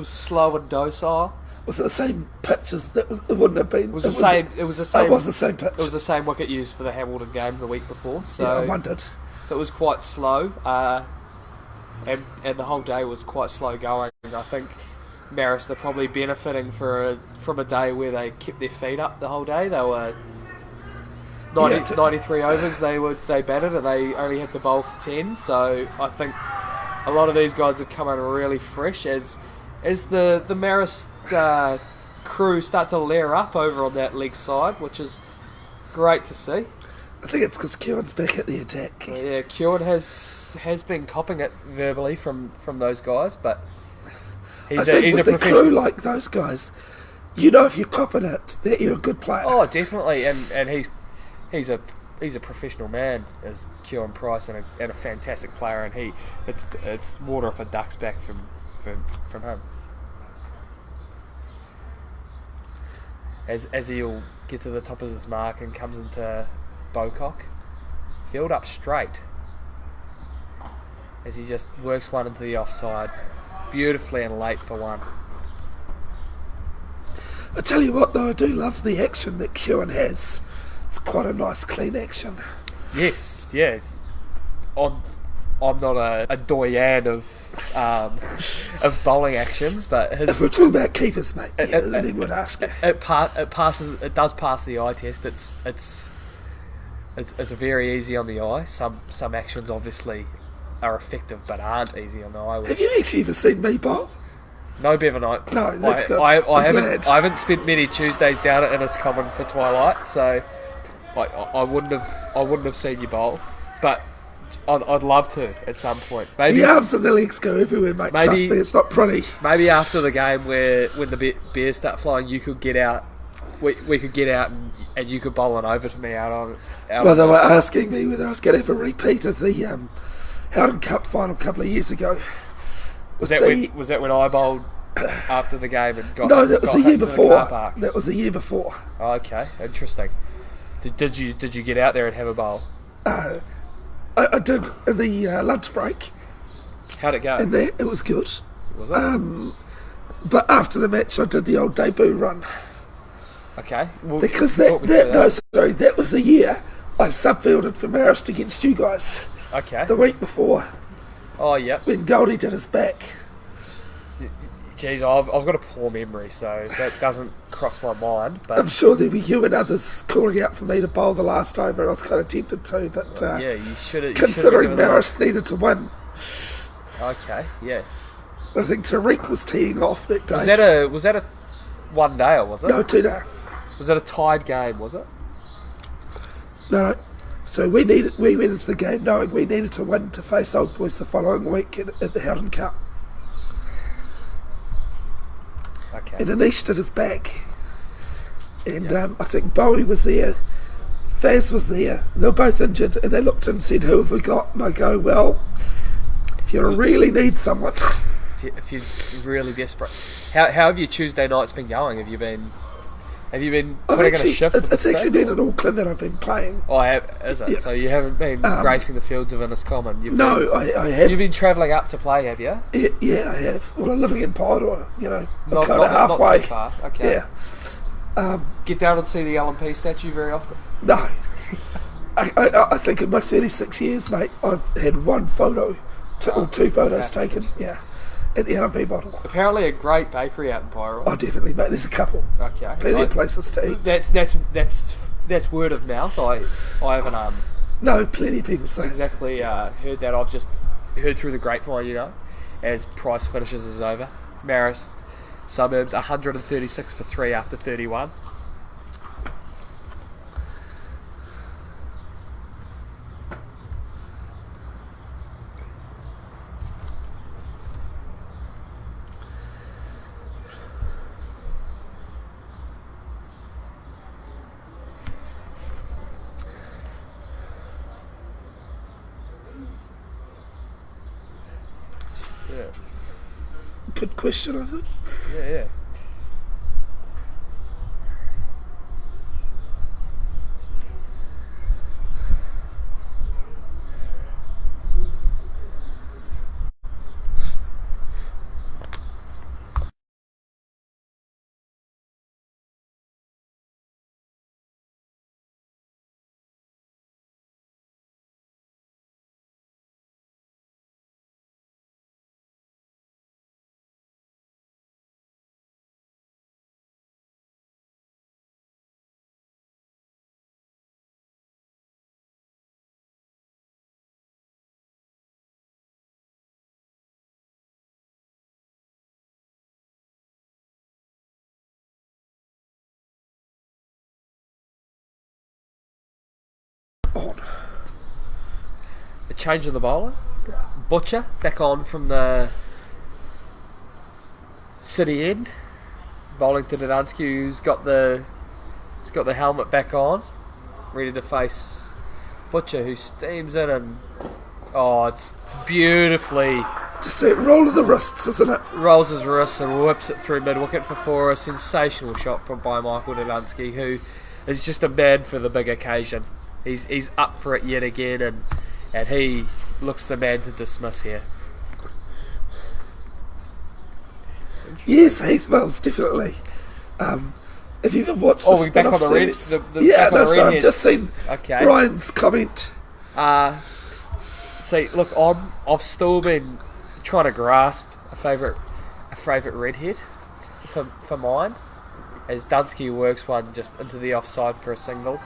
slow and docile. Was it the same pitch as that? It wouldn't have been. It was the same. It was the same pitch. It was the same wicket used for the Hamilton game the week before. So yeah, I wondered. So it was quite slow, and the whole day was quite slow going. I think Marist are probably benefiting from a day where they kept their feet up the whole day. They were 93 overs they batted, and they only had to bowl for 10. So I think a lot of these guys have come in really fresh as the Marist crew start to layer up over on that leg side, which is great to see. I think it's because Kewan's back at the attack. Yeah, Kewan has been copping it verbally from those guys, but he's a with professional. a crew like those guys, you know if you're copping it, that you're a good player. Oh, definitely, and he's a professional man as Kewan Price, and a fantastic player, and it's water off a duck's back from him. As he'll get to the top of his mark and comes into Bocock, field up straight, as he just works one into the offside, beautifully and late for 1. I tell you what though, I do love the action that Kewan has. It's quite a nice clean action. Yes, yeah. On I'm not a doyen of bowling actions, but If we're talking about keepers, mate, they would ask you. it passes. It does pass the eye test. It's very easy on the eye. Some actions obviously are effective, but aren't easy on the eye. Have you actually ever seen me bowl? No, Bevin, No, that's good. I I'm haven't. glad. I haven't spent many Tuesdays down at Inniscommon for Twilight, so I wouldn't have seen you bowl, but I'd love to at some point. Maybe The arms and the legs go everywhere, mate. Maybe- Trust me, it's not pretty. maybe after the game when the bears start flying, you could get out. We could get out and you could bowl it over to me out on. Well, they were asking me whether I was going to have a repeat of the Howden Cup final a couple of years ago. Was that when I bowled after the game and got? No, that was got the year hit to before. car park? That was the year before. Oh, okay, interesting. Did you get out there and have a bowl? I did in the lunch break, How'd it go? and it was good. Was it? But after the match, I did the old debut run Okay. Well, because talk me through that was the year I sub-fielded for Marist against you guys Okay. the week before Oh, yep. when Goldie did his back. Jeez, I've got a poor memory, so that doesn't cross my mind. But I'm sure there were you and others calling out for me to bowl the last over, and I was kind of tempted to, but yeah, you should have. considering Marist needed to win, Okay. Yeah. I think Tariq was teeing off that day. Was that a one day or was it? No, 2 day. Was it a tied game? Was it? No. So we went into the game knowing we needed to win to face Old Boys the following week at the Howden Cup. Okay. And Anish did his back. And I think Bowie was there, Faz was there, they were both injured, and they looked and said, who have we got? And I go, well, if you really need someone. If you're really desperate, how have your Tuesday nights been going? Have you been putting in a shift? It's actually been in Auckland that I've been playing. Oh, is it? Yeah. So you haven't been gracing the fields of Inniscommon? I have. You've been travelling up to play, have you? Yeah, I have. Well, I'm living in Paeroa, I'm Not kind of halfway. Not too far. Okay. Yeah. Get down and see the LMP statue very often. No. I think in my 36 years, mate, I've had one photo, or 2 photos okay. taken, at the LMP bottle. Apparently a great bakery out in Pyro. Oh, definitely, mate. There's a couple. Okay. Plenty of places to eat. That's word of mouth. I haven't No, plenty of people say. exactly heard that. I've just heard through the grapevine, as price finishes is over. Marist Suburbs 136 for 3 after 31. Yeah. Good question, I think. Yeah. On. A change of the bowler. Butcher back on from the city end. Bowling to Dudansky, who's got the helmet back on, ready to face Butcher, who steams in and it's beautifully Just that roll of the wrists, isn't it? rolls his wrists and whips it through mid wicket for 4. A sensational shot by Michael Dudansky, who is just a man for the big occasion. He's up for it yet again, and he looks the man to dismiss here. Yes, Heath Mills, definitely. Have you ever watched the We're back on spin-off the red. series? Back on the so I've redheads. just seen Okay. Ryan's comment. See, look, I've still been trying to grasp a favourite redhead for mine, as Dunsky works one just into the offside for a single.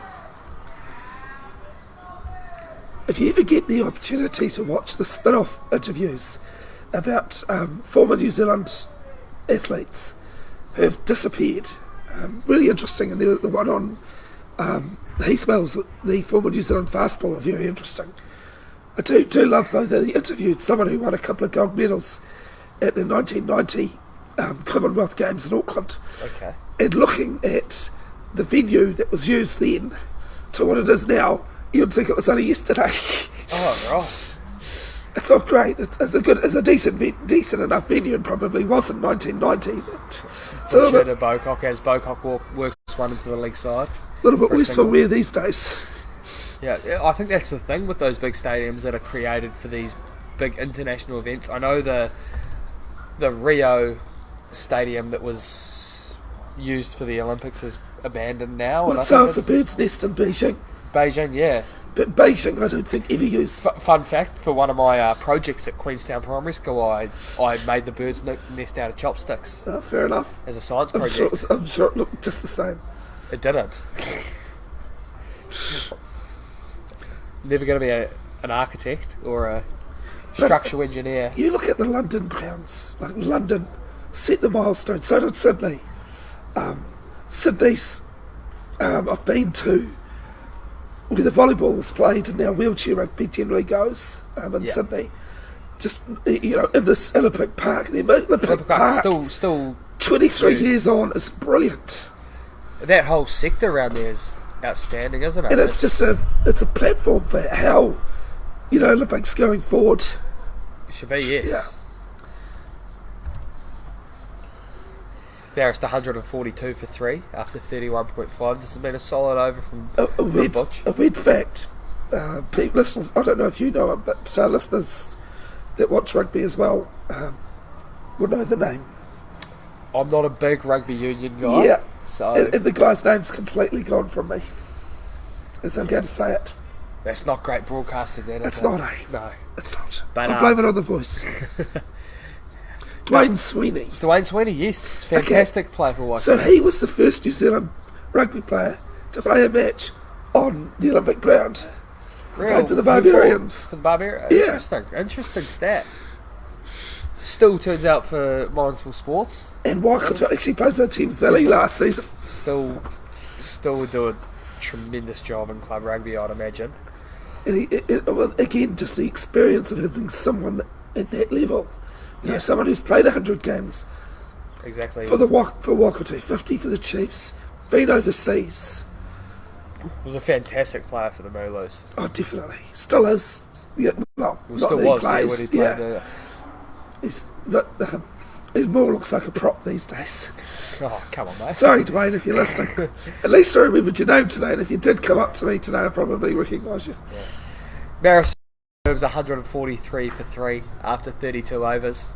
If you ever get the opportunity to watch the spin-off interviews about former New Zealand athletes who have disappeared, really interesting, and the one on Heath Mills, the former New Zealand fastballer, very interesting. I do love, though, that he interviewed someone who won a couple of gold medals at the 1990 Commonwealth Games in Auckland. Okay. And looking at the venue that was used then to what it is now, you'd think it was only yesterday. Oh, right. It's not great. It's a decent enough venue, and probably was in 1990. But it's a little bit, Bocock, as Bocock works one into the league side. a little bit worse for wear these days. Yeah, I think that's the thing with those big stadiums that are created for these big international events. I know the Rio stadium that was used for the Olympics is abandoned now. Well, so is the Bird's Nest in Beijing. Beijing, yeah. But Beijing, I don't think ever used. Fun fact, for one of my projects at Queenstown Primary School, I made the bird's nest out of chopsticks Oh, fair enough. as a science I'm project. sure it looked just the same. It didn't. Never going to be an architect or a structural engineer. You look at the London grounds, like London set the milestone, so did Sydney. Sydney's, I've been to, where the volleyball was played and now wheelchair rugby generally goes in Sydney. Just, in this Olympic Park, the Olympic Park, Still 23 years on, is brilliant. that whole sector around there is outstanding, isn't it? And it's a platform for how, Olympics going forward. It should be, yes. Yeah. Marist 142 for 3 after 31.5. This has been a solid over from Butch. A weird fact, listeners, I don't know if you know it, but listeners that watch rugby as well will know the name. I'm not a big rugby union guy. Yeah, So and the guy's name's completely gone from me, as I'm going to say it. that's not great broadcasting then, is It's it? not, No. It's not. But, I blame it on the voice. Dwayne Sweeney. Dwayne Sweeney, yes. Fantastic player for Waikato. So he was the first New Zealand rugby player to play a match on the Olympic ground. Played for the Barbarians. For the Barbarians? Yeah. Interesting stat. Still turns out for Morrinsville Sports. And Waikato actually played for Thames Valley last season. Still do a tremendous job in club rugby, I'd imagine. And again, just the experience of having someone at that level. Someone who's played 100 games Exactly. for Waikato, 50 for the Chiefs, been overseas. Was a fantastic player for the Mooloos. Oh, definitely. Still is. Yeah, well, Well, not still that was he plays. when he played there. He more looks like a prop these days. Oh, come on, mate. Sorry, Dwayne, if you're listening. At least I remembered your name today, and if you did come up to me today, I'd probably recognise you. Marist Suburbs 143 for 3 after 32 overs.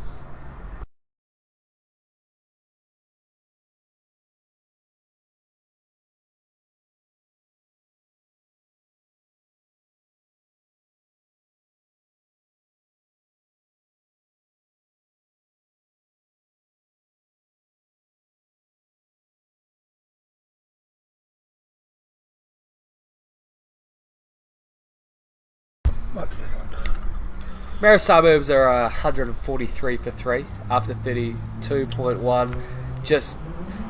Mike's back on. Marist Suburbs are 143 for 3 after 32.1. Just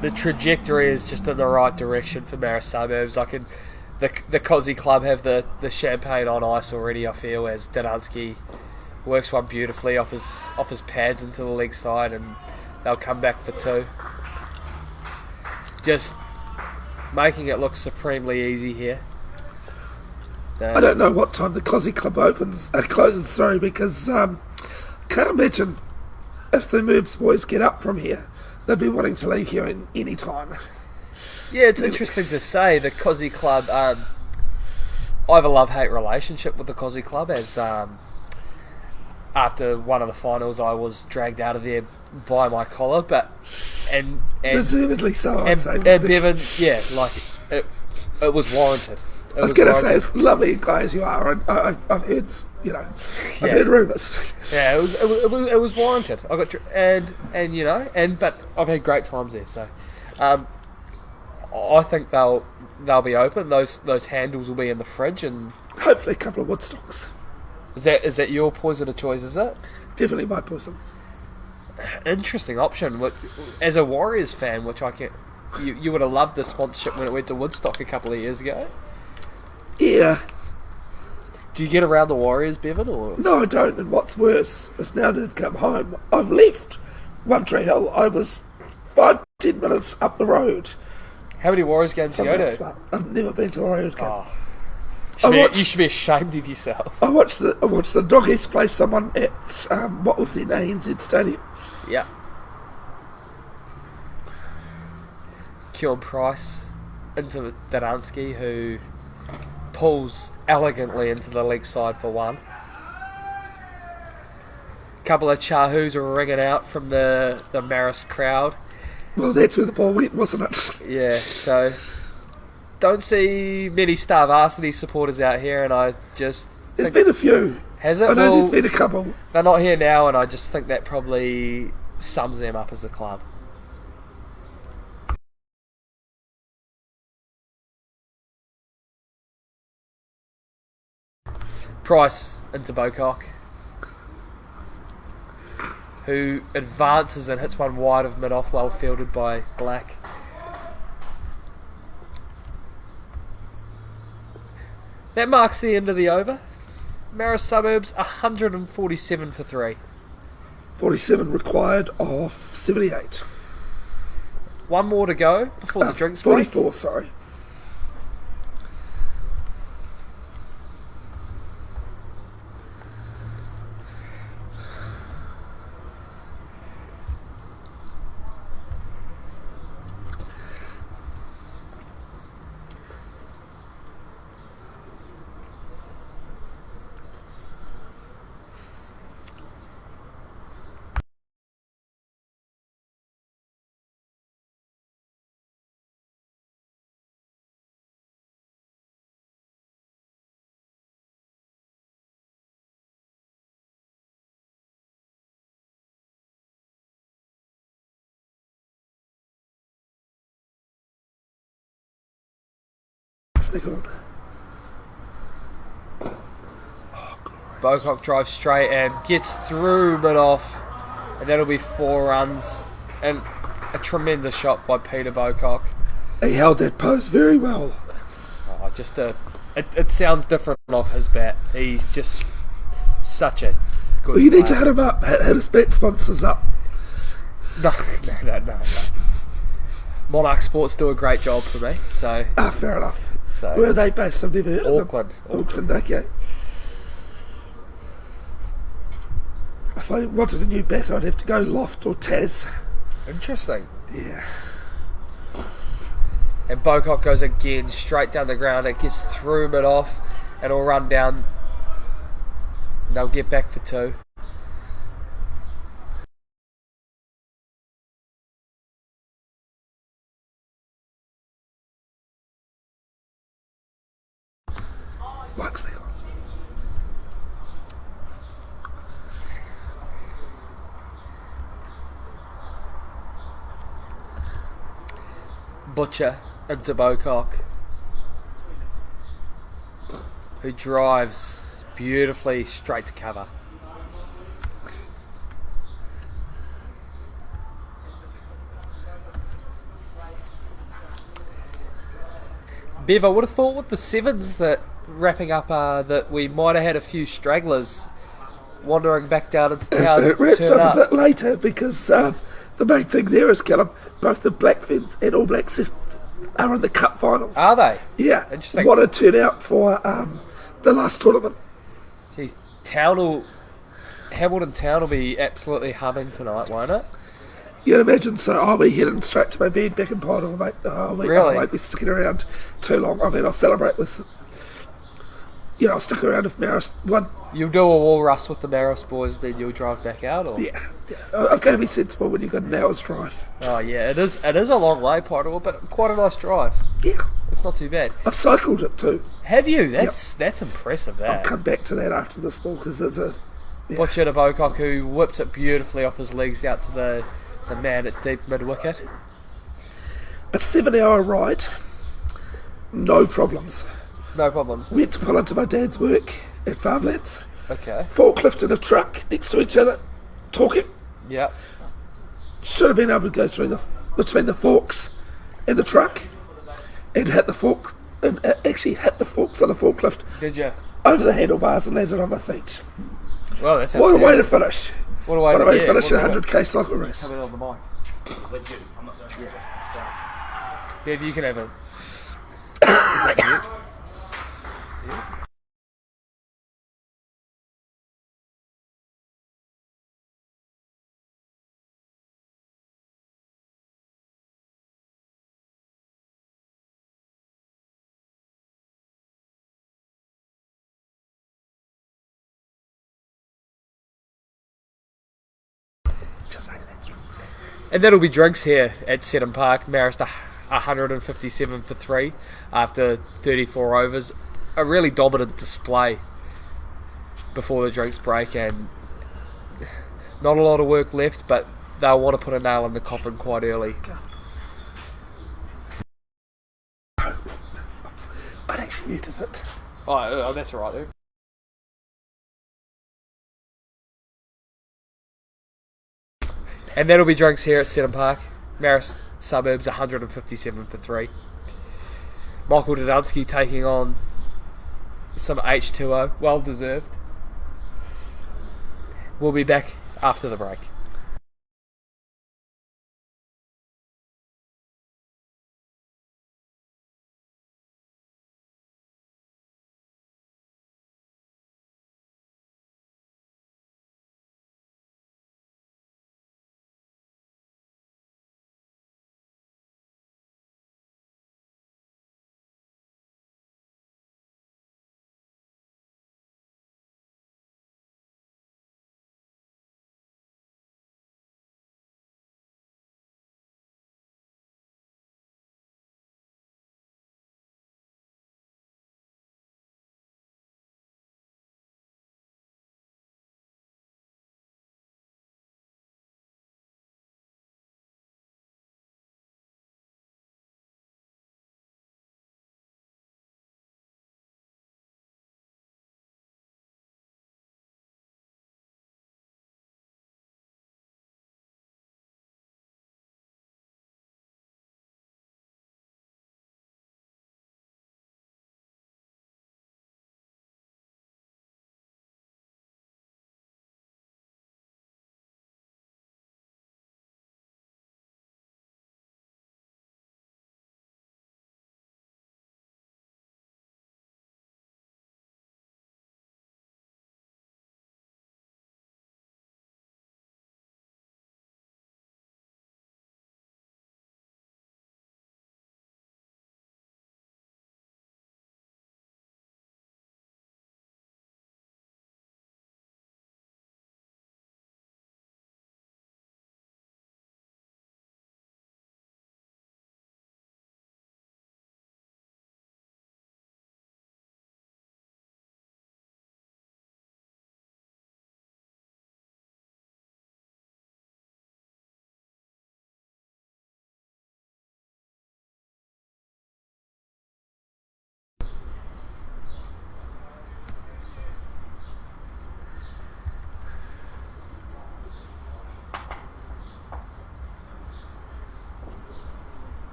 the trajectory is just in the right direction for Marist Suburbs. The Cozzy Club have the champagne on ice already, I feel, as Danunsky works one beautifully off his pads into the leg side, and they'll come back for 2. Just making it look supremely easy here. I don't know what time the Cozzy Club closes, because I can't imagine if the Merbs boys get up from here, they'd be wanting to leave here in any time. Yeah, it's interesting to say the Cozzy Club. I have a love-hate relationship with the Cozzy Club, as after one of the finals I was dragged out of there by my collar, and Deservedly so, I'd and say. Bevin, yeah, like it was warranted. I was going to say, as lovely a guy as you are, I've heard, I've heard rumours. Yeah, it was warranted. I got but I've had great times there. So, I think they'll be open. Those handles will be in the fridge, and Hopefully a couple of Woodstocks. is that your poison of choice? Is it? Definitely my poison. Interesting option. As a Warriors fan, which you would have loved the sponsorship when it went to Woodstock a couple of years ago. Yeah. Do you get around the Warriors, Bevin, or? No, I don't. And what's worse is now that I've come home, I've left One Tree Hill. I was 5-10 minutes up the road. How many Warriors games do you go to? Smart. I've never been to a Warriors game. Oh. You should be ashamed of yourself. I watched the Doggies play someone at what was then ANZ Stadium. Yeah. Callum Price into Dadansky, who pulls elegantly into the leg side for one. Couple of Chahoos are ringing out from the Marist crowd. Well, that's where the ball went, wasn't it? Yeah, so don't see many Star Varsity supporters out here, and I just There's been a few. Has it? I know Well, there's been a couple. they're not here now, and I just think that probably sums them up as a club. Price into Bocock, who advances and hits one wide of mid-off, well fielded by Black. That marks the end of the over. Marist Suburbs 147 for 3. 47 required of 78. One more to go before the drinks break. 44, sorry. Bocock drives straight and gets through mid-off, and that'll be 4 runs, and a tremendous shot by Peter Bocock. He held that pose very well. It sounds different off his bat. He's just such a good You need to player. hit him up, hit his bet sponsors up. No. Monarch Sports do a great job for me, so... Fair enough. so Where are they based? I've never heard of them. Auckland. Okay. If I wanted a new bat, I'd have to go Loft or Taz. Interesting. Yeah. And Bocock goes again, straight down the ground. It gets through mid-off, and it'll run down. And they'll get back for 2. Likes me. Butcher into Bocock, who drives beautifully straight to cover. Bev, I would have thought with the 7s that wrapping up that we might have had a few stragglers wandering back down into town. It wraps turn up a bit later because the main thing there is, Callum, both the Black Ferns and All Black Sevens are in the Cup finals. Are they? Yeah. Interesting. What a turnout for the last tournament. Jeez, Hamilton Town will be absolutely humming tonight, won't it? You'd imagine so. I'll be heading straight to my bed back in Pineville, mate. Really? I won't be sticking around too long. I mean, I'll celebrate with... I'll stick around if Marist won. You'll do a wall rust with the Marist boys, then you'll drive back out, or? Yeah. I've got to be sensible when you've got an hour's drive. Oh yeah, it is a long way, Pineville, but quite a nice drive. Yeah. It's not too bad. I've cycled it too. Have you? That's impressive. I'll That. come back to that after this ball because it's a Butcher to Bocock, who whips it beautifully off his legs out to the man at deep mid wicket. a 7-hour ride. No problems. No problems. Went to pull into my dad's work at Farmlands. Okay. Forklift in a truck next to each other, talking. Yep. Should have been able to go through between the forks in the truck and hit the fork and actually hit the forks on the forklift Did you? over the handlebars and landed on my feet. Well, that's What a way to finish! What a way What a way to yeah, finish a what a way- 100k cycle race. Come in on the mic. I'm not doing it. Just Bev, you can have it. Is that you? And that'll be drinks here at Seddon Park. Marist 157 for 3 after 34 overs. A really dominant display before the drinks break, and not a lot of work left, but they'll want to put a nail in the coffin quite early. I'd actually muted it. Oh, that's all right then. And that'll be drinks here at Seddon Park. Marist Suburbs 157 for 3. Michael Dudunsky taking on some H2O, well deserved. We'll be back after the break.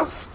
yourselves.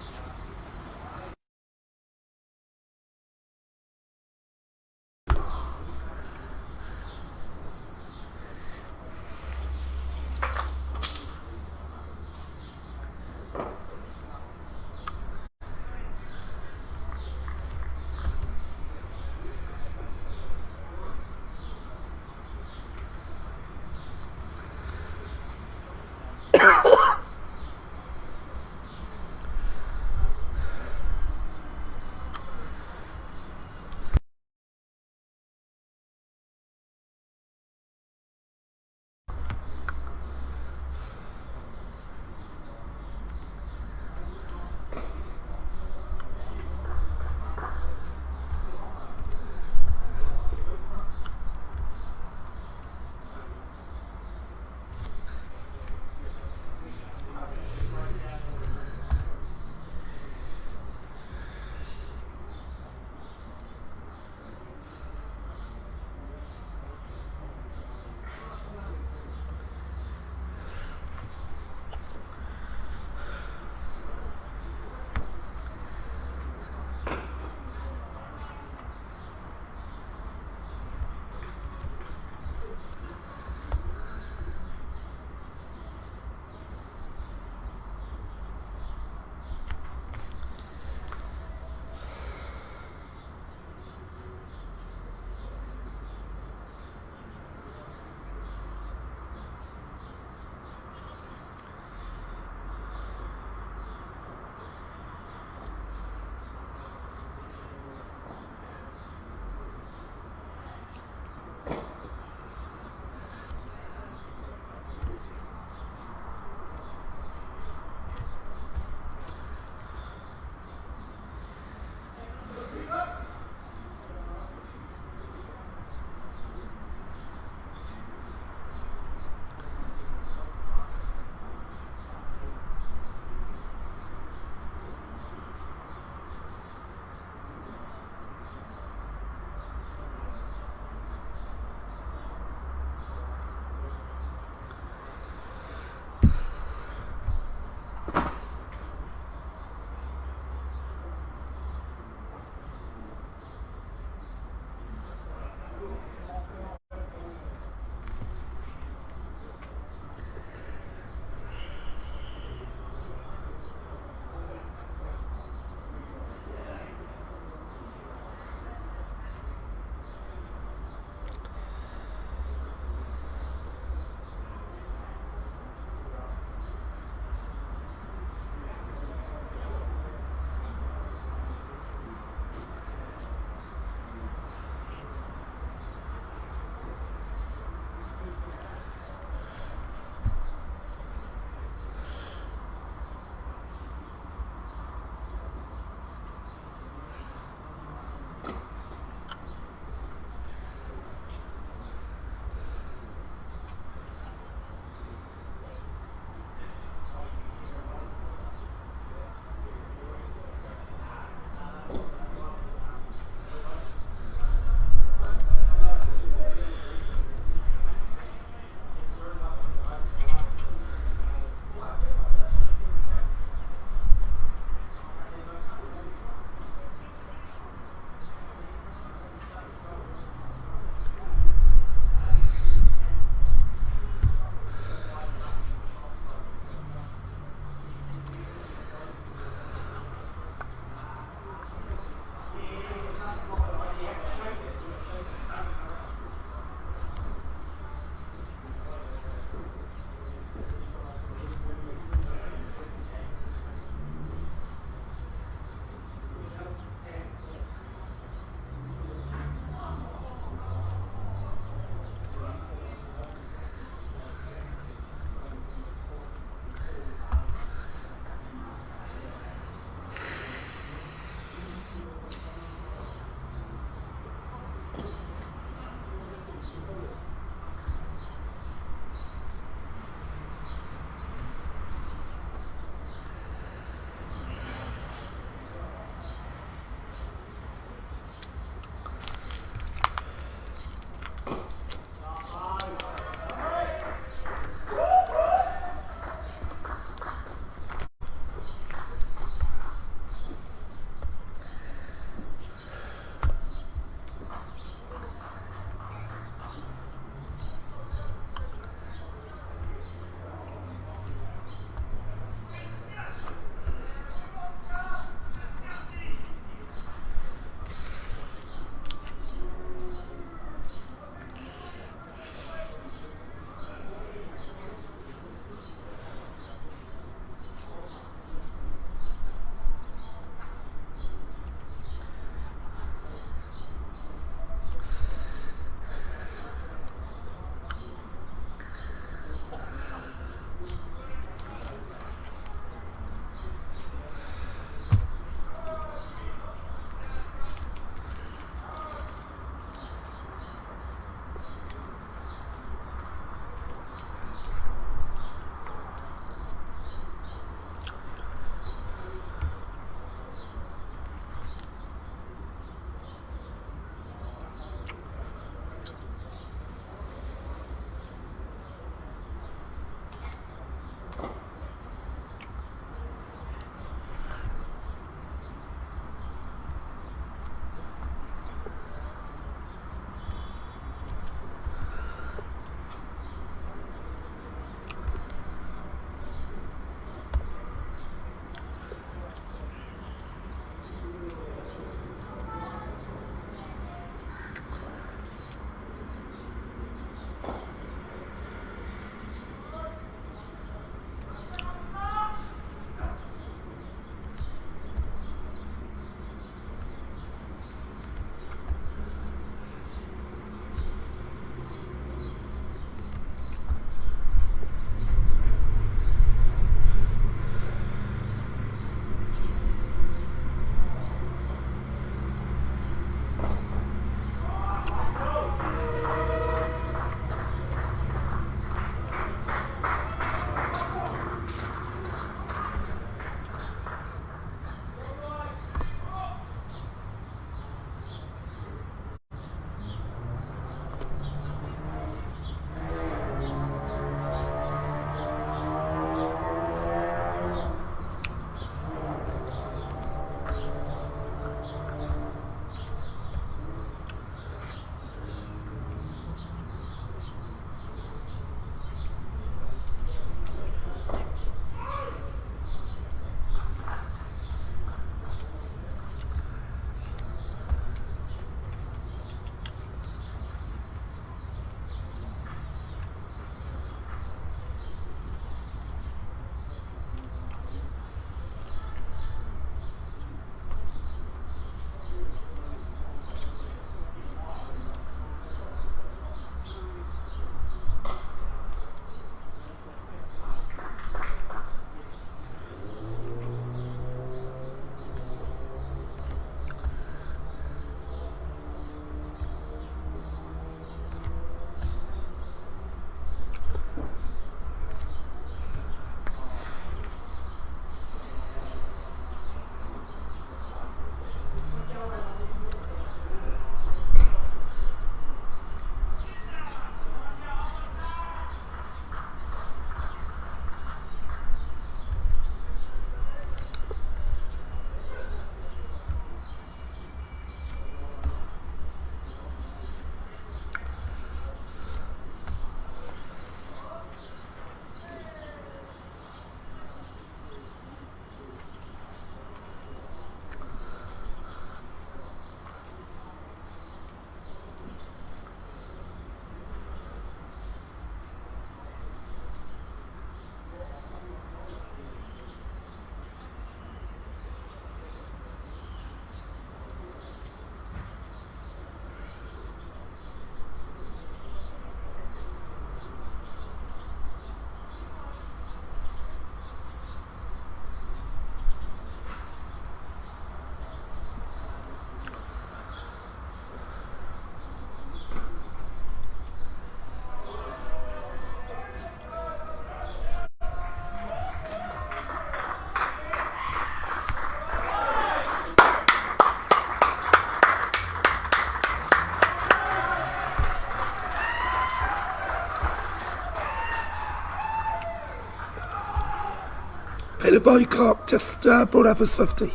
Peter Boycock just brought up his 50.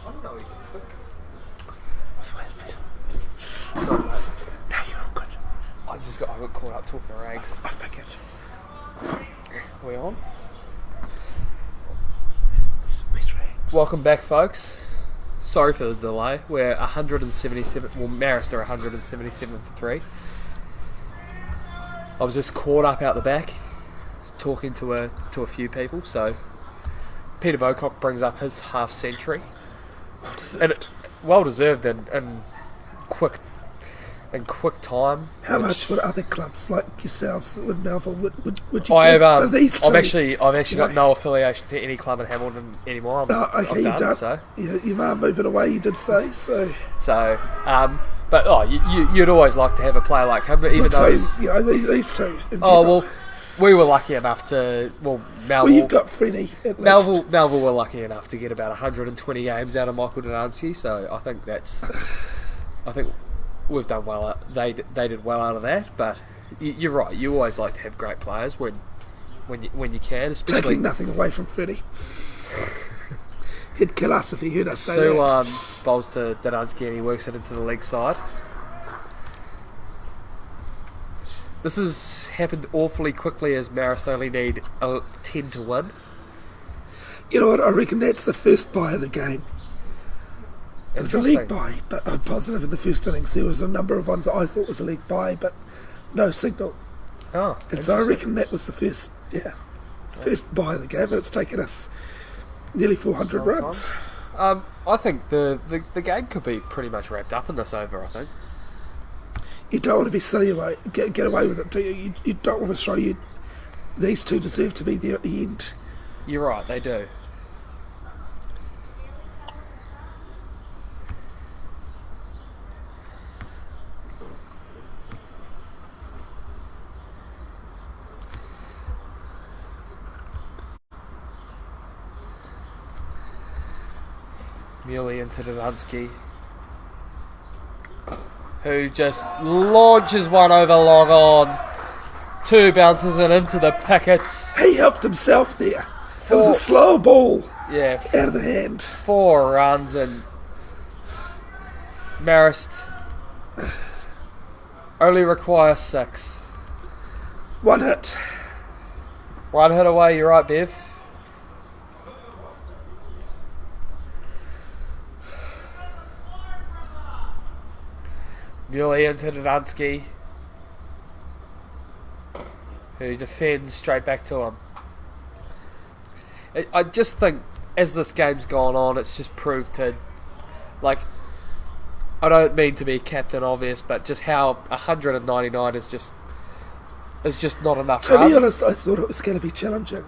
I don't know he can 50. What's waiting for you? Sorry, mate. No, you're all good. I got caught up talking to rags. I figured. Are we on? Where's Rag? Welcome back, folks. Sorry for the delay. We're 177. Well, Marist are 177 for 3. I was just caught up out the back, talking to a few people. So Peter Bocock brings up his half century, Well deserved. and well deserved and quick time. How which- much would other clubs like yourselves with Melville would you I give have for these two? I've actually got know. no affiliation to any club in Hamilton anymore. Oh, okay, I'm you done, don't. so. You are moving away, you did say, so... But you'd always like to have a player like him, even Well, though two, he's, you know, these two. in oh general. well, we were lucky enough to Well, Melville. you've got Freddie at least. Melville were lucky enough to get about 120 games out of Michael Delancey, so I think we've done well. They did well out of that, but you're right. You always like to have great players when you can, especially. Taking nothing away from Freddie. He'd kill us if he heard us say So that. bowls to Delancey and he works it into the leg side. This has happened awfully quickly as Marist only need 10 to win. You know what, I reckon that's the first buy of the game. It was a league Interesting. buy, but I'm positive in the first innings there was a number of ones that I thought was a league buy, but no signal. Oh, And so I interesting. reckon that was the first buy of the game, and it's taken us nearly 400 runs. I think the game could be pretty much wrapped up in this over. I think. You don't want to be silly away, get away with it, do you? You don't want to show you these two deserve to be there at the end. You're right. They do. Muley into Delancey, who just launches one over long on. 2 bounces and into the pickets. He helped himself there. It was a slow ball Yeah, out of the hand. 4 runs and Marist only require 6. 1 hit. 1 hit away, you're right, Bev. Muley into Delancey, who defends straight back to him. I just think as this game's gone on, it's just proved to, like, I don't mean to be Captain Obvious, but just how 199 is just not enough To runs. be honest, I thought it was going to be challenging.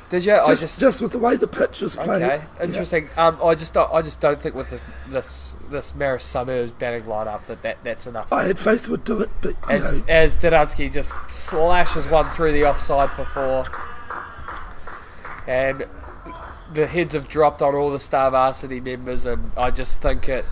Did you? Just with the way the pitch was played. Okay, interesting. I just don't think with this Marist Suburbs batting lineup that's enough. I had faith would do it, but you As know, Delancey just slashes one through the offside for 4, and the heads have dropped on all the Star Varsity members, and I just think the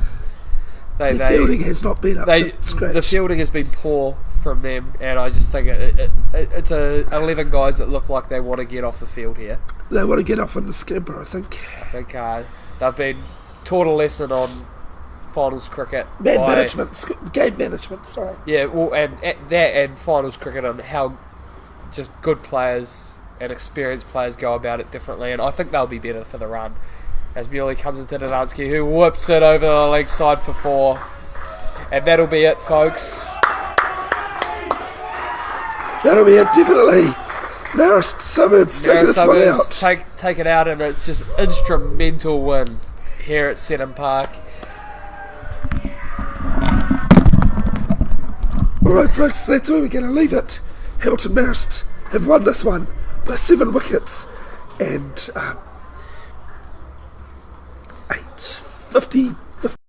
fielding has not been up to scratch. the fielding has been poor from them, and I just think it's 11 guys that look like they want to get off the field here. They want to get off on the scamper, I think. I think they've been taught a lesson on finals cricket. Game by- management, sorry. Yeah, well, and that and finals cricket and how just good players and experienced players go about it differently, and I think they'll be better for the run. As Muley comes into Delancey, who whips it over the leg side for 4, and that'll be it, folks. That'll be it, definitely. Marist Suburbs taking this one Suburbs out. take it out, and it's just instrumental win here at Seddon Park. Alright, folks, that's where we're going to leave it. Hamilton Marist have won this one by 7 wickets and 850